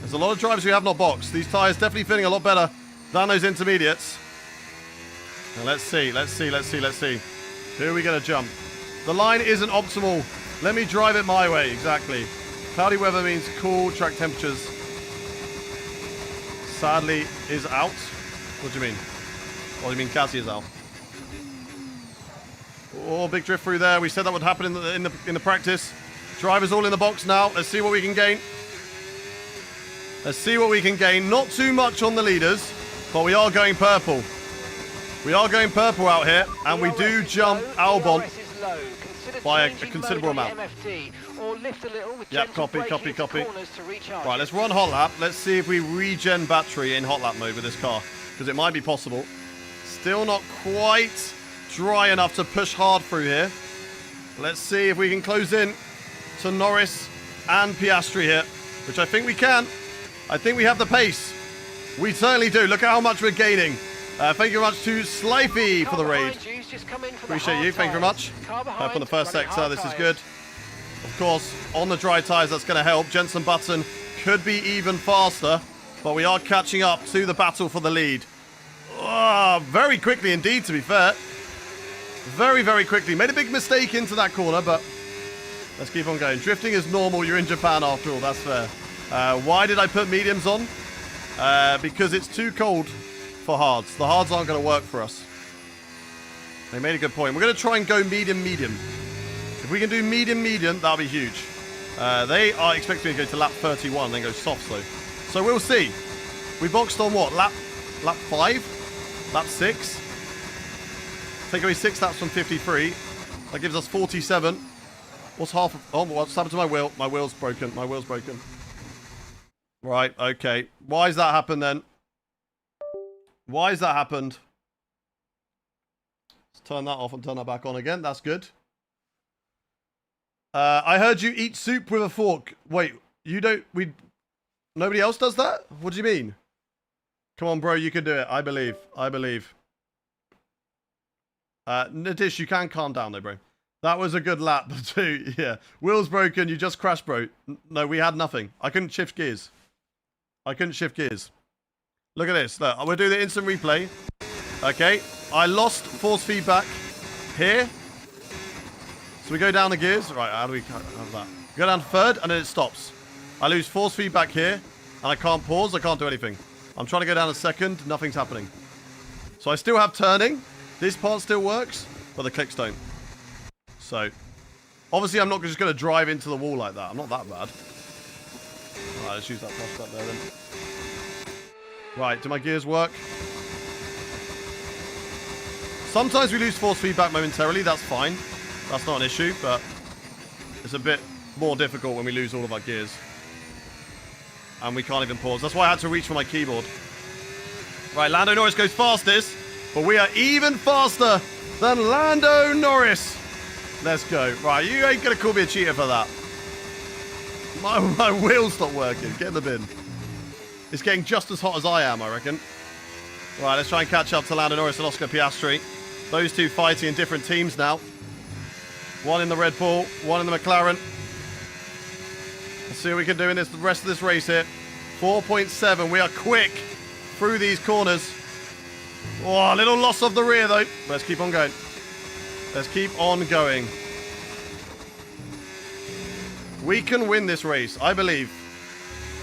There's a lot of drivers who have not boxed. These tyres definitely feeling a lot better than those intermediates. Now let's see. Who are we going to jump? The line isn't optimal. Let me drive it my way. Exactly. Cloudy weather means cool track temperatures. Sadly is out. What do you mean? What do you mean Cassie is out? Oh, big drift through there. We said that would happen in the practice. Drivers all in the box now. Let's see what we can gain. Let's see what we can gain. Not too much on the leaders, but we are going purple. We are going purple out here, and we do jump Albon by a considerable amount. Yep, copy. Right, let's run hot lap. Let's see if we regen battery in hot lap mode with this car, because it might be possible. Still not quite dry enough to push hard through here. Let's see if we can close in to Norris and Piastri here, which I think we can. I think we have the pace. We certainly do. Look at how much we're gaining. Thank you very much to Slifey for the raid. Appreciate you. Thank you very much. For the first sector, this is good. Of course, on the dry tyres, that's going to help. Jenson Button could be even faster, but we are catching up to the battle for the lead. Very quickly indeed, to be fair. Very, very quickly. Made a big mistake into that corner, but let's keep on going. Drifting is normal. You're in Japan after all. That's fair. Why did I put mediums on? Because it's too cold for hards. The hards aren't going to work for us. They made a good point. We're going to try and go medium. If we can do medium, that'll be huge. They are expecting to go to lap 31 and then go soft though. So we'll see. We boxed on what? Lap 5? Lap 6? Take away 6 laps from 53. That gives us 47. What's half of... Oh, what's happened to my wheel? My wheel's broken. Right, okay. Why has that happened then? Why has that happened? Let's turn that off and turn that back on again. That's good. I heard you eat soup with a fork. Wait, you don't... Nobody else does that? What do you mean? Come on, bro, you can do it. I believe. Nadish, you can calm down though, bro. That was a good lap too. Yeah. Wheel's broken. You just crashed, bro. No, we had nothing. I couldn't shift gears. Look at this. Look, we'll do the instant replay. Okay. I lost force feedback here. So we go down the gears. Right, how do we have that? Go down to third and then it stops. I lose force feedback here and I can't pause. I can't do anything. I'm trying to go down to second. Nothing's happening. So I still have turning. This part still works, but the clicks don't. So, obviously I'm not just going to drive into the wall like that. I'm not that bad. Alright, let's use that flash back there then. Right, do my gears work? Sometimes we lose force feedback momentarily. That's fine. That's not an issue, but it's a bit more difficult when we lose all of our gears. And we can't even pause. That's why I had to reach for my keyboard. Right, Lando Norris goes fastest, but we are even faster than Lando Norris. Let's go. Right, you ain't going to call me a cheater for that. My wheels stopped working. Get in the bin. It's getting just as hot as I am, I reckon. Right, let's try and catch up to Lando Norris and Oscar Piastri. Those two fighting in different teams now. One in the Red Bull, one in the McLaren. Let's see what we can do in the rest of this race here. 4.7. We are quick through these corners. Oh, a little loss of the rear, though. Let's keep on going. Let's keep on going. We can win this race, I believe.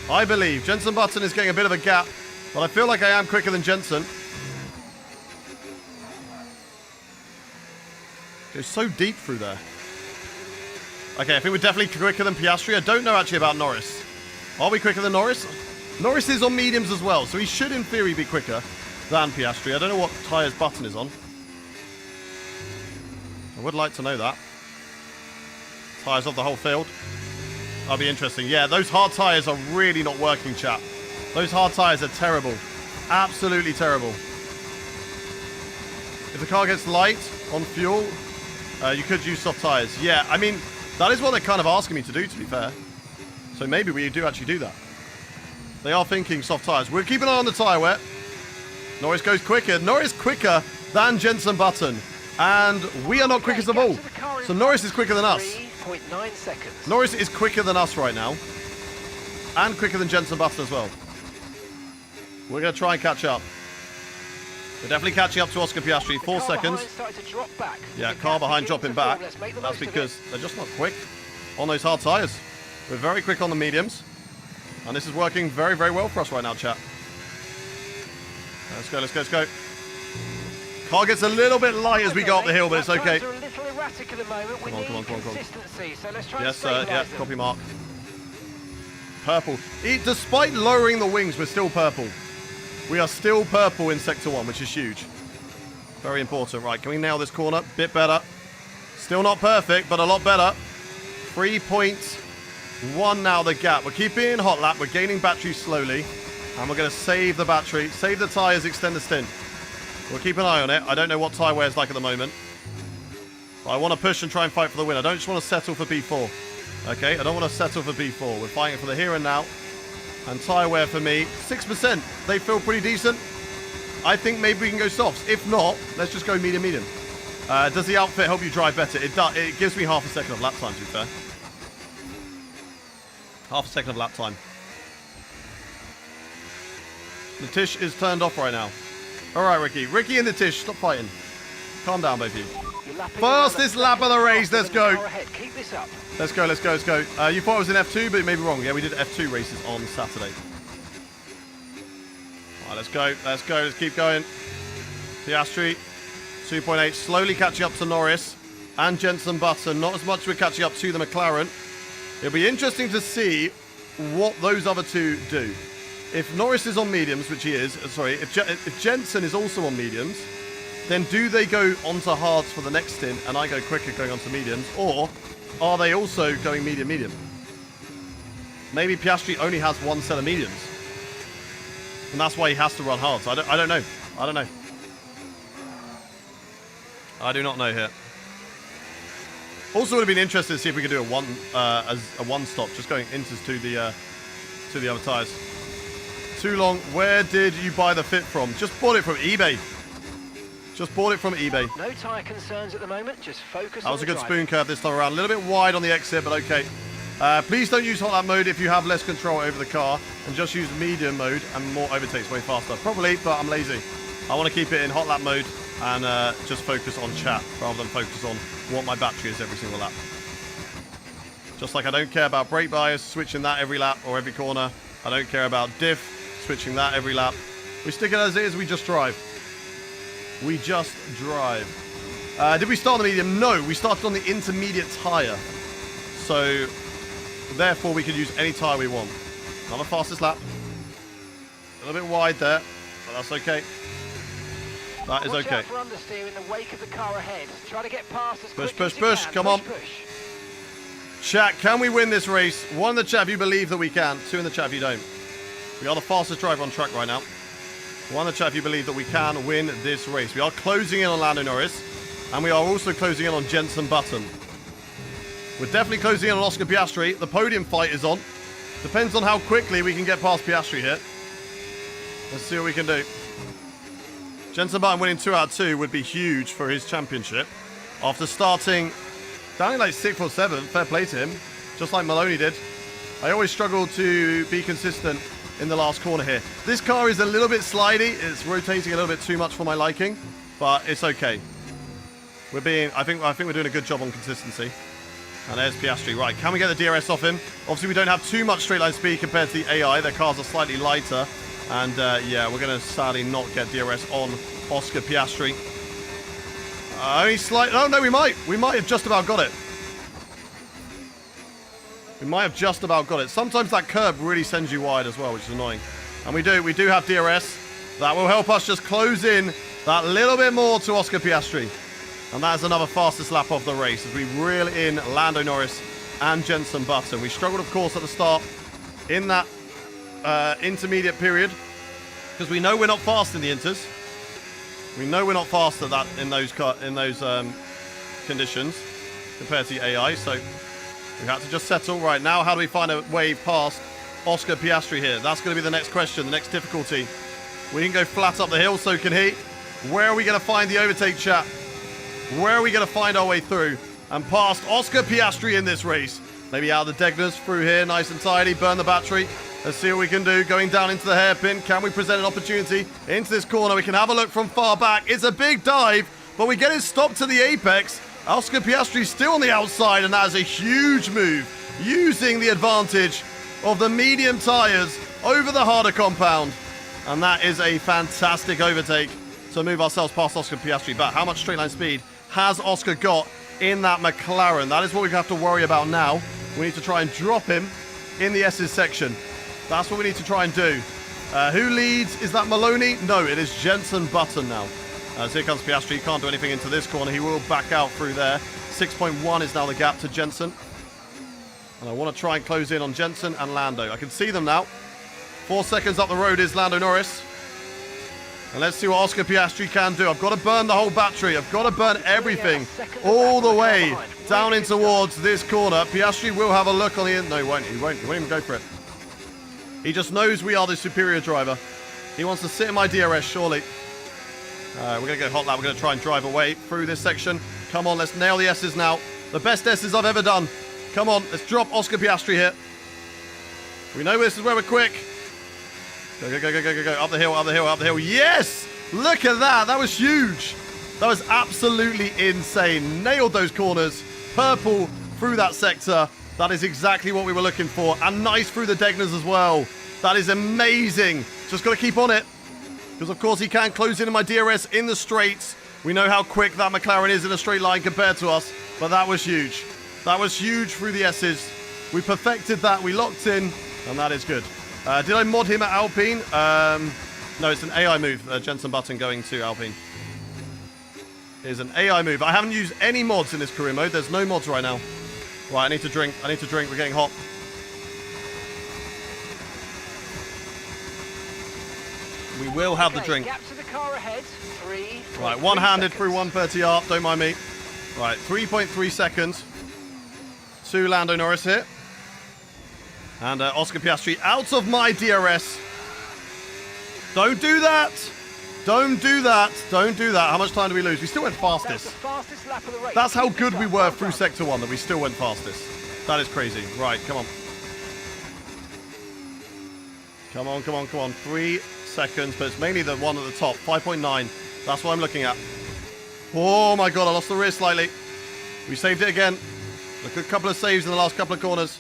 I believe. Jenson Button is getting a bit of a gap, but I feel like I am quicker than Jenson. Goes so deep through there. Okay, I think we're definitely quicker than Piastri. I don't know actually about Norris. Are we quicker than Norris? Norris is on mediums as well, so he should in theory be quicker than Piastri. I don't know what tyres Button is on. I would like to know that. Tyres of the whole field. That'll be interesting. Yeah, those hard tyres are really not working, chat. Those hard tyres are terrible. Absolutely terrible. If the car gets light on fuel, you could use soft tyres. Yeah, I mean, that is what they're kind of asking me to do, to be fair. So maybe we do actually do that. They are thinking soft tyres. We'll keep an eye on the tyre wear. Norris goes quicker. Norris quicker than Jenson Button. And we are not quickest of all. So Norris is quicker than us. 3.9 seconds. Norris is quicker than us right now. And quicker than Jenson Button as well. We're going to try and catch up. We're definitely catching up to Oscar Piastri. 4 seconds. Yeah, car behind dropping back. That's because they're just not quick on those hard tyres. We're very quick on the mediums. And this is working very, very well for us right now, chat. Let's go, let's go, let's go. Car gets a little bit light as we go up the hill, but it's okay. Come on, come on, come on, come on. Yes, sir. Yeah, copy mark. Purple. Despite lowering the wings, we're still purple. We are still purple in Sector 1, which is huge. Very important. Right, can we nail this corner? Bit better. Still not perfect, but a lot better. 3.1 now the gap. We're keeping in hot lap. We're gaining battery slowly. And we're going to save the battery. Save the tyres, extend the stint. We'll keep an eye on it. I don't know what tyre wear is like at the moment. But I want to push and try and fight for the win. I don't just want to settle for P4. Okay, I don't want to settle for P4. We're fighting for the here and now. And tyre wear for me, 6%. They feel pretty decent. I think maybe we can go softs. If not, let's just go medium, medium. Does the outfit help you drive better? It does. It gives me half a second of lap time, to be fair. Half a second of lap time. The Tish is turned off right now. All right, Ricky. Ricky and the Tish, stop fighting. Calm down, baby. Fastest lap of the race. Let's go. Let's go, let's go, let's go. You thought it was in F2, but you may be wrong. Yeah, we did F2 races on Saturday. All right, let's go. Let's go. Let's keep going. Piastri, 2.8. Slowly catching up to Norris and Jenson Button. Not as much we're catching up to the McLaren. It'll be interesting to see what those other two do. If Norris is on mediums, which he is, sorry, if Jenson is also on mediums, then do they go onto hards for the next stint and I go quicker going onto mediums? Or are they also going medium, medium? Maybe Piastri only has one set of mediums. And that's why he has to run hards. I don't know. I don't know. I do not know here. Also would have been interesting to see if we could do a one stop, just going into the other tyres. Too long. Where did you buy the fit from? Just bought it from eBay. Just bought it from eBay. No tyre concerns at the moment. Just focus on that was a good spoon curve this time around. A little bit wide on the exit, but okay. Please don't use hot lap mode if you have less control over the car, and just use medium mode and more overtakes way faster. Probably, but I'm lazy. I want to keep it in hot lap mode and just focus on chat rather than focus on what my battery is every single lap. Just like I don't care about brake bias, switching that every lap or every corner. I don't care about diff, switching that every lap. We stick it as it is, we just drive. We just drive. Did we start on the medium? No, we started on the intermediate tyre. So, therefore, we can use any tyre we want. Not the fastest lap. A little bit wide there, but that's okay. That is Watch okay. out for understeer in the wake of the car ahead. Try to get past as Push, quick push, as push. you can. Come on. Push. Chat, can we win this race? 1 in the chat if you believe that we can. 2 in the chat if you don't. We are the fastest driver on track right now. 1 in the chat if you believe that we can win this race. We are closing in on Lando Norris. And we are also closing in on Jenson Button. We're definitely closing in on Oscar Piastri. The podium fight is on. Depends on how quickly we can get past Piastri here. Let's see what we can do. Jenson Button winning 2 out of 2 would be huge for his championship. After starting down in like 6th or 7th, fair play to him, just like Maloney did. I always struggle to be consistent in the last corner here. This car is a little bit slidey. It's rotating a little bit too much for my liking, but it's okay. I think we're doing a good job on consistency. And there's Piastri. Right, can we get the DRS off him? Obviously, we don't have too much straight line speed compared to the AI. Their cars are slightly lighter. And yeah, we're going to sadly not get DRS on Oscar Piastri. Only slight. Oh no, we might. We might have just about got it. We might have just about got it. Sometimes that curb really sends you wide as well, which is annoying. And we do have DRS. That will help us just close in that little bit more to Oscar Piastri. And that is another fastest lap of the race as we reel in Lando Norris and Jenson Button. We struggled, of course, at the start in that intermediate period because we know we're not fast in the inters. We know we're not fast at that in those conditions compared to the AI. So we had to just settle. Right, now how do we find a way past Oscar Piastri here? That's going to be the next question, the next difficulty. We can go flat up the hill, so can he. Where are we going to find the overtake, chat? Where are we going to find our way through and past Oscar Piastri in this race? Maybe out of the Degners, through here, nice and tidy, burn the battery. Let's see what we can do. Going down into the hairpin. Can we present an opportunity into this corner? We can have a look from far back. It's a big dive, but we get it stopped to the apex. Oscar Piastri still on the outside, and that is a huge move, using the advantage of the medium tyres over the harder compound. And that is a fantastic overtake to move ourselves past Oscar Piastri. But how much straight line speed has Oscar got in that McLaren? That is what we have to worry about now. We need to try and drop him in the S's section. That's what we need to try and do. Who leads? Is that Maloney? No, it is Jenson Button now. As here comes Piastri. He can't do anything into this corner. He will back out through there. 6.1 is now the gap to Jenson. And I want to try and close in on Jenson and Lando. I can see them now. 4 seconds up the road is Lando Norris. And let's see what Oscar Piastri can do. I've got to burn the whole battery. I've got to burn everything all the way down in towards this corner. Piastri will have a look on the end. No, he won't. He won't even go for it. He just knows we are the superior driver. He wants to sit in my DRS, surely. We're going to go hot lap. We're going to try and drive away through this section. Come on, let's nail the S's now. The best S's I've ever done. Come on, let's drop Oscar Piastri here. We know this is where we're quick. Go, go, go, go, go, go, go. Up the hill, up the hill, up the hill. Yes! Look at that. That was huge. That was absolutely insane. Nailed those corners. Purple through that sector. That is exactly what we were looking for. And nice through the Degners as well. That is amazing. Just got to keep on it. Because, of course, he can close in my DRS in the straights. We know how quick that McLaren is in a straight line compared to us. But that was huge. That was huge through the S's. We perfected that. We locked in. And that is good. Did I mod him at Alpine? No, it's an AI move. Jenson Button going to Alpine. It's an AI move. I haven't used any mods in this career mode. There's no mods right now. Right, I need to drink. I need to drink. We're getting hot. We will have the drink. Gap to the car ahead. Right, one-handed through 130R. Don't mind me. Right, 3.3 seconds to Lando Norris here. And Oscar Piastri out of my DRS. Don't do that. Don't do that. Don't do that. How much time do we lose? We still went fastest. That's how good we were through Sector 1, that we still went fastest. That is crazy. Right, come on. Come on, come on, come on. 3 seconds, but it's mainly the one at the top. 5.9. That's what I'm looking at. Oh my god, I lost the rear slightly. We saved it again. A good couple of saves in the last couple of corners.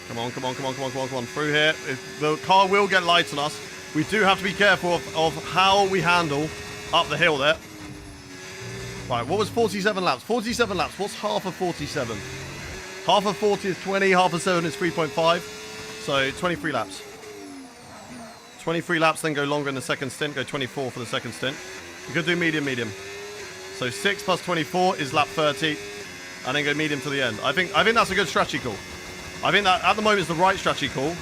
Come on, come on, come on, come on, come on, come on. Through here. The car will get light on us. We do have to be careful of how we handle up the hill there. Right, what was 47 laps? 47 laps. What's half of 47? Half of 40 is 20. Half of 7 is 3.5. So 23 laps. 23 laps, then go longer in the second stint. Go 24 for the second stint. You could do medium, medium. So 6 plus 24 is lap 30. And then go medium to the end. I think that's a good strategy call. I think that at the moment is the right strategy call.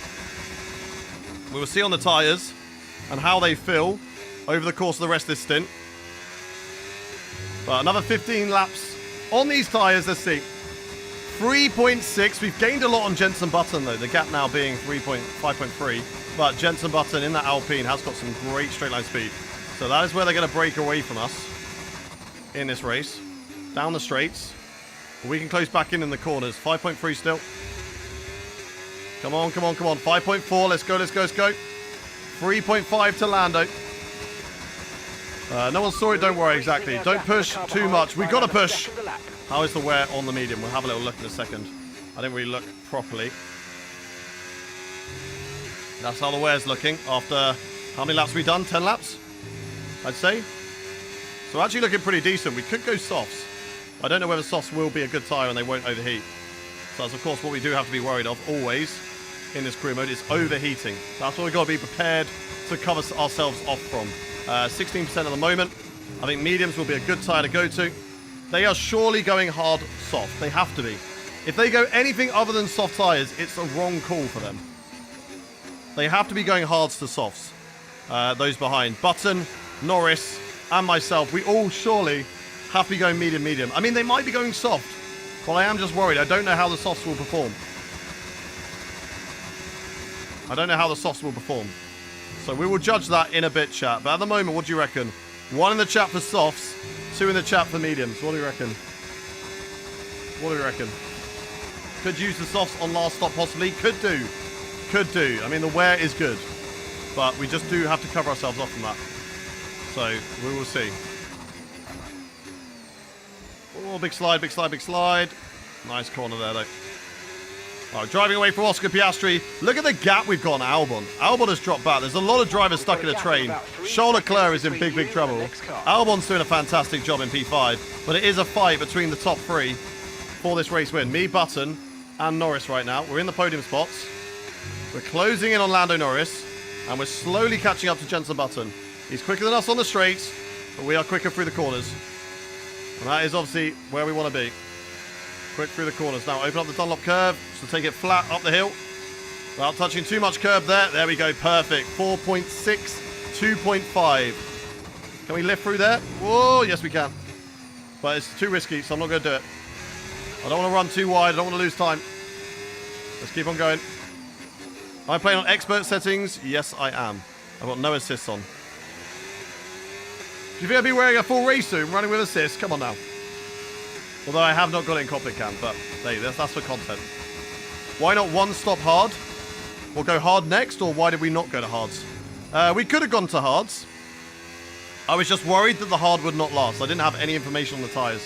We will see on the tyres and how they feel over the course of the rest of this stint. But another 15 laps on these tyres. Let's see. 3.6. We've gained a lot on Jenson Button, though. The gap now being 5.3. But Jenson Button in that Alpine has got some great straight line speed. So that is where they're going to break away from us in this race. Down the straights. We can close back in the corners. 5.3 still. Come on, come on, come on. 5.4. Let's go, let's go, let's go. 3.5 to Lando. No one saw it, don't worry, exactly. Don't push too much. We've got to push. How is the wear on the medium? We'll have a little look in a second. I didn't really look properly. That's how the wear's looking after how many laps have we done? 10 laps, I'd say. So actually looking pretty decent. We could go softs. I don't know whether softs will be a good tyre and they won't overheat. So that's, of course, what we do have to be worried of always in this career mode is overheating. That's what we've got to be prepared to cover ourselves off from. 16% at the moment. I think mediums will be a good tyre to go to. They are surely going hard soft. They have to be. If they go anything other than soft tyres, it's a wrong call for them. They have to be going hards to softs. Those behind. Button, Norris, and myself, we all surely have to be going medium, medium. I mean, they might be going soft, but I am just worried. I don't know how the softs will perform. I don't know how the softs will perform. So we will judge that in a bit, chat. But at the moment, what do you reckon? 1 in the chat for softs, 2 in the chat for mediums. What do you reckon? What do you reckon? Could use the softs on last stop, possibly. Could do. Could do. I mean, the wear is good. But we just do have to cover ourselves off from that. So we will see. Oh, big slide, big slide, big slide. Nice corner there, though. All right, driving away from Oscar Piastri. Look at the gap we've got on Albon. Albon has dropped back. There's a lot of drivers stuck in a train. Charles Leclerc is in big, big trouble. Albon's doing a fantastic job in P5, but it is a fight between the top 3 for this race win. Me, Button, and Norris right now. We're in the podium spots. We're closing in on Lando Norris, and we're slowly catching up to Jenson Button. He's quicker than us on the straights, but we are quicker through the corners. And that is obviously where we want to be. Quick through the corners. Now open up the Dunlop curve, so take it flat up the hill. Without touching too much curb there. There we go, perfect. 4.6, 2.5. Can we lift through there? Whoa, yes we can. But it's too risky, so I'm not going to do it. I don't want to run too wide, I don't want to lose time. Let's keep on going. Am I playing on expert settings? Yes, I am. I've got no assists on. Do you think I'd be wearing a full race suit and running with assists? Come on now. Although I have not got it in cockpit cam, but hey, that's for content. Why not one stop hard? We'll go hard next, or why did we not go to hards? We could have gone to hards. I was just worried that the hard would not last. I didn't have any information on the tyres.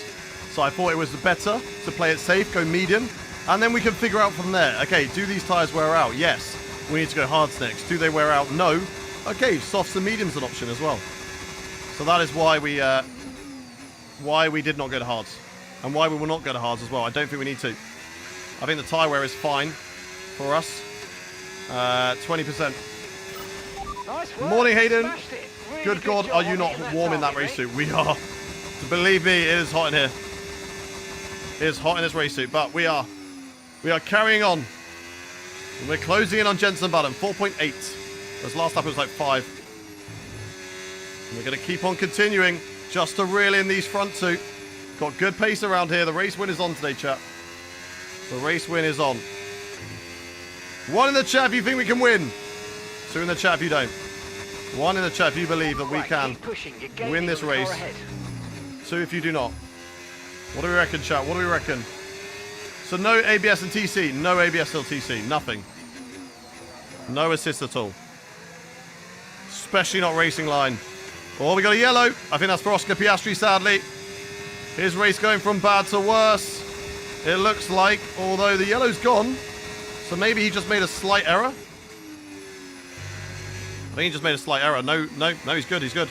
So I thought it was better to play it safe, go medium, and then we can figure out from there. Okay, do these tyres wear out? Yes. We need to go hards next. Do they wear out? No. Okay, softs and mediums an option as well. So that is why we did not go to hards. And why we will not go to hards as well. I don't think we need to. I think the tyre wear is fine for us. 20%. Nice work. Morning, Hayden. Really Good God, job are you on not hitting that warm in that target, race mate. suit? We are. Believe me, it is hot in here. It is hot in this race suit, but we are carrying on. And we're closing in on Jenson Button, 4.8. Whereas last lap it was like 5. And we're going to keep on continuing just to reel in these front 2. Got good pace around here. The race win is on today, chat. The race win is on. 1 in the chat if you think we can win. 2 in the chat if you don't. 1 in the chat if you believe that we Right, can keep pushing. You're win gaining this on the car race. ahead. 2 if you do not. What do we reckon, chat? What do we reckon? So no ABS and TC. No ABS or TC. Nothing. No assist at all. Especially not racing line. Oh, we got a yellow. I think that's for Oscar Piastri, sadly. His race going from bad to worse. It looks like, although the yellow's gone. So maybe he just made a slight error. I think he just made a slight error. No, he's good, he's good.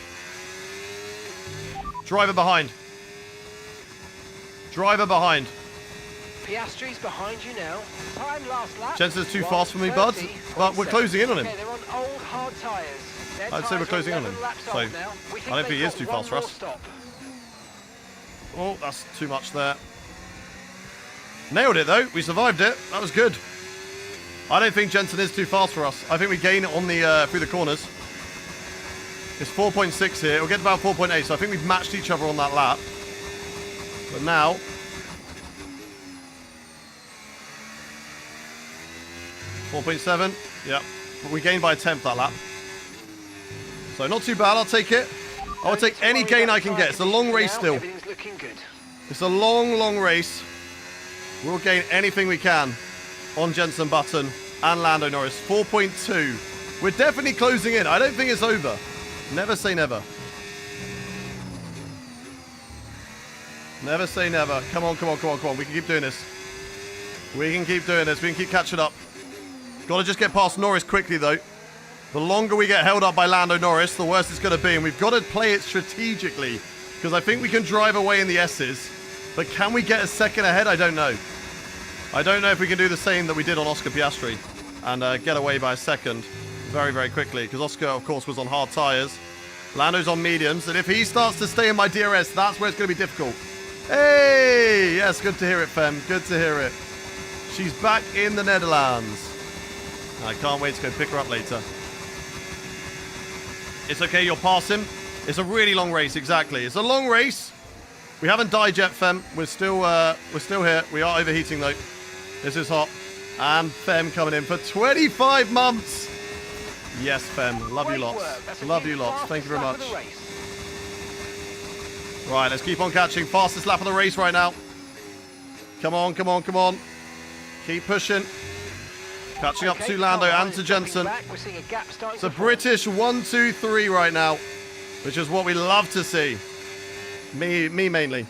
Driver behind. Driver behind. Piastri's behind you now. Time last lap. Jenson's too fast for me, bud. 1:30.7. But we're closing in on him. Okay, they're on old hard tyres. I'd say we're closing on him. So, I don't think he is too fast for us. Stop. Oh, that's too much there. Nailed it, though. We survived it. That was good. I don't think Jensen is too fast for us. I think we gain it on the through the corners. It's 4.6 here. We'll get to about 4.8, so I think we've matched each other on that lap. But now... 4.7. Yep. But we gained by a tenth that lap. So not too bad. I'll take it. I'll take any gain I can get. It's a long race still. Everything's looking good. It's a long, long race. We'll gain anything we can on Jensen Button and Lando Norris. 4.2. We're definitely closing in. I don't think it's over. Never say never. Never say never. Come on, come on, come on, come on. We can keep doing this. We can keep doing this. We can keep catching up. Got to just get past Norris quickly, though. The longer we get held up by Lando Norris, the worse it's going to be. And we've got to play it strategically. Because I think we can drive away in the S's. But can we get a second ahead? I don't know. I don't know if we can do the same that we did on Oscar Piastri. And get away by a second very, very quickly. Because Oscar, of course, was on hard tyres. Lando's on mediums. And if he starts to stay in my DRS, that's where it's going to be difficult. Hey! Yes, good to hear it, Fem. Good to hear it. She's back in the Netherlands. I can't wait to go pick her up later. It's okay, you'll pass him. It's a really long race, exactly. It's a long race. We haven't died yet, Fem. We're still here. We are overheating, though. This is hot. And Fem coming in for 25 months. Yes, Fem. Love you lots. Love you lots. Thank you very much. Right, let's keep on catching. Fastest lap of the race right now. Come on, come on, come on. Keep pushing. Catching up to Lando and to Jensen. It's a British 1, 2, 3 right now, which is what we love to see. Me mainly.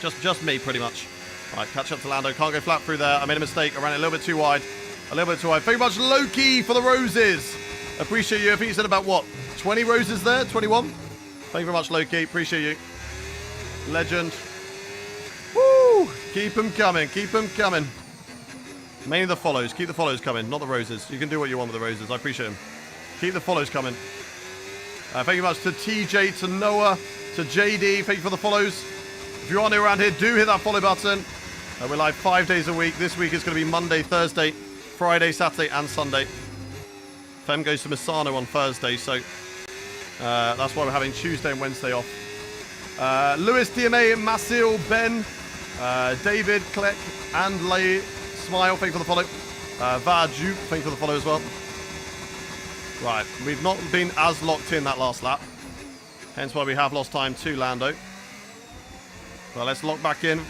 Just me, pretty much. All right, catch up to Lando. Can't go flat through there. I made a mistake. I ran it a little bit too wide. A little bit too wide. Thank you very much, Loki, for the roses. Appreciate you. I think you said about, what, 20 roses there? 21? Thank you very much, Loki. Appreciate you. Legend. Woo! Keep them coming. Keep them coming. Mainly the follows. Keep the follows coming, not the roses. You can do what you want with the roses. I appreciate them. Keep the follows coming. Thank you very much to TJ, to Noah, to JD. Thank you for the follows. If you are new around here, do hit that follow button. We're live 5 days a week. This week is going to be Monday, Thursday, Friday, Saturday, and Sunday. Fem goes to Misano on Thursday, so that's why we're having Tuesday and Wednesday off. Lewis, DMA, Masil, Ben, David, Kleck, and Lay. Smile, thank you for the follow. Vaju, thank you for the follow as well. Right, we've not been as locked in that last lap. Hence why we have lost time to Lando. Well, let's lock back in.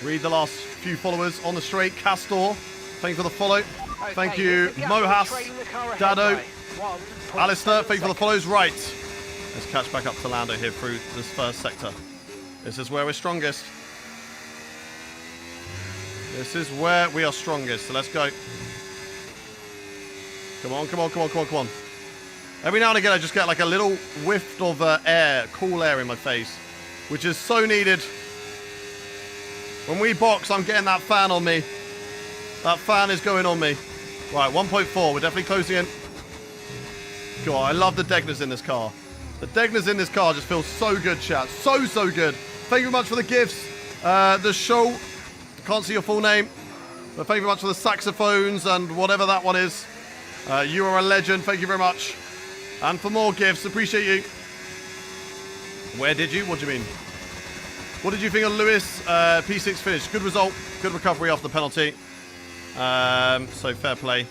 Read the last few followers on the straight. Castor, thank you for the follow. Okay, thank you, Mohas, Dado, Alistair, thank you for the follows. Right, let's catch back up to Lando here through this first sector. This is where we're strongest. This is where we are strongest, so let's go. Come on, come on, come on, come on, come on. Every now and again I just get like a little whiff of air, cool air in my face, which is so needed. When we box, I'm getting that fan on me. That fan is going on me. Right, 1.4, we're definitely closing in. God, I love the Degners in this car. The Degners in this car just feel so good, chat. So good. Thank you very much for the gifts. The show... Can't see your full name, but thank you very much for the saxophones and whatever that one is. You are a legend. Thank you very much. And for more gifts, appreciate you. Where did you? What do you mean? What did you think of Lewis P6 finish? Good result. Good recovery after the penalty. So fair play.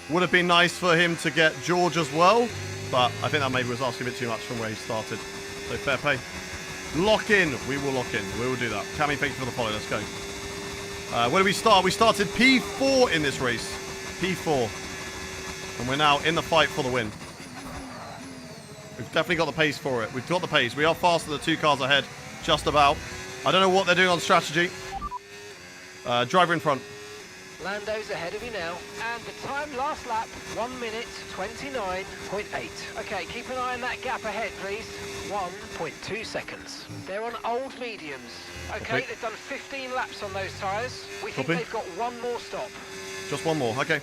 Would have been nice for him to get George as well, but I think that maybe was asking a bit too much from where he started. So fair play. Lock in. We will lock in. We will do that. Cammy, thank you for the follow. Let's go. Where did we start? We started P4 in this race. P4. And we're now in the fight for the win. We've definitely got the pace for it. We've got the pace. We are faster than 2 cars ahead. Just about. I don't know what they're doing on strategy. Driver in front. Lando's ahead of you now. And the time last lap, 1 minute 29.8. Okay, keep an eye on that gap ahead, please. 1.2 seconds. They're on old mediums. Okay, they've done 15 laps on those tyres. We think they've got one more stop. Just one more, okay.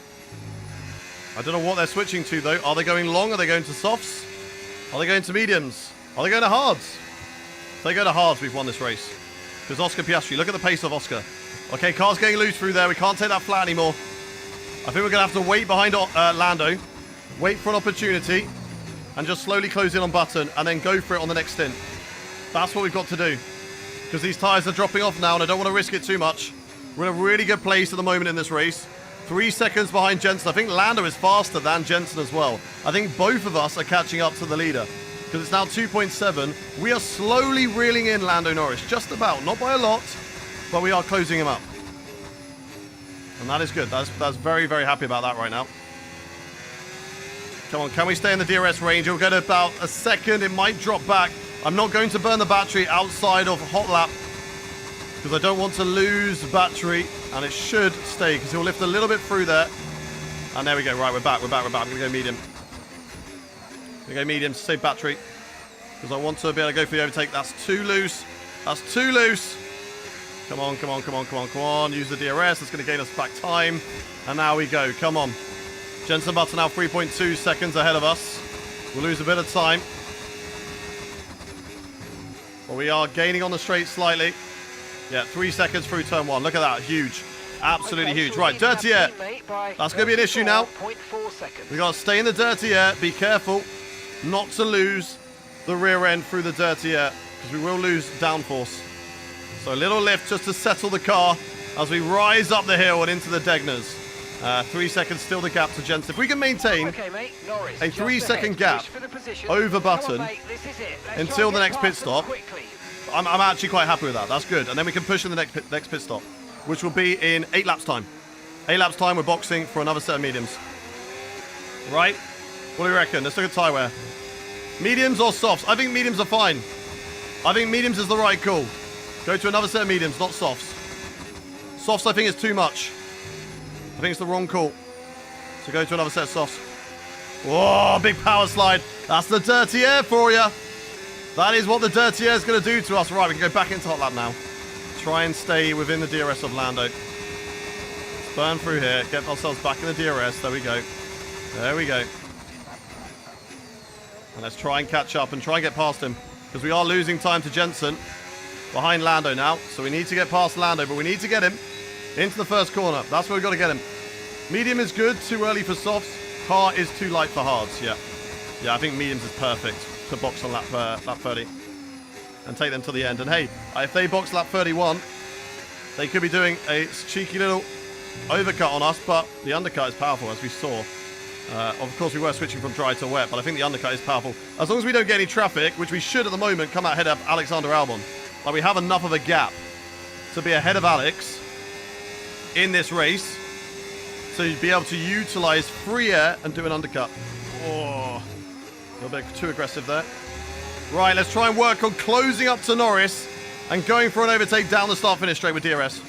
I don't know what they're switching to, though. Are they going long? Are they going to softs? Are they going to mediums? Are they going to hards? If they go to hards, we've won this race. Because Oscar Piastri, look at the pace of Oscar. Okay, car's getting loose through there. We can't take that flat anymore. I think we're going to have to wait behind Lando. Wait for an opportunity. And just slowly close in on Button. And then go for it on the next stint. That's what we've got to do. Because these tyres are dropping off now. And I don't want to risk it too much. We're in a really good place at the moment in this race. 3 seconds behind Jensen. I think Lando is faster than Jensen as well. I think both of us are catching up to the leader. Because it's now 2.7. We are slowly reeling in Lando Norris. Just about. Not by a lot. But we are closing him up. And that is good. That's very, very happy about that right now. Come on. Can we stay in the DRS range? We'll go to about a second. It might drop back. I'm not going to burn the battery outside of hot lap. Because I don't want to lose battery. And it should stay. Because he'll lift a little bit through there. And there we go. Right. We're back. We're back. We're back. I'm going to go medium. I'm going to go medium to save battery. Because I want to be able to go for the overtake. That's too loose. That's too loose. Come on, come on, come on, come on, come on. Use the DRS. That's going to gain us back time. And now we go. Come on. Jensen Button now 3.2 seconds ahead of us. We'll lose a bit of time. But we are gaining on the straight slightly. Yeah, 3 seconds through turn 1. Look at that. Huge. Absolutely huge. Right, dirty air. That's going to be an issue now. We've got to stay in the dirty air. Be careful not to lose the rear end through the dirty air. Because we will lose downforce. So a little lift just to settle the car as we rise up the hill and into the Degners. 3 seconds still the gap to Jensen. If we can maintain a 3-second gap over Button until the next pit stop, I'm actually quite happy with that. That's good. And then we can push in the next pit stop, which will be in 8 laps time. 8 laps time, we're boxing for another set of mediums. Right? What do we reckon? Let's look at tyre wear. Mediums or softs? I think mediums are fine. I think mediums is the right call. Go to another set of mediums, not softs. Softs, I think, is too much. I think it's the wrong call. So go to another set of softs. Whoa, big power slide. That's the dirty air for you. That is what the dirty air is going to do to us. Right, we can go back into hot lap now. Try and stay within the DRS of Lando. Let's burn through here. Get ourselves back in the DRS. There we go. There we go. And let's try and catch up and try and get past him. Because we are losing time to Jensen. Behind Lando now. So we need to get past Lando. But we need to get him into the first corner. That's where we've got to get him. Medium is good. Too early for softs. Hard is too light for hards. Yeah. Yeah, I think mediums is perfect to box on lap 30. And take them to the end. And hey, if they box lap 31, they could be doing a cheeky little overcut on us. But the undercut is powerful, as we saw. Of course, we were switching from dry to wet. But I think the undercut is powerful. As long as we don't get any traffic, which we should at the moment, come out ahead of Alexander Albon. Like we have enough of a gap to be ahead of Alex in this race. So you'd be able to utilize free air and do an undercut. Oh, a little bit too aggressive there. Right, let's try and work on closing up to Norris and going for an overtake down the start-finish straight with DRS.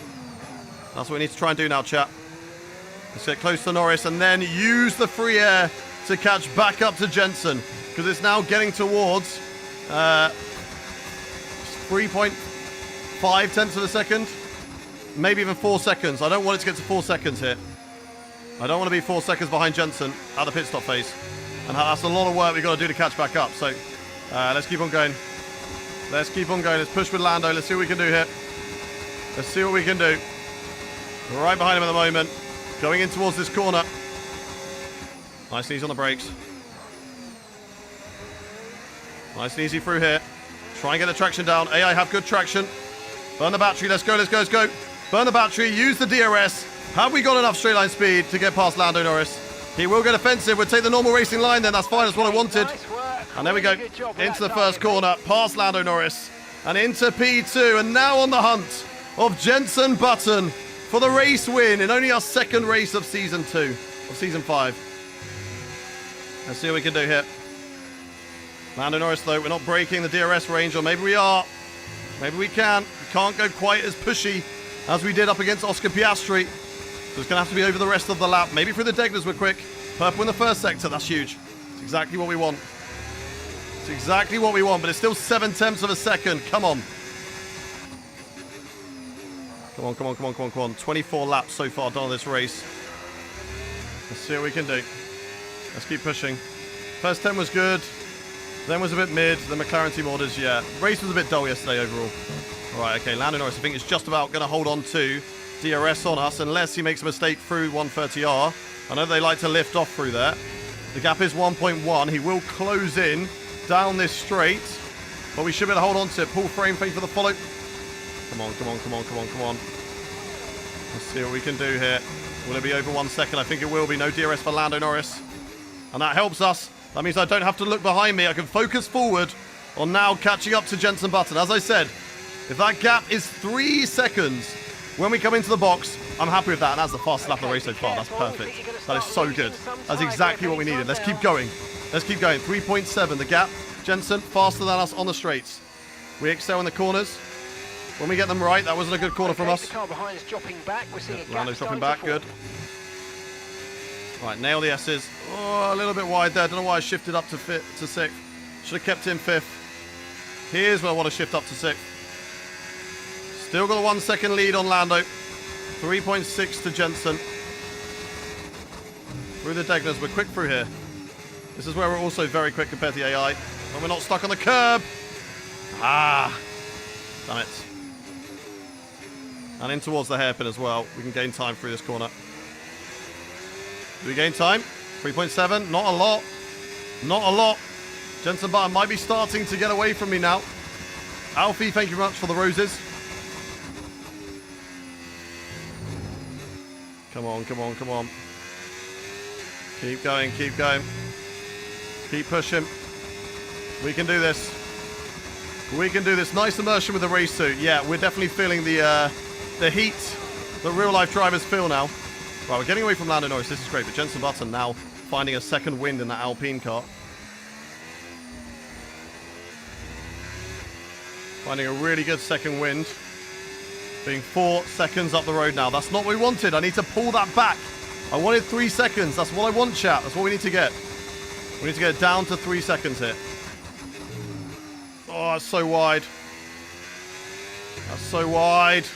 That's what we need to try and do now, chat. Let's get close to Norris and then use the free air to catch back up to Jensen. Because it's now getting towards 3.5 tenths of a second. Maybe even 4 seconds. I don't want it to get to 4 seconds here. I don't want to be 4 seconds behind Jensen at the pit stop phase. And that's a lot of work we've got to do to catch back up. So let's keep on going. Let's keep on going. Let's push with Lando. Let's see what we can do here. Let's see what we can do. We're right behind him at the moment. Going in towards this corner. Nice and easy on the brakes. Nice and easy through here. Try and get the traction down. AI have good traction. Burn the battery. Let's go, let's go, let's go. Burn the battery. Use the DRS. Have we got enough straight line speed to get past Lando Norris? He will get offensive. We'll take the normal racing line then. That's fine. That's what I wanted. And there we go. Into the first corner. Past Lando Norris. And into P2. And now on the hunt of Jensen Button for the race win in only our second race of Season 2. Of Season 5. Let's see what we can do here. Lando Norris, though, we're not breaking the DRS range. Or maybe we are. Maybe we can. We can't go quite as pushy as we did up against Oscar Piastri. So it's going to have to be over the rest of the lap. Maybe through the Degners we're quick. Purple in the first sector. That's huge. It's exactly what we want. It's exactly what we want, but it's still 7 tenths of a second. Come on. Come on, come on, come on, come on, come on. 24 laps so far done on this race. Let's see what we can do. Let's keep pushing. First 10 was good. Then was a bit mid. The McLaren team orders, yeah. Race was a bit dull yesterday overall. All right, okay. Lando Norris, I think, is just about going to hold on to DRS on us unless he makes a mistake through 130R. I know they like to lift off through there. The gap is 1.1. He will close in down this straight. But we should be able to hold on to it. Pull frame, fake for the follow. Come on, come on, come on, come on, come on. Let's see what we can do here. Will it be over 1 second? I think it will be. No DRS for Lando Norris. And that helps us. That means I don't have to look behind me. I can focus forward on now catching up to Jenson Button. As I said, if that gap is 3 seconds when we come into the box, I'm happy with that. And that's the fastest lap of the race so far. That's perfect. That is so good. That's exactly what we needed. Let's keep going. Let's keep going. 3.7. The gap. Jenson, faster than us on the straights. We excel in the corners. When we get them right, that wasn't a good corner from us. The car behind is dropping back. We're seeing a gap Lando's dropping starting back. to Good. Right, nail the S's. Oh, a little bit wide there. Don't know why I shifted up to 6th. Should have kept him 5th. Here's where I want to shift up to 6th. Still got a 1 second lead on Lando. 3.6 to Jenson. Through the Degners. We're quick through here. This is where we're also very quick compared to the AI. When we're not stuck on the curb. Ah. Damn it. And in towards the hairpin as well. We can gain time through this corner. Do we gain time? 3.7. Not a lot. Not a lot. Jenson Button might be starting to get away from me now. Alfie, thank you very much for the roses. Come on, come on, come on. Keep going, keep going. Keep pushing. We can do this. We can do this. Nice immersion with the race suit. Yeah, we're definitely feeling the heat that real-life drivers feel now. Right, we're getting away from Lando Norris. This is great. But Jenson Button now finding a second wind in that Alpine car. Finding a really good second wind. Being 4 seconds up the road now. That's not what we wanted. I need to pull that back. I wanted 3 seconds. That's what I want, chat. That's what we need to get. We need to get it down to 3 seconds here. Oh, that's so wide. That's so wide.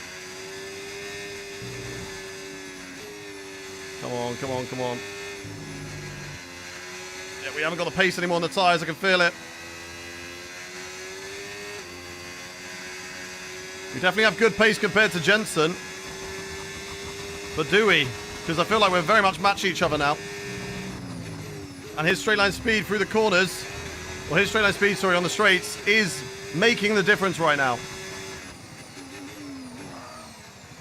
Come on, come on, come on. Yeah, we haven't got the pace anymore on the tyres. I can feel it. We definitely have good pace compared to Jenson. But do we? Because I feel like we're very much matching each other now. And his straight line speed through the corners, or his straight line speed, sorry, on the straights, is making the difference right now.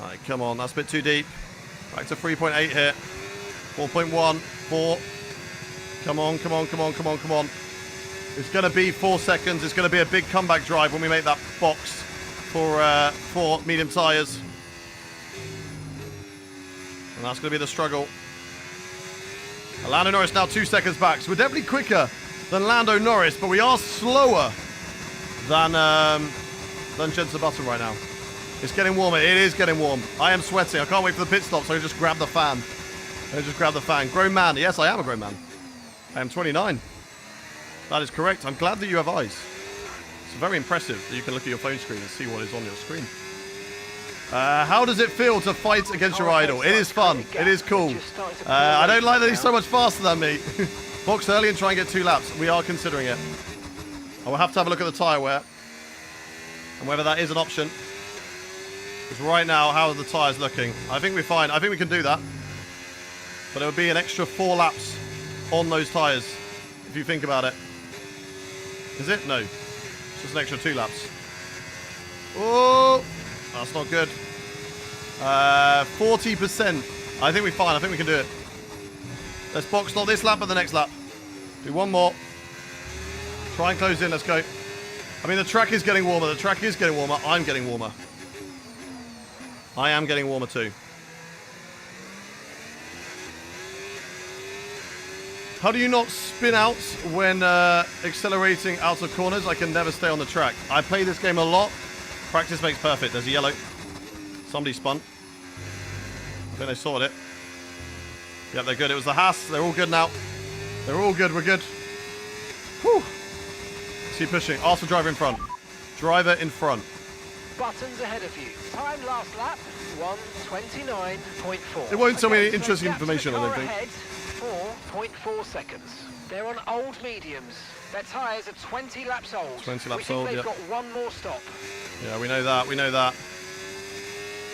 All right, come on. That's a bit too deep. Back to 3.8 here. 4.1, 4. Come on, come on, come on, come on, come on. It's going to be 4 seconds. It's going to be a big comeback drive when we make that box for medium tyres. And that's going to be the struggle. Lando Norris now 2 seconds back. So we're definitely quicker than Lando Norris, but we are slower than Jenson Button right now. It's getting warmer. It is getting warm. I am sweating. I can't wait for the pit stop, so I can just grab the fan. Grown man. Yes, I am a grown man. I am 29. That is correct. I'm glad that you have eyes. It's very impressive that you can look at your phone screen and see what is on your screen. How does it feel to fight against your idol? It is fun. It is cool. I don't like that he's so much faster than me. Box early and try and get 2 laps. We are considering it. I will have to have a look at the tyre wear and whether that is an option. Because right now, how are the tyres looking? I think we're fine. I think we can do that. But it would be an extra 4 laps on those tyres, if you think about it. Is it? No. It's just an extra 2 laps. Oh, that's not good. 40%. I think we're fine. I think we can do it. Let's box not this lap, but the next lap. Do 1 more. Try and close in. Let's go. I mean, the track is getting warmer. The track is getting warmer. I'm getting warmer. I am getting warmer too. How do you not spin out when accelerating out of corners? I can never stay on the track. I play this game a lot. Practice makes perfect. There's a yellow. Somebody spun. I think they sorted it. Yep, they're good. It was the Haas. They're all good now. They're all good. We're good. Whew. Let's keep pushing. Ask for driver in front. Driver in front. Buttons ahead of you. Time last lap, 1:29.4. It won't tell me any interesting information, I don't think. Ahead, 24.4 seconds. They're on old mediums. Their tyres are 20 laps old. 20 We laps think old, they've yep. got one more stop. Yeah, we know that. We know that.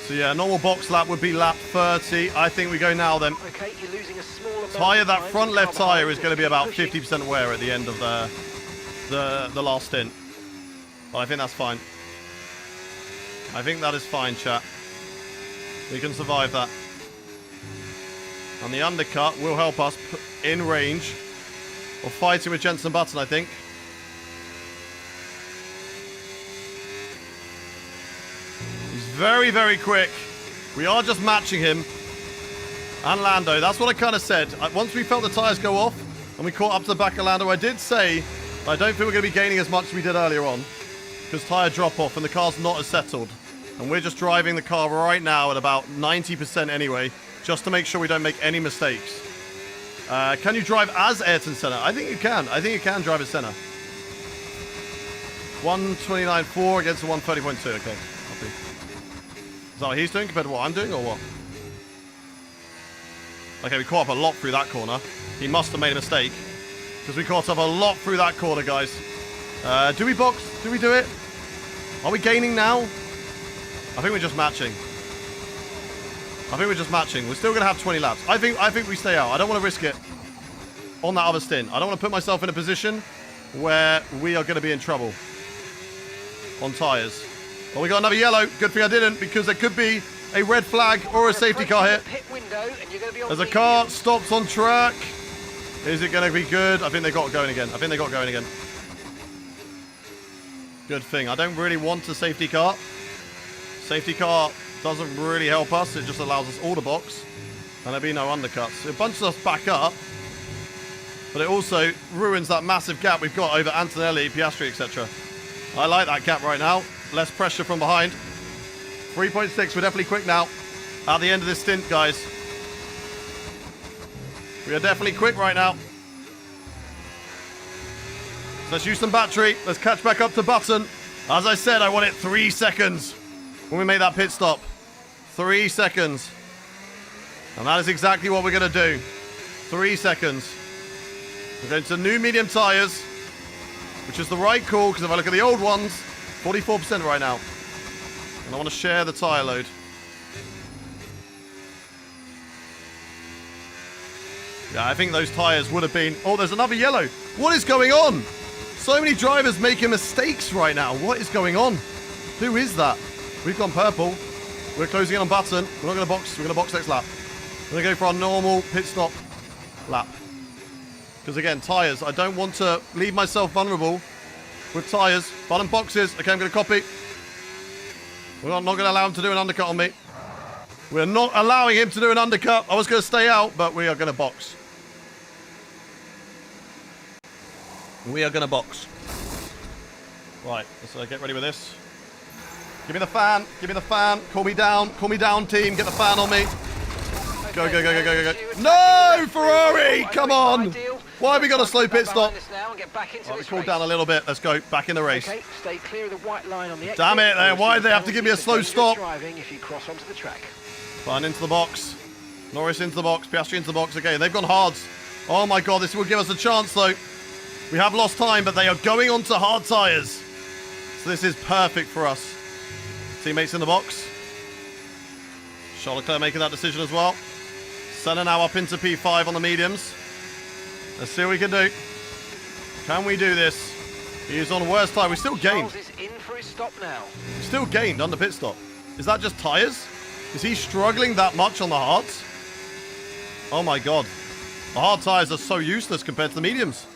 So yeah, normal box lap would be lap 30. I think we go now then. Okay, you're losing a small amount Tyre, of that time front to the left car tyre behind. is going to be about Pushing. 50% wear at the end of the last stint. But I think that's fine. I think that is fine, chat. We can survive that. And the undercut will help us in range of fighting with Jensen Button, I think. He's very, very quick. We are just matching him. And Lando, that's what I kind of said. Once we felt the tyres go off and we caught up to the back of Lando, I did say I don't think we're going to be gaining as much as we did earlier on. Because tyre drop off and the car's not as settled. And we're just driving the car right now at about 90% anyway, just to make sure we don't make any mistakes. Can you drive as Ayrton Senna? I think you can. I think you can drive as Senna. 129.4 against the 130.2. Okay. Copy. Is that what he's doing compared to what I'm doing or what? Okay, we caught up a lot through that corner. He must have made a mistake. Because we caught up a lot through that corner, guys. Do we box? Do we do it? Are we gaining now? I think we're just matching. I think we're just matching. We're still going to have 20 laps. I think we stay out. I don't want to risk it on that other stint. I don't want to put myself in a position where we are going to be in trouble on tyres. Well, we got another yellow. Good thing I didn't, because there could be a red flag or a safety car hit. As a car stops on track. Is it going to be good? I think they got going again. I think they got going again. Good thing. I don't really want a safety car. Safety car doesn't really help us. It just allows us all to box. And there'll be no undercuts. It bunches us back up. But it also ruins that massive gap we've got over Antonelli, Piastri, etc. I like that gap right now. Less pressure from behind. 3.6. We're definitely quick now. At the end of this stint, guys. We are definitely quick right now. So let's use some battery. Let's catch back up to Button. As I said, I want it 3 seconds when we make that pit stop. 3 seconds. And that is exactly what we're going to do. 3 seconds. We're going to new medium tyres, which is the right call, because if I look at the old ones, 44% right now. And I want to share the tyre load. Yeah, I think those tyres would have been... Oh, there's another yellow. What is going on? So many drivers making mistakes right now. What is going on? Who is that? We've gone purple. We're closing in on Button. We're not going to box. We're going to box next lap. We're going to go for our normal pit stop lap. Because again, tyres. I don't want to leave myself vulnerable with tyres. Button boxes. Okay, I'm going to copy. We're not going to allow him to do an undercut on me. We're not allowing him to do an undercut. I was going to stay out, but we are going to box. We are going to box. Right, let's get ready with this. Give me the fan. Give me the fan. Call me down. Call me down, team. Get the fan on me. Go, go, go, go, go, go, go. No, Ferrari! Come on. Why have we got a slow pit stop? Right, we cooled down a little bit. Let's go. Back in the race. Okay, stay clear of the white line on the exit. Damn it. Why did they have to give me a slow stop? Driving if you cross onto the track. Fine, into the box. Norris into the box. Piastri into the box. Okay, they've gone hards. Oh my god, this will give us a chance though. We have lost time, but they are going onto hard tyres. So this is perfect for us. Teammates in the box. Charles Leclerc making that decision as well. Senna now up into P5 on the mediums. Let's see what we can do. Can we do this? He's on worst tyre. We still gained. Charles is in for his stop now. We still gained on the pit stop. Is that just tyres? Is he struggling that much on the hards? Oh my god. The hard tyres are so useless compared to the mediums.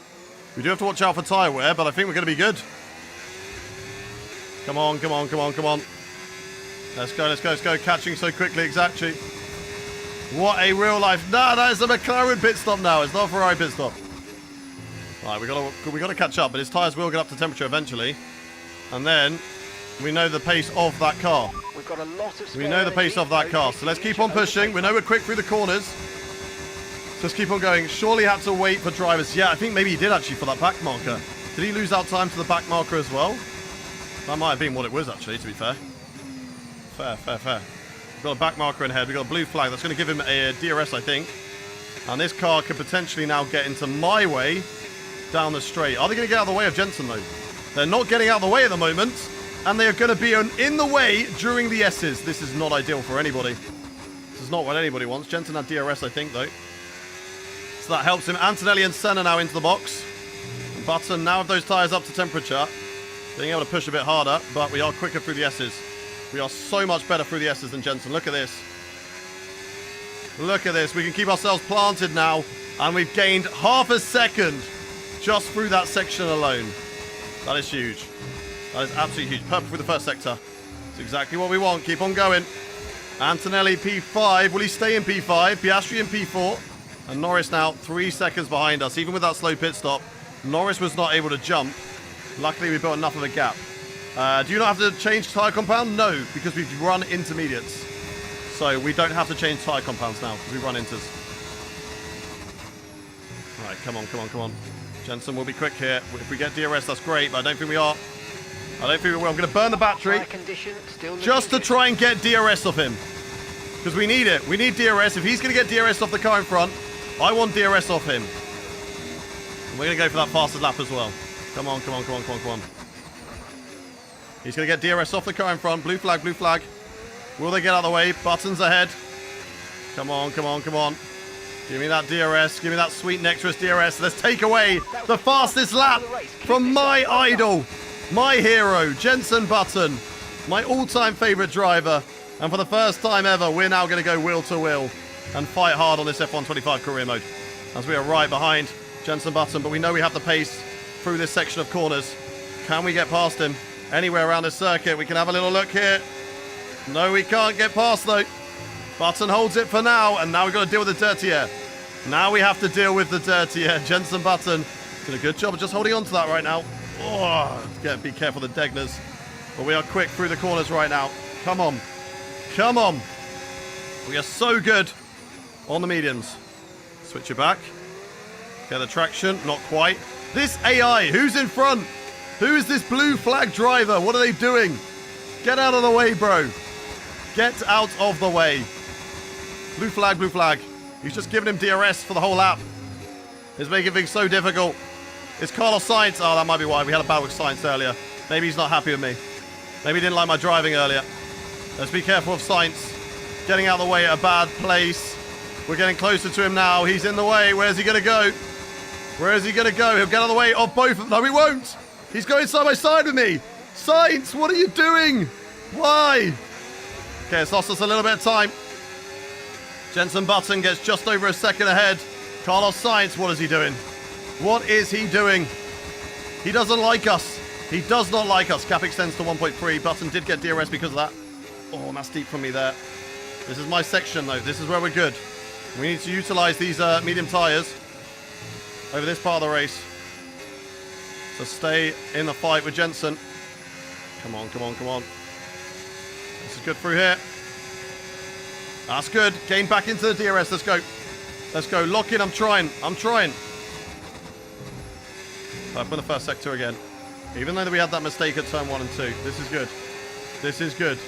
We do have to watch out for tyre wear, but I think we're going to be good. Come on, come on, come on, come on. Let's go, let's go, let's go. Catching so quickly, exactly. What a real life. Nah, that is a McLaren pit stop now. It's not a Ferrari pit stop. Right, we got to catch up, but his tyres will get up to temperature eventually. And then we know the pace of that car. We've got a lot of We know the pace of that car, so let's keep on pushing. We know we're quick through the corners. Just keep on going. Surely had to wait for drivers. Yeah, I think maybe he did actually for that back marker. Did he lose out time to the back marker as well? That might have been what it was actually, to be fair. Fair, fair, fair. We've got a back marker in ahead. We've got a blue flag. That's going to give him a DRS, I think. And this car could potentially now get into my way down the straight. Are they going to get out of the way of Jensen, though? They're not getting out of the way at the moment. And they are going to be in the way during the S's. This is not ideal for anybody. This is not what anybody wants. Jensen had DRS, I think, though. So that helps him. Antonelli and Senna now into the box. Button now with those tyres up to temperature. Being able to push a bit harder, but we are quicker through the S's. We are so much better through the S's than Jensen. Look at this. Look at this. We can keep ourselves planted now. And we've gained half a second just through that section alone. That is huge. That is absolutely huge. Purple through the first sector. It's exactly what we want. Keep on going. Antonelli P5. Will he stay in P5? Piastri in P4. And Norris now 3 seconds behind us. Even with that slow pit stop, Norris was not able to jump. Luckily, we built enough of a gap. Do you not have to change tyre compound? No, because we've run intermediates. So we don't have to change tyre compounds now because we run inters. All right, come on, come on, come on. Jensen will be quick here. If we get DRS, that's great, but I don't think we are. I don't think we will. I'm going to burn the battery just to try and get DRS off him. Because we need it. We need DRS. If he's going to get DRS off the car in front, I want DRS off him. And we're going to go for that fastest lap as well. Come on, come on, come on, come on, come on. He's going to get DRS off the car in front. Blue flag, blue flag. Will they get out of the way? Buttons ahead. Come on, come on, come on. Give me that DRS. Give me that sweet Nexus DRS. Let's take away the fastest lap from my idol, my hero, Jensen Button, my all-time favorite driver. And for the first time ever, we're now going to go wheel to wheel and fight hard on this F125 career mode. As we are right behind Jensen Button, but we know we have the pace through this section of corners. Can we get past him anywhere around this circuit? We can have a little look here. No, we can't get past though. Button holds it for now, and now we've got to deal with the dirty air. Now we have to deal with the dirty air. Jensen Button did a good job of just holding on to that right now. Oh, be careful of the Degners. But we are quick through the corners right now. Come on. Come on. We are so good on the mediums. Switch it back. Get the traction. Not quite. This AI, who's in front? Who is this blue flag driver? What are they doing? Get out of the way, bro. Get out of the way. Blue flag, blue flag. He's just giving him DRS for the whole lap. It's making things so difficult. It's Carlos Sainz. Oh, that might be why. We had a battle with Sainz earlier. Maybe he's not happy with me. Maybe he didn't like my driving earlier. Let's be careful of Sainz. Getting out of the way at a bad place. We're getting closer to him now. He's in the way. Where's he going to go? Where is he going to go? He'll get out of the way of both of them. No, he won't. He's going side by side with me. Sainz, what are you doing? Why? Okay, it's lost us a little bit of time. Jensen Button gets just over a second ahead. Carlos Sainz, what is he doing? What is he doing? He doesn't like us. He does not like us. Cap extends to 1.3. Button did get DRS because of that. Oh, that's deep from me there. This is my section, though. This is where we're good. We need to utilize these medium tyres over this part of the race. So stay in the fight with Jensen. Come on, come on, come on. This is good through here. That's good. Gain back into the DRS. Let's go. Let's go. Lock in. I'm trying. I'm trying. Up in the first sector again. Even though we had that mistake at turn 1 and 2. This is good. This is good.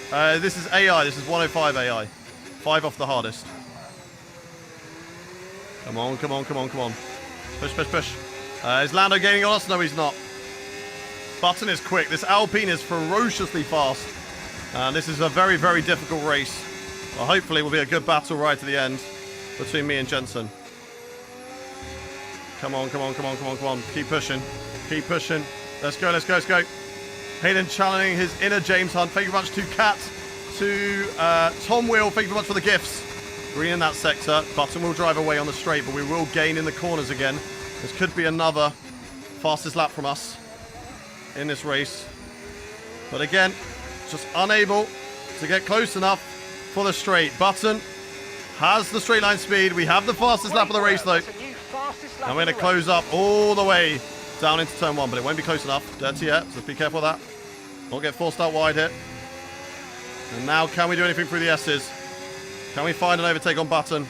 This is AI. This is 105 AI. 5 off the hardest. Come on, come on, come on, come on. Push, push, push. Is Lando gaining on us? No, he's not. Button is quick. This Alpine is ferociously fast. And this is a very, very difficult race. Well, hopefully it will be a good battle right to the end between me and Jensen. Come on, come on, come on, come on, come on. Keep pushing. Keep pushing. Let's go, let's go, let's go. Hayden channeling his inner James Hunt. Thank you very much to Kat, to Tom Will. Thank you very much for the gifts. Green in that sector. Button will drive away on the straight, but we will gain in the corners again. This could be another fastest lap from us in this race. But again, just unable to get close enough for the straight. Button has the straight line speed. We have the fastest lap of the race, though. And we're going to close up all the way down into turn 1, but it won't be close enough. Dirty yet, so be careful of that. Not get forced out wide here. And now, can we do anything through the S's? Can we find an overtake on Button?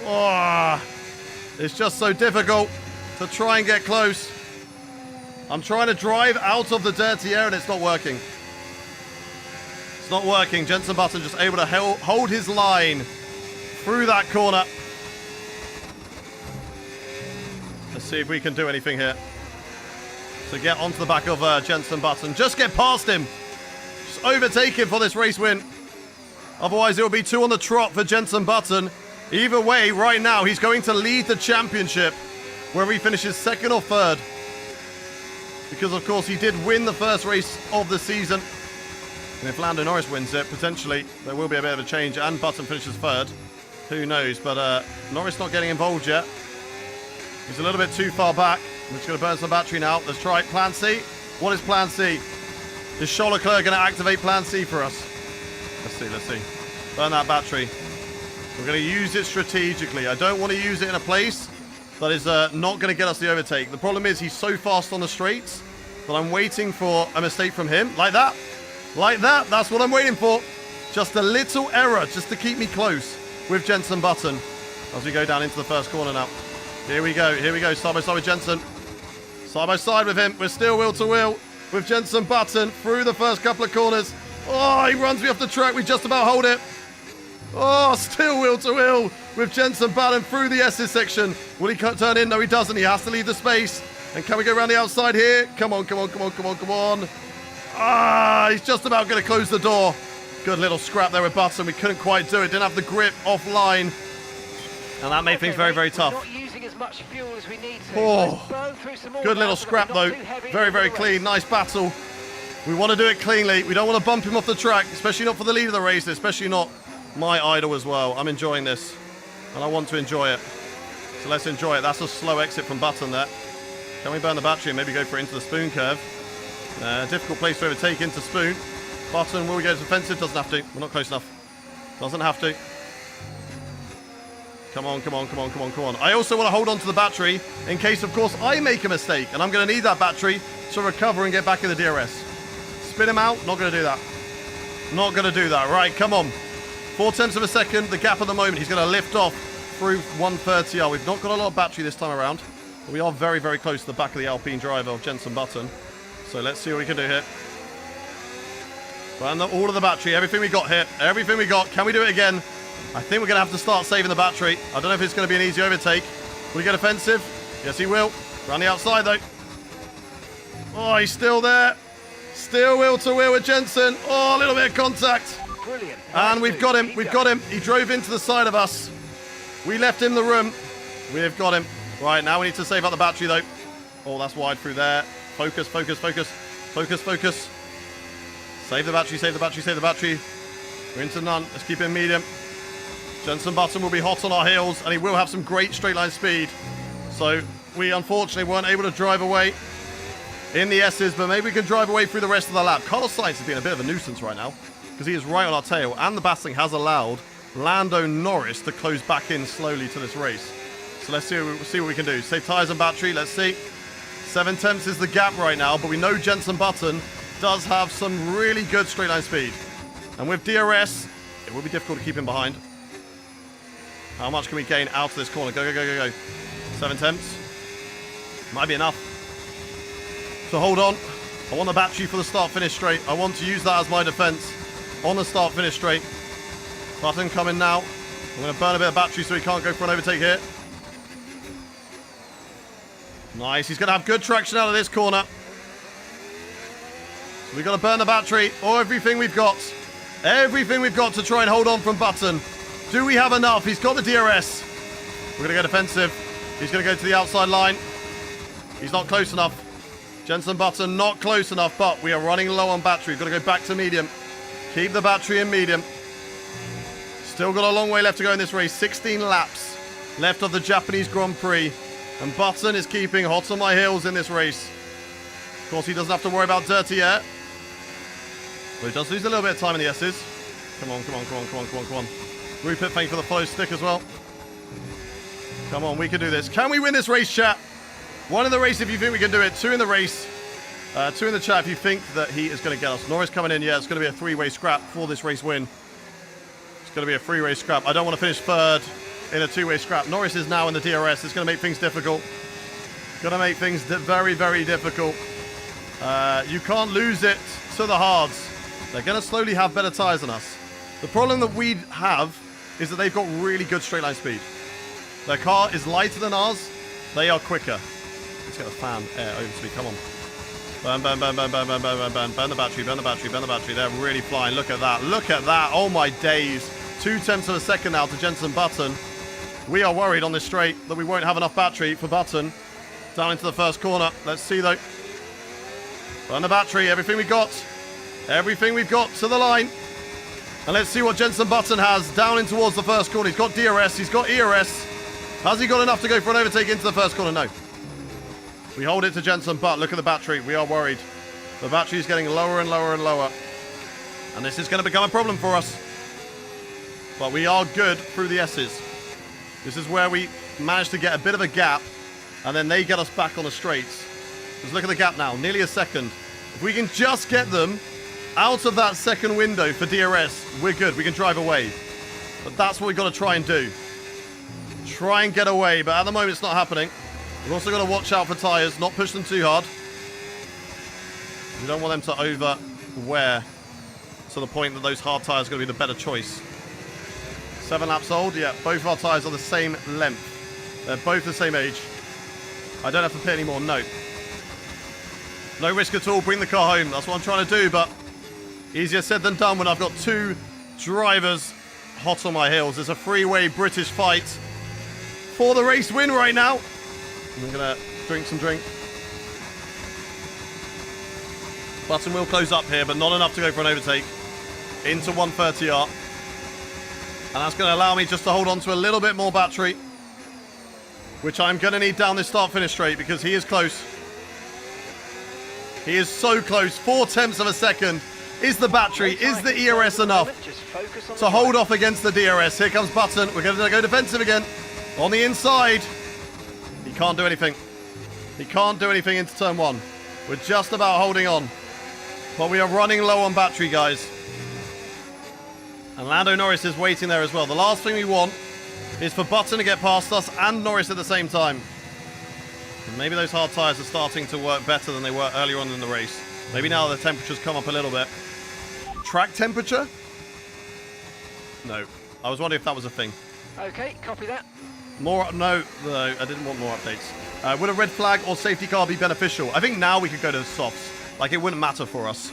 Oh, it's just so difficult to try and get close. I'm trying to drive out of the dirty air and it's not working. It's not working. Jensen Button just able to hold his line through that corner. Let's see if we can do anything here. So get onto the back of Jenson Button. Just get past him. Just overtake him for this race win. Otherwise, it will be 2 on the trot for Jenson Button. Either way, right now, he's going to lead the championship, whether he finishes 2nd or 3rd. Because, of course, he did win the first race of the season. And if Lando Norris wins it, potentially, there will be a bit of a change. And Button finishes 3rd. Who knows? But Norris not getting involved yet. He's a little bit too far back. We're just going to burn some battery now. Let's try Plan C. What is Plan C? Is Charles Leclerc going to activate Plan C for us? Let's see. Burn that battery. We're going to use it strategically. I don't want to use it in a place that is not going to get us the overtake. The problem is he's so fast on the straights that I'm waiting for a mistake from him. Like that. Like that. That's what I'm waiting for. Just a little error just to keep me close with Jenson Button as we go down into the first corner now. Here we go. Side by side with Jenson. Side by side with him. We're still wheel to wheel with Jenson Button through the first couple of corners. Oh, he runs me off the track. We just about hold it. Oh, still wheel to wheel with Jenson Button through the S's section. Will he turn in? No, he doesn't. He has to leave the space. And can we go around the outside here? Come on. Ah, he's just about going to close the door. Good little scrap there with Button. We couldn't quite do it. Didn't have the grip offline. And that made things very, very tough. Not using as much fuel as we need to. Oh, burn through some more good little now, so scrap that though. we're not too heavy Very, into very the clean. race. Nice battle. We want to do it cleanly. We don't want to bump him off the track, especially not for the lead of the race, especially not my idol as well. I'm enjoying this, and I want to enjoy it. So let's enjoy it. That's a slow exit from Button there. Can we burn the battery and maybe go for into the Spoon curve? Difficult place to overtake into Spoon. Button, will we go defensive? Doesn't have to. We're not close enough. Doesn't have to. Come on. I also want to hold on to the battery in case, of course, I make a mistake. And I'm going to need that battery to recover and get back in the DRS. Spin him out. Not going to do that. Not going to do that. Right, come on. 0.4 of a second. The gap at the moment. He's going to lift off through 130R. We've not got a lot of battery this time around. But we are very, very close to the back of the Alpine driver of Jenson Button. So let's see what we can do here. Burn all of the battery. Everything we got here. Everything we got. Can we do it again? I think we're going to have to start saving the battery. I don't know if it's going to be an easy overtake. Will he get offensive? Yes, he will. Around the outside, though. Oh, he's still there. Still wheel to wheel with Jenson. Oh, a little bit of contact. Brilliant. And we've got him. We've got him. He drove into the side of us. We left him the room. We've got him. Right, now we need to save up the battery, though. Oh, that's wide through there. Focus. Save the battery. We're into none. Let's keep it medium. Jenson Button will be hot on our heels, and he will have some great straight line speed. So we unfortunately weren't able to drive away in the S's, but maybe we can drive away through the rest of the lap. Carlos Sainz has been a bit of a nuisance right now because he is right on our tail, and the Basting has allowed Lando Norris to close back in slowly to this race. So let's see what we can do. Save tyres and battery. Let's see. 7/10 is the gap right now, but we know Jenson Button does have some really good straight line speed. And with DRS, it will be difficult to keep him behind. How much can we gain out of this corner? Go. 7/10. Might be enough. So hold on. I want the battery for the start-finish straight. I want to use that as my defense on the start-finish straight. Button coming now. I'm going to burn a bit of battery so he can't go for an overtake here. Nice. He's going to have good traction out of this corner. So we've got to burn the battery or everything we've got. Everything we've got to try and hold on from Button. Do we have enough? He's got the DRS. We're going to go defensive. He's going to go to the outside line. He's not close enough. Jenson Button not close enough, but we are running low on battery. We've got to go back to medium. Keep the battery in medium. Still got a long way left to go in this race. 16 laps left of the Japanese Grand Prix. And Button is keeping hot on my heels in this race. Of course, he doesn't have to worry about dirty air. But he does lose a little bit of time in the S's. Come on. Rupert, thank you for the follow stick as well. Come on, we can do this. Can we win this race, chat? 1 in the race if you think we can do it. 2 in the race. 2 in the chat if you think that he is going to get us. Norris coming in. Yeah, it's going to be a 3-way scrap for this race win. It's going to be a 3-way scrap. I don't want to finish 3rd in a 2-way scrap. Norris is now in the DRS. It's going to make things difficult. Going to make things very, very difficult. You can't lose it to the hards. They're going to slowly have better tyres than us. The problem that we have is that they've got really good straight line speed. Their car is lighter than ours, They are quicker. Let's get the fan air over to me. Come on. Burn, burn, burn, burn, burn, burn, burn, burn, burn. Burn the battery, burn the battery, burn the battery. They're really flying. Look at that. Look at that. Oh, my days. 0.2 of a second now to Jensen Button. We are worried on this straight that we won't have enough battery for Button. Down into the first corner. Let's see, though. Burn the battery. Everything we got. Everything we've got to the line. And let's see what Jensen Button has down in towards the first corner. He's got DRS. He's got ERS. Has he got enough to go for an overtake into the first corner? No. We hold it to Jensen, but look at the battery. We are worried. The battery is getting lower and lower and lower. And this is going to become a problem for us. But we are good through the S's. This is where we manage to get a bit of a gap. And then they get us back on the straights. Just look at the gap now. Nearly a second. If we can just get them out of that second window for DRS, we're good. We can drive away. But that's what we've got to try and do. Try and get away. But at the moment, it's not happening. We've also got to watch out for tyres, not push them too hard. We don't want them to over-wear to the point that those hard tyres are going to be the better choice. 7 laps old, yeah, both of our tyres are the same length. They're both the same age. I don't have to pit anymore, no. No risk at all, bring the car home. That's what I'm trying to do, but easier said than done when I've got 2 drivers hot on my heels. It's a three-way British fight for the race win right now. I'm going to drink some drink. Button will close up here, but not enough to go for an overtake. Into 130R. And that's going to allow me just to hold on to a little bit more battery. Which I'm going to need down this start-finish straight because he is close. He is so close. 0.4 of a second. Is the battery, is the ERS enough to hold off against the DRS? Here comes Button. We're going to go defensive again. On the inside. He can't do anything. He can't do anything into turn 1. We're just about holding on. But we are running low on battery, guys. And Lando Norris is waiting there as well. The last thing we want is for Button to get past us and Norris at the same time. And maybe those hard tyres are starting to work better than they were earlier on in the race. Maybe now the temperature's come up a little bit. Track temperature? No. I was wondering if that was a thing. Okay, copy that. More, no, I didn't want more updates. Would a red flag or safety car be beneficial? I think now we could go to the softs. Like, it wouldn't matter for us.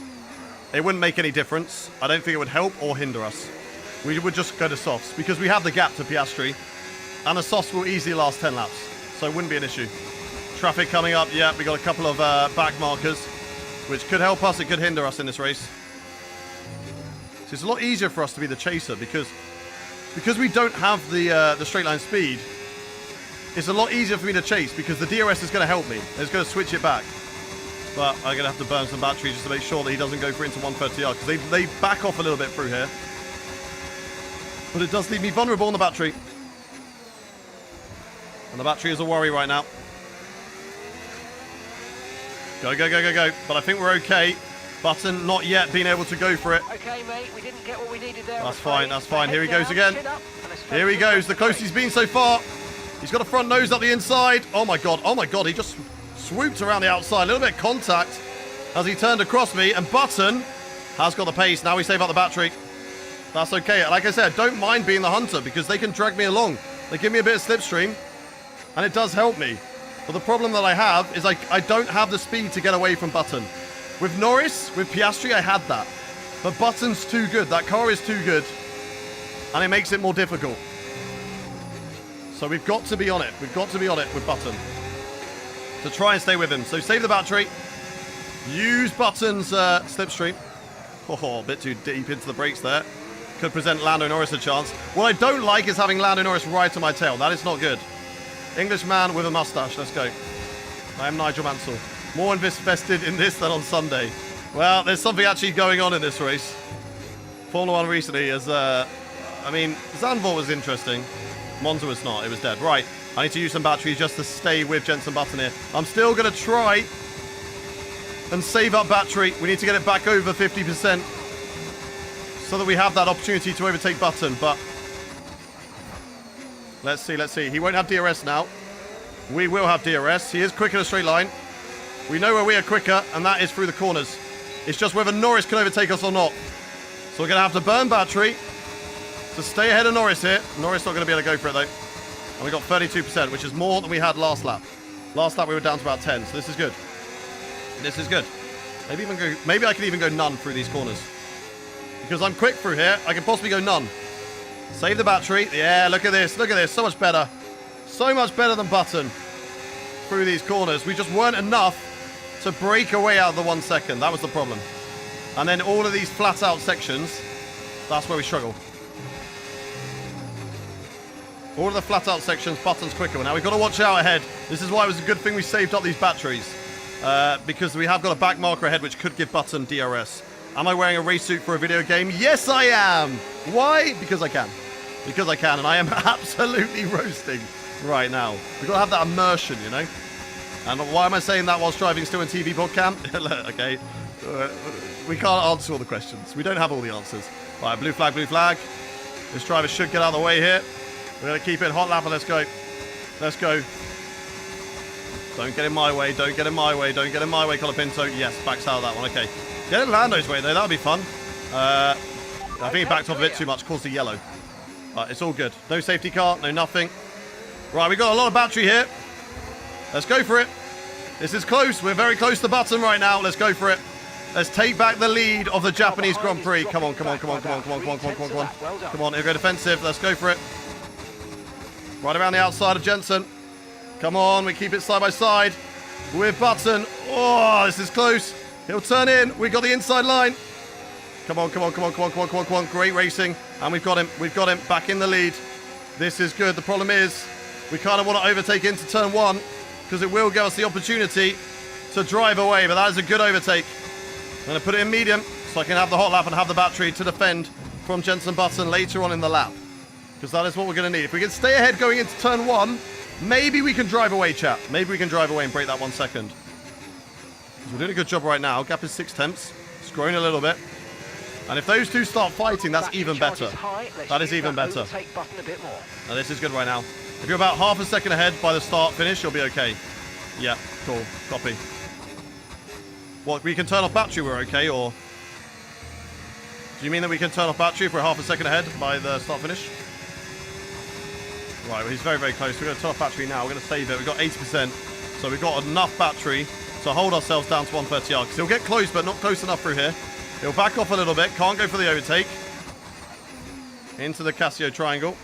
It wouldn't make any difference. I don't think it would help or hinder us. We would just go to softs because we have the gap to Piastri. And the softs will easily last 10 laps. So it wouldn't be an issue. Traffic coming up. Yeah, we got a couple of back markers, which could help us. It could hinder us in this race. So it's a lot easier for us to be the chaser because we don't have the straight line speed. It's a lot easier for me to chase because the DRS is going to help me. It's going to switch it back. But I'm going to have to burn some battery just to make sure that he doesn't go for into 130R because they back off a little bit through here. But it does leave me vulnerable on the battery. And the battery is a worry right now. Go, go, go, go, go. But I think we're okay. Button not yet being able to go for it. Okay, mate, we didn't get what we needed there. That's fine, that's fine. Here he goes again. Here he goes, the closest he's been so far. He's got a front nose up the inside. Oh my god, he just swooped around the outside. A little bit of contact as he turned across me. And Button has got the pace. Now we save up the battery. That's okay. Like I said, don't mind being the hunter because they can drag me along. They give me a bit of slipstream and it does help me. But the problem that I have is I don't have the speed to get away from Button. With Norris, with Piastri, I had that. But Button's too good. That car is too good. And it makes it more difficult. So we've got to be on it. We've got to be on it with Button. To try and stay with him. So save the battery. Use Button's slipstream. Oh, a bit too deep into the brakes there. Could present Lando Norris a chance. What I don't like is having Lando Norris right on my tail. That is not good. Englishman with a mustache. Let's go. I am Nigel Mansell. More invested in this than on Sunday. Well, there's something actually going on in this race. Formula 1 recently is, Zandvoort was interesting. Monza was not. It was dead. Right. I need to use some batteries just to stay with Jensen Button here. I'm still going to try and save up battery. We need to get it back over 50% so that we have that opportunity to overtake Button. But let's see. He won't have DRS now. We will have DRS. He is quick in a straight line. We know where we are quicker, and that is through the corners. It's just whether Norris can overtake us or not. So we're going to have to burn battery to stay ahead of Norris here. Norris not going to be able to go for it, though. And we got 32%, which is more than we had last lap. Last lap we were down to about 10, so this is good. This is good. Maybe I could even go none through these corners. Because I'm quick through here, I can possibly go none. Save the battery. Yeah, look at this. Look at this. So much better. So much better than Button through these corners. We just weren't enough to break away out of the 1 second. That was the problem. And then all of these flat out sections, that's where we struggle. All of the flat out sections, Button's quicker. Now we've got to watch out ahead. This is why it was a good thing we saved up these batteries. Because we have got a back marker ahead which could give Button DRS. Am I wearing a race suit for a video game? Yes, I am. Why? Because I can. Because I can, and I am absolutely roasting right now. We've got to have that immersion, you know? And why am I saying that whilst driving still in TV podcast? Okay. We can't answer all the questions. We don't have all the answers. All right, blue flag, blue flag. This driver should get out of the way here. We're going to keep it hot lap, and let's go. Let's go. Don't get in my way. Don't get in my way. Don't get in my way, Colapinto. Yes, backs out of that one. Okay. Get in Lando's way, though. That would be fun. I think he backed off a bit too much. Caused a yellow. But it's all good. No safety car. No nothing. Right, we've got a lot of battery here. Let's go for it. This is close. We're very close to Button right now. Let's go for it. Let's take back the lead of the Japanese Grand Prix. Come on, come on, come on, come on, come on, come on, come on, come on, come on. Come on, he'll go defensive. Let's go for it. Right around the outside of Jensen. Come on, we keep it side by side with Button. Oh, this is close. He'll turn in. We got the inside line. Come on, come on, come on, come on, come on, come on, come on. Great racing. And we've got him. We've got him back in the lead. This is good. The problem is we kind of want to overtake into turn one because it will give us the opportunity to drive away. But that is a good overtake. I'm going to put it in medium so I can have the hot lap and have the battery to defend from Jensen Button later on in the lap. Because that is what we're going to need. If we can stay ahead going into turn one, maybe we can drive away, chat. Maybe we can drive away and break that 1 second. We're doing a good job right now. Gap is 6 tenths. It's growing a little bit. And if those two start fighting, that's even better. That is even better. Now this is good right now. If you're about half a second ahead by the start finish, you'll be okay. Yeah, cool. Copy. What, we can turn off battery, we're okay, or? Do you mean that we can turn off battery if we're half a second ahead by the start finish? Right, well, he's very, very close. We're going to turn off battery now. We're going to save it. We've got 80%. So we've got enough battery to hold ourselves down to 130R. Because he'll get close, but not close enough through here. He'll back off a little bit. Can't go for the overtake. Into the Casio triangle.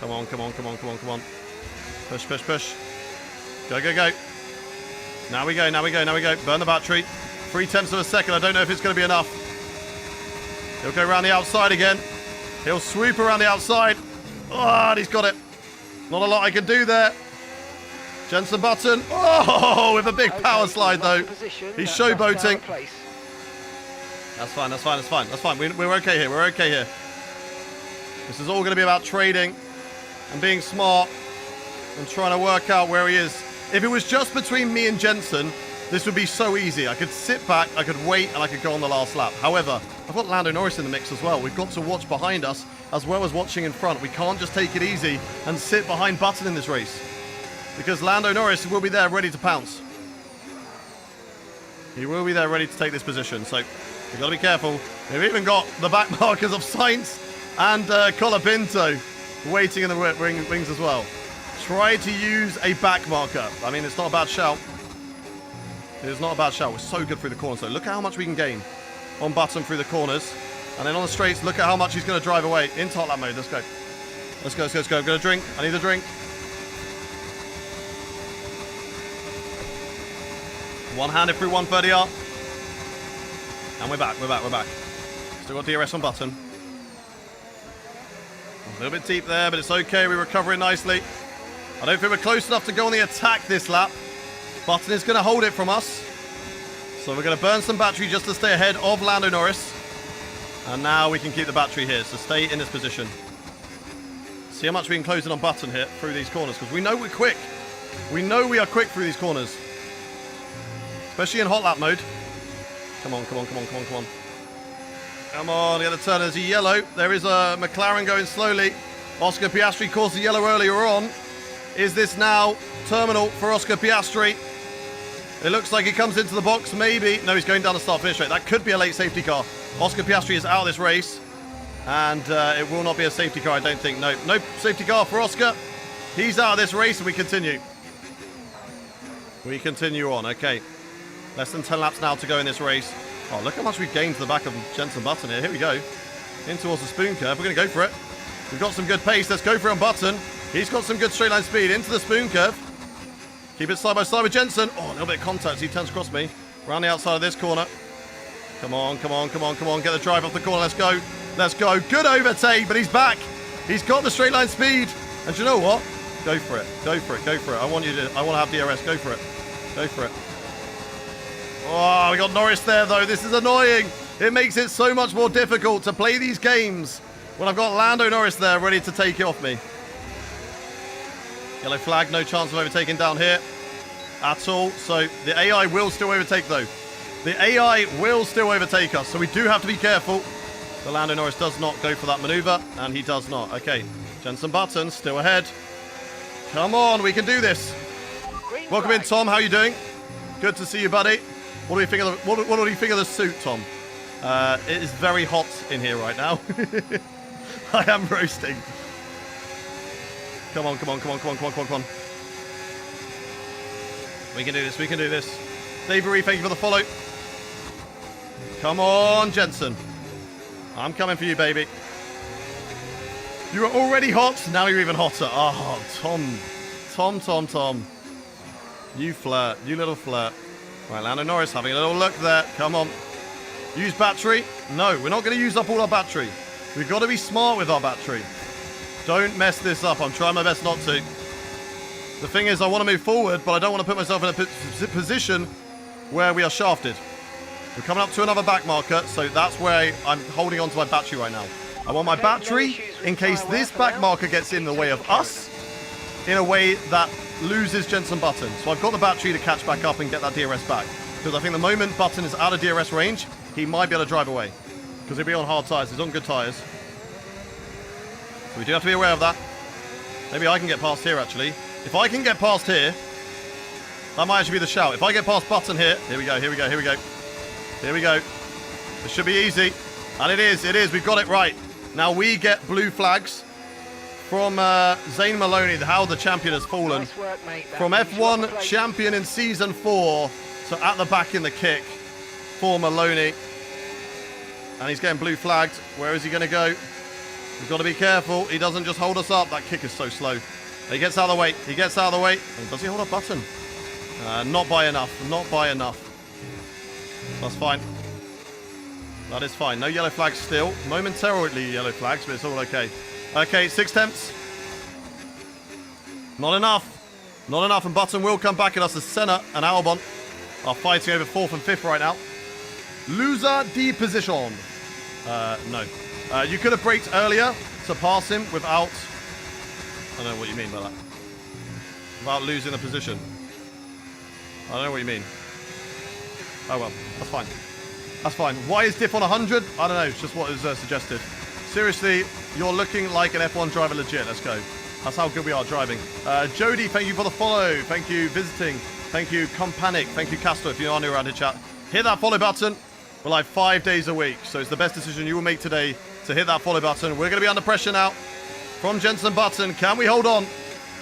Come on, come on, come on, come on, come on. Push, push, push. Go, go, go. Now we go, now we go, now we go. Burn the battery. 0.3 of a second. I don't know if it's going to be enough. He'll go around the outside again. He'll swoop around the outside. Oh, and he's got it. Not a lot I can do there. Jensen Button. Oh, with a big power slide, though. He's showboating. That's fine, that's fine, that's fine. That's fine. We're okay here. We're okay here. This is all going to be about trading and being smart and trying to work out where he is. If it was just between me and Jensen, this would be so easy. I could sit back, I could wait, and I could go on the last lap. However, I've got Lando Norris in the mix as well. We've got to watch behind us as well as watching in front. We can't just take it easy and sit behind Button in this race. Because Lando Norris will be there ready to pounce. He will be there ready to take this position. So we've got to be careful. We've even got the back markers of Sainz and Colapinto waiting in the wings as well. Try to use a back marker. I mean, it's not a bad shout. It is not a bad shout. We're so good through the corners, though. Look at how much we can gain on Button through the corners. And then on the straights, look at how much he's going to drive away. In top lap mode. Let's go. Let's go, let's go, let's go. I'm going to drink. I need a drink. One-handed through 130R. And we're back, we're back, we're back. Still got DRS on Button. A little bit deep there, but it's okay. We're recovering nicely. I don't think we're close enough to go on the attack this lap. Button is going to hold it from us. So we're going to burn some battery just to stay ahead of Lando Norris. And now we can keep the battery here, so stay in this position. See how much we can close in on Button here through these corners, because we know we're quick. We know we are quick through these corners. Especially in hot lap mode. Come on, come on, come on, come on, come on. Come on, the other turn, there's a yellow. There is a McLaren going slowly. Oscar Piastri caused the yellow earlier on. Is this now terminal for Oscar Piastri? It looks like he comes into the box, maybe. No, he's going down the start-finish straight. That could be a late safety car. Oscar Piastri is out of this race. And it will not be a safety car, I don't think. No, no safety car for Oscar. He's out of this race and we continue. We continue on. Okay. Less than 10 laps now to go in this race. Oh, look how much we've gained to the back of Jenson Button here. Here we go. In towards the spoon curve. We're going to go for it. We've got some good pace. Let's go for it on Button. He's got some good straight line speed into the spoon curve. Keep it side by side with Jenson. Oh, a little bit of contact. He turns across me. Around the outside of this corner. Come on, come on, come on, come on. Get the drive off the corner. Let's go. Let's go. Good overtake, but he's back. He's got the straight line speed. And you know what? Go for it. Go for it. Go for it. I want to have DRS. Go for it. Go for it. Oh, we got Norris there, though. This is annoying. It makes it so much more difficult to play these games when I've got Lando Norris there ready to take it off me. Yellow flag. No chance of overtaking down here at all. So the AI will still overtake, though. The AI will still overtake us, so we do have to be careful. The Lando Norris does not go for that maneuver, and he does not. Okay, Jenson Button still ahead. Come on, we can do this. Welcome in, Tom. How are you doing? Good to see you, buddy. What do you think of what do you think of the suit, Tom? It is very hot in here right now. I am roasting. Come on, come on, come on, come on, come on, come on, come on. We can do this. We can do this. Dave Marie, thank you for the follow. Come on, Jenson. I'm coming for you, baby. You were already hot. Now you're even hotter. Oh, Tom. Tom. You flirt. You little flirt. Right, Lando Norris having a little look there. Come on. Use battery. No, we're not going to use up all our battery. We've got to be smart with our battery. Don't mess this up. I'm trying my best not to. The thing is, I want to move forward, but I don't want to put myself in a position where we are shafted. We're coming up to another back marker, so that's where I'm holding on to my battery right now. I want my battery in case this back marker gets in the way of us in a way that loses Jenson Button. So I've got the battery to catch back up and get that DRS back. Because I think the moment Button is out of DRS range, he might be able to drive away. Because he'll be on hard tyres. He's on good tyres. So we do have to be aware of that. Maybe I can get past here, actually. If I can get past here, that might actually be the shout. If I get past Button here, here we go, here we go, here we go. Here we go. This should be easy. And it is, we've got it right. Now we get blue flags from Zane Maloney, how the champion has fallen. Nice work, mate. From F1 champion in season 4 to at the back in the kick for Maloney. And he's getting blue flagged. Where is he going to go? We've got to be careful. He doesn't just hold us up. That kick is so slow. He gets out of the way. He gets out of the way. Oh, does he hold up Button? Not by enough. Not by enough. That's fine. That is fine. No yellow flags still. Momentarily yellow flags, but it's all okay. Okay, 6 tenths. Not enough. Not enough, and Button will come back at us as Senna and Albon are fighting over 4th and 5th right now. Loser de position. No. You could have braked earlier to pass him without... I don't know what you mean by that. Without losing the position. I don't know what you mean. Oh well, that's fine. That's fine. Why is diff on 100? I don't know. It's just what is suggested. Seriously, you're looking like an F1 driver legit. Let's go. That's how good we are driving. Jody, thank you for the follow. Thank you, visiting. Thank you, Companic. Thank you, Castro, if you are new around here, chat. Hit that follow button. We're like 5 days a week, so it's the best decision you will make today to hit that follow button. We're going to be under pressure now from Jenson Button. Can we hold on?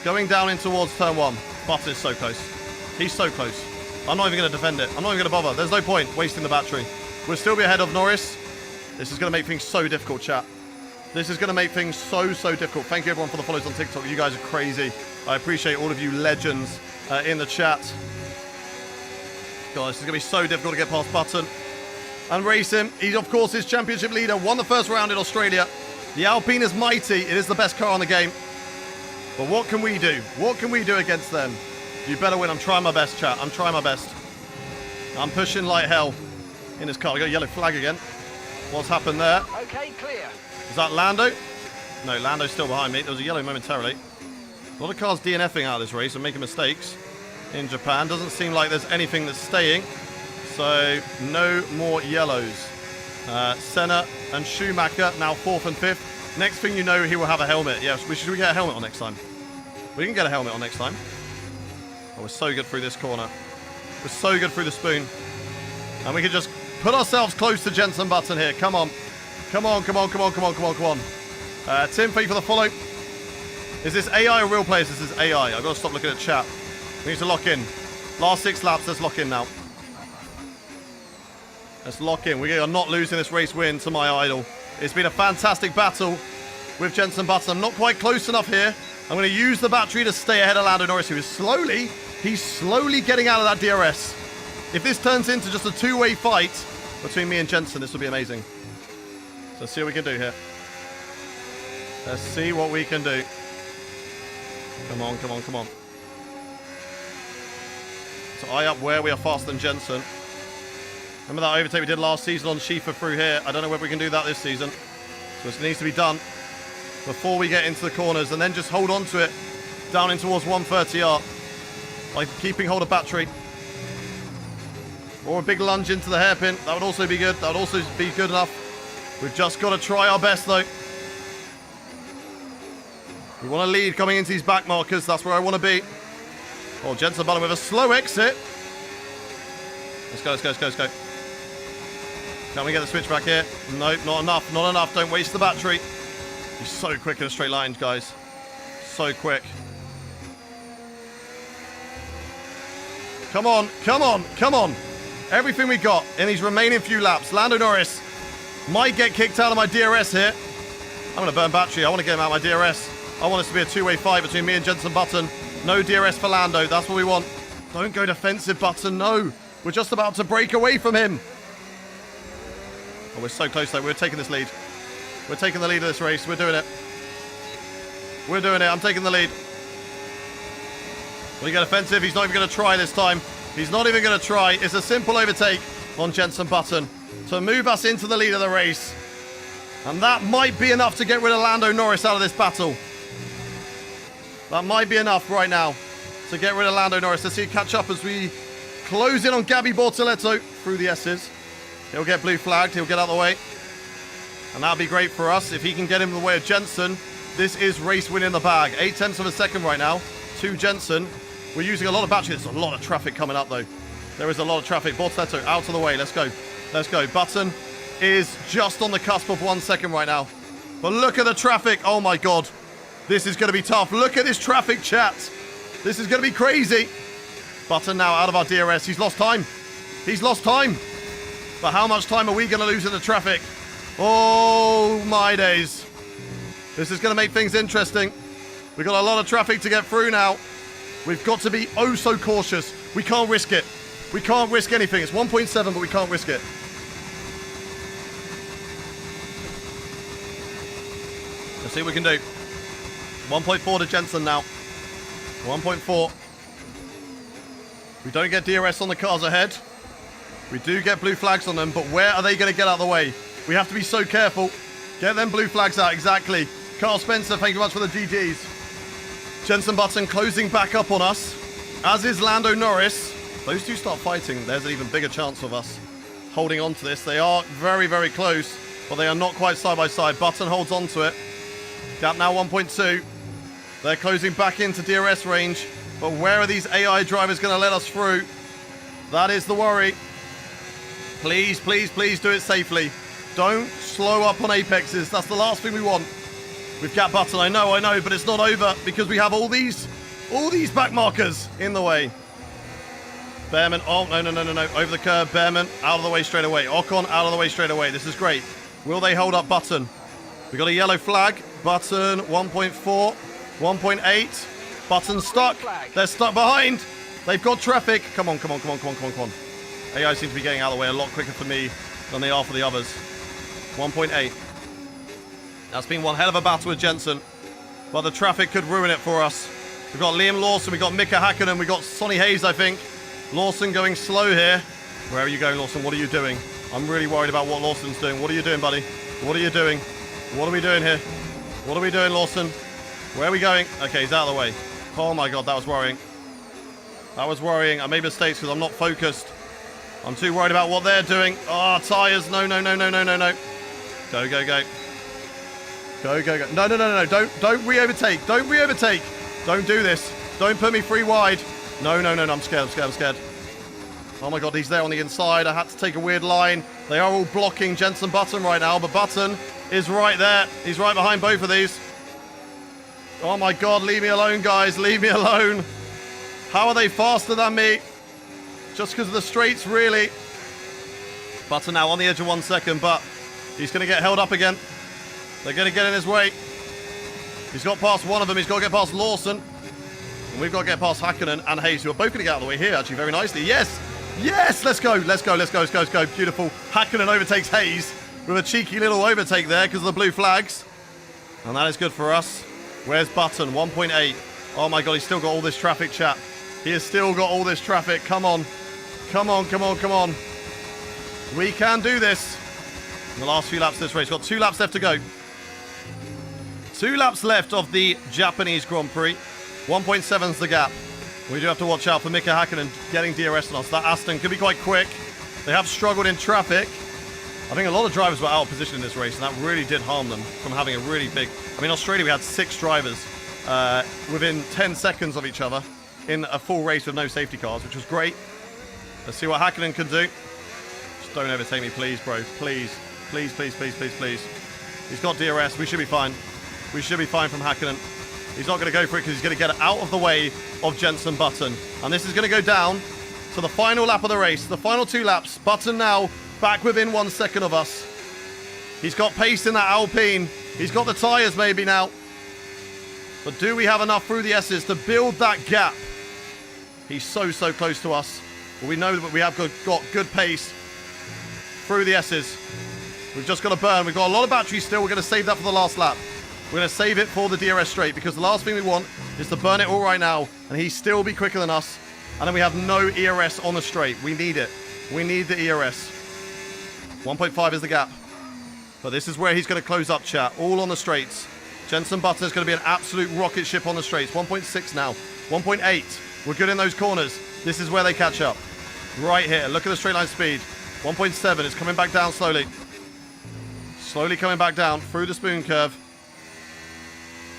Going down in towards turn 1. Button is so close. He's so close. I'm not even going to defend it. I'm not even going to bother. There's no point wasting the battery. We'll still be ahead of Norris. This is going to make things so difficult, chat. This is going to make things so difficult. Thank you, everyone, for the follows on TikTok. You guys are crazy. I appreciate all of you legends in the chat. God, this is going to be so difficult to get past Button and race him. He, of course, is championship leader. Won the first round in Australia. The Alpine is mighty. It is the best car on the game. But what can we do? What can we do against them? You better win. I'm trying my best, chat. I'm trying my best. I'm pushing like hell in this car. I got a yellow flag again. What's happened there? Okay, clear. Is that Lando? No, Lando's still behind me. There was a yellow momentarily. A lot of cars DNFing out of this race and making mistakes in Japan. Doesn't seem like there's anything that's staying. So, no more yellows. Senna and Schumacher now 4th and 5th. Next thing you know, he will have a helmet. Yes, should we get a helmet on next time? We can get a helmet on next time. Oh, we're so good through this corner. We're so good through the spoon. And we can just put ourselves close to Jenson Button here. Come on. Come on, come on, come on, come on, come on, come on. Tim, thank you for the follow. Is this AI or real players? This is AI. I've got to stop looking at chat. We need to lock in. Last 6 laps, let's lock in now. Let's lock in. We are not losing this race win to my idol. It's been a fantastic battle with Jenson Button. I'm not quite close enough here. I'm going to use the battery to stay ahead of Lando Norris, who is he's slowly getting out of that DRS. If this turns into just a two-way fight between me and Jenson, this will be amazing. So let's see what we can do here. Let's see what we can do. Come on, come on, come on. So eye up where we are faster than Jenson. Remember that overtake we did last season on Schiefer through here? I don't know whether we can do that this season. So this needs to be done before we get into the corners, and then just hold on to it down in towards 130R by keeping hold of battery. Or a big lunge into the hairpin. That would also be good. That would also be good enough. We've just got to try our best, though. We want to lead coming into these back markers. That's where I want to be. Oh, Jenson Button with a slow exit. Let's go, let's go, let's go, let's go. Can we get the switch back here? No, not enough, not enough. Don't waste the battery. He's so quick in a straight line, guys. So quick. Come on, come on, come on. Everything we got in these remaining few laps. Lando Norris might get kicked out of my DRS here. I'm going to burn battery. I want to get him out of my DRS. I want this to be a two-way fight between me and Jenson Button. No DRS for Lando. That's what we want. Don't go defensive, Button. No. We're just about to break away from him. Oh, we're so close, though. We're taking this lead. We're taking the lead of this race. We're doing it. We're doing it. I'm taking the lead. Will he get offensive? He's not even going to try this time. He's not even going to try. It's a simple overtake on Jenson Button to move us into the lead of the race. And that might be enough to get rid of Lando Norris out of this battle. That might be enough right now to get rid of Lando Norris. Let's see it catch up as we close in on Gabby Bortoletto through the S's. He'll get blue flagged. He'll get out of the way. And that'll be great for us. If he can get him in the way of Jenson, this is race win in the bag. 0.8 of a second right now to Jenson. We're using a lot of battery. There's a lot of traffic coming up, though. There is a lot of traffic. Bortoletto out of the way. Let's go. Let's go. Button is just on the cusp of 1 second right now. But look at the traffic. Oh, my God. This is going to be tough. Look at this traffic, chat. This is going to be crazy. Button now out of our DRS. He's lost time. He's lost time. But how much time are we going to lose in the traffic? Oh, my days. This is going to make things interesting. We've got a lot of traffic to get through now. We've got to be oh so cautious. We can't risk it. We can't risk anything. It's 1.7, but we can't risk it. Let's see what we can do. 1.4 to Jenson now. 1.4. We don't get DRS on the cars ahead. We do get blue flags on them, but where are they going to get out of the way? We have to be so careful. Get them blue flags out, exactly. Carl Spencer, thank you much for the GGs. Jenson Button closing back up on us, as is Lando Norris. If those two start fighting, there's an even bigger chance of us holding on to this. They are very, very close, but they are not quite side by side. Button holds on to it. Gap now 1.2. They're closing back into DRS range, but where are these AI drivers going to let us through? That is the worry. Please, please, please do it safely. Don't slow up on apexes. That's the last thing we want. We've got Button, I know, but it's not over because we have all these back markers in the way. Behrman, oh, no. Over the curb, Behrman, out of the way straight away. Ocon, out of the way straight away. This is great. Will they hold up Button? We got a yellow flag. Button, 1.4, 1.8. Button stuck. They're stuck behind. They've got traffic. Come on. AI seems to be getting out of the way a lot quicker for me than they are for the others. 1.8. That's been one hell of a battle with Jenson, but the traffic could ruin it for us. We've got Liam Lawson, we've got Mika Hakkinen, we've got Sonny Hayes, I think. Lawson going slow here. Where are you going, Lawson? What are you doing? I'm really worried about what Lawson's doing. What are you doing, buddy? What are you doing? What are we doing here? What are we doing, Lawson? Where are we going? Okay, he's out of the way. Oh my God, that was worrying. That was worrying. I made mistakes because I'm not focused. I'm too worried about what they're doing. Oh, tyres. No. Go. Go. No. Don't re-overtake. Don't re-overtake. Don't do this. Don't put me free wide. No. I'm scared. Oh my God, he's there on the inside. I had to take a weird line. They are all blocking Jenson Button right now, but Button is right there. He's right behind both of these. Oh my God, leave me alone, guys. Leave me alone. How are they faster than me? Just because of the straights, really. Button now on the edge of 1 second, but he's going to get held up again. They're going to get in his way. He's got past one of them. He's got to get past Lawson. And we've got to get past Hakkinen and Hayes, who are both going to get out of the way here, actually, very nicely. Yes! Yes! Let's go. Let's go. Let's go. Let's go. Let's go. Beautiful. Hakkinen overtakes Hayes with a cheeky little overtake there because of the blue flags. And that is good for us. Where's Button? 1.8. Oh my god, he's still got all this traffic, chat. He has still got all this traffic. Come on. Come on, come on, come on. We can do this. In the last few laps of this race. Got 2 laps left to go. 2 laps left of the Japanese Grand Prix. 1.7's the gap. We do have to watch out for Mika Hakkinen getting DRS on us. That Aston could be quite quick. They have struggled in traffic. I think a lot of drivers were out of position in this race, and that really did harm them from having a really big... I mean, Australia, we had 6 drivers within 10 seconds of each other in a full race with no safety cars, which was great. Let's see what Hakkinen can do. Just don't overtake me, please, bro. Please. Please, please, please, please, please. He's got DRS. We should be fine. We should be fine from Hakkinen. He's not going to go for it because he's going to get out of the way of Jenson Button. And this is going to go down to the final lap of the race. The final 2 laps. Button now back within 1 second of us. He's got pace in that Alpine. He's got the tyres maybe now. But do we have enough through the S's to build that gap? He's so, so close to us. But we know that we have got good pace through the S's. We've just got to burn. We've got a lot of battery still. We're going to save that for the last lap. We're going to save it for the DRS straight because the last thing we want is to burn it all right now and he still be quicker than us. And then we have no ERS on the straight. We need it. We need the ERS. 1.5 is the gap. But this is where he's going to close up, chat. All on the straights. Jenson Button is going to be an absolute rocket ship on the straights. 1.6 now. 1.8. We're good in those corners. This is where they catch up. Right here. Look at the straight line speed. 1.7. It's coming back down slowly. Slowly coming back down through the spoon curve.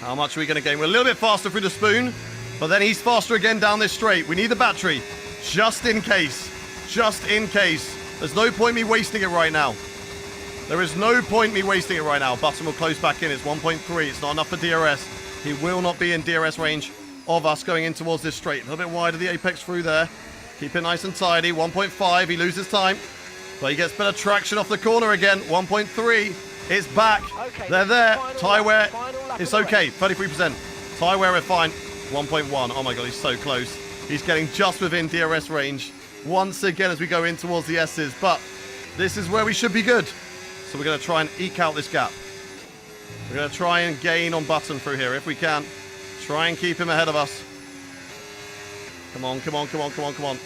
How much are we going to gain? We're a little bit faster through the spoon, but then he's faster again down this straight. We need the battery, just in case. Just in case. There's no point me wasting it right now. There is no point me wasting it right now. Button will close back in. It's 1.3. It's not enough for DRS. He will not be in DRS range of us going in towards this straight. A little bit wide of the apex through there. Keep it nice and tidy. 1.5. He loses time, but he gets better traction off the corner again. 1.3. It's back. Okay, they're there. Tyre wear. It's okay. 33%. Tyre wear are fine. 1.1. Oh my god, he's so close. He's getting just within DRS range once again as we go in towards the S's. But this is where we should be good. So we're going to try and eke out this gap. We're going to try and gain on Button through here if we can. Try and keep him ahead of us. Come on, come on, come on, come on, come on.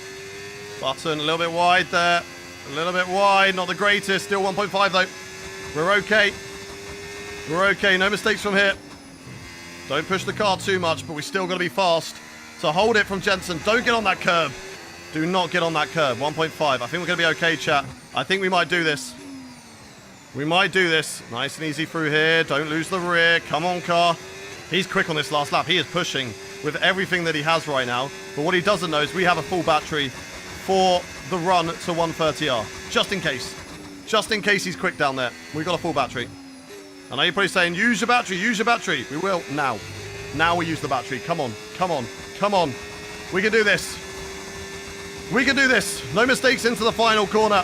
Button a little bit wide there. A little bit wide. Not the greatest. Still 1.5 though. We're okay. We're okay. No mistakes from here. Don't push the car too much, but we still got to be fast. So hold it from Jenson. Don't get on that curb. Do not get on that curb. 1.5. I think we're going to be okay, chat. I think we might do this. We might do this. Nice and easy through here. Don't lose the rear. Come on, car. He's quick on this last lap. He is pushing with everything that he has right now. But what he doesn't know is we have a full battery for the run to 130R. Just in case. Just in case he's quick down there. We've got a full battery. I know you're probably saying, use your battery, use your battery. We will now. Now we use the battery. Come on, come on, come on. We can do this. We can do this. No mistakes into the final corner.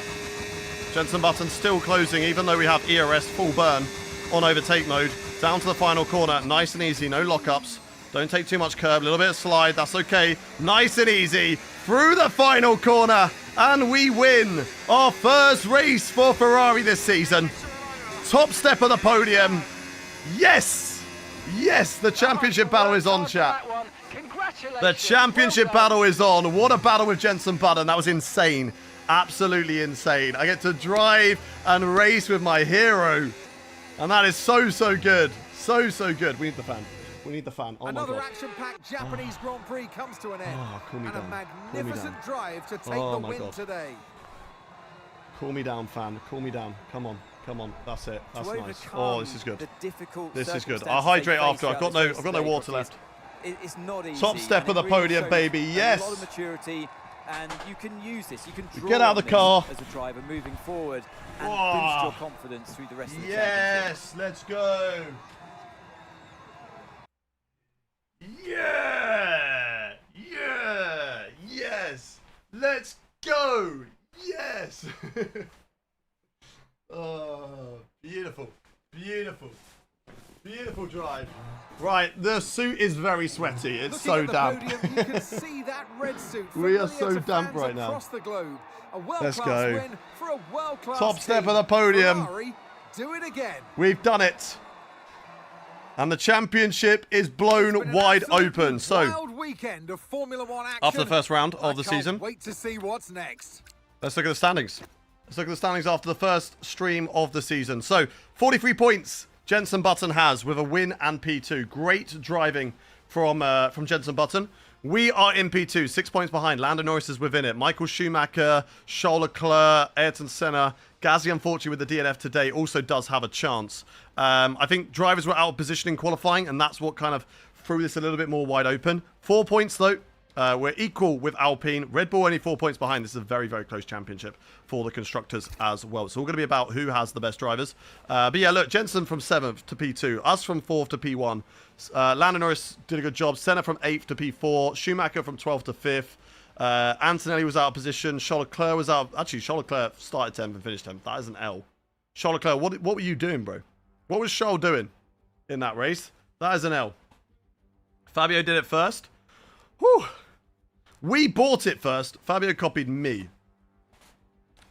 Jenson Button still closing, even though we have ERS full burn on overtake mode. Down to the final corner. Nice and easy. No lockups. Don't take too much curb. A little bit of slide. That's okay. Nice and easy. Through the final corner. And we win our first race for Ferrari this season. Top step of the podium. Yes! Yes, the championship battle is on, chat. The championship battle is on. What a battle with Jenson Button. That was insane. Absolutely insane. I get to drive and race with my hero. And that is so, so good. So, so good. We need the fan. We need the fan. Oh Another my god. action-packed Japanese Grand Prix comes to an end. Cool me and down. a magnificent drive to take the win today. Cool me down, fan. Cool me down. Come on. Come on. That's it. That's nice. Oh, this is good. This is good. I'll hydrate after. I've got no water left. It's not easy. Top step of the podium, baby. Yes. A lot of maturity, and you can use this. You can draw get out of the car as a driver moving forward and boost your confidence through the rest of the championship. Yes, let's go. Yeah, yeah, yes. Let's go! Yes! Oh, beautiful. Beautiful. Beautiful drive. Right, the suit is very sweaty. It's Looking so at the damp. podium, you can see that red suit. We are familiar so to damp fans right now. across the globe. A Let's world-class go. win for a world-class Top step team. of the podium. Ferrari, do it again. We've done it. And the championship is blown It's been an wide absolutely open. So, wild weekend of Formula One action. after the first round of the I can't season, wait to see what's next. let's look at the standings. Let's look at the standings after the first stream of the season. So, 43 points Jenson Button has with a win and P2. Great driving from Jenson Button. We are in P2, 6 points behind. Lando Norris is within it. Michael Schumacher, Charles Leclerc, Ayrton Senna. Gasly, unfortunately, with the DNF today, also does have a chance. I think drivers were out of position in qualifying, and that's what kind of threw this a little bit more wide open. 4 points, though. We're equal with Alpine. Red Bull only 4 points behind. This is a very, very close championship for the constructors as well. It's all going to be about who has the best drivers. But yeah, look, Jenson from 7th to P2. Us from 4th to P1. Lando Norris did a good job. Senna from 8th to P4. Schumacher from 12th to 5th. Antonelli was out of position. Charles Leclerc was out. Actually, Charles Leclerc started 10th and finished 10th. That is an L. Charles Leclerc, what were you doing, bro? What was Charles doing in that race? That is an L. Fabio did it first. Whew. We bought it first. Fabio copied me.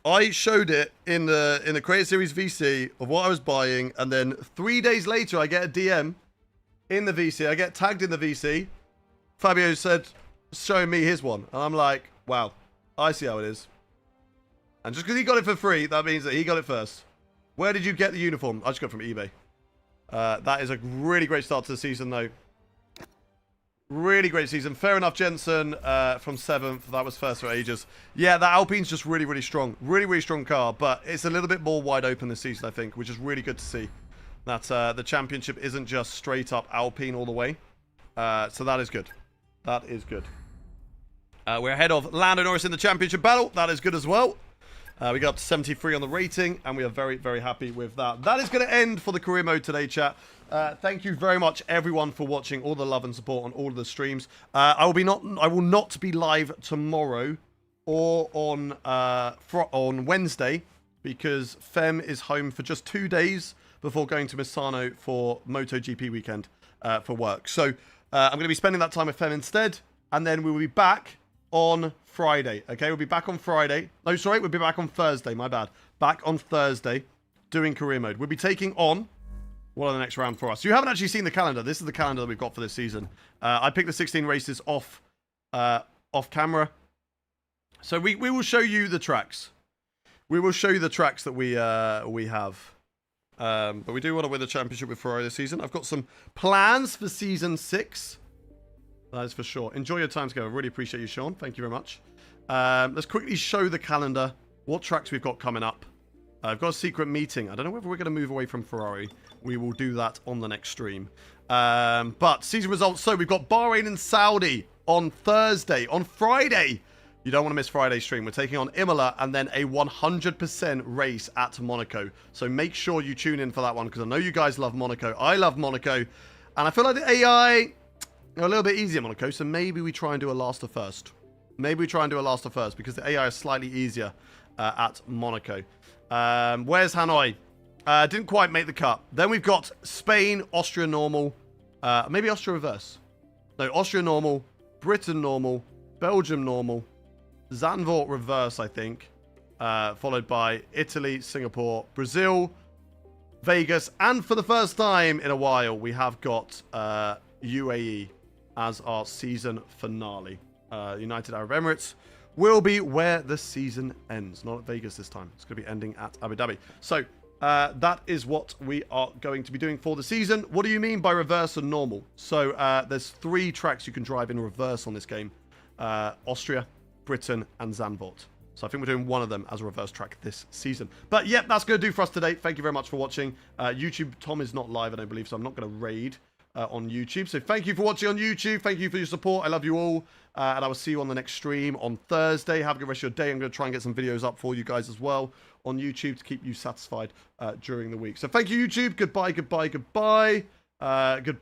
I showed it in the Creator Series VC of what I was buying, and then 3 days later, I get a DM in the VC. I get tagged in the VC. Fabio said, showing me his one, and I'm like, wow, I see how it is. And just because he got it for free, that means that he got it first. Where did you get the uniform? I just got it from eBay. That is a really great start to the season, though. Really great season. Fair enough, Jenson from 7th. That was first for ages. Yeah, that Alpine's just really, really strong. Really, really strong car, but it's a little bit more wide open this season, I think, which is really good to see. That the championship isn't just straight up Alpine all the way. So that is good. That is good. We're ahead of Lando Norris in the championship battle. That is good as well. We got up to 73 on the rating, and we are very, very happy with that. That is going to end for the career mode today, chat. Thank you very much, everyone, for watching. All the love and support on all of the streams. I will not be live tomorrow or on Wednesday because Fem is home for just 2 days before going to Misano for MotoGP weekend for work. So I'm going to be spending that time with Fem instead, and then we will be back on Friday. Okay, we'll be back on Friday. No, sorry, we'll be back on Thursday. My bad. Back on Thursday doing career mode. We'll be taking on what are the next round for us. You haven't actually seen the calendar. This is the calendar that we've got for this season. I picked the 16 races off camera. So we will show you the tracks. We will show you the tracks that we have. But we do want to win the championship with Ferrari this season. I've got some plans for season 6. That is for sure. Enjoy your time together. I really appreciate you, Sean. Thank you very much. Let's quickly show the calendar. What tracks we've got coming up. I've got a secret meeting. I don't know whether we're going to move away from Ferrari. We will do that on the next stream. But season results. So we've got Bahrain and Saudi on Thursday. On Friday, you don't want to miss Friday's stream. We're taking on Imola and then a 100% race at Monaco. So make sure you tune in for that one because I know you guys love Monaco. I love Monaco. And I feel like the AI are a little bit easier at Monaco. So maybe we try and do a last to first. Maybe we try and do a last to first because the AI is slightly easier at Monaco. Where's Hanoi? Didn't quite make the cut. Then we've got Spain, Austria normal. Maybe Austria reverse. No, Austria normal. Britain normal. Belgium normal. Zandvoort reverse, I think. Followed by Italy, Singapore, Brazil, Vegas. And for the first time in a while, we have got UAE as our season finale. United Arab Emirates will be where the season ends. Not at Vegas this time. It's going to be ending at Abu Dhabi. So that is what we are going to be doing for the season. What do you mean by reverse and normal? So there's 3 tracks you can drive in reverse on this game. Austria, Britain, and Zandvoort. So I think we're doing one of them as a reverse track this season. But yep, that's going to do for us today. Thank you very much for watching. YouTube, Tom is not live, I don't believe, so I'm not going to raid on YouTube. So thank you for watching on YouTube. Thank you for your support. I love you all. And I will see you on the next stream on Thursday. Have a good rest of your day. I'm going to try and get some videos up for you guys as well on YouTube to keep you satisfied during the week. So thank you, YouTube. Goodbye, goodbye, goodbye. Goodbye.